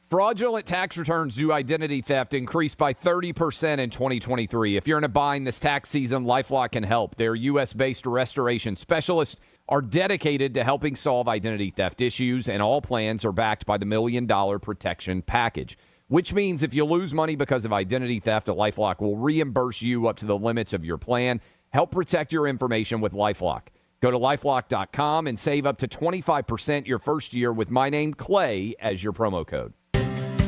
Speaker 18: Fraudulent tax returns due to identity theft increased by 30% in 2023. If you're in a bind this tax season, LifeLock can help. Their U.S.-based restoration specialists are dedicated to helping solve identity theft issues, and all plans are backed by the $1 Million Protection Package, which means if you lose money because of identity theft, LifeLock will reimburse you up to the limits of your plan. Help protect your information with LifeLock. Go to LifeLock.com and save up to 25% your first year with my name, Clay, as your promo code.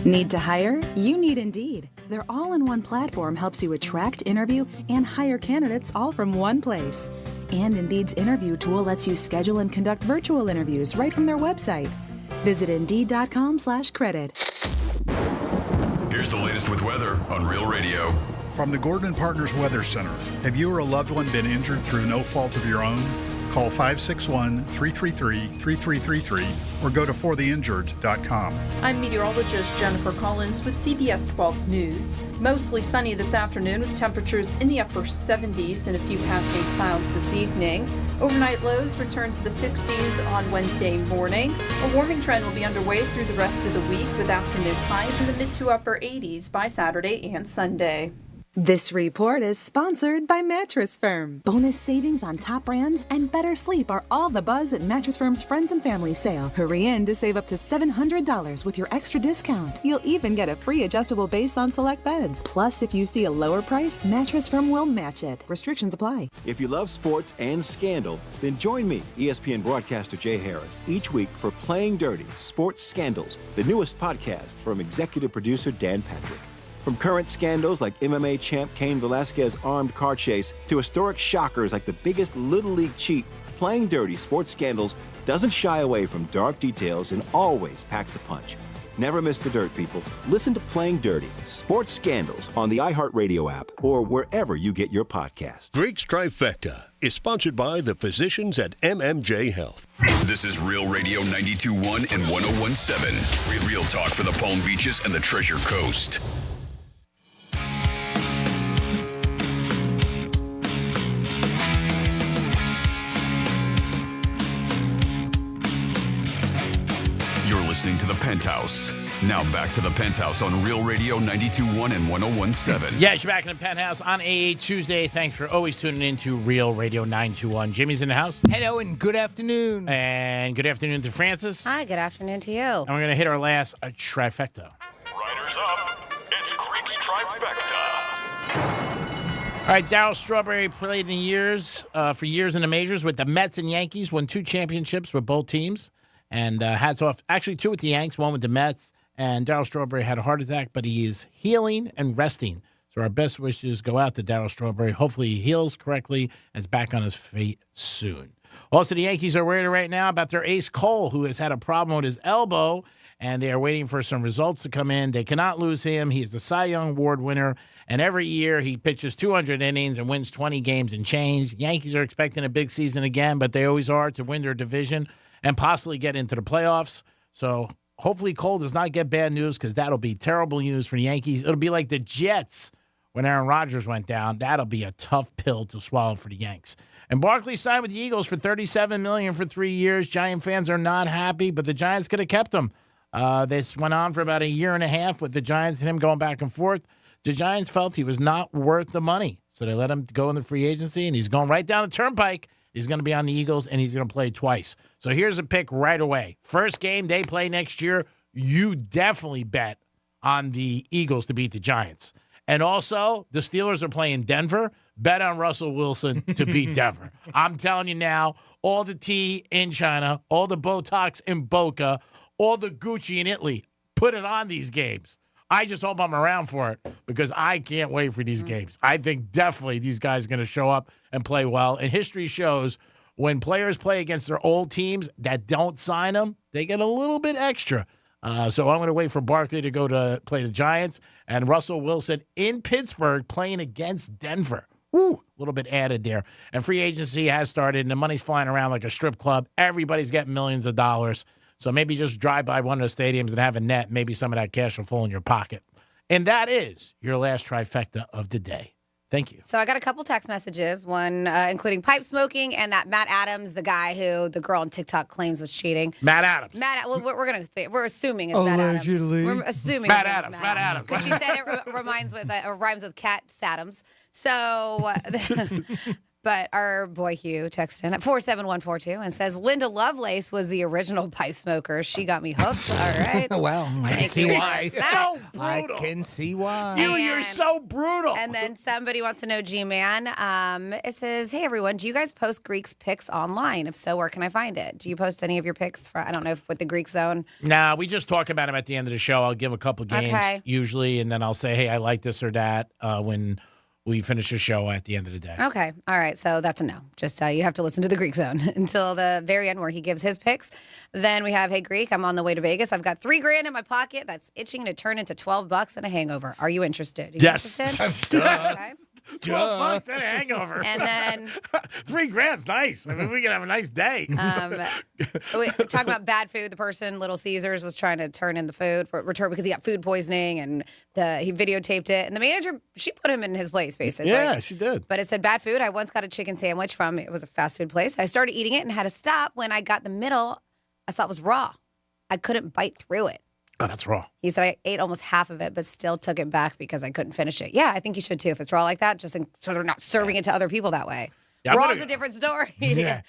Speaker 22: Need to hire? You need Indeed. Their all-in-one platform helps you attract, interview, and hire candidates all from one place. And Indeed's interview tool lets you schedule and conduct virtual interviews right from their website. Visit Indeed.com/credit.
Speaker 2: Here's the latest with weather on Real Radio.
Speaker 23: From the Gordon & Partners Weather Center, have you or a loved one been injured through no fault of your own? Call 561-333-3333 or go to fortheinjured.com.
Speaker 24: I'm meteorologist Jennifer Collins with CBS 12 News. Mostly sunny this afternoon with temperatures in the upper 70s and a few passing clouds this evening. Overnight lows return to the 60s on Wednesday morning. A warming trend will be underway through the rest of the week with afternoon highs in the mid to upper 80s by Saturday and Sunday.
Speaker 22: This report is sponsored by Mattress Firm. Bonus savings on top brands and better sleep are all the buzz at Mattress Firm's Friends and Family sale. Hurry in to save up to $700 with your extra discount. You'll even get a free adjustable base on select beds. Plus, if you see a lower price, Mattress Firm will match it. Restrictions apply.
Speaker 25: If you love sports and scandal, then join me, ESPN broadcaster Jay Harris, each week for Playing Dirty Sports Scandals, the newest podcast from executive producer Dan Patrick. From current scandals like MMA champ Cain Velasquez's armed car chase to historic shockers like the biggest Little League cheat, Playing Dirty Sports Scandals doesn't shy away from dark details and always packs a punch. Never miss the dirt, people. Listen to Playing Dirty Sports Scandals on the iHeartRadio app or wherever you get your podcasts.
Speaker 26: Greeks Trifecta is sponsored by the physicians at MMJ Health.
Speaker 2: This is Real Radio 92.1 and 101.7. Real talk for the Palm Beaches and the Treasure Coast. You're listening to The Penthouse Now back to the Penthouse on Real Radio 92.1 and 101.7.
Speaker 14: Yes, you're back in the Penthouse on a Tuesday. Thanks for always tuning in to Real Radio 921. Jimmy's in the house.
Speaker 1: Hello and good afternoon.
Speaker 14: And good afternoon to Francis.
Speaker 4: Hi, good afternoon to you.
Speaker 14: And we're going to hit our last trifecta.
Speaker 5: Riders up. It's Creek's trifecta.
Speaker 14: All right, Darryl Strawberry played for years in the majors with the Mets and Yankees, won 2 championships with both teams. And hats off, actually 2 with the Yanks, 1 with the Mets. And Darryl Strawberry had a heart attack, but he is healing and resting. So our best wishes go out to Darryl Strawberry. Hopefully he heals correctly and is back on his feet soon. Also, the Yankees are worried right now about their ace Cole, who has had a problem with his elbow, and they are waiting for some results to come in. They cannot lose him. He is the Cy Young Award winner, and every year he pitches 200 innings and wins 20 games and change. Yankees are expecting a big season again, but they always are, to win their division and possibly get into the playoffs. So hopefully Cole does not get bad news, because that'll be terrible news for the Yankees. It'll be like the Jets when Aaron Rodgers went down. That'll be a tough pill to swallow for the Yanks. And Barkley signed with the Eagles for $37 million for 3 years. Giant fans are not happy, but the Giants could have kept him. This went on for about a year and a half with the Giants and him going back and forth. The Giants felt he was not worth the money, so they let him go in the free agency, and he's going right down the turnpike. He's going to be on the Eagles, and he's going to play twice. So here's a pick right away. First game they play next year, you definitely bet on the Eagles to beat the Giants. And also, the Steelers are playing Denver. Bet on Russell Wilson to beat Denver. I'm telling you now, all the tea in China, all the Botox in Boca, all the Gucci in Italy, put it on these games. I just hope I'm around for it, because I can't wait for these games. I think definitely these guys are going to show up and play well. And history shows when players play against their old teams that don't sign them, they get a little bit extra. So I'm going to wait for Barkley to go to play the Giants, and Russell Wilson in Pittsburgh playing against Denver. Woo, a little bit added there. And free agency has started, and the money's flying around like a strip club. Everybody's getting millions of dollars. So maybe just drive by one of the stadiums and have a net. Maybe some of that cash will fall in your pocket. And that is your last trifecta of the day. Thank you.
Speaker 4: So I got a couple text messages, one including pipe smoking and that Matt Adams, the guy who the girl on TikTok claims was cheating.
Speaker 14: Matt Adams.
Speaker 4: Well, we're assuming it's Matt Adams. We're assuming
Speaker 14: Matt Adams. Matt Adams.
Speaker 4: Because she said it rhymes with Cat Saddams. So, but our boy Hugh texted in at 47142 and says Linda Lovelace was the original pipe smoker. She got me hooked. All right.
Speaker 1: Well, I can see why.
Speaker 14: So brutal.
Speaker 1: I can see why.
Speaker 14: You're so brutal.
Speaker 4: And then somebody wants to know, G-Man. It says, hey, everyone, do you guys post Greeks pics online? If so, where can I find it? Do you post any of your pics for, I don't know, with the Greek Zone?
Speaker 14: Nah, we just talk about them at the end of the show. I'll give a couple games usually, and then I'll say, hey, I like this or that when we finish the show at the end of the day.
Speaker 4: Okay. All right. So that's a no. Just you have to listen to the Greek Zone until the very end where he gives his picks. Then we have, hey, Greek, I'm on the way to Vegas. I've got $3,000 in my pocket that's itching to turn into $12 and a hangover. Are you interested?
Speaker 14: Yes.
Speaker 4: Okay.
Speaker 14: $12 and a hangover.
Speaker 4: And then
Speaker 14: $3,000's nice. I mean, we can have a nice day.
Speaker 4: We talk about bad food. The person, Little Caesars, was trying to turn in the food because he got food poisoning, and he videotaped it. And the manager, she put him in his place, basically.
Speaker 14: Yeah, she did.
Speaker 4: But it said bad food. I once got a chicken sandwich it was a fast food place. I started eating it and had to stop when I got the middle. I saw it was raw. I couldn't bite through it.
Speaker 14: Oh, that's raw.
Speaker 4: He said I ate almost half of it, but still took it back because I couldn't finish it. Yeah, I think you should too. If it's raw like that, so they're not serving it to other people that way.
Speaker 14: Yeah,
Speaker 4: raw is a different story.
Speaker 14: Yeah.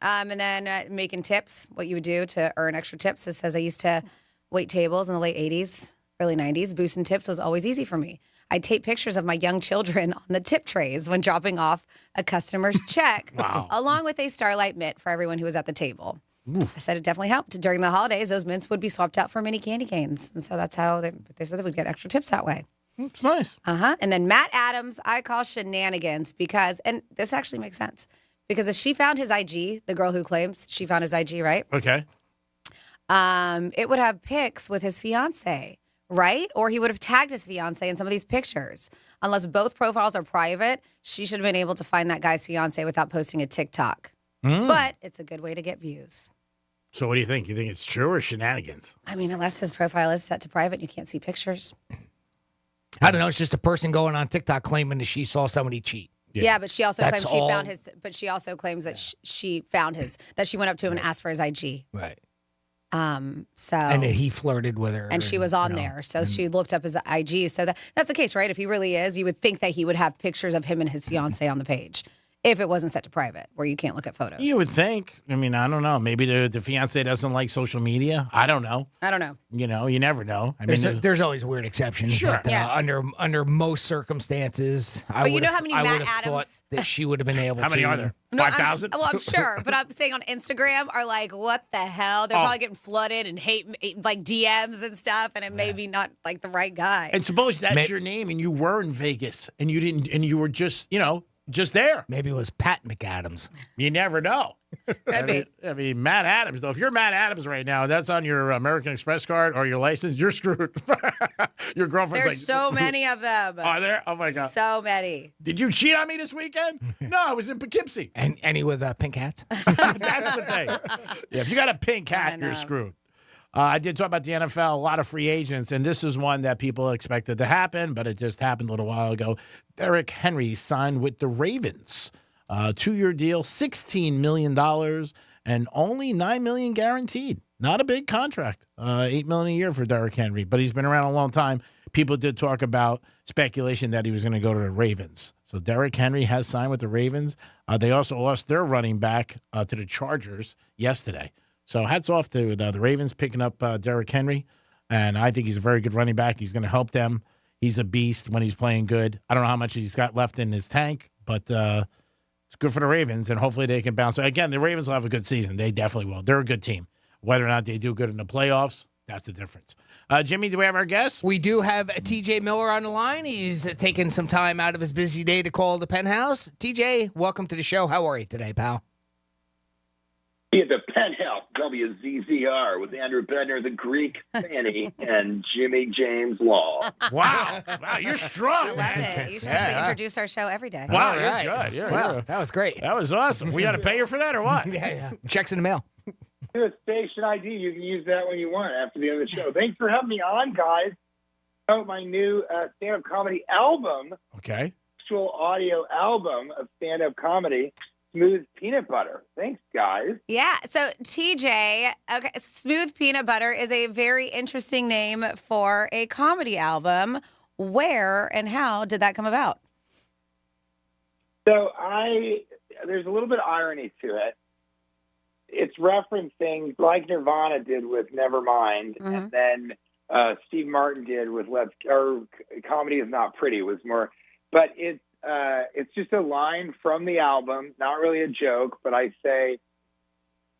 Speaker 4: And then making tips, what you would do to earn extra tips. It says I used to wait tables in the late 80s, early 90s. Boosting tips was always easy for me. I'd take pictures of my young children on the tip trays when dropping off a customer's check, along with a Starlight mitt for everyone who was at the table. I said it definitely helped. During the holidays, those mints would be swapped out for mini candy canes. And so that's how they said they would get extra tips that way.
Speaker 14: It's nice.
Speaker 4: And then Matt Adams, I call shenanigans because, and this actually makes sense, because if she found his IG, the girl who claims she found his IG, right?
Speaker 14: Okay.
Speaker 4: It would have pics with his fiance, right? Or he would have tagged his fiance in some of these pictures. Unless both profiles are private, she should have been able to find that guy's fiance without posting a TikTok. But it's a good way to get views.
Speaker 14: So what do you think? You think it's true or shenanigans?
Speaker 4: I mean, unless his profile is set to private, you can't see pictures.
Speaker 1: I don't know. It's just a person going on TikTok claiming that she saw somebody cheat.
Speaker 4: Yeah, but she also claims she found his. But she also claims that she found his. That she went up to him and asked for his IG.
Speaker 1: Right.
Speaker 4: So
Speaker 1: And he flirted with her.
Speaker 4: and she was on there. So she looked up his IG. So that's the case, right? If he really is, you would think that he would have pictures of him and his fiance on the page if it wasn't set to private, where you can't look at photos.
Speaker 14: You would think. I mean, I don't know. Maybe the fiance doesn't like social media. I don't know.
Speaker 4: You
Speaker 14: never know. I mean,
Speaker 1: there's always weird exceptions.
Speaker 14: Sure.
Speaker 1: But, under most circumstances, I
Speaker 4: you
Speaker 1: would
Speaker 4: know how many Matt
Speaker 1: thought
Speaker 4: Adams-
Speaker 1: that she would have been able to.
Speaker 14: How many are there? 5,000?
Speaker 4: Well, I'm sure, but I'm saying on Instagram are like, what the hell? They're probably getting flooded and hate like DMs and stuff, and it may be not like the right guy.
Speaker 14: And suppose that's your name, and you were in Vegas, and you didn't, and you were just there.
Speaker 1: Maybe it was Pat McAdams.
Speaker 14: You never know. I mean, Matt Adams, though. If you're Matt Adams right now, that's on your American Express card or your license, you're screwed. Your girlfriend's
Speaker 4: There's so many of them.
Speaker 14: Are there? Oh, my God.
Speaker 4: So many.
Speaker 14: Did you cheat on me this weekend? No, I was in Poughkeepsie.
Speaker 1: And any with pink hats?
Speaker 14: That's the thing. Yeah, if you got a pink hat, you're screwed. I did talk about the NFL, a lot of free agents, and this is one that people expected to happen, but it just happened a little while ago. Derrick Henry signed with the Ravens. 2-year deal, $16 million, and only $9 million guaranteed. Not a big contract. $8 million a year for Derrick Henry, but he's been around a long time. People did talk about speculation that he was going to go to the Ravens. So Derrick Henry has signed with the Ravens. They also lost their running back to the Chargers yesterday. So hats off to the Ravens picking up Derrick Henry, and I think he's a very good running back. He's going to help them. He's a beast when he's playing good. I don't know how much he's got left in his tank, but it's good for the Ravens, and hopefully they can bounce. Again, the Ravens will have a good season. They definitely will. They're a good team. Whether or not they do good in the playoffs, that's the difference. Jimmy, do we have our guest?
Speaker 1: We do have TJ Miller on the line. He's taking some time out of his busy day to call the Penthouse. TJ, welcome to the show. How are you today, pal?
Speaker 6: At the Penthouse, WZZR, with Andrew Bedner, the Greek Fanny, and Jimmy James Law.
Speaker 14: Wow, you're strong.
Speaker 4: I love it. You should actually introduce our show every day.
Speaker 14: Wow, you're good.
Speaker 1: Wow, that was great.
Speaker 14: That was awesome. We got to pay you for that or what?
Speaker 1: Yeah. Checks in the mail.
Speaker 6: Do a station ID. You can use that when you want after the end of the show. Thanks for having me on, guys. Oh, my new stand-up comedy album.
Speaker 14: Okay.
Speaker 6: Actual audio album of stand-up comedy. Smooth Peanut Butter. Thanks, guys.
Speaker 4: Yeah. So, TJ, okay, Smooth Peanut Butter is a very interesting name for a comedy album. Where and how did that come about?
Speaker 6: So, there's a little bit of irony to it. It's referencing like Nirvana did with Nevermind, and then Steve Martin did with Comedy is Not Pretty was more, but it's just a line from the album, not really a joke, but I say,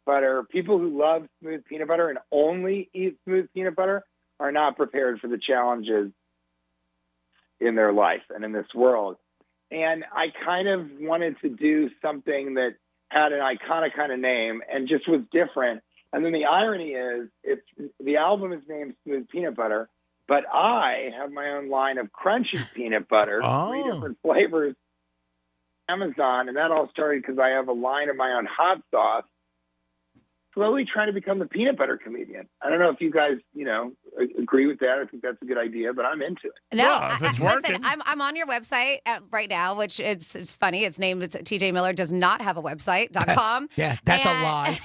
Speaker 6: butter, people who love smooth peanut butter and only eat smooth peanut butter are not prepared for the challenges in their life and in this world. And I kind of wanted to do something that had an iconic kind of name and just was different. And then the irony is, the album is named Smooth Peanut Butter, but I have my own line of crunchy peanut butter, 3 different flavors, Amazon, and that all started because I have a line of my own hot sauce, slowly trying to become the peanut butter comedian. I don't know if you guys, agree with that. I think that's a good idea, but I'm into it.
Speaker 4: No, listen, I'm on your website right now, which it's funny. It's named TJ does not have a website.com.
Speaker 1: Yeah, that's a lie.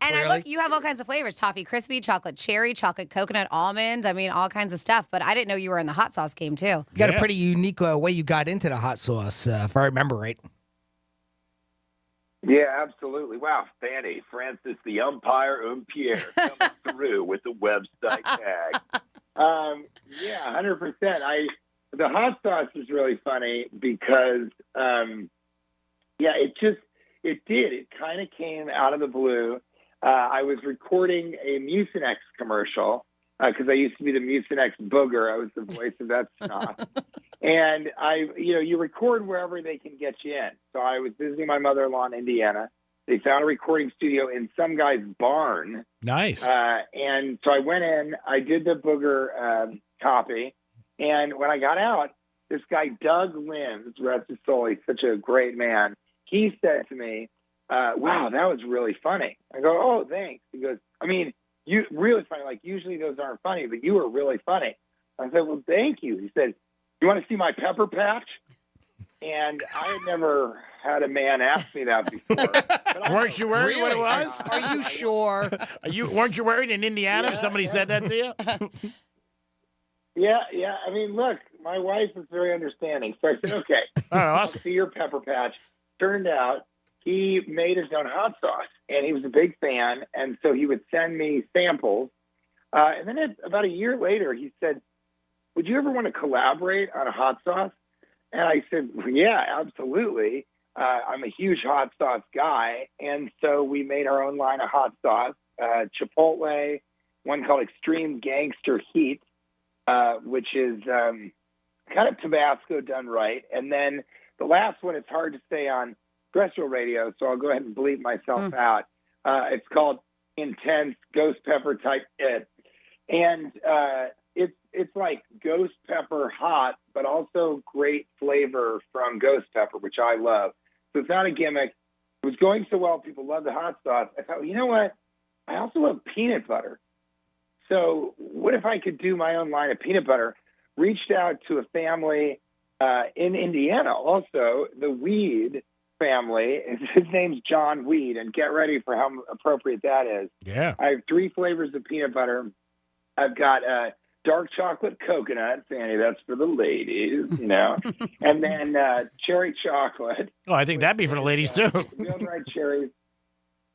Speaker 4: And I look, you have all kinds of flavors: toffee crispy, chocolate cherry, chocolate coconut almond. I mean, all kinds of stuff. But I didn't know you were in the hot sauce game too.
Speaker 1: You got a pretty unique way you got into the hot sauce, if I remember right.
Speaker 6: Yeah, absolutely. Wow, Fanny, Francis, the umpire, Pierre, coming through with the website tag. 100%. The hot sauce is really funny because, it kind of came out of the blue. I was recording a Mucinex commercial because I used to be the Mucinex booger. I was the voice of that snot. And you record wherever they can get you in. So I was visiting my mother-in-law in Indiana. They found a recording studio in some guy's barn.
Speaker 14: Nice.
Speaker 6: And so I went in, I did the booger copy. And when I got out, this guy, Doug Limbs, rest his soul, he's such a great man. He said to me, wow, that was really funny. I go, oh, thanks. He goes, I mean, you really funny. Like, usually those aren't funny, but you were really funny. I said, well, thank you. He said, you want to see my pepper patch? And I had never had a man ask me that before.
Speaker 14: Weren't you worried what it was?
Speaker 1: Are you sure?
Speaker 14: Weren't you worried in Indiana if somebody said that to you?
Speaker 6: Yeah. I mean, look, my wife is very understanding. So I said, okay, I'll see your pepper patch. Turned out he made his own hot sauce, and he was a big fan. And so he would send me samples. And then about a year later, he said, would you ever want to collaborate on a hot sauce? And I said, yeah, absolutely. I'm a huge hot sauce guy. And so we made our own line of hot sauce, Chipotle, one called Extreme Gangster Heat, which is kind of Tabasco done right. And then the last one, it's hard to say on terrestrial radio, so I'll go ahead and bleep myself out. It's called Intense Ghost Pepper Type It. And it's like ghost pepper hot, but also great flavor from ghost pepper, which I love. So it's not a gimmick. It was going so well, people love the hot sauce. I thought, you know what? I also love peanut butter. So what if I could do my own line of peanut butter? Reached out to a family in Indiana also, the Weed family. His name's John Weed, and get ready for how appropriate that is.
Speaker 14: Yeah.
Speaker 6: I have 3 flavors of peanut butter. I've got dark chocolate coconut, Fanny, that's for the ladies, you know, and then cherry chocolate.
Speaker 14: Oh, I think that'd be for the ladies, too.
Speaker 6: Real-dried cherries.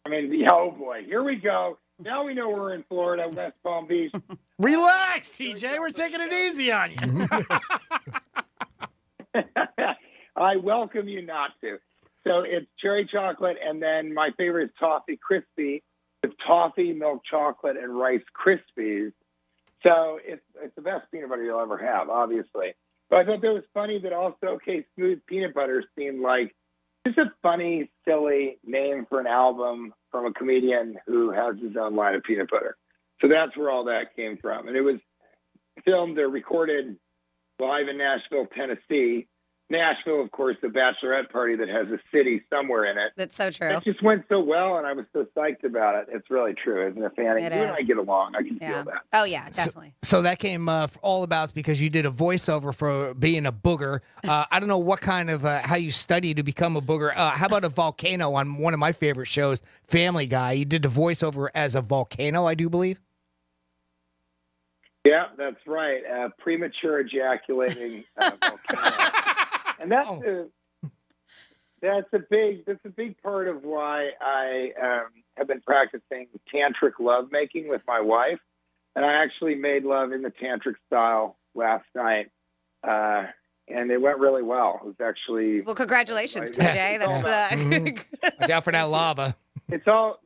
Speaker 6: I mean, oh, boy, here we go. Now we know we're in Florida, West Palm Beach.
Speaker 14: Relax, TJ. We're taking it easy on you.
Speaker 6: I welcome you not to. So it's cherry chocolate, and then my favorite is toffee crispy with toffee, milk chocolate, and Rice Krispies. So it's the best peanut butter you'll ever have, obviously. But I thought that was funny that also, okay, Smooth Peanut Butter seemed like just a funny, silly name for an album from a comedian who has his own line of peanut butter. So that's where all that came from. And it was filmed or recorded live in Nashville, Tennessee. Nashville, of course, the bachelorette party that has a city somewhere in it.
Speaker 4: That's so true.
Speaker 6: It just went so well, and I was so psyched about it. It's really true, isn't it, Fanny?
Speaker 4: It
Speaker 6: You and
Speaker 4: is.
Speaker 6: I get along. I can feel that.
Speaker 4: Oh, yeah, definitely.
Speaker 1: So that came all about because you did a voiceover for being a booger. I don't know what kind of how you study to become a booger. How about a volcano on one of my favorite shows, Family Guy? You did the voiceover as a volcano, I do believe.
Speaker 6: Yeah, that's right. Premature ejaculating volcano. And that's a big part of why I have been practicing tantric lovemaking with my wife, and I actually made love in the tantric style last night, and it went really well. It was actually
Speaker 4: Congratulations, TJ. That's
Speaker 1: Watch out for that lava.
Speaker 6: It's all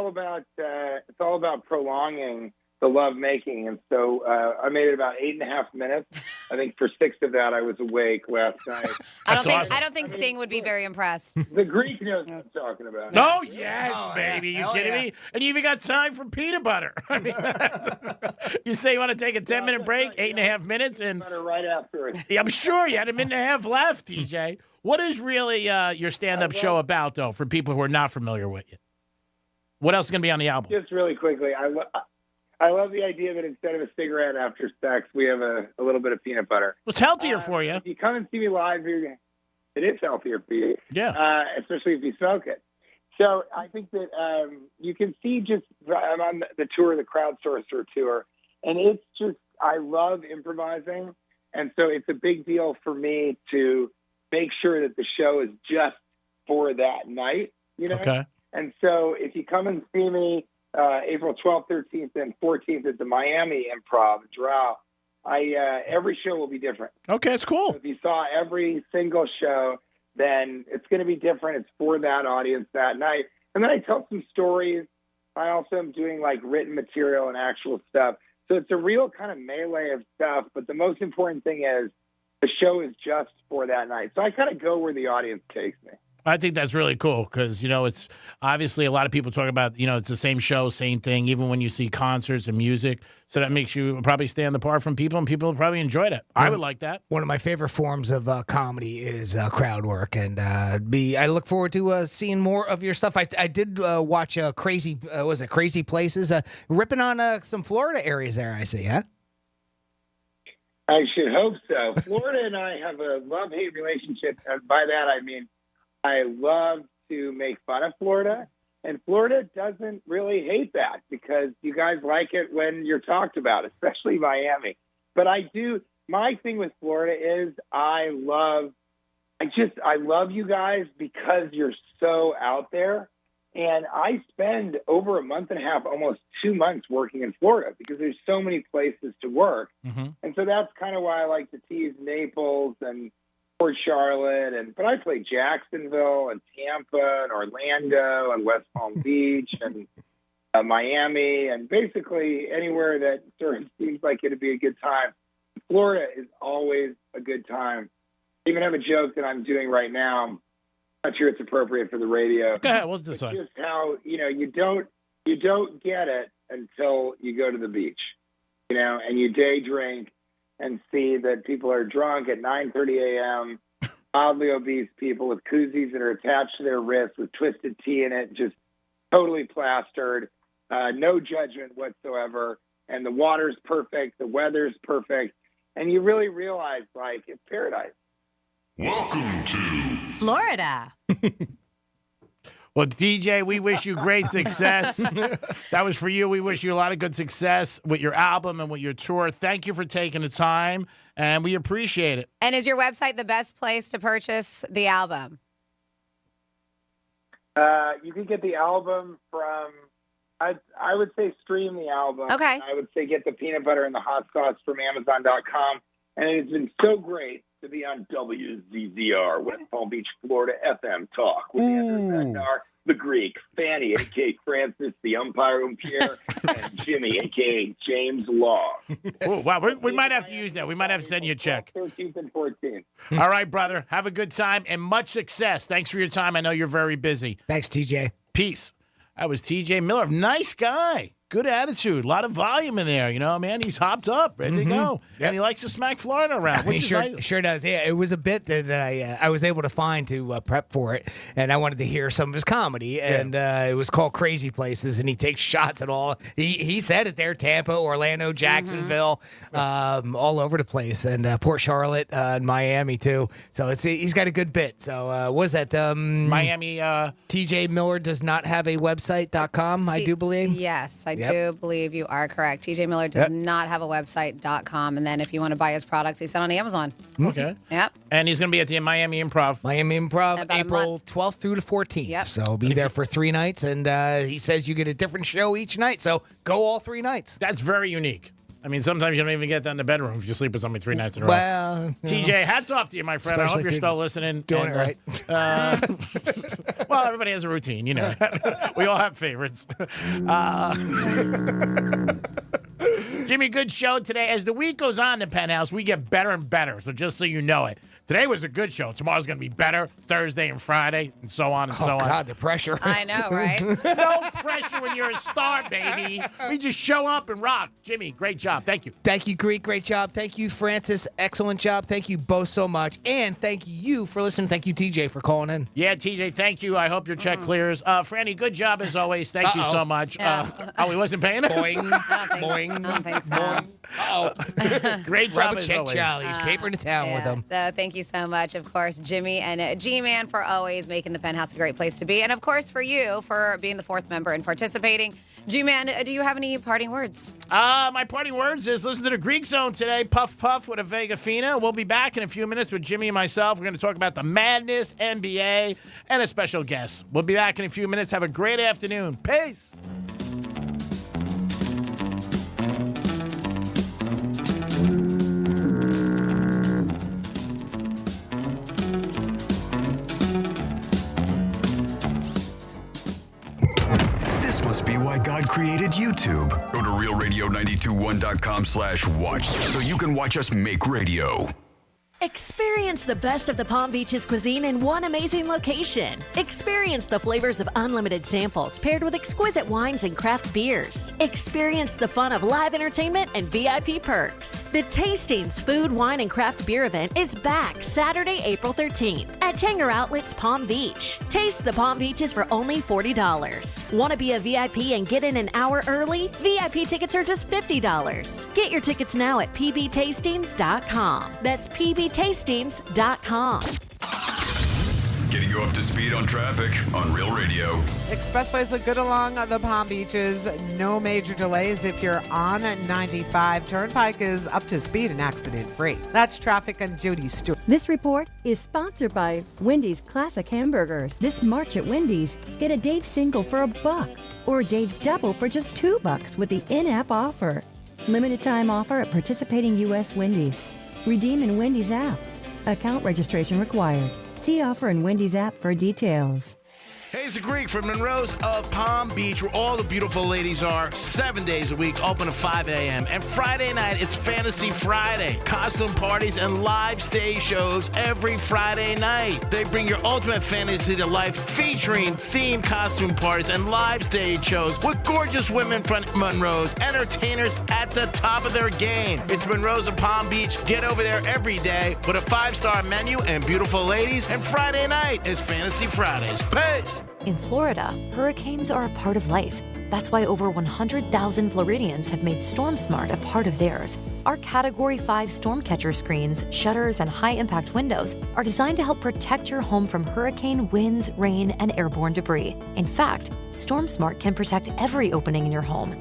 Speaker 6: about prolonging the love making, and so I made it about 8.5 minutes. I think for 6 of that I was awake last night.
Speaker 4: I don't think Sting would be very impressed.
Speaker 6: The Greek knows what I'm talking about.
Speaker 14: Oh, yes, baby. You kidding me? And you even got time for peanut butter. I mean, you say you want to take a 10-minute break, 8.5 minutes, and
Speaker 6: right after it.
Speaker 14: Yeah, I'm sure you had a minute and a half left, TJ. What is really your stand-up show about, though, for people who are not familiar with you? What else is going to be on the album?
Speaker 6: Just really quickly, I love the idea that instead of a cigarette after sex, we have a little bit of peanut butter.
Speaker 14: It's healthier for you.
Speaker 6: If you come and see me live, it is healthier for you.
Speaker 14: Yeah.
Speaker 6: Especially if you smoke it. So I think that you can see I'm on the tour, the Crowdsourcer tour, and it's just, I love improvising. And so it's a big deal for me to make sure that the show is just for that night, you know?
Speaker 14: Okay.
Speaker 6: And so if you come and see me, April 12th, 13th, and 14th at the Miami Improv Drow. Every show will be different.
Speaker 14: Okay, it's cool.
Speaker 6: So if you saw every single show, then it's going to be different. It's for that audience that night. And then I tell some stories. I also am doing like written material and actual stuff. So it's a real kind of melee of stuff. But the most important thing is the show is just for that night. So I kind of go where the audience takes me.
Speaker 14: I think that's really cool because, it's obviously a lot of people talk about, it's the same show, same thing, even when you see concerts and music. So that makes you probably stand apart from people, and people probably enjoy that. I would like that.
Speaker 1: One of my favorite forms of comedy is crowd work, and I look forward to seeing more of your stuff. I did watch Crazy Places, ripping on some Florida areas there, I see, huh?
Speaker 6: I should hope so. Florida and I have a love-hate relationship. And by that, I mean, I love to make fun of Florida. And Florida doesn't really hate that because you guys like it when you're talked about, especially Miami. But I do. My thing with Florida is I love you guys because you're so out there. And I spend over a month and a half, almost 2 months working in Florida because there's so many places to work.
Speaker 14: Mm-hmm.
Speaker 6: And so that's kind of why I like to tease Naples and Port Charlotte. But I play Jacksonville and Tampa and Orlando and West Palm Beach and Miami and basically anywhere that sort of seems like it'd be a good time. Florida is always a good time. I even have a joke that I'm doing right now. Not sure it's appropriate for the radio.
Speaker 14: Go ahead, what's this on?
Speaker 6: Just how you don't get it until you go to the beach, and you day drink and see that people are drunk at 9:30 a.m. Oddly obese people with koozies that are attached to their wrists with twisted tea in it, just totally plastered, no judgment whatsoever, and the water's perfect, the weather's perfect, and you really realize it's paradise.
Speaker 5: Welcome to
Speaker 3: Florida.
Speaker 14: Well, DJ, we wish you great success. That was for you. We wish you a lot of good success with your album and with your tour. Thank you for taking the time, and we appreciate it.
Speaker 4: And is your website the best place to purchase the album?
Speaker 6: You can get the album from, I would say stream the album.
Speaker 4: Okay.
Speaker 6: I would say get the peanut butter and the hot sauce from Amazon.com. And it has been so great to be on WZZR, West Palm Beach, Florida, FM Talk with Andrew Bednar, the Greek, Fanny, a.k.a. Francis, the umpire, Pierre, and Jimmy, a.k.a. James Law.
Speaker 14: Oh, wow, we might have to use that. We might have to send you a check.
Speaker 6: 13th and 14th.
Speaker 14: All right, brother. Have a good time and much success. Thanks for your time. I know you're very busy.
Speaker 1: Thanks, TJ.
Speaker 14: Peace. That was TJ Miller. Nice guy. Good attitude. A lot of volume in there. Man, he's hopped up, ready to go.
Speaker 1: Yep.
Speaker 14: And he likes to smack Florida around, which
Speaker 1: He
Speaker 14: is
Speaker 1: sure,
Speaker 14: nice.
Speaker 1: sure does. Yeah, it was a bit that I was able to find to prep for it, and I wanted to hear some of his comedy, and it was called Crazy Places, and he takes shots at all. He said it there, Tampa, Orlando, Jacksonville, all over the place, and Port Charlotte, and Miami, too. So he's got a good bit. So what is that?
Speaker 14: Miami.
Speaker 1: TJ Miller does not have a website.com, I do believe.
Speaker 4: Yes, I do believe you are correct. TJ Miller does not have a website.com. And then if you want to buy his products, he's on Amazon.
Speaker 14: Okay.
Speaker 4: Yep.
Speaker 14: And he's going to be at the Miami Improv.
Speaker 1: Miami Improv,
Speaker 4: About a
Speaker 1: April 12th through the 14th.
Speaker 4: Yep.
Speaker 1: So be there for 3 nights, and he says you get a different show each night. So go all 3 nights.
Speaker 14: That's very unique. I mean, sometimes you don't even get that in the bedroom if you sleep with somebody 3 nights in a row.
Speaker 1: Well,
Speaker 14: TJ, hats off to you, my friend. I hope you're still listening.
Speaker 1: Doing it right.
Speaker 14: Well, everybody has a routine, We all have favorites. Jimmy, good show today. As the week goes on in Penthouse, we get better and better. So just so you know it. Today was a good show. Tomorrow's going to be better. Thursday and Friday, and so on and so on.
Speaker 1: Oh, God, the pressure.
Speaker 4: I know, right?
Speaker 14: No pressure when you're a star, baby. We just show up and rock. Jimmy, great job. Thank you.
Speaker 1: Thank you, Greek. Great job. Thank you, Francis. Excellent job. Thank you both so much. And thank you for listening. Thank you, TJ, for calling in.
Speaker 14: Yeah, TJ, thank you. I hope your check clears. Franny, good job as always. Thank you so much. He wasn't paying us?
Speaker 1: Boing. Boing.
Speaker 4: I don't think so.
Speaker 14: Great job
Speaker 1: Rub a
Speaker 14: as
Speaker 1: check,
Speaker 14: always.
Speaker 1: Charlie. He's papering the town with him.
Speaker 4: Thank you so much, of course, Jimmy and G-Man for always making the Penthouse a great place to be. And, of course, for you for being the 4th member and participating. G-Man, do you have any parting words?
Speaker 14: My parting words is listen to the Greek Zone today. Puff Puff with a Vega Fina. We'll be back in a few minutes with Jimmy and myself. We're going to talk about the Madness, NBA, and a special guest. We'll be back in a few minutes. Have a great afternoon. Peace.
Speaker 2: This must be why God created YouTube. Go to realradio921.com/watch so you can watch us make radio.
Speaker 3: Experience the best of the Palm Beaches cuisine in one amazing location. Experience the flavors of unlimited samples paired with exquisite wines and craft beers. Experience the fun of live entertainment and VIP perks. The Tastings Food, Wine, and Craft Beer event is back Saturday, April 13th at at Tanger Outlets Palm Beach. Taste the Palm Beaches for only $40. Want to be a VIP and get in an hour early? VIP tickets are just $50. Get your tickets now at pbtastings.com. That's pbtastings.com.
Speaker 2: Getting you up to speed on traffic on Real Radio.
Speaker 8: Expressways look good along the Palm Beaches. No major delays if you're on 95. Turnpike is up to speed and accident-free. That's traffic on Judy Stewart.
Speaker 9: This report is sponsored by Wendy's Classic Hamburgers. This March at Wendy's, get a Dave's Single for $1 or Dave's Double for just $2 with the in-app offer. Limited time offer at participating U.S. Wendy's. Redeem in Wendy's app. Account registration required. See offer in Wendy's app for details.
Speaker 14: Hey, it's the Greek from Monroe's of Palm Beach, where all the beautiful ladies are 7 days a week, open at 5 a.m. And Friday night, it's Fantasy Friday. Costume parties and live stage shows every Friday night. They bring your ultimate fantasy to life, featuring themed costume parties and live stage shows with gorgeous women from Monroe's, entertainers at the top of their game. It's Monroe's of Palm Beach. Get over there every day with a 5-star menu and beautiful ladies. And Friday night is Fantasy Fridays. Peace!
Speaker 10: In Florida, hurricanes are a part of life. That's why over 100,000 Floridians have made Storm Smart a part of theirs. Our Category 5 storm catcher screens, shutters, and high-impact windows are designed to help protect your home from hurricane winds, rain, and airborne debris. In fact, Storm Smart can protect every opening in your home.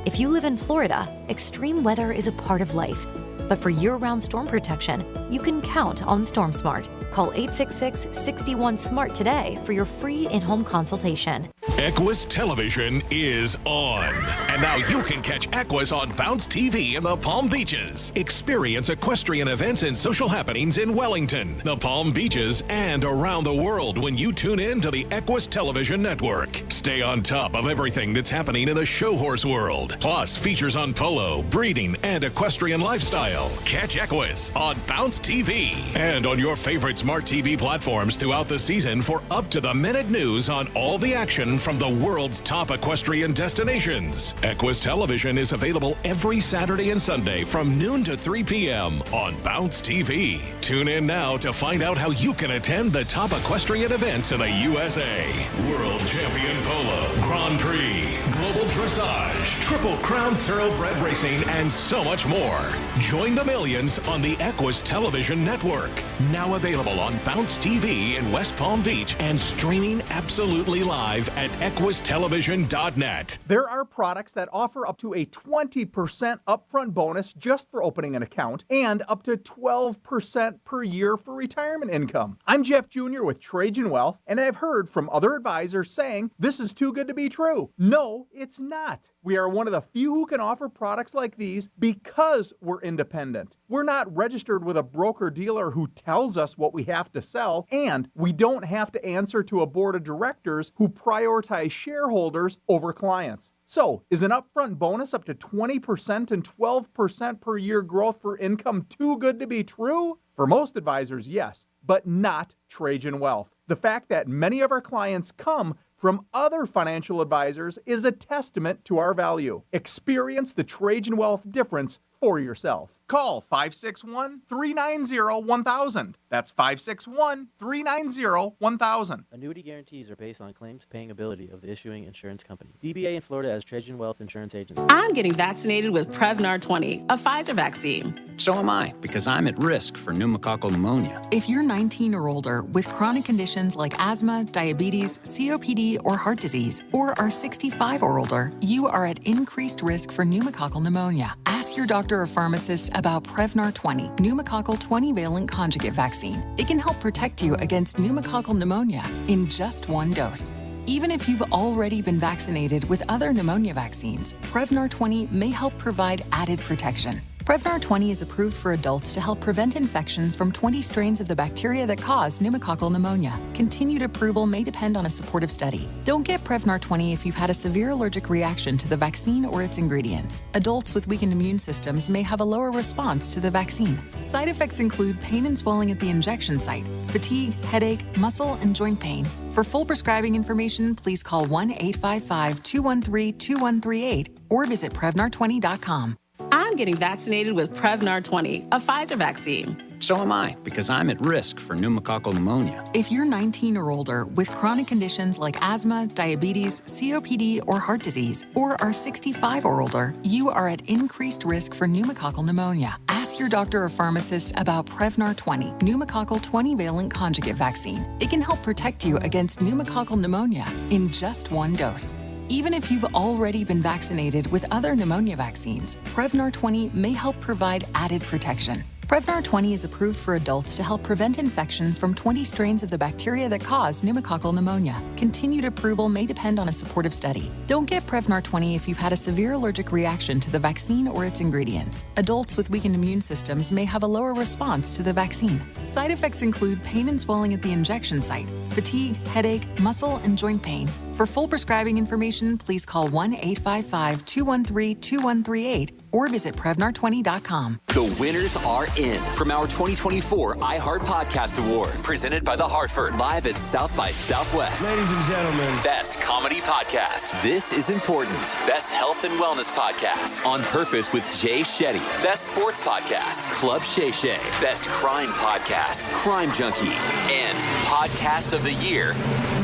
Speaker 10: If you live in Florida, extreme weather is a part of life. But for year-round storm protection, you can count on Storm Smart. Call 866-61-SMART today for your free in-home consultation.
Speaker 12: Equus Television is on. And now you can catch Equus on Bounce TV in the Palm Beaches. Experience equestrian events and social happenings in Wellington, the Palm Beaches, and around the world when you tune in to the Equus Television Network. Stay on top of everything that's happening in the show horse world. Plus, features on polo, breeding, and equestrian lifestyle. Catch Equus on Bounce TV and on your favorite smart TV platforms throughout the season for up-to-the-minute news on all the action from the world's top equestrian destinations. Equus Television is available every Saturday and Sunday from noon to 3 p.m. on Bounce TV. Tune in now to find out how you can attend the top equestrian events in the USA. World Champion Polo, Grand Prix, Global Dressage, Triple Crown Thoroughbred Racing, and so much more. Join the millions on the Equus Television Network. Now available on Bounce TV in West Palm Beach and streaming absolutely live at equustelevision.net.
Speaker 13: There are products that offer up to a 20% upfront bonus just for opening an account and up to 12% per year for retirement income. I'm Jeff Jr. with Trajan Wealth, and I've heard from other advisors saying this is too good to be true. No, it's not. We are one of the few who can offer products like these because we're independent. We're not registered with a broker-dealer who tells us what we have to sell, and we don't have to answer to a board of directors who prioritize shareholders over clients. So, is an upfront bonus up to 20% and 12% per year growth for income too good to be true? For most advisors, yes, but not Trajan Wealth. The fact that many of our clients come from other financial advisors is a testament to our value. Experience the Trajan Wealth difference for yourself. Call 561-390-1000. That's 561-390-1000.
Speaker 16: Annuity guarantees are based on claims paying ability of the issuing insurance company. DBA in Florida as Trajan Wealth Insurance Agency.
Speaker 15: I'm getting vaccinated with Prevnar 20, a Pfizer vaccine.
Speaker 19: So am I, because I'm at risk for pneumococcal pneumonia.
Speaker 21: If you're 19 or older with chronic conditions like asthma, diabetes, COPD, or heart disease, or are 65 or older, you are at increased risk for pneumococcal pneumonia. Ask your doctor or pharmacist about Prevnar 20, pneumococcal 20-valent conjugate vaccine. It can help protect you against pneumococcal pneumonia in just one dose. Even if you've already been vaccinated with other pneumonia vaccines, Prevnar 20 may help provide added protection. Prevnar 20 is approved for adults to help prevent infections from 20 strains of the bacteria that cause pneumococcal pneumonia. Continued approval may depend on a supportive study. Don't get Prevnar 20 if you've had a severe allergic reaction to the vaccine or its ingredients. Adults with weakened immune systems may have a lower response to the vaccine. Side effects include pain and swelling at the injection site, fatigue, headache, muscle, and joint pain. For full prescribing information, please call 1-855-213-2138 or visit Prevnar20.com.
Speaker 15: I'm getting vaccinated with Prevnar 20, a Pfizer vaccine.
Speaker 19: So am I, because I'm at risk for pneumococcal pneumonia.
Speaker 21: If you're 19 or older with chronic conditions like asthma, diabetes, COPD, or heart disease, or are 65 or older, you are at increased risk for pneumococcal pneumonia. Ask your doctor or pharmacist about Prevnar 20, pneumococcal 20-valent conjugate vaccine. It can help protect you against pneumococcal pneumonia in just one dose. Even if you've already been vaccinated with other pneumonia vaccines, Prevnar 20 may help provide added protection. Prevnar 20 is approved for adults to help prevent infections from 20 strains of the bacteria that cause pneumococcal pneumonia. Continued approval may depend on a supportive study. Don't get Prevnar 20 if you've had a severe allergic reaction to the vaccine or its ingredients. Adults with weakened immune systems may have a lower response to the vaccine. Side effects include pain and swelling at the injection site, fatigue, headache, muscle, and joint pain. For full prescribing information, please call 1-855-213-2138 or visit Prevnar20.com.
Speaker 7: The winners are in from our 2024 iHeart Podcast Awards, presented by The Hartford, live at South by Southwest.
Speaker 11: Ladies and gentlemen,
Speaker 7: Best Comedy Podcast, This is Important. Best Health and Wellness Podcast, On Purpose with Jay Shetty. Best Sports Podcast, Club Shay Shay. Best Crime Podcast, Crime Junkie. And Podcast of the Year,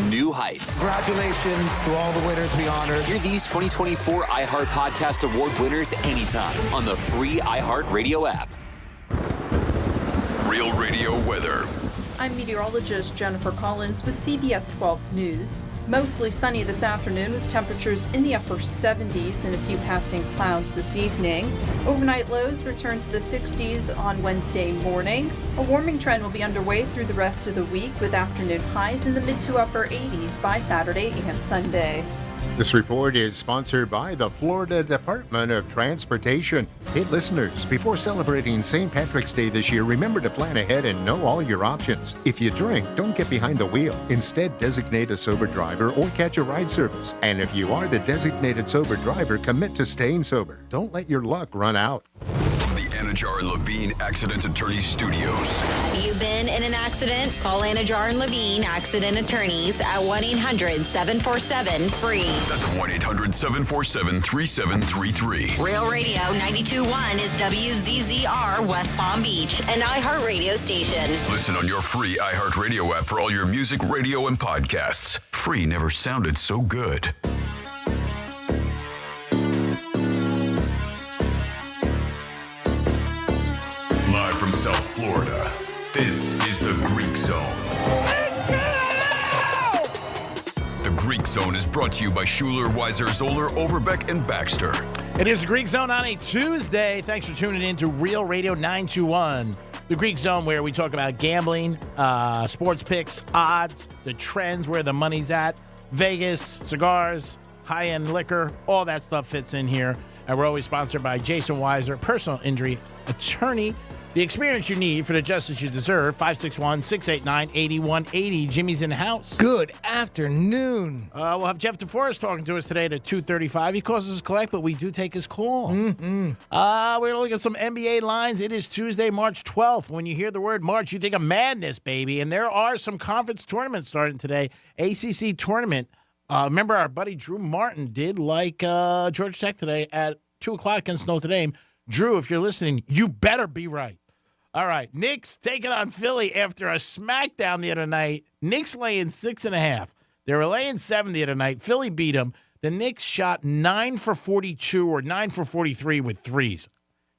Speaker 7: New Heights.
Speaker 11: Congratulations to all the winners we honored.
Speaker 7: Hear these 2024 iHeart Podcast Award winners anytime on the free iHeart Radio app.
Speaker 2: Real Radio weather.
Speaker 24: I'm meteorologist Jennifer Collins with CBS 12 News. Mostly sunny this afternoon with temperatures in the upper 70s and a few passing clouds this evening. Overnight lows return to the 60s on Wednesday morning. A warming trend will be underway through the rest of the week with afternoon highs in the mid to upper 80s by Saturday and Sunday.
Speaker 17: This report is sponsored by the Florida Department of Transportation. Hey, listeners, before celebrating St. Patrick's Day this year, remember to plan ahead and know all your options. If you drink, don't get behind the wheel. Instead, designate a sober driver or catch a ride service. And if you are the designated sober driver, commit to staying sober. Don't let your luck run out.
Speaker 2: From the Anajar and Levine Accident Attorneys Studios.
Speaker 18: You've been in an accident? Call Anajar and Levine Accident Attorneys at 1-800-747-FREE.
Speaker 2: That's 1-800-747-3733.
Speaker 18: Real Radio 92.1 is WZZR West Palm Beach, an iHeart radio station.
Speaker 2: Listen on your free iHeartRadio app for all your music, radio, and podcasts. Free never sounded so good. Live from South Florida, this is the Greek Zone. The Greek Zone is brought to you by Schuler, Weiser, Zoller, Overbeck, and Baxter.
Speaker 14: It is the Greek Zone on a Tuesday. Thanks for tuning in to Real Radio 921. The Greek Zone, where we talk about gambling, sports picks, odds, the trends, where the money's at, Vegas, cigars, high-end liquor, all that stuff fits in here. And we're always sponsored by Jason Weiser, personal injury attorney. The experience you need for the justice you deserve. 561-689-8180. Jimmy's in the house.
Speaker 1: Good afternoon.
Speaker 14: We'll have Jeff DeForest talking to us today at 2:35. He calls us collect, but we do take his call.
Speaker 1: Mm-hmm.
Speaker 14: We're going to look at some NBA lines. It is Tuesday, March 12th. When you hear the word March, you think of madness, baby. And there are some conference tournaments starting today. ACC tournament. Remember, our buddy Drew Martin did like Georgia Tech today at 2 o'clock against Notre Dame. Drew, if you're listening, you better be right. All right, Knicks taking on Philly after a smackdown the other night. Knicks laying 6.5. They were laying 7 the other night. Philly beat them. The Knicks shot 9 for 42 or 9 for 43 with threes.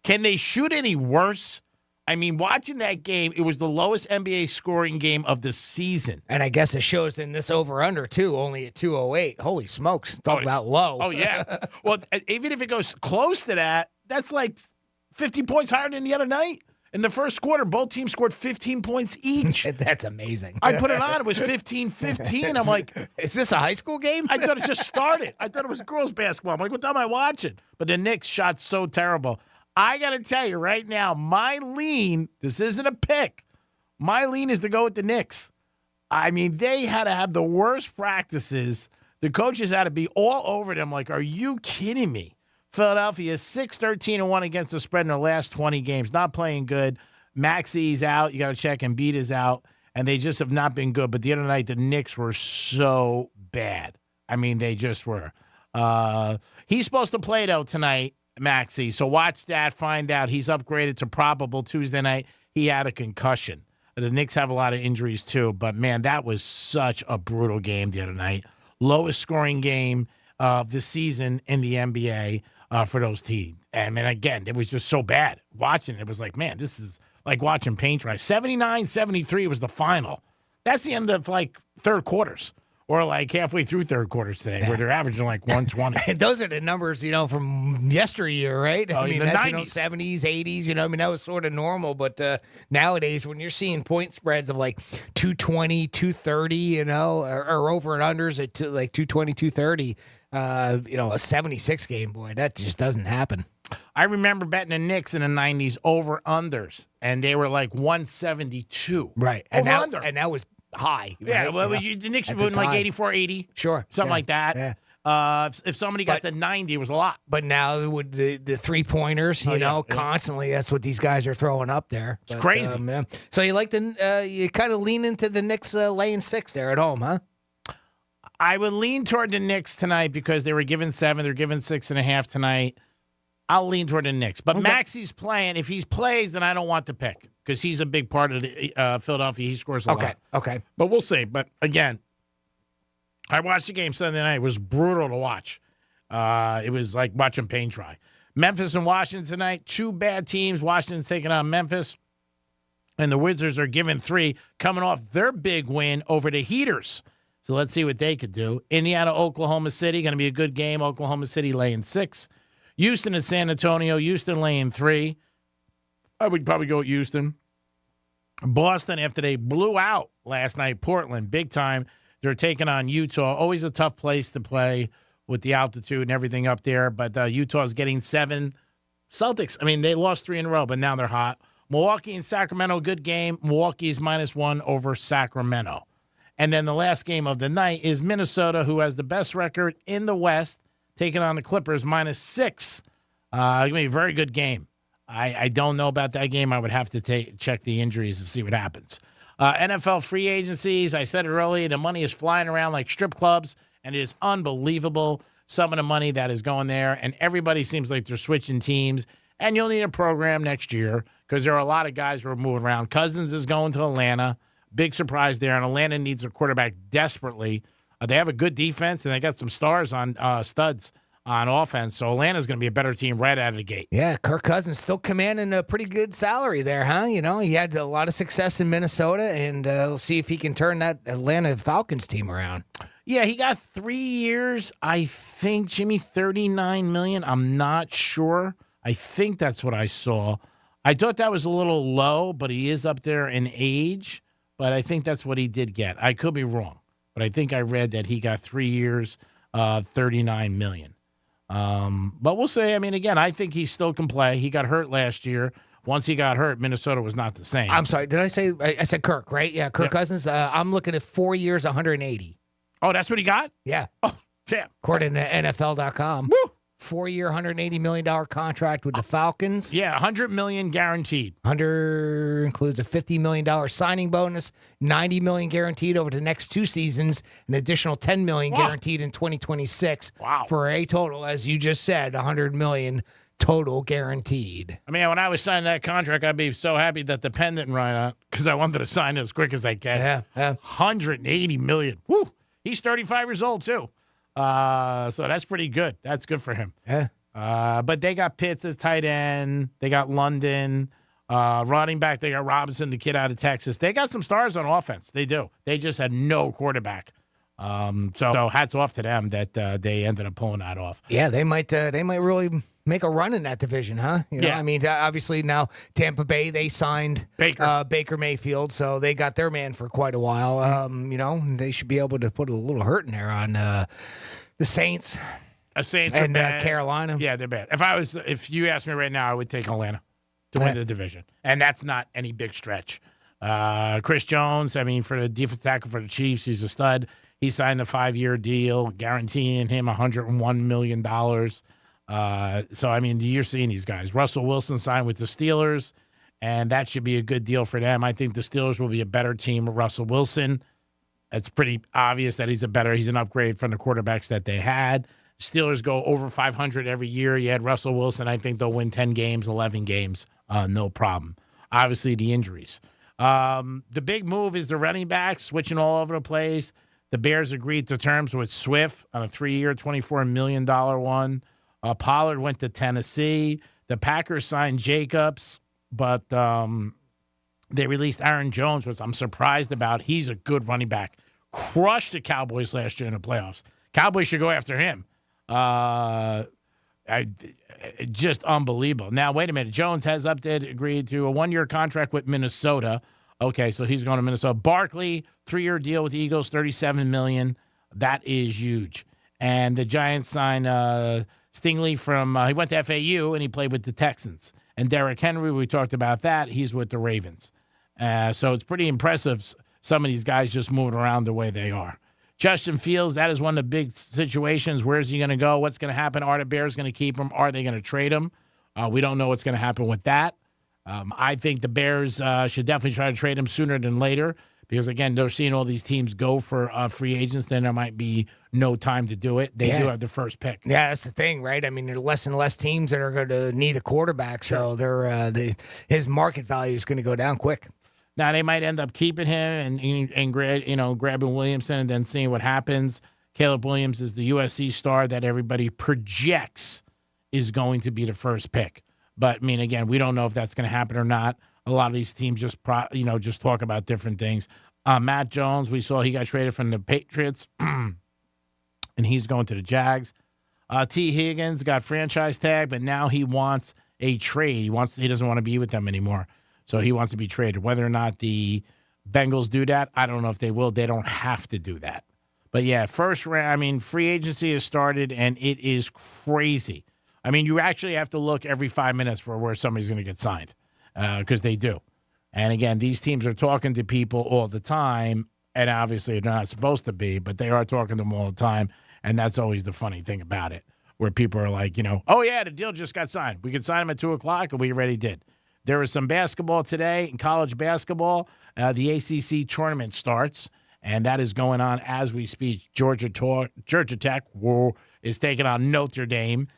Speaker 14: Can they shoot any worse? I mean, watching that game, it was the lowest NBA scoring game of the season.
Speaker 1: And I guess it shows in this over-under, too, only at 208. Holy smokes. Talk about low.
Speaker 14: Oh, yeah. Well, even if it goes close to that, that's like 50 points higher than the other night. In the first quarter, both teams scored 15 points each.
Speaker 1: That's amazing.
Speaker 14: I put it on. It was 15-15. I'm like,
Speaker 1: is this a high school game?
Speaker 14: I thought it just started. I thought it was girls basketball. I'm like, what am I watching? But the Knicks shot so terrible. I got to tell you right now, my lean, this isn't a pick. My lean is to go with the Knicks. I mean, they had to have the worst practices. The coaches had to be all over them like, are you kidding me? Philadelphia is 6-13-1 against the spread in their last 20 games. Not playing good. Maxi's out. You got to check. Embiid is out. And they just have not been good. But the other night, the Knicks were so bad. I mean, they just were. He's supposed to play, though, tonight, Maxey. So watch that. Find out. He's upgraded to probable Tuesday night. he had a concussion. The Knicks have a lot of injuries too, but man, that was such a brutal game the other night. Lowest scoring game of the season in the NBA for those teams. And man, again, it was just so bad. Watching it was like, man, this is like watching paint dry. 79-73 was the final. That's the end of like third quarters. Or like halfway through third quarters today, where they're averaging like 120.
Speaker 1: Those are the numbers, from yesteryear, right?
Speaker 14: Oh,
Speaker 1: I mean,
Speaker 14: the
Speaker 1: that's
Speaker 14: 90s.
Speaker 1: 70s, 80s. That was sort of normal. But nowadays, when you're seeing point spreads of like 220, 230, or over and unders at like 220, 230, a 76 game, boy, that just doesn't happen.
Speaker 14: I remember betting the Knicks in the 90s over unders, and they were like 172.
Speaker 1: Right.
Speaker 14: Over
Speaker 1: And
Speaker 14: under.
Speaker 1: And that was high.
Speaker 14: Yeah,
Speaker 1: right?
Speaker 14: well, the Knicks
Speaker 1: At
Speaker 14: were
Speaker 1: the
Speaker 14: winning like
Speaker 1: time.
Speaker 14: 84, 80.
Speaker 1: Sure.
Speaker 14: Something
Speaker 1: Yeah.
Speaker 14: like that.
Speaker 1: Yeah.
Speaker 14: If somebody got to 90, it was a lot.
Speaker 1: But now with the three-pointers, constantly, that's what these guys are throwing up there. It's
Speaker 14: crazy.
Speaker 1: Yeah. So you kind of lean into the Knicks laying 6 there at home, huh?
Speaker 14: I would lean toward the Knicks tonight because they were given 7. They're given 6.5 tonight. I'll lean toward the Knicks. But Maxi's playing. If he plays, then I don't want the pick because he's a big part of the Philadelphia. He scores a lot.
Speaker 1: Okay.
Speaker 14: But we'll see. But again, I watched the game Sunday night. It was brutal to watch. It was like watching paint dry. Memphis and Washington tonight. 2 bad teams. Washington's taking on Memphis. And the Wizards are given 3, coming off their big win over the Heaters. So let's see what they could do. Indiana, Oklahoma City, going to be a good game. Oklahoma City laying 6. Houston and San Antonio. Houston laying 3. I would probably go with Houston. Boston, after they blew out last night, Portland, big time. They're taking on Utah. Always a tough place to play with the altitude and everything up there. But Utah's getting 7. Celtics, they lost 3 in a row, but now they're hot. Milwaukee and Sacramento, good game. Milwaukee's -1 over Sacramento. And then the last game of the night is Minnesota, who has the best record in the West, taking on the Clippers, -6. Going to be a very good game. I don't know about that game. I would have to check the injuries to see what happens. NFL free agencies, I said it earlier, the money is flying around like strip clubs, and it is unbelievable, some of the money that is going there, and everybody seems like they're switching teams, and you'll need a program next year because there are a lot of guys who are moving around. Cousins is going to Atlanta. Big surprise there, and Atlanta needs a quarterback desperately. They have a good defense, and they got some stars on studs on offense, so Atlanta's going to be a better team right out of the gate.
Speaker 1: Yeah, Kirk Cousins still commanding a pretty good salary there, huh? He had a lot of success in Minnesota, and we'll see if he can turn that Atlanta Falcons team around.
Speaker 14: Yeah, he got 3 years, I think, Jimmy, $39 million. I'm not sure. I think that's what I saw. I thought that was a little low, but he is up there in age, but I think that's what he did get. I could be wrong, but I think I read that he got 3 years, $39 million. But we'll see. Again, I think he still can play. He got hurt last year. Once he got hurt, Minnesota was not the same.
Speaker 1: I'm sorry. Did I say? I said Kirk, right? Yeah, Kirk Cousins. I'm looking at 4 years, 180.
Speaker 14: Oh, that's what he got?
Speaker 1: Yeah.
Speaker 14: Oh, damn.
Speaker 1: According to NFL.com.
Speaker 14: Woo!
Speaker 1: 4-year, $180 million contract with the Falcons.
Speaker 14: Yeah, $100 million guaranteed.
Speaker 1: Includes a $50 million signing bonus, $90 million guaranteed over the next 2 seasons, an additional $10 million guaranteed in 2026.
Speaker 14: Wow.
Speaker 1: For a total, as you just said, $100 million total guaranteed.
Speaker 14: When I was signing that contract, I'd be so happy that the pen didn't run out because I wanted to sign it as quick as I can.
Speaker 1: Yeah.
Speaker 14: $180 million. Woo! He's 35 years old, too. So that's pretty good. That's good for him.
Speaker 1: Yeah.
Speaker 14: But they got Pitts as tight end. They got London. Running back, they got Robinson, the kid out of Texas. They got some stars on offense. They do. They just had no quarterback. So hats off to them that they ended up pulling that off.
Speaker 1: Yeah, they might really make a run in that division, huh?
Speaker 14: Yeah.
Speaker 1: Obviously now Tampa Bay, they signed Baker Mayfield, so they got their man for quite a while. They should be able to put a little hurt in there on the Saints.
Speaker 14: Saints
Speaker 1: and
Speaker 14: are bad.
Speaker 1: Carolina.
Speaker 14: Yeah, they're bad. If you asked me right now, I would take Atlanta to win the division, and that's not any big stretch. Chris Jones, for the defensive tackle for the Chiefs, he's a stud. He signed a 5-year deal, guaranteeing him $101 million. So you're seeing these guys. Russell Wilson signed with the Steelers, and that should be a good deal for them. I think the Steelers will be a better team with Russell Wilson. It's pretty obvious that he's an upgrade from the quarterbacks that they had. Steelers go over 500 every year. You had Russell Wilson. I think they'll win 10 games, 11 games, no problem. obviously the injuries. The big move is the running backs switching all over the place. The Bears agreed to terms with Swift on a 3-year, $24 million one. Pollard went to Tennessee. The Packers signed Jacobs, but they released Aaron Jones, which I'm surprised about. He's a good running back. Crushed the Cowboys last year in the playoffs. Cowboys should go after him. Just unbelievable. Now, wait a minute. Jones has agreed to a 1-year contract with Minnesota. Okay, so he's going to Minnesota. Barkley, 3-year deal with the Eagles, $37 million. That is huge. And the Giants signed Stingley from he went to FAU, and he played with the Texans. And Derrick Henry, we talked about that. He's with the Ravens. So it's pretty impressive, some of these guys just moving around the way they are. Justin Fields, that is one of the big situations. Where's he going to go? What's going to happen? Are the Bears going to keep him? Are they going to trade him? We don't know what's going to happen with that. I think the Bears should definitely try to trade him sooner than later because, again, they're seeing all these teams go for free agents. Then there might be no time to do it. They do have the first pick.
Speaker 1: Yeah, that's the thing, right? I mean, there are less and less teams that are going to need a quarterback, so his market value is going to go down quick.
Speaker 14: Now, they might end up keeping him and grabbing Williamson and then seeing what happens. Caleb Williams is the USC star that everybody projects is going to be the first pick. But, I mean, again, we don't know if that's going to happen or not. A lot of these teams just talk about different things. Matt Jones, we saw he got traded from the Patriots, and he's going to the Jags. T. Higgins got franchise tag, but now he wants a trade. He doesn't want to be with them anymore. So he wants to be traded. Whether or not the Bengals do that, I don't know if they will. They don't have to do that. But, yeah, first round, I mean, free agency has started, and it is crazy. I mean, you actually have to look every 5 minutes for where somebody's going to get signed because they do. And, again, these teams are talking to people all the time, and obviously they're not supposed to be, but they are talking to them all the time, and that's always the funny thing about it, where people are like, oh, yeah, the deal just got signed. We could sign him at 2 o'clock, and we already did. There is some basketball today in college basketball. The ACC tournament starts, and that is going on as we speak. Georgia Tech is taking on Notre Dame.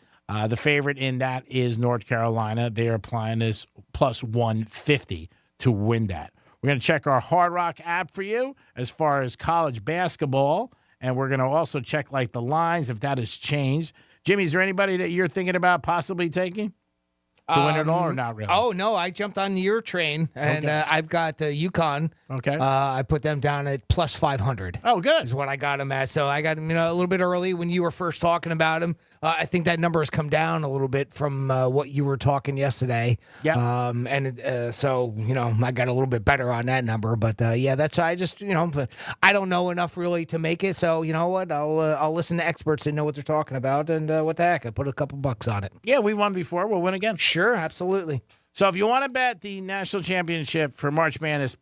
Speaker 14: The favorite in that is North Carolina. They are applying this plus 150 to win that. We're going to check our Hard Rock app for you as far as college basketball, and we're going to also check the lines if that has changed. Jimmy, is there anybody that you're thinking about possibly taking? To win it all or not really?
Speaker 1: Oh, no. I jumped on your train, and I've got UConn.
Speaker 14: Okay.
Speaker 1: I put them down at plus 500.
Speaker 14: Oh, good.
Speaker 1: Is what I got them at. So I got them a little bit early when you were first talking about them. I think that number has come down a little bit from what you were talking yesterday.
Speaker 14: Yeah.
Speaker 1: So, I got a little bit better on that number. But, that's I just, but I don't know enough really to make it. So, you know what? I'll listen to experts and know what they're talking about. And what the heck? I put a couple bucks on it.
Speaker 14: Yeah, we won before. We'll win again.
Speaker 1: Sure, absolutely.
Speaker 14: So if you want to bet the national championship for March Madness,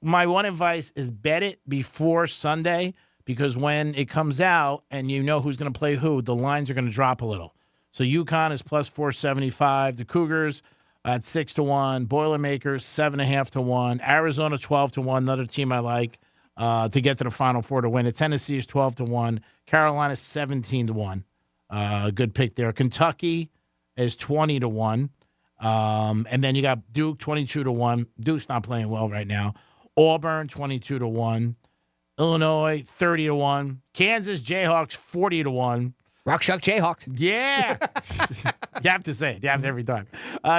Speaker 14: my one advice is bet it before Sunday because when it comes out and you know who's going to play who, the lines are going to drop a little. So UConn is plus 475. The Cougars at 6-1. Boilermakers 7.5-1. Arizona 12-1. Another team I like to get to the Final Four to win it. Tennessee is 12-1. Carolina 17-1. Good pick there. Kentucky is 20-1. And then you got Duke 22-1. Duke's not playing well right now. Auburn 22-1. Illinois 30-1. Kansas Jayhawks 40-1.
Speaker 1: Rock Shock Jayhawks.
Speaker 14: Yeah. You have to say it. You have to every time.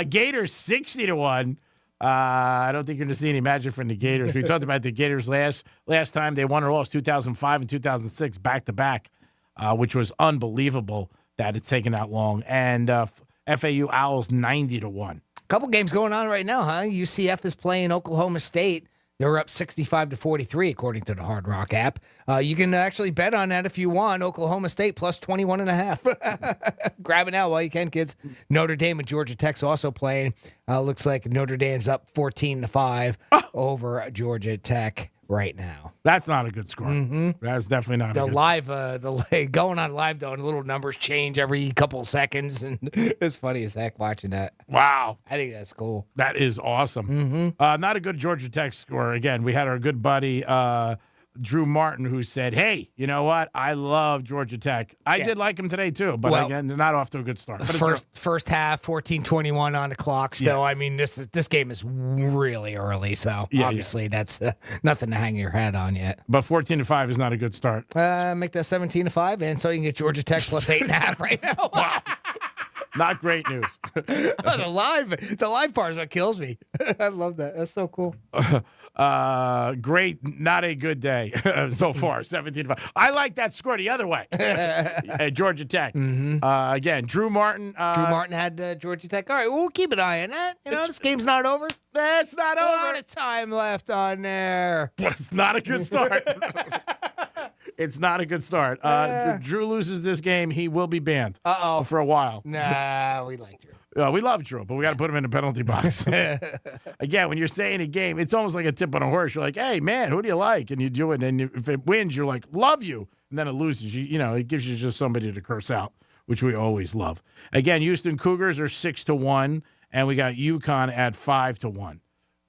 Speaker 14: Gators 60-1. I don't think you're going to see any magic from the Gators. We talked about the Gators last time. They won it all. It was 2005 and 2006 back-to-back, which was unbelievable that it's taken that long. And FAU Owls 90-1.
Speaker 1: Couple games going on right now, huh? UCF is playing Oklahoma State. They're up 65-43, according to the Hard Rock app. You can actually bet on that if you want. Oklahoma State plus 21.5. Grab it now while you can, kids. Notre Dame and Georgia Tech's also playing. Looks like Notre Dame's up 14-5 over Georgia Tech right now.
Speaker 14: That's not a good score.
Speaker 1: Mm-hmm.
Speaker 14: That's definitely not a good
Speaker 1: score. Going on live, though, and little numbers change every couple seconds, and it's funny as heck watching that.
Speaker 14: Wow.
Speaker 1: I think that's cool.
Speaker 14: That is awesome.
Speaker 1: Mm-hmm.
Speaker 14: Not a good Georgia Tech score. Again, we had our good buddy Drew Martin, who said, hey, you know what? I love Georgia Tech. I did like him today, too, but again, they're not off to a good start. But
Speaker 1: first half, 14-21 on the clock still. Yeah. I mean, this game is really early, so obviously that's nothing to hang your hat on yet.
Speaker 14: But 14-5 is not a good start.
Speaker 1: Make that 17-5, and so you can get Georgia Tech plus 8.5 right now.
Speaker 14: Wow. Not great news.
Speaker 1: The live part is what kills me. I love that. That's so cool.
Speaker 14: Great, not a good day so far. 17-5. I like that score the other way. Georgia Tech.
Speaker 1: Mm-hmm.
Speaker 14: Again, Drew Martin.
Speaker 1: Drew Martin had Georgia Tech. All right, we'll keep an eye on that. This game's not over.
Speaker 14: It's not over.
Speaker 1: A lot of time left on there.
Speaker 14: But it's not a good start. It's not a good start. Drew loses this game, he will be banned. For a while.
Speaker 1: Nah, we like Drew.
Speaker 14: We love Drew, but we got to put him in the penalty box. Again, when you're saying a game, it's almost like a tip on a horse. You're like, hey, man, who do you like? And you do it, and if it wins, you're like, love you. And then it loses. It gives you just somebody to curse out, which we always love. Again, Houston Cougars are 6-1, and we got UConn at 5-1.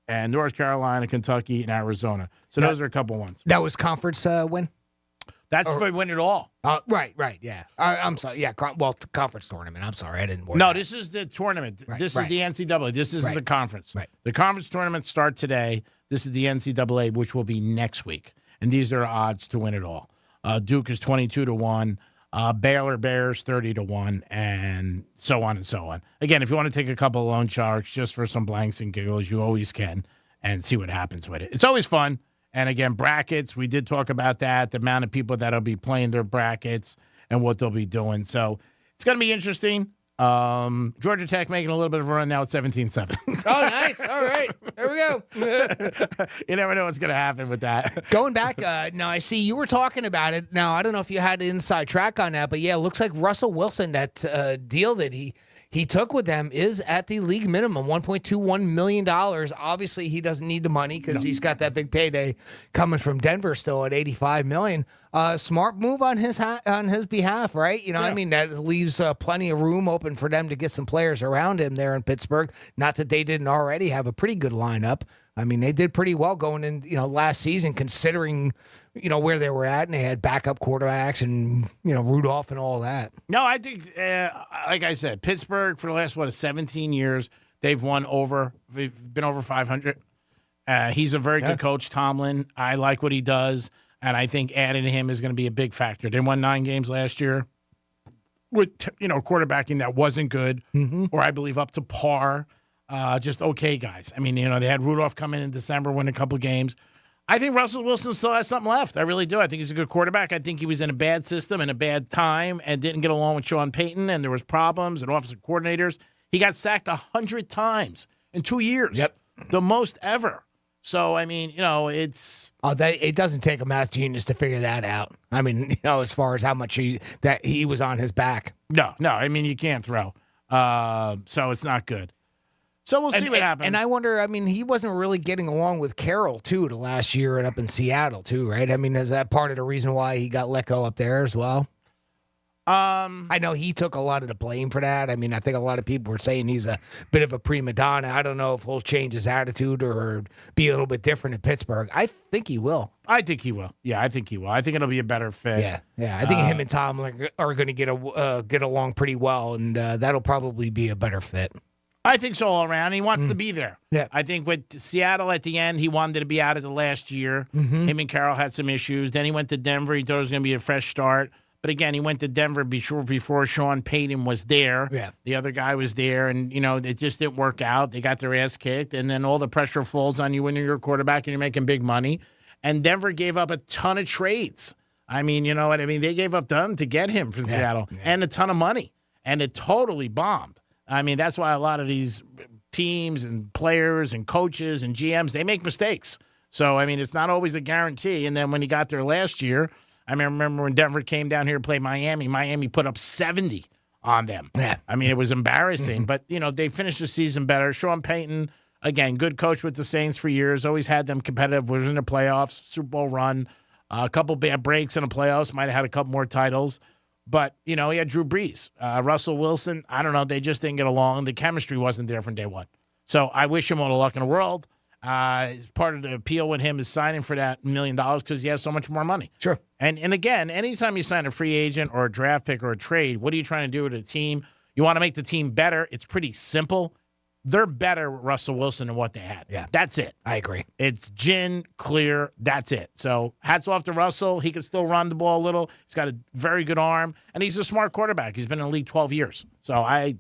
Speaker 14: And North Carolina, Kentucky, and Arizona. So those are a couple ones.
Speaker 1: That was conference win?
Speaker 14: That's for win it all.
Speaker 1: Right, yeah. I'm sorry. Yeah, conference tournament. I'm sorry, I didn't.
Speaker 14: No, this is the tournament.
Speaker 1: Right,
Speaker 14: this is the NCAA. This isn't the conference.
Speaker 1: Right.
Speaker 14: The conference tournaments start today. This is the NCAA, which will be next week. And these are odds to win it all. Duke is 22-1. Baylor Bears 30-1, and so on and so on. Again, if you want to take a couple of loan sharks just for some blanks and giggles, you always can, and see what happens with it. It's always fun. And again, brackets, we did talk about that, the amount of people that'll be playing their brackets and what they'll be doing. So it's going to be interesting. Georgia Tech making a little bit of a run now at 17-7.
Speaker 1: Oh, nice. All right. There we go.
Speaker 14: You never know what's going to happen with that.
Speaker 1: Going back, now I see you were talking about it. Now, I don't know if you had the inside track on that, but yeah, it looks like Russell Wilson, that deal that he took with them is at the league minimum, $1.21 million. Obviously, he doesn't need the money because he's got that big payday coming from Denver still at $85 million. Smart move on his behalf, right? I mean, that leaves plenty of room open for them to get some players around him there in Pittsburgh. Not that they didn't already have a pretty good lineup. I mean, they did pretty well going in, last season, considering, where they were at, and they had backup quarterbacks and, Rudolph and all that.
Speaker 14: No, I think, like I said, Pittsburgh for the last, 17 years, they've been over 500. He's a very good coach, Tomlin. I like what he does, and I think adding him is going to be a big factor. They won 9 games last year with, quarterbacking that wasn't good, or I believe up to par. Just okay guys. I mean, they had Rudolph come in December, win a couple games. I think Russell Wilson still has something left. I really do. I think he's a good quarterback. I think he was in a bad system and a bad time and didn't get along with Sean Payton, and there was problems and offensive coordinators. He got sacked 100 times in 2 years.
Speaker 1: Yep.
Speaker 14: The most ever. So, I mean, it's...
Speaker 1: it doesn't take a math genius to figure that out. I mean, as far as how much he was on his back.
Speaker 14: No. I mean, you can't throw. So it's not good. So we'll see what happens.
Speaker 1: And I wonder, I mean, he wasn't really getting along with Carroll, too, the last year and up in Seattle, too, right? I mean, is that part of the reason why he got let go up there as well? I know he took a lot of the blame for that. I mean, I think a lot of people were saying he's a bit of a prima donna. I don't know if he'll change his attitude or be a little bit different in Pittsburgh. I think he will.
Speaker 14: I think he will. Yeah, I think he will. I think it'll be a better fit.
Speaker 1: Yeah. I think him and Tom are going to get along pretty well, and that'll probably be a better fit.
Speaker 14: I think so all around. He wants to be there.
Speaker 1: Yeah.
Speaker 14: I think with Seattle at the end, he wanted to be out of the last year. Him and Carroll had some issues. Then he went to Denver. He thought it was going to be a fresh start. But again, he went to Denver before Sean Payton was there.
Speaker 1: Yeah.
Speaker 14: The other guy was there, and, it just didn't work out. They got their ass kicked, and then all the pressure falls on you when you're a quarterback and you're making big money. And Denver gave up a ton of trades. I mean, you know what I mean? They gave up ton to get him from Seattle and a ton of money, and it totally bombed. I mean, that's why a lot of these teams and players and coaches and GMs, they make mistakes. So, I mean, it's not always a guarantee. And then when he got there last year, I remember when Denver came down here to play Miami put up 70 on them.
Speaker 1: Yeah.
Speaker 14: I mean, it was embarrassing. But, they finished the season better. Sean Payton, again, good coach with the Saints for years, always had them competitive, was in the playoffs, Super Bowl run, a couple bad breaks in the playoffs, might have had a couple more titles. But, he had Drew Brees. Russell Wilson, I don't know, they just didn't get along. The chemistry wasn't there from day one. So I wish him all the luck in the world. Part of the appeal with him is signing for that $1 million because he has so much more money.
Speaker 1: Sure.
Speaker 14: And again, anytime you sign a free agent or a draft pick or a trade, what are you trying to do with a team? You want to make the team better. It's pretty simple. They're better with Russell Wilson than what they had.
Speaker 1: Yeah.
Speaker 14: That's it.
Speaker 1: I agree.
Speaker 14: It's gin, clear. That's it. So hats off to Russell. He can still run the ball a little. He's got a very good arm, and he's a smart quarterback. He's been in the league 12 years. So I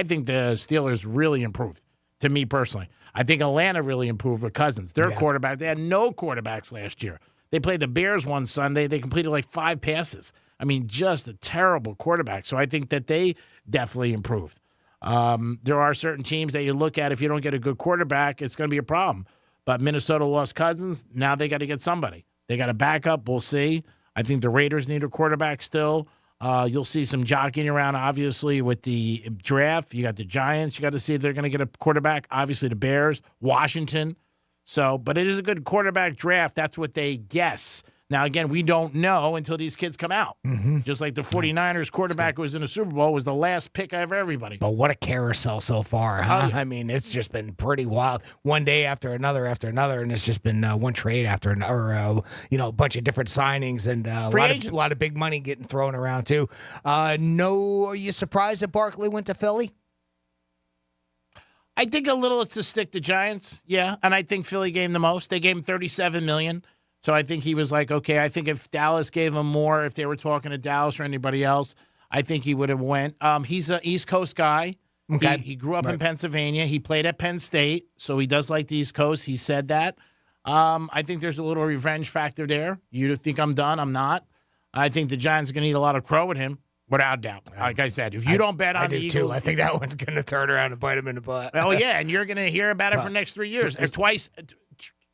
Speaker 14: think the Steelers really improved, to me personally. I think Atlanta really improved with Cousins. Their quarterback, they had no quarterbacks last year. They played the Bears one Sunday. They completed like 5 passes. I mean, just a terrible quarterback. So I think that they definitely improved. There are certain teams that you look at, if you don't get a good quarterback, it's going to be a problem. But Minnesota lost Cousins. Now they got to get somebody. They got a backup. We'll see. I think the Raiders need a quarterback still. You'll see some jockeying around, obviously, with the draft. You got the Giants. You got to see if they're going to get a quarterback. Obviously, the Bears, Washington. So, but it is a good quarterback draft. That's what they guess. Now, again, we don't know until these kids come out.
Speaker 1: Mm-hmm.
Speaker 14: Just like the 49ers quarterback who was in the Super Bowl was the last pick of everybody.
Speaker 1: But what a carousel so far, huh?
Speaker 14: Oh, yeah.
Speaker 1: I mean, it's just been pretty wild. One day after another, and it's just been one trade after another, a bunch of different signings and a lot of big money getting thrown around, too. Are you surprised that Barkley went to Philly?
Speaker 14: I think a little it's to stick the Giants, yeah, and I think Philly gave him the most. They gave him $37 million. So I think he was like, okay, I think if Dallas gave him more, if they were talking to Dallas or anybody else, I think he would have went. He's an East Coast guy.
Speaker 1: Okay.
Speaker 14: He grew up in Pennsylvania. He played at Penn State, so he does like the East Coast. He said that. I think there's a little revenge factor there. You think I'm done? I'm not. I think the Giants are going to eat a lot of crow with him, without doubt. Like I said, if you don't bet on the Eagles.
Speaker 1: Too. I think that one's going to turn around and bite him in the butt.
Speaker 14: Oh, yeah, and you're going to hear about it for the next 3 years. And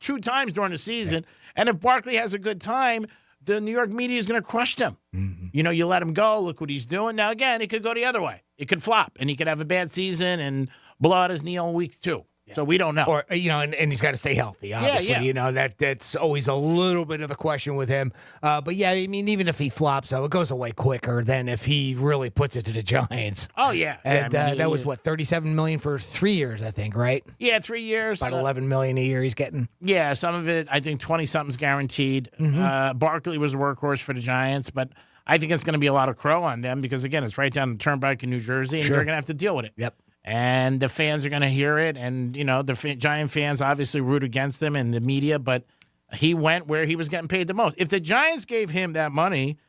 Speaker 14: 2 times during the season. Yeah. And if Barkley has a good time, the New York media is going to crush him. Mm-hmm. You let him go. Look what he's doing. Now, again, it could go the other way. It could flop, and he could have a bad season and blow out his knee on week 2. Yeah. So we don't know.
Speaker 1: Or, and he's got to stay healthy, obviously. Yeah. That's always a little bit of a question with him. But, yeah, I mean, even if he flops, it goes away quicker than if he really puts it to the Giants.
Speaker 14: Oh, yeah.
Speaker 1: And that was, $37 million for 3 years, I think, right?
Speaker 14: Yeah, 3 years.
Speaker 1: About $11 million a year he's getting.
Speaker 14: Yeah, some of it, I think 20-something's guaranteed. Mm-hmm. Barkley was a workhorse for the Giants, but I think it's going to be a lot of crow on them because, again, it's right down the turnpike in New Jersey, and they're going to have to deal with it.
Speaker 1: Yep.
Speaker 14: And the fans are going to hear it. And, the Giant fans obviously root against him and the media, but he went where he was getting paid the most. If the Giants gave him that money,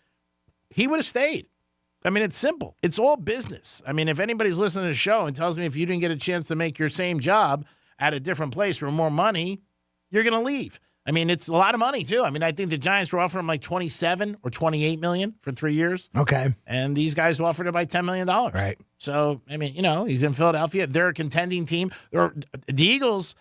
Speaker 14: he would have stayed. I mean, it's simple. It's all business. I mean, if anybody's listening to the show and tells me if you didn't get a chance to make your same job at a different place for more money, you're going to leave. I mean, it's a lot of money, too. I mean, I think the Giants were offering him like $27 or $28 million for 3 years.
Speaker 1: Okay.
Speaker 14: And these guys offered him by $10 million.
Speaker 1: Right.
Speaker 14: So, I mean, he's in Philadelphia. They're a contending team. The Eagles,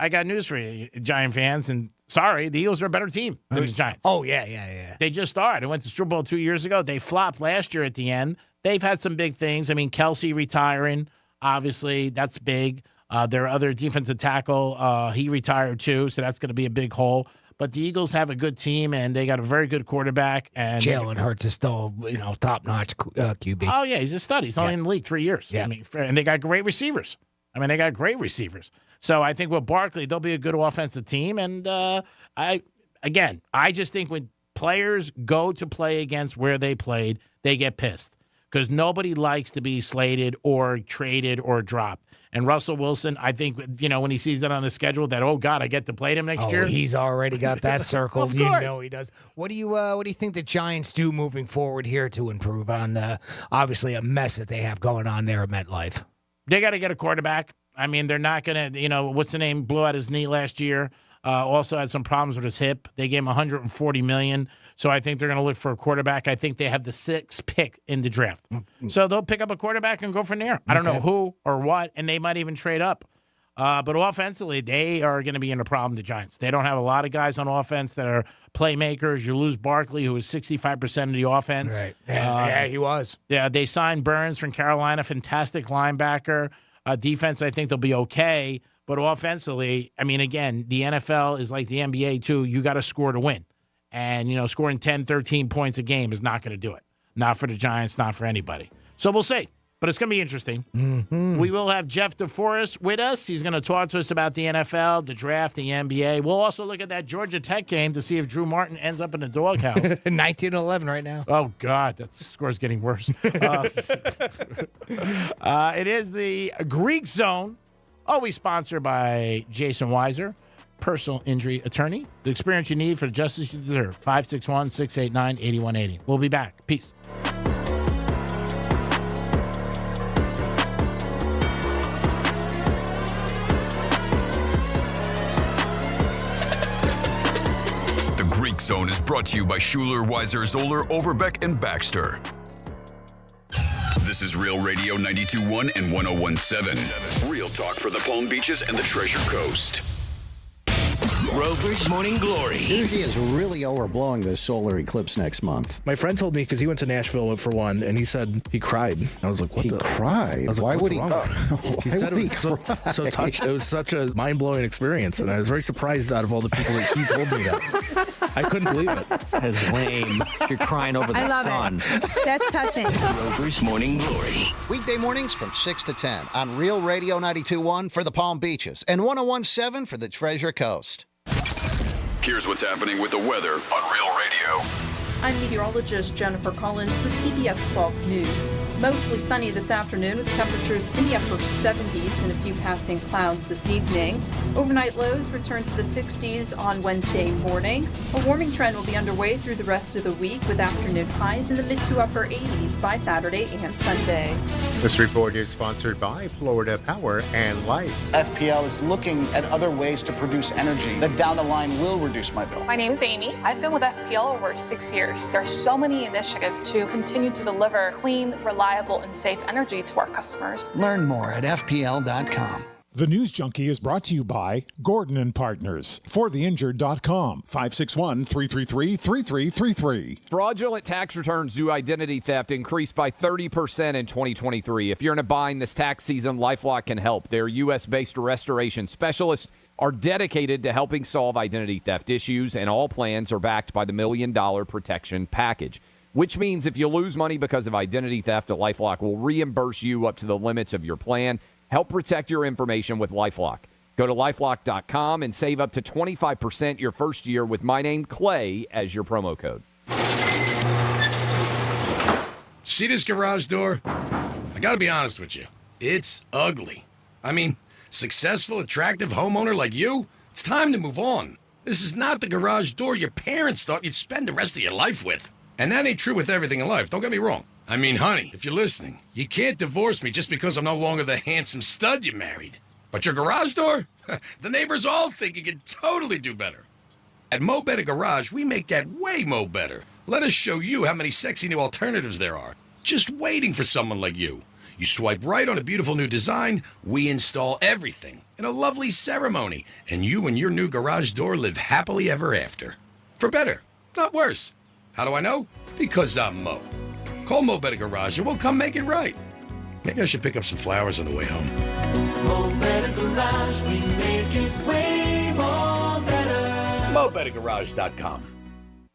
Speaker 14: I got news for you, Giant fans. And sorry, the Eagles are a better team than the Giants.
Speaker 1: Oh, yeah.
Speaker 14: They just are. They went to Super Bowl 2 years ago. They flopped last year at the end. They've had some big things. I mean, Kelsey retiring, obviously, that's big. Their other defensive tackle, he retired too, so that's going to be a big hole. But the Eagles have a good team, and they got a very good quarterback. And
Speaker 1: Jalen Hurts is still, top-notch QB.
Speaker 14: Oh, yeah, he's a stud. He's only in the league 3 years.
Speaker 1: Yeah.
Speaker 14: I mean, and they got great receivers. So I think with Barkley, they'll be a good offensive team. And I just think when players go to play against where they played, they get pissed. Because nobody likes to be slated or traded or dropped. And Russell Wilson, I think, when he sees that on the schedule, that, oh, God, I get to play him next year.
Speaker 1: He's already got that circled.
Speaker 14: Of course.
Speaker 1: He does. What do you think the Giants do moving forward here to improve on, obviously, a mess that they have going on there at MetLife?
Speaker 14: They got to get a quarterback. I mean, they're not going to, what's the name, blew out his knee last year. Also had some problems with his hip. They gave him $140 million. So I think they're going to look for a quarterback. I think they have the 6th pick in the draft. So they'll pick up a quarterback and go from there. I don't know who or what, and they might even trade up. But offensively, they are going to be in a problem, the Giants. They don't have a lot of guys on offense that are playmakers. You lose Barkley, who was 65% of the offense.
Speaker 1: Right. Yeah, he was.
Speaker 14: Yeah, they signed Burns from Carolina, fantastic linebacker. Defense, I think they'll be okay. But offensively, I mean, again, the NFL is like the NBA, too. You got to score to win. And, scoring 10, 13 points a game is not going to do it. Not for the Giants, not for anybody. So we'll see. But it's going to be interesting.
Speaker 1: Mm-hmm.
Speaker 14: We will have Jeff DeForest with us. He's going to talk to us about the NFL, the draft, the NBA. We'll also look at that Georgia Tech game to see if Drew Martin ends up in the doghouse.
Speaker 1: 19-11 right now.
Speaker 14: Oh, God, that score's getting worse. It is the Greek Zone, always sponsored by Jason Weiser, personal injury attorney. The experience you need for the justice you deserve. 561-689-8180. We'll be back. Peace.
Speaker 2: The Greek Zone is brought to you by Schuler, Weiser, Zoller, Overbeck, and Baxter. This is Real Radio 92.1 and 101.7. Real talk for the Palm Beaches and the Treasure Coast.
Speaker 5: Rover's Morning Glory. Energy is really overblowing this solar eclipse next month.
Speaker 20: My friend told me, because he went to Nashville for one, and he said he cried. I was like, what
Speaker 5: he
Speaker 20: the?
Speaker 5: cried?
Speaker 20: I was like,
Speaker 5: Why would he?
Speaker 20: He said it was so touched. It was such a mind-blowing experience, and I was very surprised out of all the people that he told me that. I couldn't believe it.
Speaker 22: That's lame. You're crying over the
Speaker 23: I love
Speaker 22: sun.
Speaker 23: it. That's touching.
Speaker 5: Rover's Morning Glory. Weekday mornings from 6 to 10 on Real Radio 92.1 for the Palm Beaches and 101.7 for the Treasure Coast.
Speaker 2: Here's what's happening with the weather on Real Radio.
Speaker 24: I'm meteorologist Jennifer Collins with CBS 12 News. Mostly sunny this afternoon with temperatures in the upper 70s and a few passing clouds this evening. Overnight lows return to the 60s on Wednesday morning. A warming trend will be underway through the rest of the week with afternoon highs in the mid to upper 80s by Saturday and Sunday.
Speaker 17: This report is sponsored by Florida Power and Light.
Speaker 25: FPL is looking at other ways to produce energy that down the line will reduce my bill.
Speaker 26: My name is Amy. I've been with FPL over 6 years. There are so many initiatives to continue to deliver clean, reliable, and safe energy to our customers.
Speaker 25: Learn more at FPL.com.
Speaker 27: The News Junkie is brought to you by Gordon & Partners. ForTheInjured.com. 561-333-3333.
Speaker 28: Fraudulent tax returns due to identity theft increased by 30% in 2023. If you're in a bind this tax season, LifeLock can help. Their U.S.-based restoration specialists are dedicated to helping solve identity theft issues, and all plans are backed by the $1 Million Protection Package, which means if you lose money because of identity theft, LifeLock will reimburse you up to the limits of your plan. Help protect your information with LifeLock. Go to LifeLock.com and save up to 25% your first year with my name, Clay, as your promo code.
Speaker 29: See this garage door? I gotta be honest with you. It's ugly. I mean, successful, attractive homeowner like you, it's time to move on. This is not the garage door your parents thought you'd spend the rest of your life with. And that ain't true with everything in life, don't get me wrong. I mean, honey, if you're listening, you can't divorce me just because I'm no longer the handsome stud you married. But your garage door? The neighbors all think you can totally do better. At Mo Better Garage, we make that way mo better. Let us show you how many sexy new alternatives there are. Just waiting for someone like you. You swipe right on a beautiful new design, we install everything in a lovely ceremony, and you and your new garage door live happily ever after. For better, not worse. How do I know? Because I'm Mo. Call Mo Better Garage and we'll come make it right. Maybe I should pick up some flowers on the way home.
Speaker 30: Mo Better Garage, we make it way more better.
Speaker 29: MoBetterGarage.com.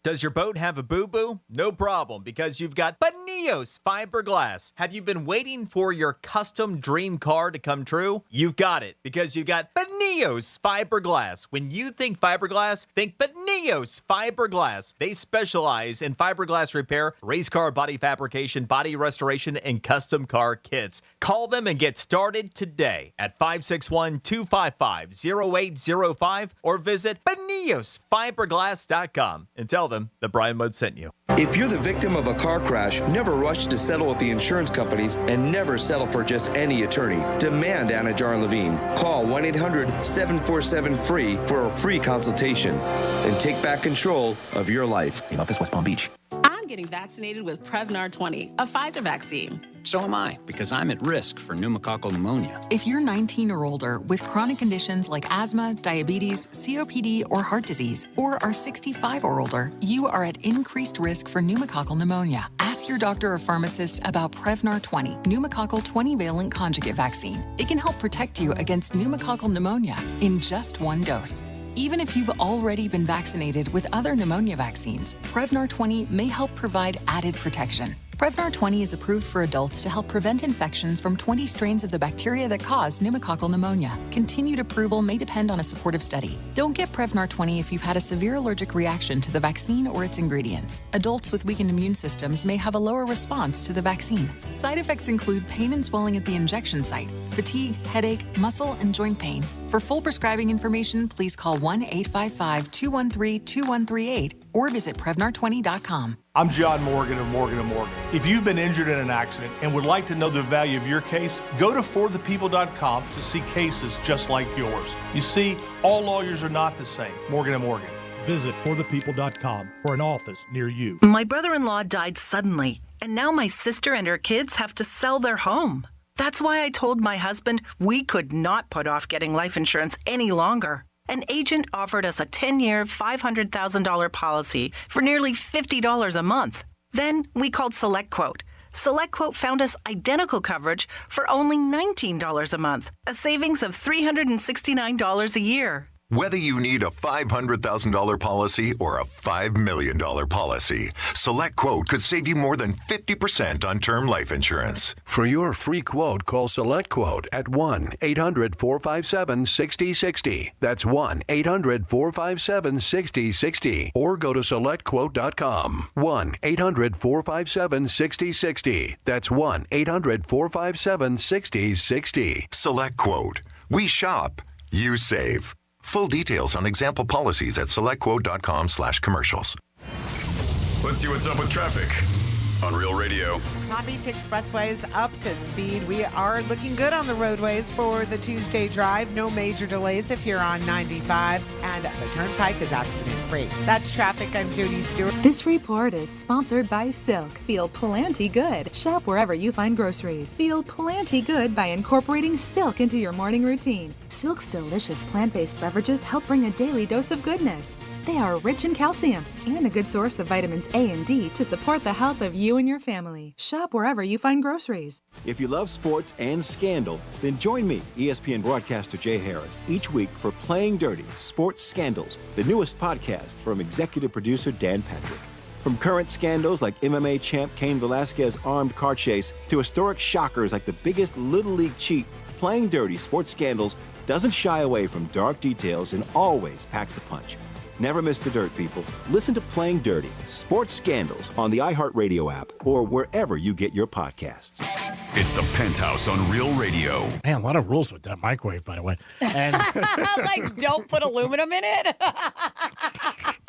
Speaker 31: Does your boat have a boo-boo? No problem, because you've got Beneos fiberglass. Have you been waiting for your custom dream car to come true? You've got it, because you've got Beneos fiberglass. When you think fiberglass, think Beneos fiberglass. They specialize in fiberglass repair, race car body fabrication, body restoration, and custom car kits. Call them and get started today at 561-255-0805 or visit BeneosFiberglass.com and tell them that Brian Mudd sent you.
Speaker 32: If you're the victim of a car crash, never rush to settle with the insurance companies and never settle for just any attorney. Demand Anna Jar Levine. Call 1-800-747-FREE for a free consultation and take back control of your life.
Speaker 19: In Office, West Palm Beach.
Speaker 15: I'm getting vaccinated with Prevnar 20, a Pfizer vaccine.
Speaker 19: So am I, because I'm at risk for pneumococcal pneumonia.
Speaker 21: If you're 19 or older with chronic conditions like asthma, diabetes, COPD, or heart disease, or are 65 or older, you are at increased risk for pneumococcal pneumonia. Ask your doctor or pharmacist about Prevnar 20, pneumococcal 20-valent conjugate vaccine. It can help protect you against pneumococcal pneumonia in just one dose. Even if you've already been vaccinated with other pneumonia vaccines, Prevnar 20 may help provide added protection. Prevnar 20 is approved for adults to help prevent infections from 20 strains of the bacteria that cause pneumococcal pneumonia. Continued approval may depend on a supportive study. Don't get Prevnar 20 if you've had a severe allergic reaction to the vaccine or its ingredients. Adults with weakened immune systems may have a lower response to the vaccine. Side effects include pain and swelling at the injection site, fatigue, headache, muscle, and joint pain. For full prescribing information, please call 1-855-213-2138 or visit Prevnar20.com.
Speaker 3: I'm John Morgan of Morgan & Morgan. If you've been injured in an accident and would like to know the value of your case, go to forthepeople.com to see cases just like yours. You see, all lawyers are not the same. Morgan & Morgan.
Speaker 4: Visit forthepeople.com for an office near you.
Speaker 6: My brother-in-law died suddenly, and now my sister and her kids have to sell their home. That's why I told my husband we could not put off getting life insurance any longer. An agent offered us a 10-year, $500,000 policy for nearly $50 a month. Then we called SelectQuote. SelectQuote found us identical coverage for only $19 a month, a savings of $369 a year.
Speaker 7: Whether you need a $500,000 policy or a $5 million policy, SelectQuote could save you more than 50% on term life insurance.
Speaker 8: For your free quote, call SelectQuote at 1-800-457-6060. That's 1-800-457-6060. Or go to SelectQuote.com. 1-800-457-6060. That's 1-800-457-6060.
Speaker 7: SelectQuote. We shop. You save. Full details on example policies at selectquote.com/commercials.
Speaker 2: Let's see what's up with traffic on Real Radio.
Speaker 9: Palm Beach Expressway is up to speed. We are looking good on the roadways for the Tuesday drive. No major delays if you're on 95, and the Turnpike is accident-free. That's traffic. I'm Jody Stewart.
Speaker 10: This report is sponsored by Silk. Feel plenty good. Shop wherever you find groceries. Feel plenty good by incorporating Silk into your morning routine. Silk's delicious plant-based beverages help bring a daily dose of goodness. They are rich in calcium and a good source of vitamins A and D to support the health of you and your family. Shop wherever you find groceries.
Speaker 11: If you love sports and scandal, then join me, ESPN broadcaster Jay Harris, each week for Playing Dirty Sports Scandals, the newest podcast from executive producer Dan Patrick. From current scandals like MMA champ Cain Velasquez's armed car chase to historic shockers like the biggest Little League cheat, Playing Dirty Sports Scandals doesn't shy away from dark details and always packs a punch. Never miss the dirt, people. Listen to Playing Dirty Sports Scandals on the iHeartRadio app or wherever you get your podcasts.
Speaker 2: It's the Penthouse on Real Radio.
Speaker 14: Man, a lot of rules with that microwave, by the way. And
Speaker 12: like, don't put aluminum in it.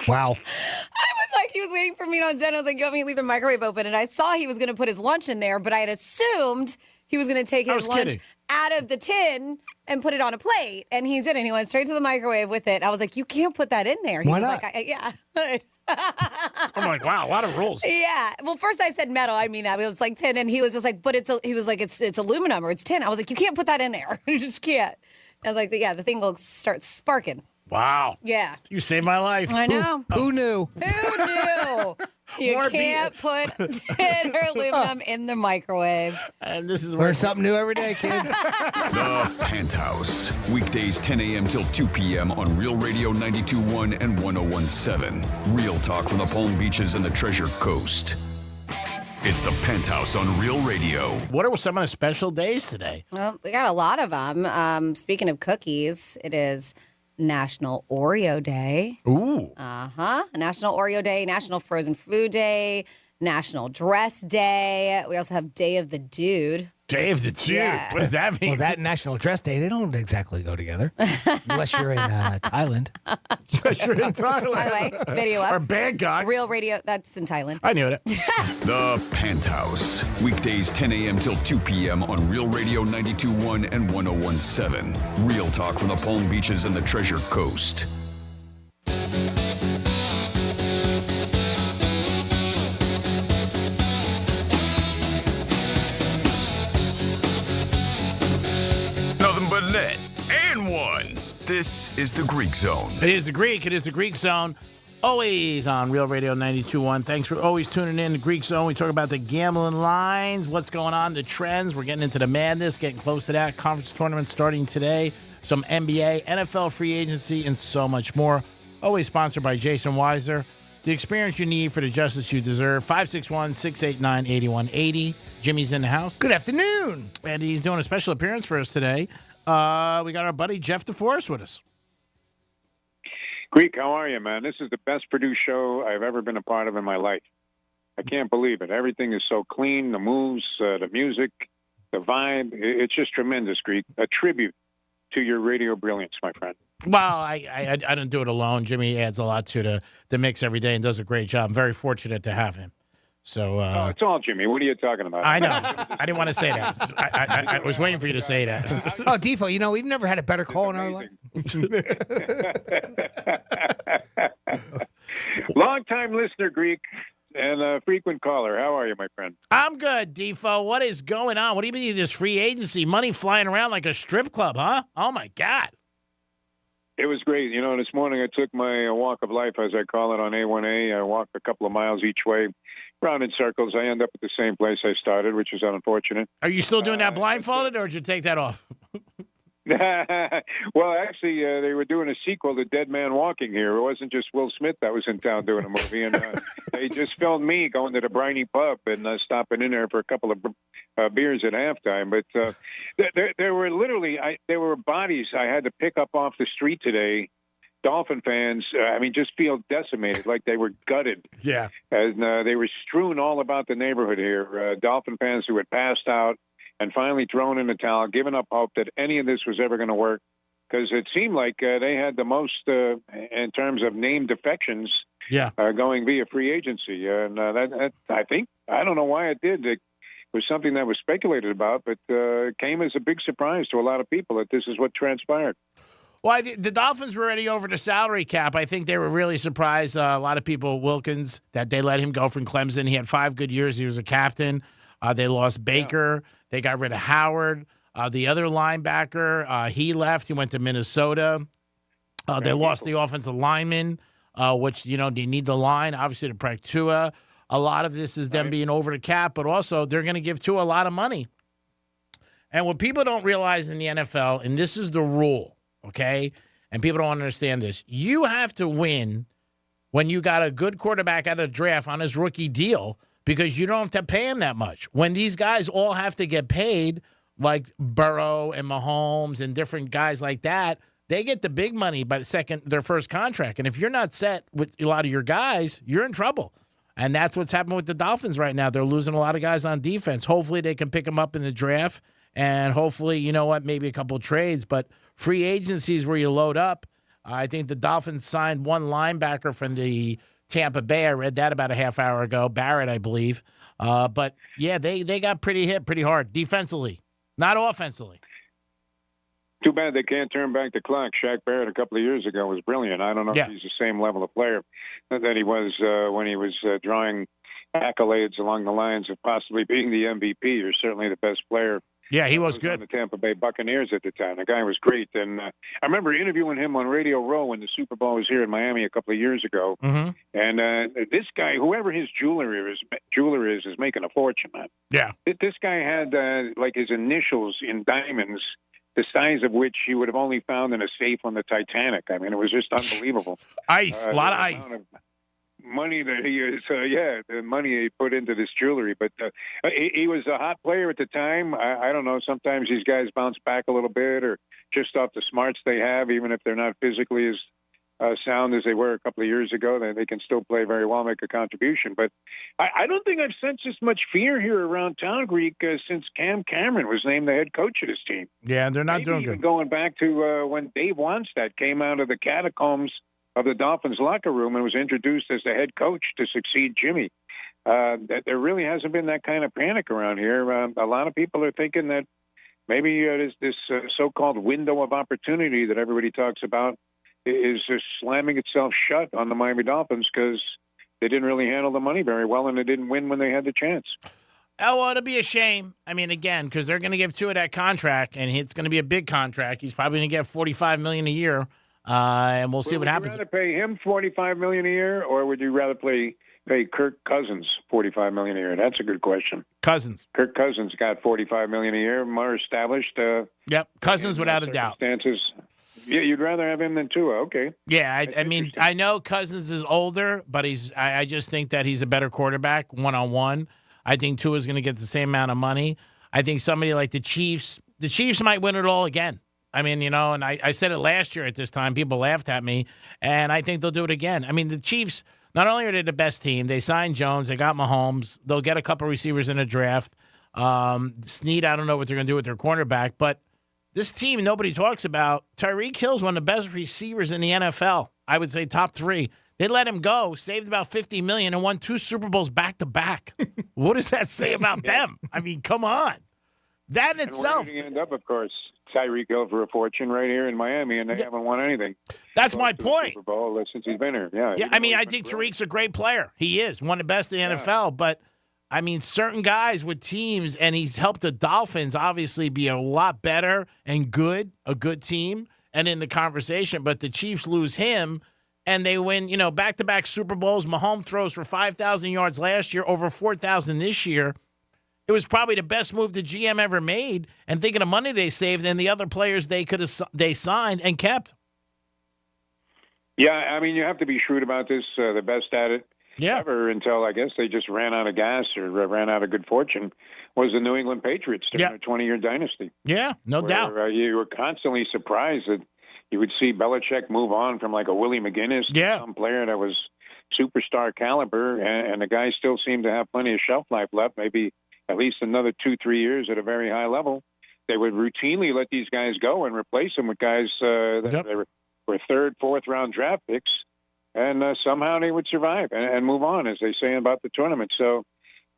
Speaker 1: Wow.
Speaker 12: I was like, he was waiting for me and I was done. I was like, you want me to leave the microwave open? And I saw he was going to put his lunch in there, but I had assumed he was going to take his lunch out of the tin and put it on a plate. And he didn't. He went straight to the microwave with it. I was like, you can't put that in there. He
Speaker 1: Why
Speaker 12: was
Speaker 1: not?
Speaker 12: like, yeah.
Speaker 14: I'm like, wow, a lot of rules.
Speaker 12: Yeah. Well, first I said metal. I mean, it was like tin. And he was just like, but it's aluminum or it's tin. I was like, you can't put that in there. You just can't. I was like, yeah, the thing will start sparking.
Speaker 14: Wow.
Speaker 12: Yeah.
Speaker 14: You saved my life.
Speaker 12: I know.
Speaker 1: Who knew?
Speaker 12: Who knew? You can't put tin or aluminum in the microwave.
Speaker 14: And this is
Speaker 1: Learn something new every day, kids.
Speaker 2: The Penthouse. Weekdays 10 a.m. till 2 p.m. on Real Radio 92.1 and 101.7. Real talk from the Palm Beaches and the Treasure Coast. It's the Penthouse on Real Radio.
Speaker 14: What are some of the special days today?
Speaker 12: Well, we got a lot of them. Speaking of cookies, it is National Oreo Day.
Speaker 14: Ooh.
Speaker 12: National Oreo Day, National Frozen Food Day, National Dress Day. We also have Day of the Dude.
Speaker 14: Day of the Dude?
Speaker 12: Yeah.
Speaker 14: What does that mean?
Speaker 1: Well, that and National Dress Day, they don't exactly go together. Unless you're in Thailand.
Speaker 14: Unless you're in Thailand.
Speaker 12: By the way, video up.
Speaker 14: Or Bangkok.
Speaker 12: Real Radio, that's in Thailand.
Speaker 14: I knew it.
Speaker 2: The Penthouse. Weekdays 10 a.m. till 2 p.m. on Real Radio 92.1 and 101.7. Real talk from the Palm Beaches and the Treasure Coast. Nothing but net and one. This is the Greek Zone.
Speaker 14: It is the Greek Zone. Always on Real Radio 92.1. Thanks for always tuning in to Greek Zone. We talk about the gambling lines, what's going on, the trends. We're getting into the madness, getting close to that. Conference tournament starting today. Some NBA, NFL free agency, and so much more. Always sponsored by Jason Weiser. the experience you need for the justice you deserve. 561-689-8180. Jimmy's in the house.
Speaker 1: Good afternoon.
Speaker 14: And he's doing a special appearance for us today. We got our buddy Jeff DeForest with us.
Speaker 5: Greek, how are you, man? This is the best produced show I've ever been a part of in my life. I can't believe it. Everything is so clean, the moves, the music, the vibe. It's just tremendous, Greek. A tribute to your radio brilliance, my friend.
Speaker 14: Well, I don't do it alone. Jimmy adds a lot to the mix every day and does a great job. I'm very fortunate to have him. So
Speaker 5: it's all Jimmy. What are you talking about?
Speaker 14: I know. I didn't want to say that. I was waiting for you to say that.
Speaker 1: Oh, Defo, we've never had a better call in our life.
Speaker 5: Long-time listener, Greek, and a frequent caller. How are you, my friend?
Speaker 14: I'm good, Defo. What is going on? What do you mean this free agency? Money flying around like a strip club, huh? Oh, my God.
Speaker 5: It was great. This morning I took my walk of life, as I call it, on A1A. I walked a couple of miles each way, round in circles. I end up at the same place I started, which is unfortunate.
Speaker 14: Are you still doing that blindfolded, or did you take that off?
Speaker 5: Well, actually, they were doing a sequel to Dead Man Walking here. It wasn't just Will Smith that was in town doing a movie, and they just filmed me going to the Briny pub and stopping in there for a couple of beers at halftime. But there were literally there were bodies I had to pick up off the street today. Dolphin fans, just feel decimated, like they were gutted.
Speaker 14: Yeah.
Speaker 5: And they were strewn all about the neighborhood here. Dolphin fans who had passed out and finally thrown in the towel, given up hope that any of this was ever going to work, because it seemed like they had the most in terms of name defections going via free agency. And that I don't know why it did. It was something that was speculated about, but it came as a big surprise to a lot of people that this is what transpired.
Speaker 14: Well, the Dolphins were already over the salary cap. I think they were really surprised. A lot of people, Wilkins, that they let him go from Clemson. He had 5 good years. He was a captain. They lost Baker. Yeah. They got rid of Howard. The other linebacker, he left. He went to Minnesota. They lost the offensive lineman, which, they need the line, obviously, to protect Tua. A lot of this is them being over the cap, but also they're going to give Tua a lot of money. And what people don't realize in the NFL, and this is the rule, okay, and people don't understand this, you have to win when you got a good quarterback out of the draft on his rookie deal, because you don't have to pay him that much. When these guys all have to get paid, like Burrow and Mahomes and different guys like that, they get the big money by their first contract. And if you're not set with a lot of your guys, you're in trouble. And that's what's happening with the Dolphins right now. They're losing a lot of guys on defense. Hopefully they can pick them up in the draft, and hopefully, maybe a couple of trades. But free agencies where you load up. I think the Dolphins signed one linebacker from the Tampa Bay. I read that about a half hour ago. Barrett, I believe. But, yeah, they got hit pretty hard defensively, not offensively.
Speaker 5: Too bad they can't turn back the clock. Shaq Barrett a couple of years ago was brilliant. I don't know if he's the same level of player that he was when he was drawing accolades along the lines of possibly being the MVP or certainly the best player.
Speaker 14: Yeah, he was good.
Speaker 5: On the Tampa Bay Buccaneers at the time. The guy was great. And I remember interviewing him on Radio Row when the Super Bowl was here in Miami a couple of years ago.
Speaker 14: Mm-hmm.
Speaker 5: And this guy, whoever his jeweler is making a fortune, man.
Speaker 14: Yeah.
Speaker 5: This guy had like his initials in diamonds, the size of which you would have only found in a safe on the Titanic. I mean, it was just unbelievable.
Speaker 14: Ice, a lot of ice.
Speaker 5: Money that he is, the money he put into this jewelry. But he was a hot player at the time. I don't know. Sometimes these guys bounce back a little bit, or just off the smarts they have, even if they're not physically as sound as they were a couple of years ago. They can still play very well, make a contribution. But I don't think I've sensed as much fear here around town, Greek, since Cam Cameron was named the head coach of this team.
Speaker 14: Yeah, they're not doing good.
Speaker 5: Going back to when Dave Wannstedt came out of the catacombs of the Dolphins locker room and was introduced as the head coach to succeed Jimmy. There really hasn't been that kind of panic around here. A lot of people are thinking that maybe this so-called window of opportunity that everybody talks about is just slamming itself shut on the Miami Dolphins because they didn't really handle the money very well and they didn't win when they had the chance.
Speaker 14: Oh, well, it'll be a shame. I mean, again, because they're going to give Tua that contract, and it's going to be a big contract. He's probably going to get $45 million a year. And we'll see what happens.
Speaker 5: Would you rather pay him $45 million a year, or would you rather pay Kirk Cousins $45 million a year? That's a good question.
Speaker 14: Cousins.
Speaker 5: Kirk Cousins got $45 million a year, more established.
Speaker 14: Yep, Cousins without a doubt.
Speaker 5: Yeah, you'd rather have him than Tua. Okay.
Speaker 14: Yeah, I mean, I know Cousins is older, but I just think that he's a better quarterback one-on-one. I think Tua's going to get the same amount of money. I think somebody like the Chiefs might win it all again. I mean, and I said it last year at this time. People laughed at me, and I think they'll do it again. I mean, the Chiefs, not only are they the best team, they signed Jones, they got Mahomes, they'll get a couple receivers in the draft. Snead, I don't know what they're going to do with their cornerback, but this team nobody talks about. Tyreek Hill's one of the best receivers in the NFL. I would say top 3. They let him go, saved about $50 million, and won 2 Super Bowls back-to-back. What does that say about them? I mean, come on. That in itself.
Speaker 5: And where did he end up, of course? Tyreek Hill for a fortune right here in Miami, and they haven't won anything.
Speaker 14: That's my point.
Speaker 5: Super Bowl since he's been here. Yeah.
Speaker 14: I mean, I think Tyreek's a great player. He is one of the best in the NFL. But I mean, certain guys with teams, and he's helped the Dolphins obviously be a lot better and a good team, and in the conversation. But the Chiefs lose him, and they win, back-to-back Super Bowls. Mahomes throws for 5,000 yards last year, over 4,000 this year. It was probably the best move the GM ever made, and think of the money they saved and the other players they signed and kept.
Speaker 5: Yeah, I mean, you have to be shrewd about this. The best at it ever until I guess they just ran out of gas or ran out of good fortune was the New England Patriots during their 20-year dynasty.
Speaker 14: Yeah, no doubt.
Speaker 5: You were constantly surprised that you would see Belichick move on from like a Willie McGinnis to some player that was superstar caliber, and the guy still seemed to have plenty of shelf life left, maybe at least another 2-3 years at a very high level. They would routinely let these guys go and replace them with guys that were 3rd, 4th round draft picks, and somehow they would survive and move on, as they say about the tournament. So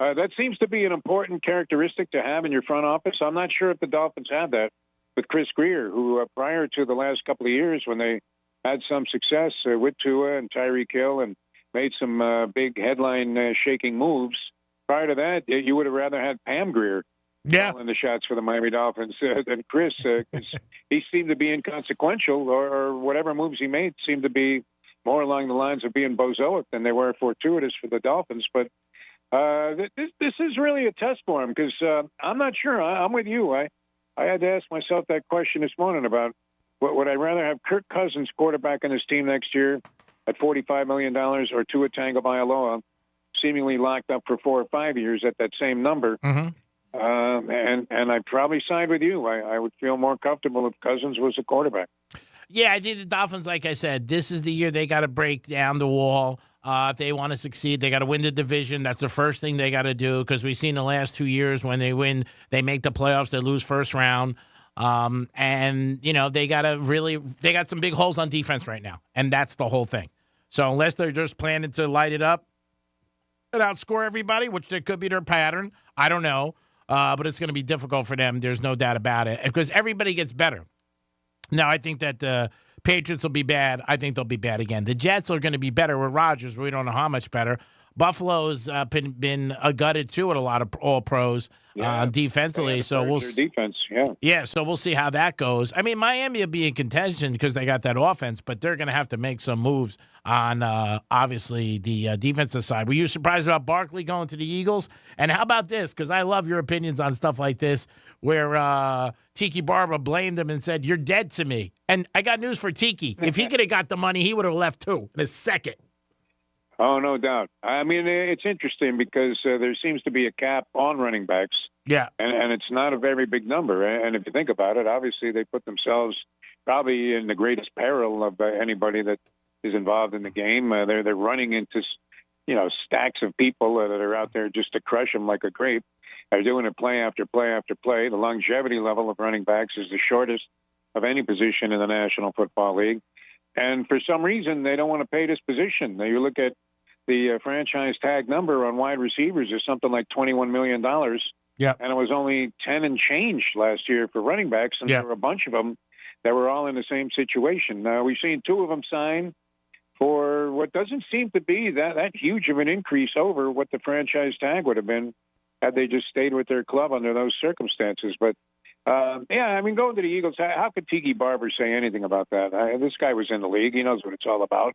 Speaker 5: that seems to be an important characteristic to have in your front office. I'm not sure if the Dolphins have that with Chris Greer, who prior to the last couple of years when they had some success with Tua and Tyreek Hill and made some big headline-shaking moves, prior to that, you would have rather had Pam Grier calling the shots for the Miami Dolphins than Chris. He seemed to be inconsequential, or whatever moves he made seemed to be more along the lines of being bozoic than they were fortuitous for the Dolphins. But this is really a test for him because I'm not sure. I'm with you. I had to ask myself that question this morning about would I rather have Kirk Cousins quarterbacking his team next year at $45 million or Tua Tagovailoa seemingly locked up for 4 or 5 years at that same number. And I'd probably side with you. I would feel more comfortable if Cousins was a quarterback.
Speaker 14: Yeah, I think the Dolphins, like I said, this is the year they got to break down the wall. If they want to succeed, they got to win the division. That's the first thing they got to do because we've seen the last 2 years when they win, they make the playoffs, they lose first round. And, they got some big holes on defense right now. And that's the whole thing. So unless they're just planning to light it up and outscore everybody, which there could be their pattern, I don't know. But it's going to be difficult for them. There's no doubt about it because everybody gets better. Now, I think that the Patriots will be bad. I think they'll be bad again. The Jets are going to be better with Rodgers, but we don't know how much better. Buffalo's been gutted, too, at a lot of all-pros defensively. So we'll see.
Speaker 5: Defense,
Speaker 14: so we'll see how that goes. I mean, Miami will be in contention because they got that offense, but they're going to have to make some moves on, obviously, the defensive side. Were you surprised about Barkley going to the Eagles? And how about this? Because I love your opinions on stuff like this, where Tiki Barber blamed him and said, "You're dead to me." And I got news for Tiki. If he could have got the money, he would have left, too, in a second.
Speaker 5: Oh, no doubt. I mean, it's interesting because there seems to be a cap on running backs.
Speaker 14: Yeah.
Speaker 5: And it's not a very big number. And if you think about it, obviously they put themselves probably in the greatest peril of anybody that is involved in the game. They're running into, stacks of people that are out there just to crush them like a grape. They're doing it play after play after play. The longevity level of running backs is the shortest of any position in the National Football League. And for some reason, they don't want to pay this position. Now, you look at the franchise tag number on wide receivers is something like $21 million.
Speaker 14: Yeah.
Speaker 5: And it was only 10 and change last year for running backs. And there were a bunch of them that were all in the same situation. We've seen 2 of them sign for what doesn't seem to be that huge of an increase over what the franchise tag would have been had they just stayed with their club under those circumstances. But, going to the Eagles, how could Tiki Barber say anything about that? This guy was in the league. He knows what it's all about.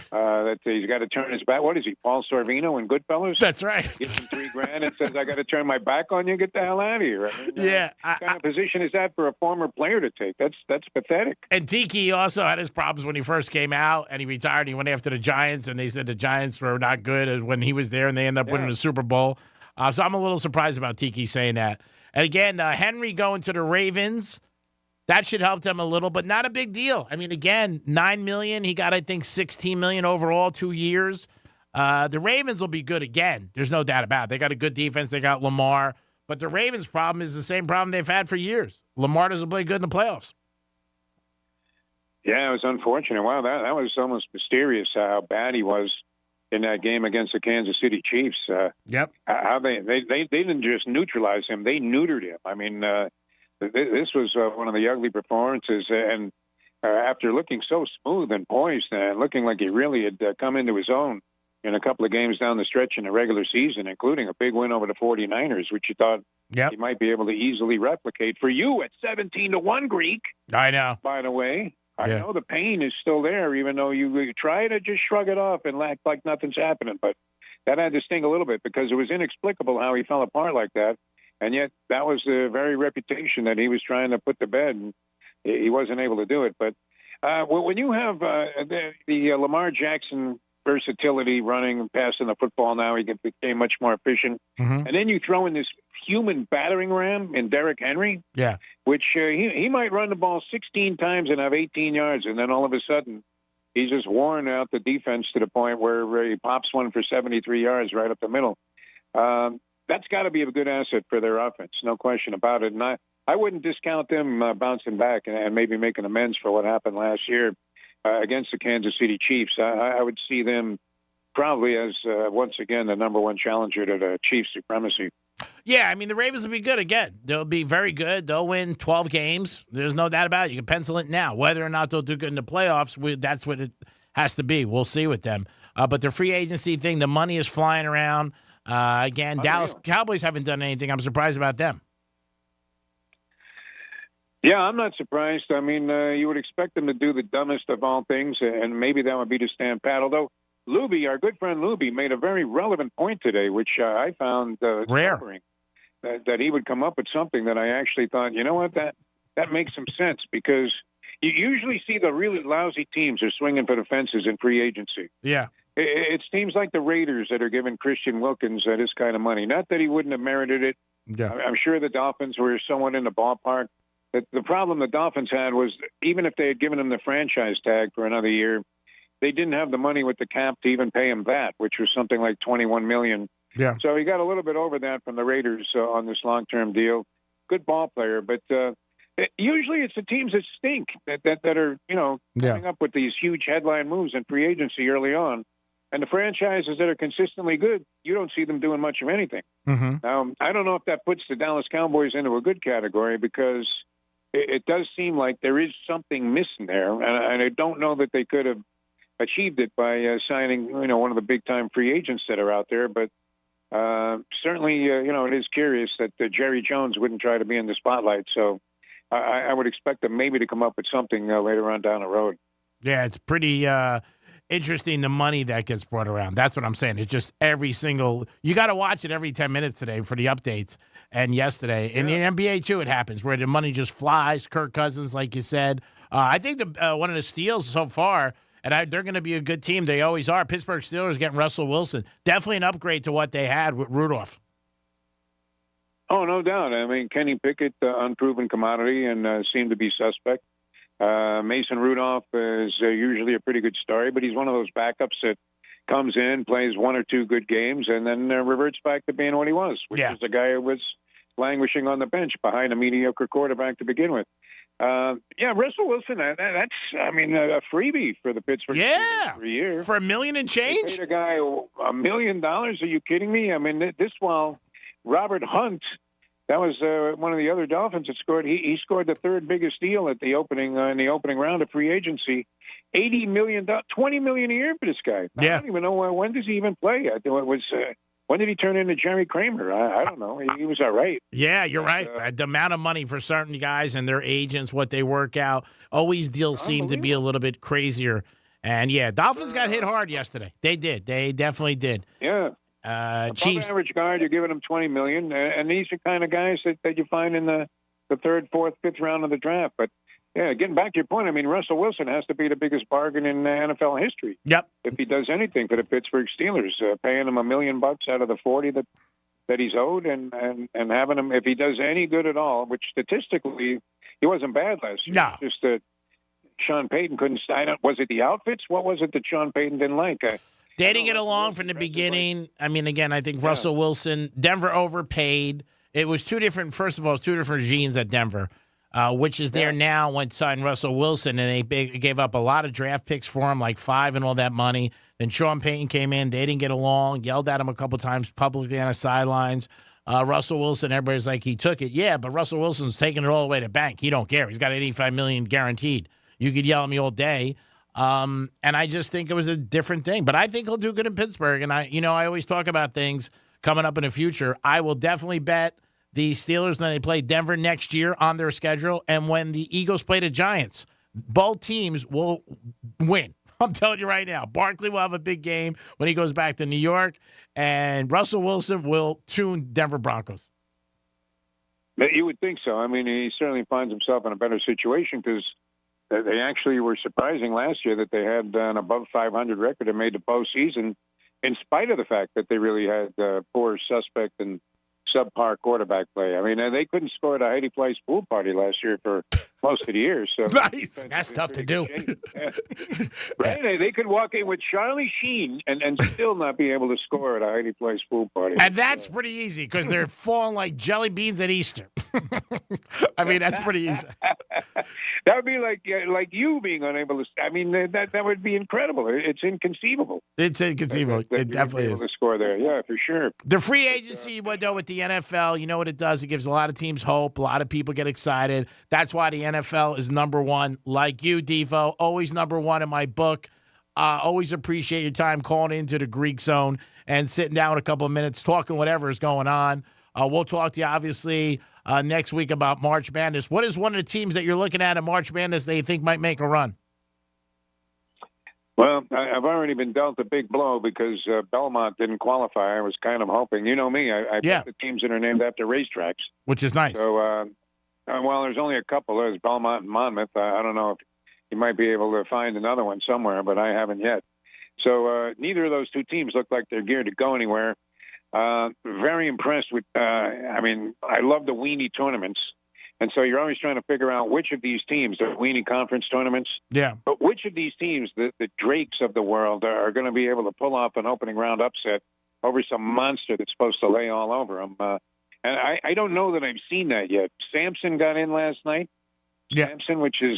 Speaker 5: That he's got to turn his back. What is he, Paul Sorvino in Goodfellas?
Speaker 14: That's right.
Speaker 5: Gives him $3,000 and says, "I got to turn my back on you. Get the hell out of here." I mean, what kind of position is that for a former player to take? That's pathetic.
Speaker 14: And Tiki also had his problems when he first came out, and he retired. He went after the Giants, and they said the Giants were not good when he was there, and they ended up winning the Super Bowl. So I'm a little surprised about Tiki saying that. And again, Henry going to the Ravens. That should help them a little, but not a big deal. I mean, again, $9 million. He got, I think, $16 million overall, 2 years. The Ravens will be good again. There's no doubt about it. They got a good defense. They got Lamar. But the Ravens' problem is the same problem they've had for years. Lamar doesn't play good in the playoffs.
Speaker 5: Yeah, it was unfortunate. Wow, that was almost mysterious how bad he was in that game against the Kansas City Chiefs.
Speaker 14: Yep.
Speaker 5: How they didn't just neutralize him; they neutered him. I mean, this was one of the ugly performances, and after looking so smooth and poised and looking like he really had come into his own in a couple of games down the stretch in the regular season, including a big win over the 49ers, which you thought he might be able to easily replicate. For you at 17-1, Greek.
Speaker 14: I know.
Speaker 5: By the way, I know the pain is still there, even though you try to just shrug it off and act like nothing's happening. But that had to sting a little bit because it was inexplicable how he fell apart like that. And yet that was the very reputation that he was trying to put to bed, and he wasn't able to do it. But when you have the Lamar Jackson versatility running and passing the football now, he became much more efficient.
Speaker 14: Mm-hmm.
Speaker 5: And then you throw in this human battering ram in Derrick Henry, which he might run the ball 16 times and have 18 yards, and then all of a sudden he's just worn out the defense to the point where he pops one for 73 yards right up the middle. That's got to be a good asset for their offense, no question about it. And I wouldn't discount them bouncing back and maybe making amends for what happened last year against the Kansas City Chiefs. I would see them probably as, once again, the number one challenger to the Chiefs' supremacy.
Speaker 14: Yeah, I mean, the Ravens will be good again. They'll be very good. They'll win 12 games. There's no doubt about it. You can pencil it now. Whether or not they'll do good in the playoffs, that's what it has to be. We'll see with them. But the free agency thing, the money is flying around. Again, Dallas Cowboys haven't done anything. I'm surprised about them.
Speaker 5: Yeah, I'm not surprised. I mean, you would expect them to do the dumbest of all things, and maybe that would be to stand pat. Although Luby, our good friend Luby, made a very relevant point today, which I found
Speaker 14: rare.
Speaker 5: That he would come up with something that I actually thought, you know what, that makes some sense, because you usually see the really lousy teams are swinging for the fences in free agency.
Speaker 14: Yeah.
Speaker 5: It's teams like the Raiders that are giving Christian Wilkins this kind of money. Not that he wouldn't have merited it.
Speaker 14: Yeah.
Speaker 5: I'm sure the Dolphins were somewhat in the ballpark. The problem the Dolphins had was even if they had given him the franchise tag for another year, they didn't have the money with the cap to even pay him that, which was something like $21 million.
Speaker 14: Yeah.
Speaker 5: So he got a little bit over that from the Raiders on this long-term deal. Good ball player, but usually it's the teams that stink that are, coming up with these huge headline moves in free agency early on. And the franchises that are consistently good, you don't see them doing much of anything.
Speaker 14: Mm-hmm.
Speaker 5: Now, I don't know if that puts the Dallas Cowboys into a good category, because it does seem like there is something missing there. And I don't know that they could have achieved it by signing, one of the big-time free agents that are out there. But certainly, it is curious that Jerry Jones wouldn't try to be in the spotlight. So I would expect them maybe to come up with something later on down the road.
Speaker 14: Yeah, it's pretty interesting, the money that gets brought around. That's what I'm saying. It's just you got to watch it every 10 minutes today for the updates. And yesterday, in the NBA too, it happens where the money just flies. Kirk Cousins, like you said. I think one of the steals so far, and they're going to be a good team. They always are. Pittsburgh Steelers getting Russell Wilson. Definitely an upgrade to what they had with Rudolph.
Speaker 5: Oh, no doubt. I mean, Kenny Pickett, unproven commodity, and seemed to be suspect. Mason Rudolph is usually a pretty good story, but he's one of those backups that comes in, plays one or two good games, and then reverts back to being what he was, which is a guy who was languishing on the bench behind a mediocre quarterback to begin with. Russell Wilson, that's a freebie for the Pittsburgh Steelers for a year.
Speaker 14: For $1 million and change?
Speaker 5: They paid a guy $1 million. Are you kidding me? I mean, this while Robert Hunt, that was one of the other Dolphins that scored. He scored the third biggest deal at the opening in the opening round of free agency. $80 million, $20 million a year for this guy. I don't even know when does he even play. I think it was when did he turn into Jerry Kramer? I don't know. He was all right.
Speaker 14: Yeah, you're right. The amount of money for certain guys and their agents, what they work out, always deals seem to be a little bit crazier And, yeah, Dolphins got hit hard yesterday. They did. They definitely did.
Speaker 5: Yeah.
Speaker 14: Chiefs.
Speaker 5: Average guard, you're giving them $20 million. And these are kind of guys that you find in the third, fourth, fifth round of the draft. But, yeah, getting back to your point, I mean, Russell Wilson has to be the biggest bargain in NFL history.
Speaker 14: Yep.
Speaker 5: If he does anything for the Pittsburgh Steelers, paying him $1 million out of the 40 that he's owed, and having him, if he does any good at all, which statistically he wasn't bad last year.
Speaker 14: No.
Speaker 5: Just that Sean Payton couldn't. Was it the outfits? What was it that Sean Payton didn't like?
Speaker 14: They didn't get along from the beginning. I mean, again, I think Russell Wilson, Denver overpaid. It was two different. First of all, it's two different regimes at Denver. Which is there now when signed Russell Wilson, and they gave up a lot of draft picks for him, like 5 and all that money. Then Sean Payton came in. They didn't get along, yelled at him a couple times publicly on the sidelines. Russell Wilson, everybody's like, he took it. Yeah, but Russell Wilson's taking it all the way to bank. He don't care. He's got $85 million guaranteed. You could yell at me all day. And I just think it was a different thing. But I think he'll do good in Pittsburgh. And I always talk about things coming up in the future. I will definitely bet the Steelers, when they play Denver next year on their schedule, and when the Eagles play the Giants, both teams will win. I'm telling you right now. Barkley will have a big game when he goes back to New York, and Russell Wilson will tune Denver Broncos.
Speaker 5: You would think so. I mean, he certainly finds himself in a better situation because they actually were surprising last year that they had an above 500 record and made the postseason in spite of the fact that they really had poor suspect and subpar quarterback play. I mean, they couldn't score at a Heidi Place pool party last year for most of the year. So
Speaker 14: nice. That's tough to do.
Speaker 5: Right? Yeah. They could walk in with Charlie Sheen and still not be able to score at a Heidi Place pool party.
Speaker 14: And that's pretty easy because they're falling like jelly beans at Easter. I mean, that's pretty easy.
Speaker 5: That would be like you being unable to. I mean, that would be incredible. It's inconceivable.
Speaker 14: It's inconceivable. It definitely is.
Speaker 5: To score there, yeah, for sure.
Speaker 14: The free agency window with the NFL, you know what it does? It gives a lot of teams hope. A lot of people get excited. That's why the NFL is number one. Like you, Devo, always number one in my book. Always appreciate your time calling into the Greek Zone and sitting down a couple of minutes, talking whatever is going on. We'll talk to you, obviously, next week about March Madness. What is one of the teams that you're looking at in March Madness that you think might make a run?
Speaker 5: Well, I've already been dealt a big blow because Belmont didn't qualify. I was kind of hoping. You know me. I pick the teams that are named after racetracks.
Speaker 14: Which is nice.
Speaker 5: So, well, there's only a couple. There's Belmont and Monmouth. I don't know if you might be able to find another one somewhere, but I haven't yet. So neither of those two teams look like they're geared to go anywhere. Very impressed with, I love the weenie tournaments. And so you're always trying to figure out which of these teams, the weenie conference tournaments, but which of these teams, the Drakes of the world, are going to be able to pull off an opening round upset over some monster that's supposed to lay all over them. And I don't know that I've seen that yet. Samson got in last night. Samson, which is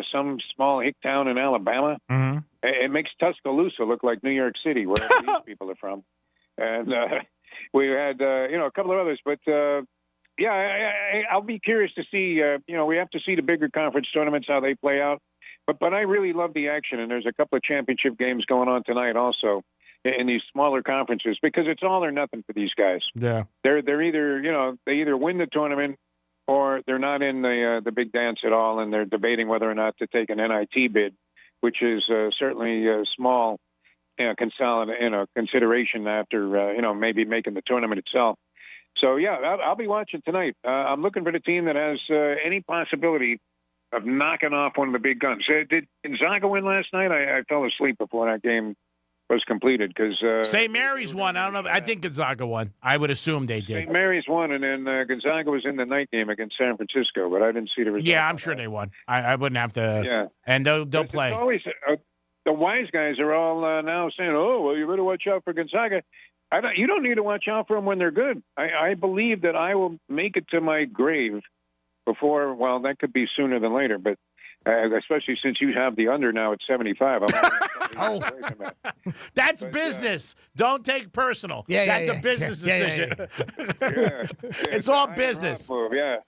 Speaker 5: some small hick town in Alabama.
Speaker 14: Mm-hmm.
Speaker 5: It makes Tuscaloosa look like New York City, where these people are from. And we had, a couple of others. But, I'll be curious to see, we have to see the bigger conference tournaments, how they play out. But I really love the action. And there's a couple of championship games going on tonight also in these smaller conferences because it's all or nothing for these guys.
Speaker 14: Yeah.
Speaker 5: They're either, they either win the tournament or they're not in the big dance at all, and they're debating whether or not to take an NIT bid, which is certainly small, consideration after maybe making the tournament itself. So I'll be watching tonight. I'm looking for the team that has any possibility of knocking off one of the big guns. Did Gonzaga win last night? I fell asleep before that game was completed because
Speaker 14: St. Mary's won. I don't know. I think Gonzaga won. I would assume they did.
Speaker 5: St. Mary's won, and then Gonzaga was in the night game against San Francisco, but I didn't see the result.
Speaker 14: Yeah, I'm sure they won. I wouldn't have to.
Speaker 5: Yeah,
Speaker 14: and they'll play.
Speaker 5: It's always the wise guys are all now saying, "Oh, well, you better watch out for Gonzaga." You don't need to watch out for them when they're good. I believe that I will make it to my grave before. Well, that could be sooner than later, but. Especially since you have the under now at 75.
Speaker 14: That's business. Don't take personal. That's a business decision. It's all business.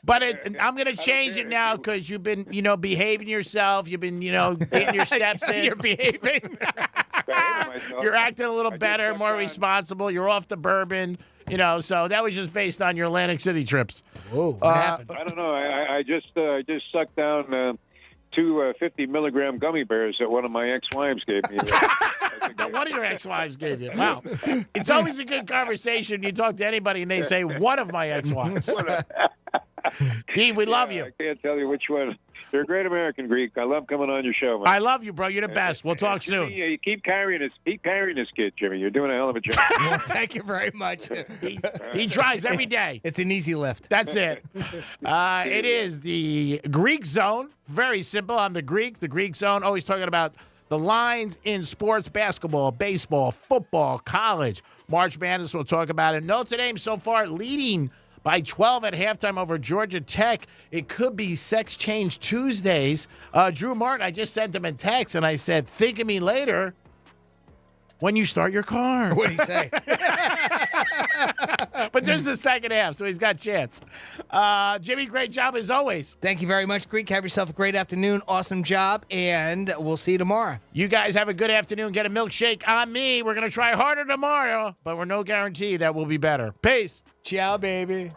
Speaker 14: But I'm going to change it now because you've been, behaving yourself. You've been, getting your steps in. You're behaving. You're acting a little better, more responsible. You're off the bourbon. So that was just based on your Atlantic City trips.
Speaker 1: Whoa, what happened?
Speaker 5: I don't know. I just sucked down two 50-milligram gummy bears that one of my ex-wives gave me.
Speaker 14: That one of your ex-wives gave you. Wow. It's always a good conversation. You talk to anybody and they say, one of my ex-wives. Steve, we love you.
Speaker 5: I can't tell you which one. You're a great American, Greek. I love coming on your show, man.
Speaker 14: I love you, bro. You're the best. We'll talk soon.
Speaker 5: You keep carrying this kid, Jimmy. You're doing a hell of a job.
Speaker 1: Well, thank you very much.
Speaker 14: He tries every day.
Speaker 1: It's an easy lift.
Speaker 14: That's it. It is the Greek Zone. Very simple. I'm the Greek Zone. Always talking about the lines in sports, basketball, baseball, football, college. March Madness, we'll talk about it. Notre Dame so far leading by 12 at halftime over Georgia Tech. It could be Sex Change Tuesdays. Drew Martin, I just sent him a text, and I said, think of me later when you start your car.
Speaker 1: What'd he say?
Speaker 14: But there's the second half, so he's got a chance. Jimmy, great job as always.
Speaker 1: Thank you very much, Greek. Have yourself a great afternoon. Awesome job, and we'll see you tomorrow.
Speaker 14: You guys have a good afternoon. Get a milkshake on me. We're going to try harder tomorrow, but we're no guarantee that we'll be better. Peace.
Speaker 1: Ciao, baby.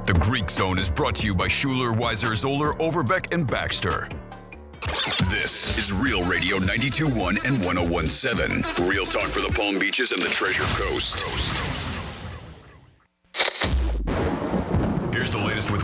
Speaker 2: The Greek Zone is brought to you by Schuler, Weiser, Zoller, Overbeck, and Baxter. This is Real Radio 92.1 and 101.7. Real talk for the Palm Beaches and the Treasure Coast. Here's the latest with